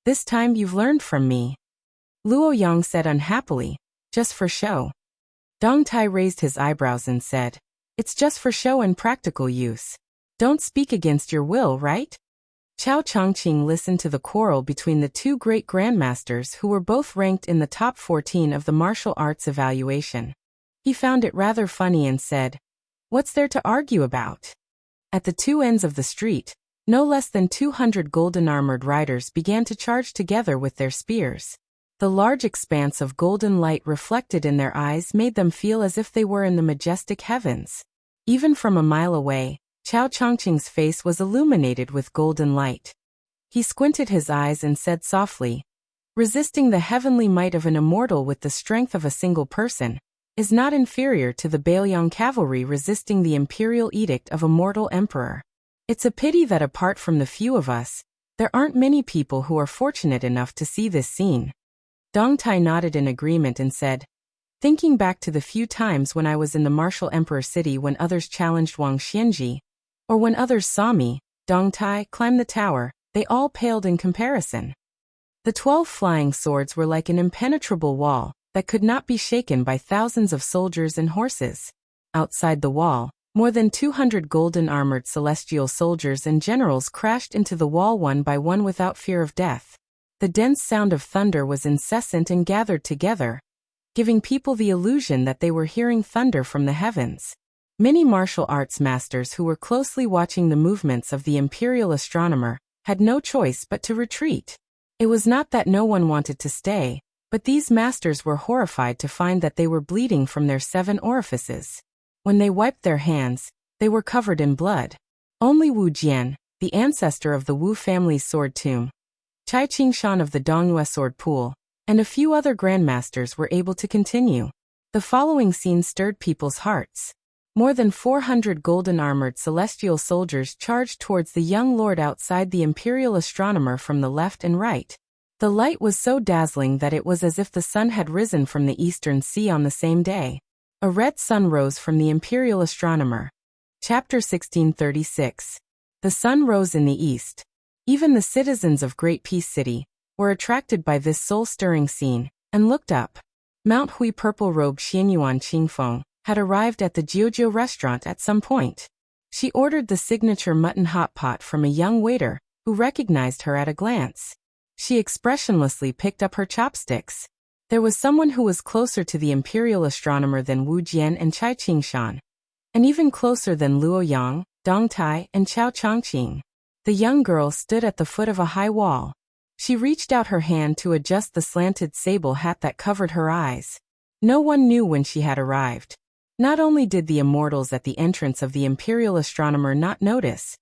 "This time you've learned from me." Luo Yang said unhappily, "Just for show." Dong Tai raised his eyebrows and said, "It's just for show and practical use. Don't speak against your will, right?" Chao Chongqing listened to the quarrel between the 2 great grandmasters who were both ranked in the top 14 of the martial arts evaluation. He found it rather funny and said, "What's there to argue about?" At the 2 ends of the street, no less than 200 golden-armored riders began to charge together with their spears. The large expanse of golden light reflected in their eyes made them feel as if they were in the majestic heavens. Even from a mile away, Chao Chongqing's face was illuminated with golden light. He squinted his eyes and said softly, "Resisting the heavenly might of an immortal with the strength of a single person is not inferior to the Baoyang cavalry resisting the imperial edict of a mortal emperor. It's a pity that apart from the few of us, there aren't many people who are fortunate enough to see this scene." Dong Tai nodded in agreement and said, "Thinking back to the few times when I was in the martial emperor city when others challenged Wang Xianji, or when others saw me, Dong Tai, climb the tower, they all paled in comparison." The 12 flying swords were like an impenetrable wall that could not be shaken by thousands of soldiers and horses. Outside the wall, more than 200 golden-armored celestial soldiers and generals crashed into the wall one by one without fear of death. The dense sound of thunder was incessant and gathered together, giving people the illusion that they were hearing thunder from the heavens. Many martial arts masters who were closely watching the movements of the imperial astronomer had no choice but to retreat. It was not that no one wanted to stay, but these masters were horrified to find that they were bleeding from their 7 orifices. When they wiped their hands, they were covered in blood. Only Wu Jian, the ancestor of the Wu family's sword tomb, Chai Qingshan of the Dongyue sword pool, and a few other grandmasters were able to continue. The following scene stirred people's hearts. More than 400 golden-armored celestial soldiers charged towards the young lord outside the imperial astronomer from the left and right. The light was so dazzling that it was as if the sun had risen from the eastern sea on the same day. A red sun rose from the imperial astronomer. Chapter 1636. The sun rose in the east. Even the citizens of Great Peace City were attracted by this soul-stirring scene, and looked up. Mount Hui purple-robed Xianyuan Qingfeng had arrived at the Jiujiu restaurant at some point. She ordered the signature mutton hot pot from a young waiter, who recognized her at a glance. She expressionlessly picked up her chopsticks. There was someone who was closer to the imperial astronomer than Wu Jian and Chai Qingshan, and even closer than Luo Yang, Dong Tai, and Chao Chongqing. The young girl stood at the foot of a high wall. She reached out her hand to adjust the slanted sable hat that covered her eyes. No one knew when she had arrived. Not only did the immortals at the entrance of the imperial astronomer not notice,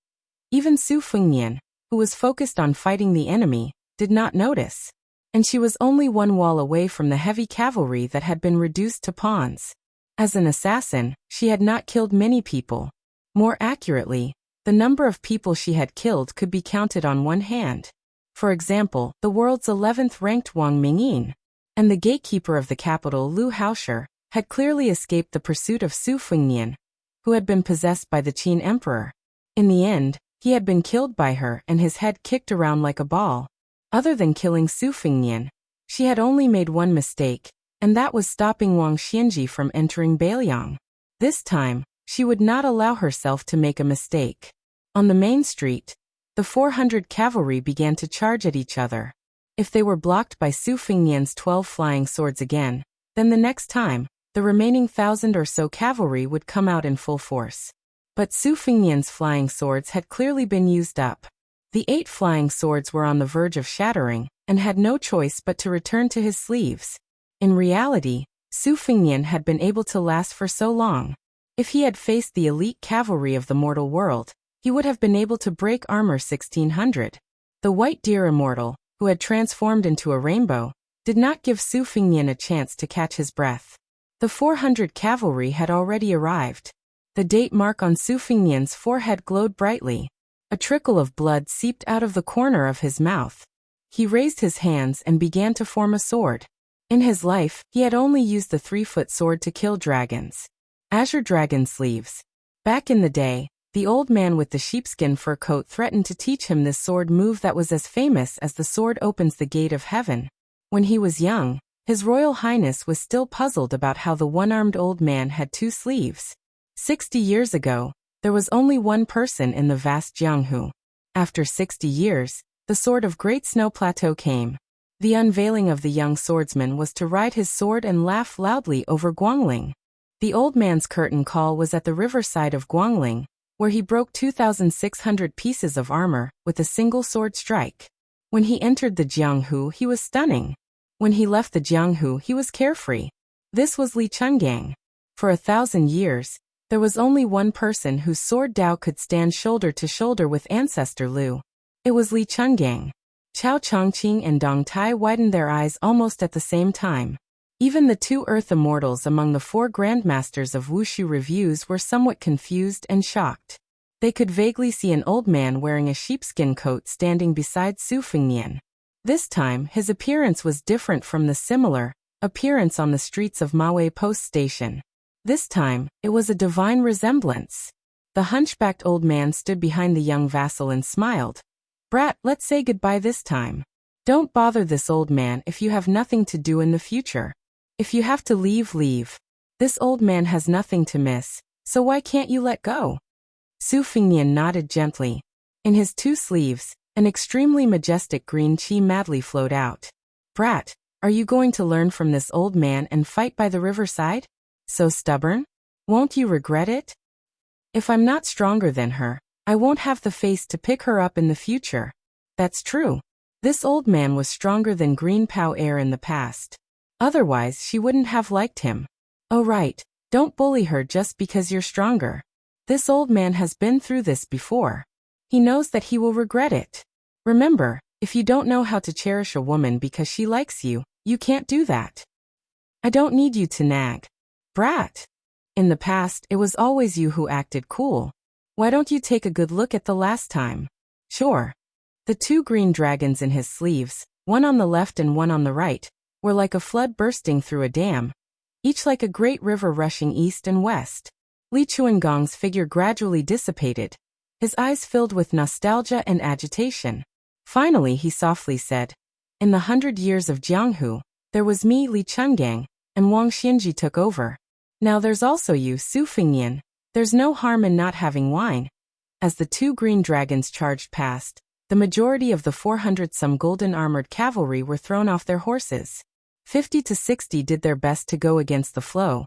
even Su Fengnian, who was focused on fighting the enemy, did not notice. And she was only one wall away from the heavy cavalry that had been reduced to pawns. As an assassin, she had not killed many people. More accurately, the number of people she had killed could be counted on one hand. For example, the world's 11th ranked Wang Mingyin, and the gatekeeper of the capital Lu Haosher, had clearly escaped the pursuit of Su Fengnian, who had been possessed by the Qin emperor. In the end, he had been killed by her and his head kicked around like a ball. Other than killing Su Fengnian, she had only made one mistake, and that was stopping Wang Xianji from entering Bailiang. This time, she would not allow herself to make a mistake. On the main street, the 400 cavalry began to charge at each other. If they were blocked by Su Fengnian's 12 flying swords again, then the next time, the remaining 1,000 or so cavalry would come out in full force. But Su Fengnian's flying swords had clearly been used up. The 8 flying swords were on the verge of shattering, and had no choice but to return to his sleeves. In reality, Su Fengnian had been able to last for so long. If he had faced the elite cavalry of the mortal world, he would have been able to break armor 1600. The white deer immortal, who had transformed into a rainbow, did not give Su Fengnian a chance to catch his breath. The 400 cavalry had already arrived. The date mark on Su Fengnian's forehead glowed brightly. A trickle of blood seeped out of the corner of his mouth. He raised his hands and began to form a sword. In his life, he had only used the 3-foot sword to kill dragons. Azure dragon sleeves. Back in the day, the old man with the sheepskin fur coat threatened to teach him this sword move that was as famous as the sword opens the gate of heaven. When he was young, His Royal Highness was still puzzled about how the one-armed old man had 2 sleeves. 60 years ago, there was only one person in the vast Jianghu. After 60 years, the Sword of Great Snow Plateau came. The unveiling of the young swordsman was to ride his sword and laugh loudly over Guangling. The old man's curtain call was at the riverside of Guangling, where he broke 2,600 pieces of armor with a single sword strike. When he entered the Jianghu, he was stunning. When he left the Jianghu, he was carefree. This was Li Chungang. For 1,000 years, there was only one person whose sword Dao could stand shoulder to shoulder with ancestor Lu. It was Li Chungang. Chao Chongqing and Dong Tai widened their eyes almost at the same time. Even the 2 Earth Immortals among the 4 Grandmasters of Wushu reviews were somewhat confused and shocked. They could vaguely see an old man wearing a sheepskin coat standing beside Su Fengnian. This time, his appearance was different from the similar appearance on the streets of Maui Post Station. This time, it was a divine resemblance. The hunchbacked old man stood behind the young vassal and smiled. "Brat, let's say goodbye this time. Don't bother this old man if you have nothing to do in the future. If you have to leave, leave. This old man has nothing to miss, so why can't you let go?" Su Fengnian nodded gently. In his 2 sleeves, an extremely majestic green qi madly flowed out. "Brat, are you going to learn from this old man and fight by the riverside? So stubborn? Won't you regret it? If I'm not stronger than her, I won't have the face to pick her up in the future." That's true. This old man was stronger than Green Pao Air in the past. Otherwise, she wouldn't have liked him. Oh right, don't bully her just because you're stronger. This old man has been through this before. He knows that he will regret it. Remember, if you don't know how to cherish a woman because she likes you, you can't do that. I don't need you to nag. Brat. In the past, it was always you who acted cool. Why don't you take a good look at the last time? Sure. The 2 green dragons in his sleeves, one on the left and one on the right, were like a flood bursting through a dam. each like a great river rushing east and west. Li Chuangong's figure gradually dissipated, his eyes filled with nostalgia and agitation. Finally he softly said, "In the 100 years of Jianghu, there was me, Li Chungang, and Wang Xianji took over. Now there's also you, Su Fingyan. There's no harm in not having wine." As the two green dragons charged past, the majority of the 400-some golden-armored cavalry were thrown off their horses. 50 to 60 did their best to go against the flow,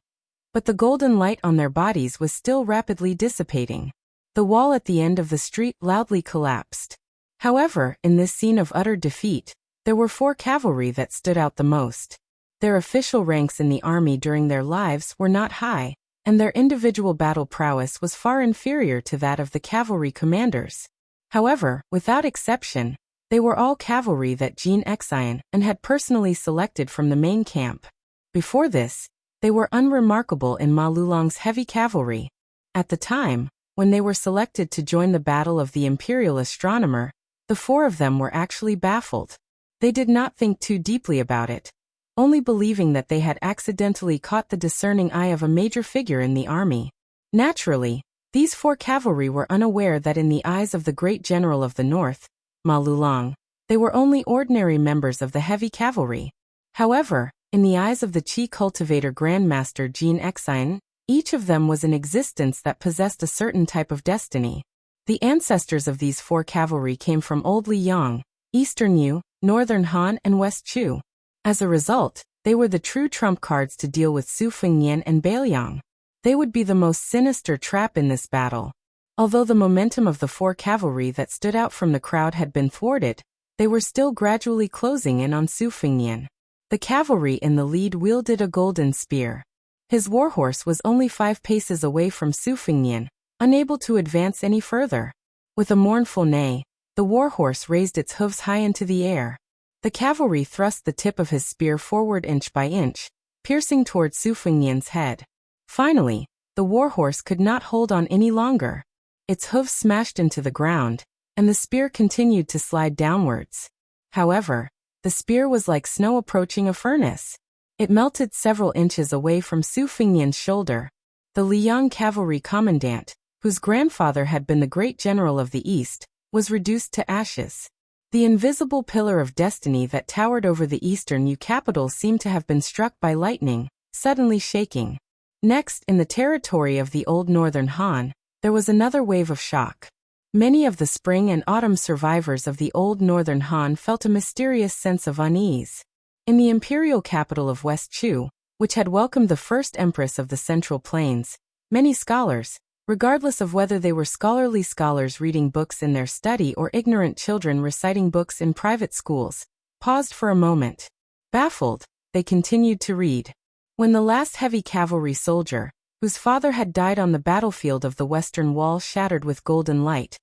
but the golden light on their bodies was still rapidly dissipating. The wall at the end of the street loudly collapsed. However, in this scene of utter defeat, there were 4 cavalry that stood out the most. Their official ranks in the army during their lives were not high, and their individual battle prowess was far inferior to that of the cavalry commanders. However, without exception, they were all cavalry that Jean Xian and had personally selected from the main camp. Before this, they were unremarkable in Ma Lulong's heavy cavalry. At the time, when they were selected to join the Battle of the Imperial Astronomer, the 4 of them were actually baffled. They did not think too deeply about it, only believing that they had accidentally caught the discerning eye of a major figure in the army. Naturally, these 4 cavalry were unaware that in the eyes of the great general of the north, Ma Lulong, they were only ordinary members of the heavy cavalry. However, in the eyes of the Qi cultivator Grandmaster Jean Xian, each of them was an existence that possessed a certain type of destiny. The ancestors of these 4 cavalry came from Old Liang, Eastern Yu, Northern Han and West Chu. As a result, they were the true trump cards to deal with Su Fingyan and Bailiang. They would be the most sinister trap in this battle. Although the momentum of the 4 cavalry that stood out from the crowd had been thwarted, they were still gradually closing in on Su Fingyan. The cavalry in the lead wielded a golden spear. His warhorse was only 5 paces away from Su Fingyan, unable to advance any further. With a mournful neigh, the warhorse raised its hooves high into the air. The cavalry thrust the tip of his spear forward inch by inch, piercing toward Su Fingyan's head. Finally, the warhorse could not hold on any longer. Its hooves smashed into the ground, and the spear continued to slide downwards. However, the spear was like snow approaching a furnace. It melted several inches away from Su Fingyan's shoulder. The Liang cavalry commandant, whose grandfather had been the great general of the East, was reduced to ashes. The invisible pillar of destiny that towered over the eastern Yu capital seemed to have been struck by lightning, suddenly shaking. Next, in the territory of the old northern Han, there was another wave of shock. Many of the spring and autumn survivors of the old northern Han felt a mysterious sense of unease. In the imperial capital of West Chu, which had welcomed the first empress of the Central Plains, many scholars, regardless of whether they were scholarly scholars reading books in their study or ignorant children reciting books in private schools, paused for a moment. Baffled, they continued to read. When the last heavy cavalry soldier, whose father had died on the battlefield of the western wall, shattered with golden light,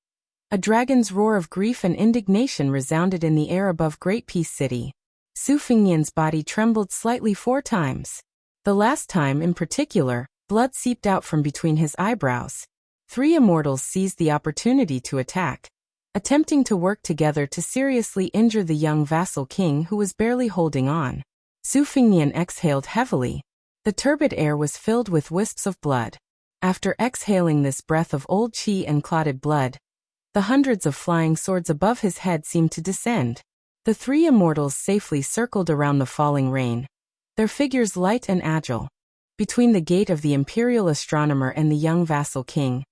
a dragon's roar of grief and indignation resounded in the air above Great Peace City. Su Fingyan's body trembled slightly 4 times. The last time, in particular, blood seeped out from between his eyebrows. 3 immortals seized the opportunity to attack, attempting to work together to seriously injure the young vassal king who was barely holding on. Su Fingyan exhaled heavily. The turbid air was filled with wisps of blood. After exhaling this breath of old qi and clotted blood, the hundreds of flying swords above his head seemed to descend. The 3 immortals safely circled around the falling rain, their figures light and agile. Between the gate of the imperial astronomer and the young vassal king,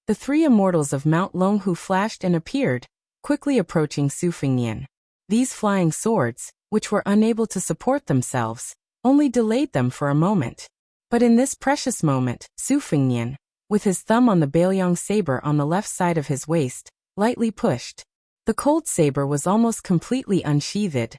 the 3 immortals of Mount Longhu flashed and appeared, quickly approaching Su Fingyan. These flying swords, which were unable to support themselves, only delayed them for a moment. But in this precious moment, Su Fingyan, with his thumb on the Bailiang saber on the left side of his waist, lightly pushed. The cold saber was almost completely unsheathed,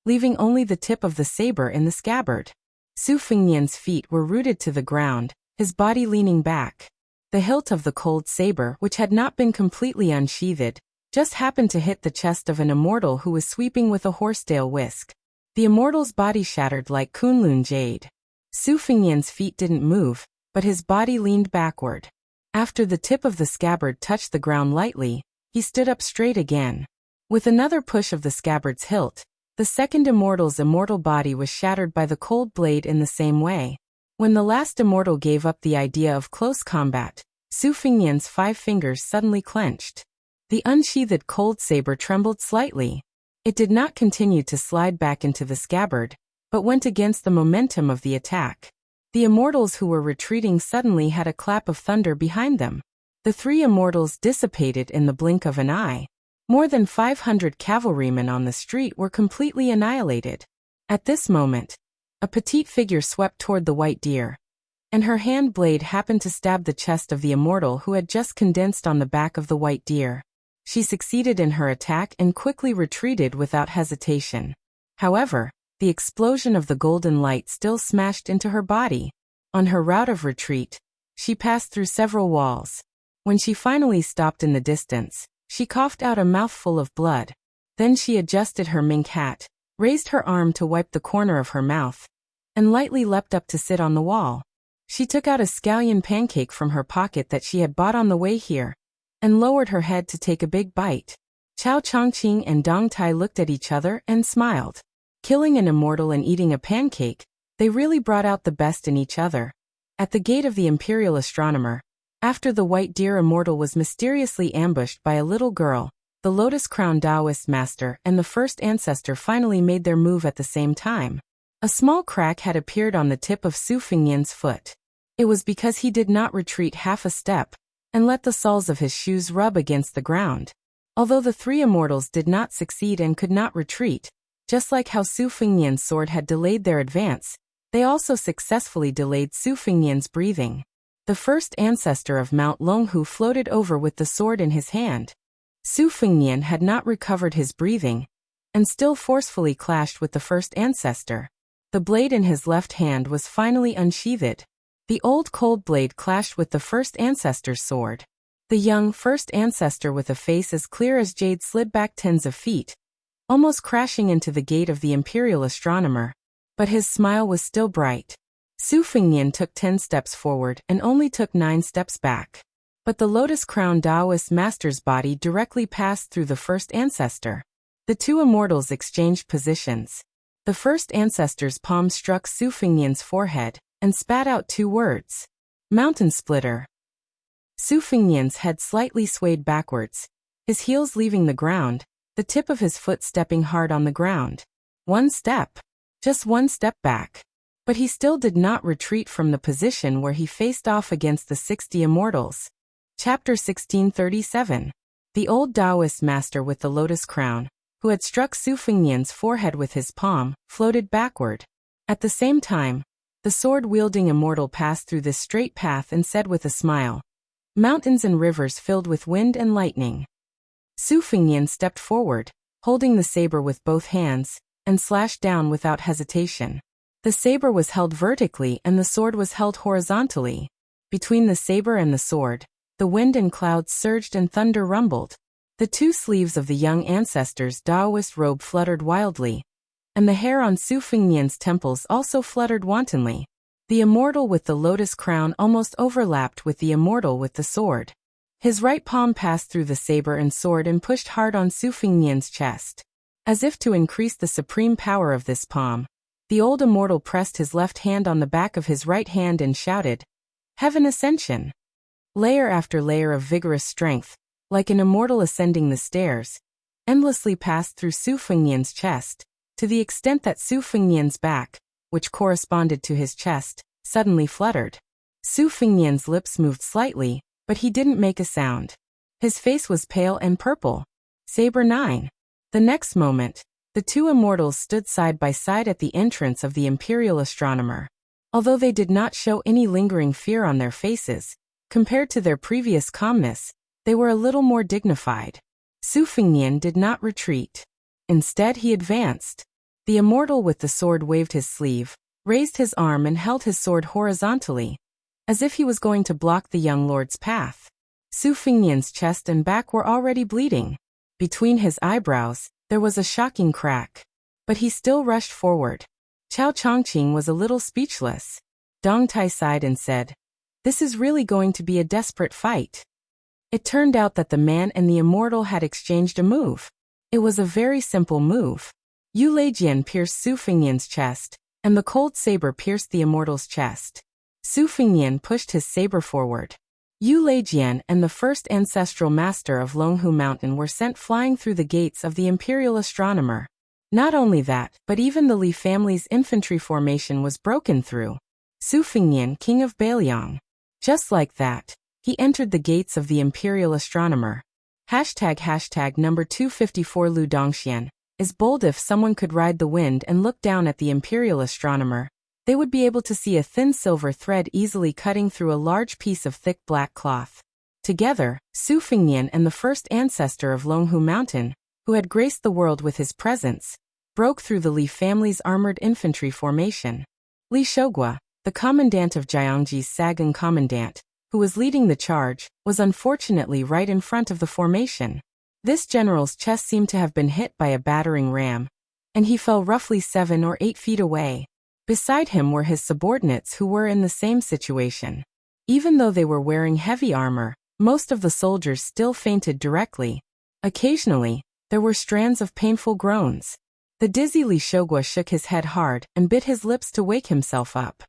leaving only the tip of the saber in the scabbard. Su Fingyan's feet were rooted to the ground, his body leaning back. The hilt of the cold saber, which had not been completely unsheathed, just happened to hit the chest of an immortal who was sweeping with a horsetail whisk. The immortal's body shattered like Kunlun jade. Su Fingyan's feet didn't move, but his body leaned backward. After the tip of the scabbard touched the ground lightly, he stood up straight again. With another push of the scabbard's hilt, the second immortal's immortal body was shattered by the cold blade in the same way. When the last immortal gave up the idea of close combat, Su Fengnian's 5 fingers suddenly clenched. The unsheathed cold saber trembled slightly. It did not continue to slide back into the scabbard, but went against the momentum of the attack. The immortals who were retreating suddenly had a clap of thunder behind them. The 3 immortals dissipated in the blink of an eye. More than 500 cavalrymen on the street were completely annihilated. At this moment, a petite figure swept toward the white deer, and her hand blade happened to stab the chest of the immortal who had just condensed on the back of the white deer. She succeeded in her attack and quickly retreated without hesitation. However, the explosion of the golden light still smashed into her body. On her route of retreat, she passed through several walls. When she finally stopped in the distance, she coughed out a mouthful of blood. Then she adjusted her mink hat, raised her arm to wipe the corner of her mouth, and lightly leapt up to sit on the wall. She took out a scallion pancake from her pocket that she had bought on the way here, and lowered her head to take a big bite. Chao Chongqing and Dong Tai looked at each other and smiled. Killing an immortal and eating a pancake, they really brought out the best in each other. At the gate of the Imperial Astronomer, after the white deer immortal was mysteriously ambushed by a little girl, the Lotus Crown Taoist Master and the first ancestor finally made their move at the same time. A small crack had appeared on the tip of Su Fengnian's foot. It was because he did not retreat half a step and let the soles of his shoes rub against the ground. Although the 3 immortals did not succeed and could not retreat, just like how Su Fengnian's sword had delayed their advance, they also successfully delayed Su Fengnian's breathing. The first ancestor of Mount Longhu floated over with the sword in his hand. Su Fengnian had not recovered his breathing, and still forcefully clashed with the first ancestor. The blade in his left hand was finally unsheathed. The old cold blade clashed with the first ancestor's sword. The young first ancestor with a face as clear as jade slid back tens of feet, almost crashing into the gate of the Imperial Astronomer. But his smile was still bright. Su Fengnian took 10 steps forward and only took 9 steps back. But the Lotus Crown Taoist Master's body directly passed through the first ancestor. The 2 immortals exchanged positions. The first ancestor's palm struck Su Fengnian's forehead and spat out 2 words. Mountain Splitter. Su Fengnian's head slightly swayed backwards, his heels leaving the ground, the tip of his foot stepping hard on the ground. 1 step. Just 1 step back. But he still did not retreat from the position where he faced off against the 60 immortals. Chapter 1637. The old Taoist master with the lotus crown, who had struck Su Fengnian's forehead with his palm, floated backward. At the same time, the sword-wielding immortal passed through this straight path and said with a smile, "Mountains and rivers filled with wind and lightning." Su Fengnian stepped forward, holding the saber with both hands, and slashed down without hesitation. The saber was held vertically and the sword was held horizontally. Between the saber and the sword, the wind and clouds surged and thunder rumbled. The 2 sleeves of the young ancestor's Taoist robe fluttered wildly, and the hair on Su Fengnian's temples also fluttered wantonly. The immortal with the lotus crown almost overlapped with the immortal with the sword. His right palm passed through the saber and sword and pushed hard on Su Fengnian's chest. As if to increase the supreme power of this palm, the old immortal pressed his left hand on the back of his right hand and shouted, "Heaven Ascension!" Layer after layer of vigorous strength, like an immortal ascending the stairs, endlessly passed through Su Fengnian's chest, to the extent that Su Fengnian's back, which corresponded to his chest, suddenly fluttered. Su Fengnian's lips moved slightly, but he didn't make a sound. His face was pale and purple. Saber 9. The next moment, the 2 immortals stood side by side at the entrance of the Imperial Astronomer. Although they did not show any lingering fear on their faces, compared to their previous calmness, they were a little more dignified. Su Fengnian did not retreat. Instead he advanced. The immortal with the sword waved his sleeve, raised his arm and held his sword horizontally, as if he was going to block the young lord's path. Su Fengnian's chest and back were already bleeding. Between his eyebrows, there was a shocking crack. But he still rushed forward. Chao Chongqing was a little speechless. Dong Tai sighed and said, "This is really going to be a desperate fight." It turned out that the man and the immortal had exchanged a move. It was a very simple move. Yu Leijian pierced Su Fengnian's chest, and the cold saber pierced the immortal's chest. Su Fengnian pushed his saber forward. Yu Leijian and the first ancestral master of Longhu Mountain were sent flying through the gates of the imperial astronomer. Not only that, but even the Li family's infantry formation was broken through. Su Fengnian, king of Bailiang. Just like that, he entered the gates of the imperial astronomer. ## number 254 Lu Dongxian is bold. If someone could ride the wind and look down at the imperial astronomer, they would be able to see a thin silver thread easily cutting through a large piece of thick black cloth. Together, Su Fengnian and the first ancestor of Longhu Mountain, who had graced the world with his presence, broke through the Li family's armored infantry formation. Li Shogua, the commandant of Jiangji's Sagan commandant, who was leading the charge, was unfortunately right in front of the formation. This general's chest seemed to have been hit by a battering ram, and he fell roughly 7 or 8 feet away. Beside him were his subordinates who were in the same situation. Even though they were wearing heavy armor, most of the soldiers still fainted directly. Occasionally, there were strands of painful groans. The dizzy Li Shogua shook his head hard and bit his lips to wake himself up.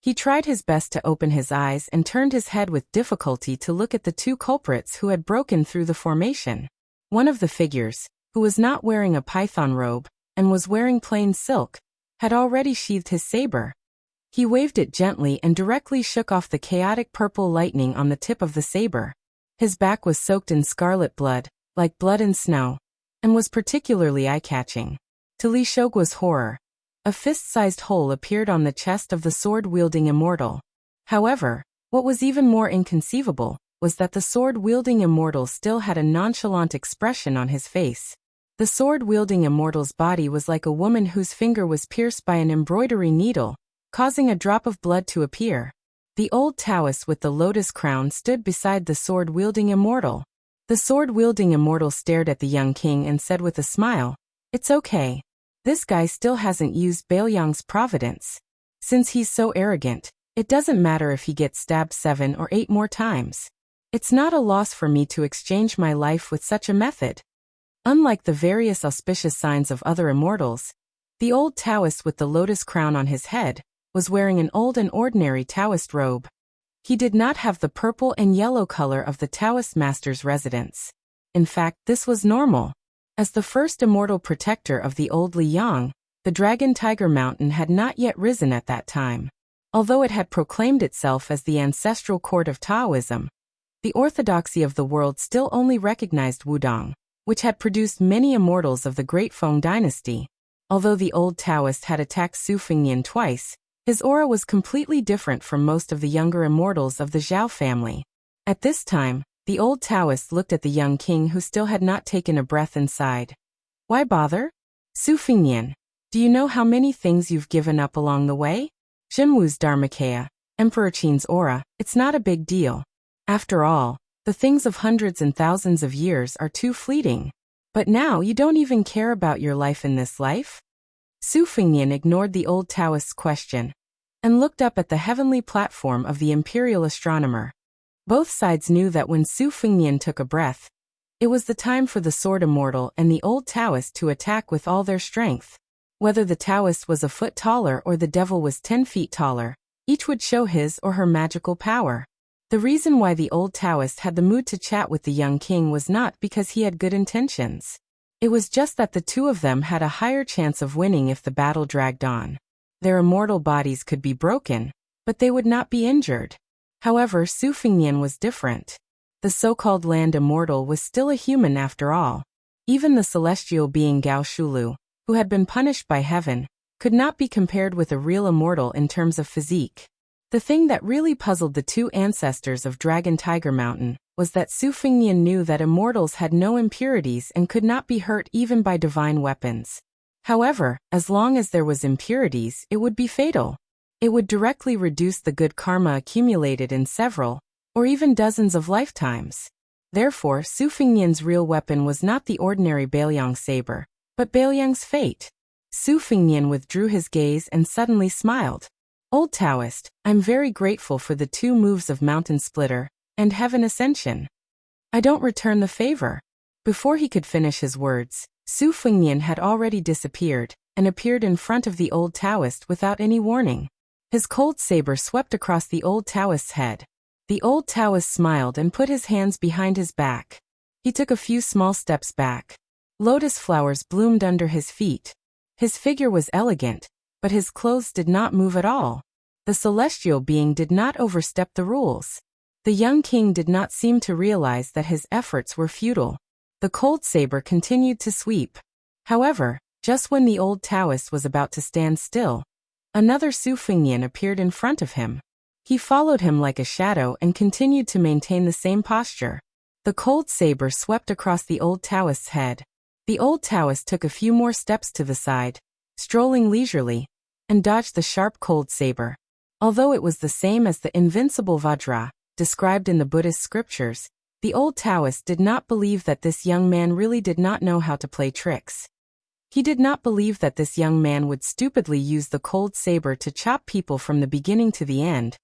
He tried his best to open his eyes and turned his head with difficulty to look at the two culprits who had broken through the formation. One of the figures, who was not wearing a python robe and was wearing plain silk, had already sheathed his saber. He waved it gently and directly shook off the chaotic purple lightning on the tip of the saber. His back was soaked in scarlet blood, like blood and snow, and was particularly eye-catching. To Li Shogua's horror, a fist-sized hole appeared on the chest of the sword-wielding immortal. However, what was even more inconceivable was that the sword-wielding immortal still had a nonchalant expression on his face. The sword-wielding immortal's body was like a woman whose finger was pierced by an embroidery needle, causing a drop of blood to appear. The old Taoist with the lotus crown stood beside the sword-wielding immortal. The sword-wielding immortal stared at the young king and said with a smile, "It's okay. This guy still hasn't used Bailiang's providence. Since he's so arrogant, it doesn't matter if he gets stabbed 7 or 8 more times. It's not a loss for me to exchange my life with such a method." Unlike the various auspicious signs of other immortals, the old Taoist with the lotus crown on his head was wearing an old and ordinary Taoist robe. He did not have the purple and yellow color of the Taoist master's residence. In fact, this was normal. As the first immortal protector of the old Liyang, the Dragon Tiger Mountain had not yet risen at that time. Although it had proclaimed itself as the ancestral court of Taoism, the orthodoxy of the world still only recognized Wudong, which had produced many immortals of the Great Feng dynasty. Although the old Taoist had attacked Su Fengnian twice, his aura was completely different from most of the younger immortals of the Zhao family. At this time, the old Taoist looked at the young king who still had not taken a breath and sighed. "Why bother? Su Fengnian, do you know how many things you've given up along the way? Jinwu's Dharmakaya, Emperor Qin's aura, it's not a big deal. After all, the things of hundreds and thousands of years are too fleeting. But now you don't even care about your life in this life?" Su Fengnian ignored the old Taoist's question and looked up at the heavenly platform of the imperial astronomer. Both sides knew that when Su Fengnian took a breath, it was the time for the sword immortal and the old Taoist to attack with all their strength. Whether the Taoist was a foot taller or the devil was 10 feet taller, each would show his or her magical power. The reason why the old Taoist had the mood to chat with the young king was not because he had good intentions. It was just that the two of them had a higher chance of winning if the battle dragged on. Their immortal bodies could be broken, but they would not be injured. However, Su Fengnian was different. The so-called land immortal was still a human after all. Even the celestial being Gao Shulu, who had been punished by heaven, could not be compared with a real immortal in terms of physique. The thing that really puzzled the two ancestors of Dragon Tiger Mountain was that Su Fengnian knew that immortals had no impurities and could not be hurt even by divine weapons. However, as long as there was impurities, it would be fatal. It would directly reduce the good karma accumulated in several, or even dozens of lifetimes. Therefore, Su Fengnian's real weapon was not the ordinary Bailiang saber, but Bailiang's fate. Su Fengnian withdrew his gaze and suddenly smiled. "Old Taoist, I'm very grateful for the 2 moves of Mountain Splitter and Heaven Ascension. I don't return the favor." Before he could finish his words, Su Fengnian had already disappeared and appeared in front of the old Taoist without any warning. His cold saber swept across the old Taoist's head. The old Taoist smiled and put his hands behind his back. He took a few small steps back. Lotus flowers bloomed under his feet. His figure was elegant, but his clothes did not move at all. The celestial being did not overstep the rules. The young king did not seem to realize that his efforts were futile. The cold saber continued to sweep. However, just when the old Taoist was about to stand still, another Su Fengnian appeared in front of him. He followed him like a shadow and continued to maintain the same posture. The cold saber swept across the old Taoist's head. The old Taoist took a few more steps to the side, strolling leisurely, and dodged the sharp cold saber. Although it was the same as the invincible Vajra, described in the Buddhist scriptures, the old Taoist did not believe that this young man really did not know how to play tricks. He did not believe that this young man would stupidly use the cold saber to chop people from the beginning to the end,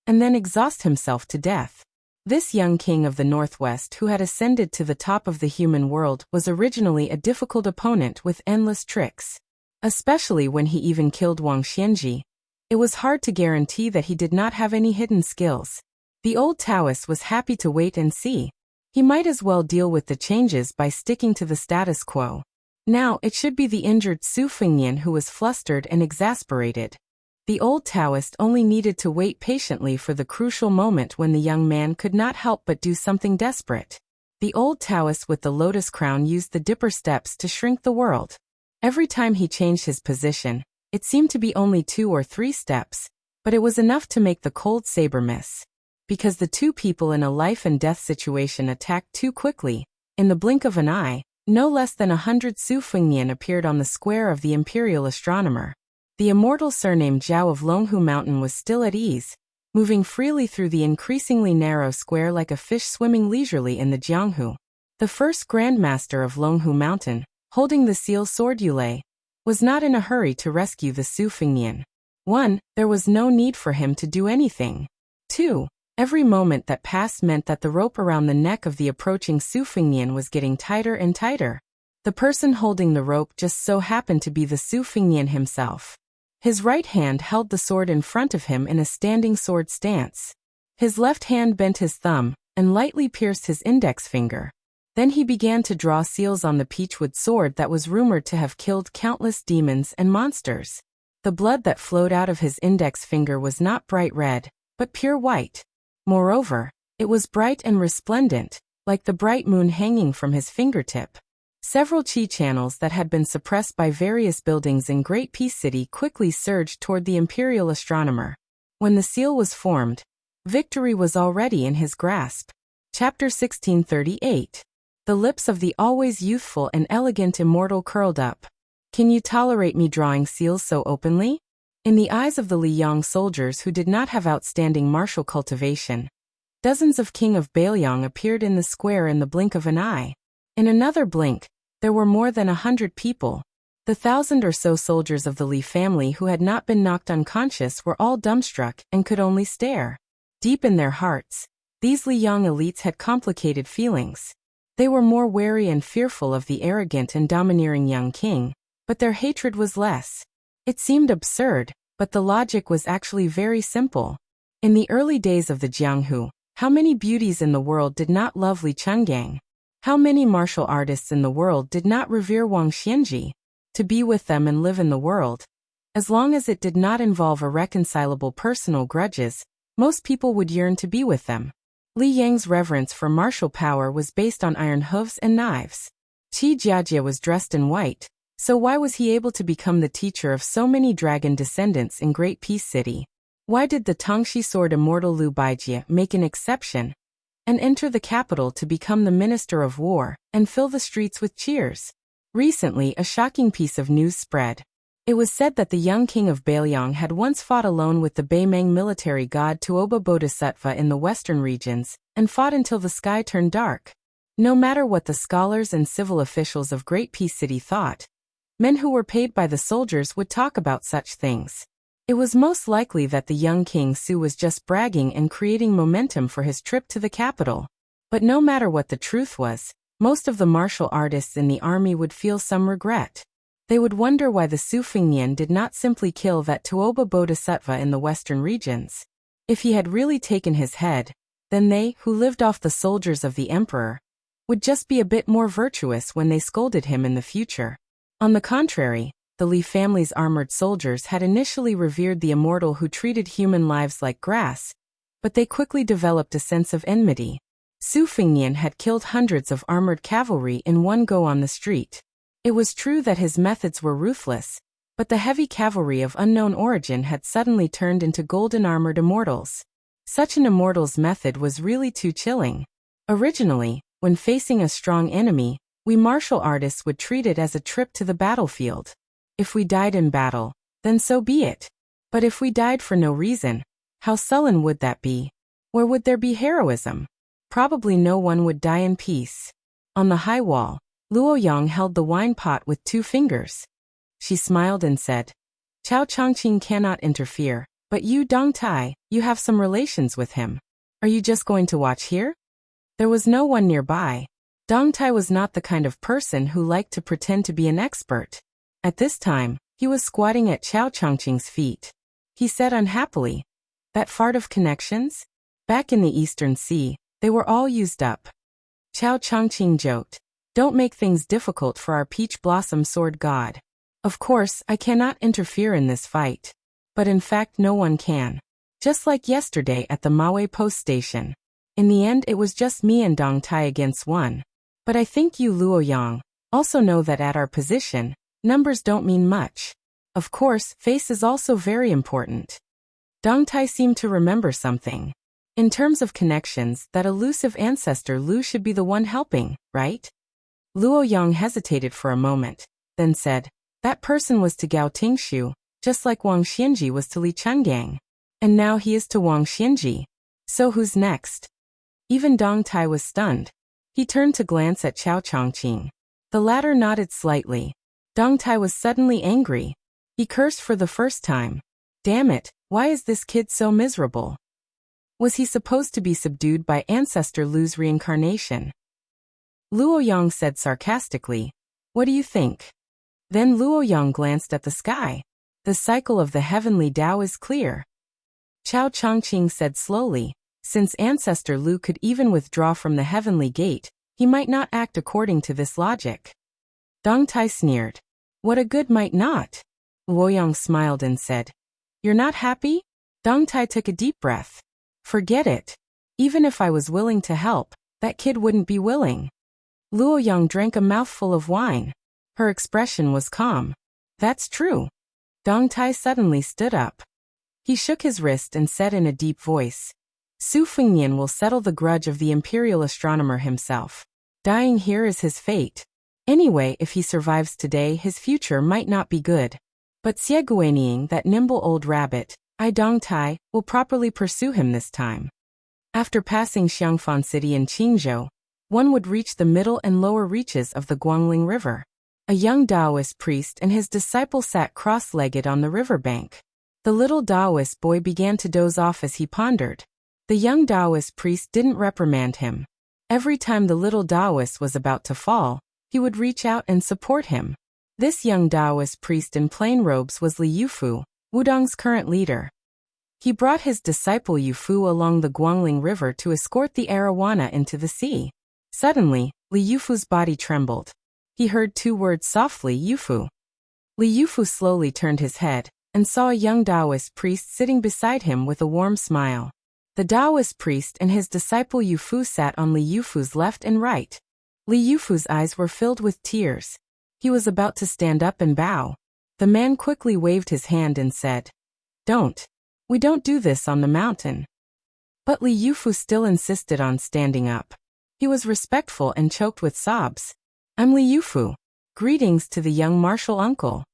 and then exhaust himself to death. This young king of the Northwest who had ascended to the top of the human world was originally a difficult opponent with endless tricks. Especially when he even killed Wang Xianji. It was hard to guarantee that he did not have any hidden skills. The old Taoist was happy to wait and see. He might as well deal with the changes by sticking to the status quo. Now it should be the injured Su Fengnian who was flustered and exasperated. The old Taoist only needed to wait patiently for the crucial moment when the young man could not help but do something desperate. The old Taoist with the lotus crown used the dipper steps to shrink the world. Every time he changed his position, it seemed to be only 2 or 3 steps, but it was enough to make the cold saber miss. Because the two people in a life and death situation attacked too quickly, in the blink of an eye, no less than 100 Su Fengnian appeared on the square of the imperial astronomer. The immortal surname Zhao of Longhu Mountain was still at ease, moving freely through the increasingly narrow square like a fish swimming leisurely in the Jianghu. The first Grandmaster of Longhu Mountain, holding the seal sword Yulei, was not in a hurry to rescue the Su Fengnian. 1. There was no need for him to do anything. 2. Every moment that passed meant that the rope around the neck of the approaching Su Fengnian was getting tighter and tighter. The person holding the rope just so happened to be the Su Fengnian himself. His right hand held the sword in front of him in a standing sword stance. His left hand bent his thumb and lightly pierced his index finger. Then he began to draw seals on the peachwood sword that was rumored to have killed countless demons and monsters. The blood that flowed out of his index finger was not bright red, but pure white. Moreover, it was bright and resplendent, like the bright moon hanging from his fingertip. Several chi channels that had been suppressed by various buildings in Great Peace City quickly surged toward the imperial astronomer. When the seal was formed, victory was already in his grasp. Chapter 1638. The lips of the always youthful and elegant immortal curled up. Can you tolerate me drawing seals so openly? In the eyes of the Liyang soldiers who did not have outstanding martial cultivation, dozens of King of Bailiang appeared in the square in the blink of an eye. In another blink, there were more than 100 people. The 1,000 or so soldiers of the Li family who had not been knocked unconscious were all dumbstruck and could only stare. Deep in their hearts, these Liyang elites had complicated feelings. They were more wary and fearful of the arrogant and domineering young king, but their hatred was less. It seemed absurd, but the logic was actually very simple. In the early days of the Jianghu, how many beauties in the world did not love Li Chenggang? How many martial artists in the world did not revere Wang Xianji? To be with them and live in the world, as long as it did not involve irreconcilable personal grudges, most people would yearn to be with them. Li Yang's reverence for martial power was based on iron hooves and knives. Qi Jiajie was dressed in white, so why was he able to become the teacher of so many dragon descendants in Great Peace City? Why did the Tongxi sword immortal Liu Baijie make an exception and enter the capital to become the Minister of War and fill the streets with cheers? Recently, a shocking piece of news spread. It was said that the young king of Bailiang had once fought alone with the Beimeng military god Tuoba Bodhisattva in the western regions, and fought until the sky turned dark. No matter what the scholars and civil officials of Great Peace City thought, men who were paid by the soldiers would talk about such things. It was most likely that the young King Su was just bragging and creating momentum for his trip to the capital. But no matter what the truth was, most of the martial artists in the army would feel some regret. They would wonder why the Sufingnian did not simply kill that Tuoba Bodhisattva in the western regions. If he had really taken his head, then they, who lived off the soldiers of the emperor, would just be a bit more virtuous when they scolded him in the future. On the contrary, the Li family's armored soldiers had initially revered the immortal who treated human lives like grass, but they quickly developed a sense of enmity. Sufingnian had killed hundreds of armored cavalry in one go on the street. It was true that his methods were ruthless, but the heavy cavalry of unknown origin had suddenly turned into golden-armored immortals. Such an immortal's method was really too chilling. Originally, when facing a strong enemy, we martial artists would treat it as a trip to the battlefield. If we died in battle, then so be it. But if we died for no reason, how sullen would that be? Where would there be heroism? Probably no one would die in peace. On the high wall, Luoyang held the wine pot with 2 fingers. She smiled and said, "Chao Chongqing cannot interfere, but you, Dong Tai, you have some relations with him. Are you just going to watch here?" There was no one nearby. Dong Tai was not the kind of person who liked to pretend to be an expert. At this time, he was squatting at Chao Chongqing's feet. He said unhappily, "That fart of connections? Back in the Eastern Sea, they were all used up." Chao Chongqing joked, "Don't make things difficult for our peach blossom sword god. Of course, I cannot interfere in this fight. But in fact no one can. Just like yesterday at the Maui post station. In the end it was just me and Dong Tai against one. But I think you Luoyang also know that at our position, numbers don't mean much. Of course, face is also very important." Dong Tai seemed to remember something. In terms of connections, that elusive ancestor Lu should be the one helping, right? Luoyang hesitated for a moment, then said, "That person was to Gao Tingshu, just like Wang Xianji was to Li Chenggang. And now he is to Wang Xianji. So who's next?" Even Dong Tai was stunned. He turned to glance at Chao Chongqing. The latter nodded slightly. Dong Tai was suddenly angry. He cursed for the first time. Damn it, why is this kid so miserable? Was he supposed to be subdued by ancestor Lu's reincarnation? Luoyang said sarcastically, "What do you think?" Then Luoyang glanced at the sky. The cycle of the heavenly Tao is clear. Chao Chongqing said slowly, "Since ancestor Lu could even withdraw from the heavenly gate, he might not act according to this logic." Dong Tai sneered. "What a good might not?" Luoyang smiled and said, "You're not happy?" Dong Tai took a deep breath. "Forget it. Even if I was willing to help, that kid wouldn't be willing." Luoyang drank a mouthful of wine. Her expression was calm. "That's true." Dong Tai suddenly stood up. He shook his wrist and said in a deep voice, "Su Fengnian will settle the grudge of the imperial astronomer himself. Dying here is his fate. Anyway, if he survives today, his future might not be good. But Xie Guaniying, that nimble old rabbit, I Dong Tai, will properly pursue him this time." After passing Xiangfan City and Qingzhou, one would reach the middle and lower reaches of the Guangling River. A young Taoist priest and his disciple sat cross-legged on the riverbank. The little Taoist boy began to doze off as he pondered. The young Taoist priest didn't reprimand him. Every time the little Taoist was about to fall, he would reach out and support him. This young Taoist priest in plain robes was Li Yufu, Wudong's current leader. He brought his disciple Yufu along the Guangling River to escort the arowana into the sea. Suddenly, Li Yufu's body trembled. He heard 2 words softly, "Yufu." Li Yufu slowly turned his head and saw a young Taoist priest sitting beside him with a warm smile. The Taoist priest and his disciple Yufu sat on Li Yufu's left and right. Li Yufu's eyes were filled with tears. He was about to stand up and bow. The man quickly waved his hand and said, "Don't. We don't do this on the mountain." But Li Yufu still insisted on standing up. He was respectful and choked with sobs. "I'm Li Yufu. Greetings to the young martial uncle."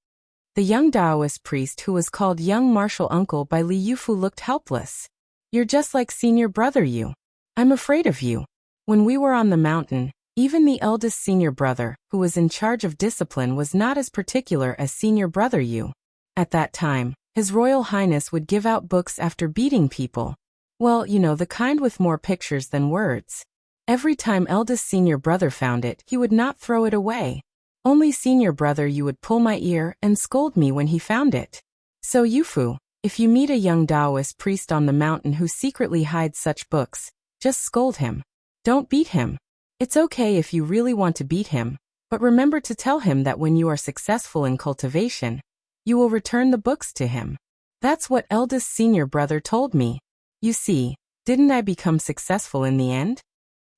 The young Taoist priest who was called young martial uncle by Li Yufu looked helpless. "You're just like senior brother Yu. I'm afraid of you." When we were on the mountain, even the eldest senior brother, who was in charge of discipline, was not as particular as senior brother Yu. At that time, His Royal Highness would give out books after beating people. Well, you know, the kind with more pictures than words. Every time eldest senior brother found it, he would not throw it away. Only senior brother you would pull my ear and scold me when he found it. So Yufu, if you meet a young Taoist priest on the mountain who secretly hides such books, just scold him. Don't beat him. It's okay if you really want to beat him, but remember to tell him that when you are successful in cultivation, you will return the books to him. That's what eldest senior brother told me. You see, didn't I become successful in the end?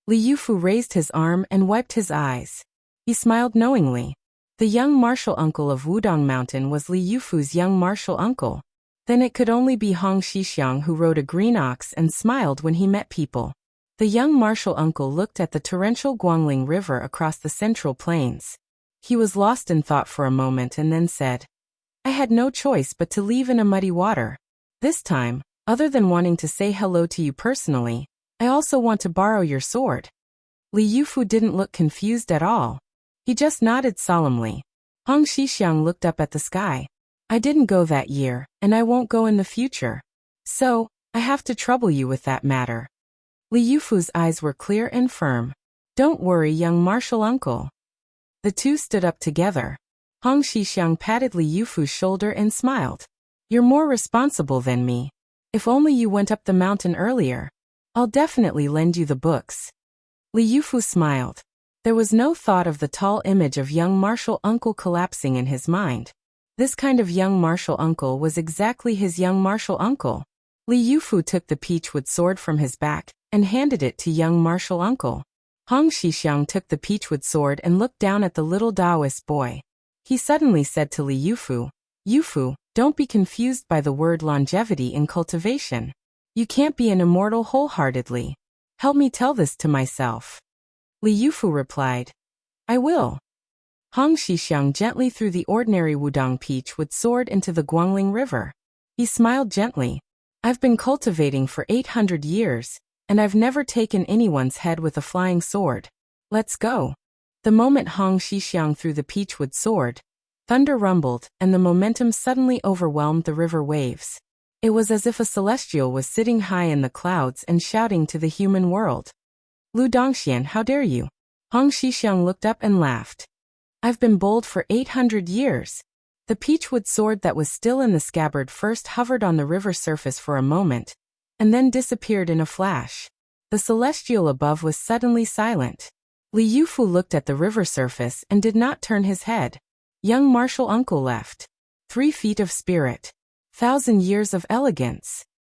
Li Yufu raised his arm and wiped his eyes. He smiled knowingly. The young martial uncle of Wudong Mountain was Li Yufu's young martial uncle. Then it could only be Hong Xixiang who rode a green ox and smiled when he met people. The young martial uncle looked at the torrential Guangling River across the central plains. He was lost in thought for a moment and then said, I had no choice but to leave in a muddy water. This time, other than wanting to say hello to you personally, I also want to borrow your sword. Li Yufu didn't look confused at all. He just nodded solemnly. Hong Xixiang looked up at the sky. I didn't go that year, and I won't go in the future. So, I have to trouble you with that matter. Li Yufu's eyes were clear and firm. Don't worry, young martial uncle. The two stood up together. Hong Xixiang patted Li Yufu's shoulder and smiled. You're more responsible than me. If only you went up the mountain earlier. I'll definitely lend you the books. Li Yufu smiled. There was no thought of the tall image of young martial uncle collapsing in his mind. This kind of young martial uncle was exactly his young martial uncle. Li Yufu took the peachwood sword from his back and handed it to young martial uncle. Hong Xixiang took the peachwood sword and looked down at the little Taoist boy. He suddenly said to Li Yufu, Yufu, don't be confused by the word longevity in cultivation. You can't be an immortal wholeheartedly. Help me tell this to myself. Li Yufu replied, I will. Hong Xixiang gently threw the ordinary Wudong peachwood sword into the Guangling River. He smiled gently. I've been cultivating for 800 years, and I've never taken anyone's head with a flying sword. Let's go. The moment Hong Xixiang threw the peachwood sword, thunder rumbled and the momentum suddenly overwhelmed the river waves. It was as if a celestial was sitting high in the clouds and shouting to the human world. Lu Dongxian, how dare you? Hong Xixiang looked up and laughed. I've been bold for 800 years. The peachwood sword that was still in the scabbard first hovered on the river surface for a moment, and then disappeared in a flash. The celestial above was suddenly silent. Li Yufu looked at the river surface and did not turn his head. Young martial uncle left. 3 feet of spirit. 1,000 years of elegance.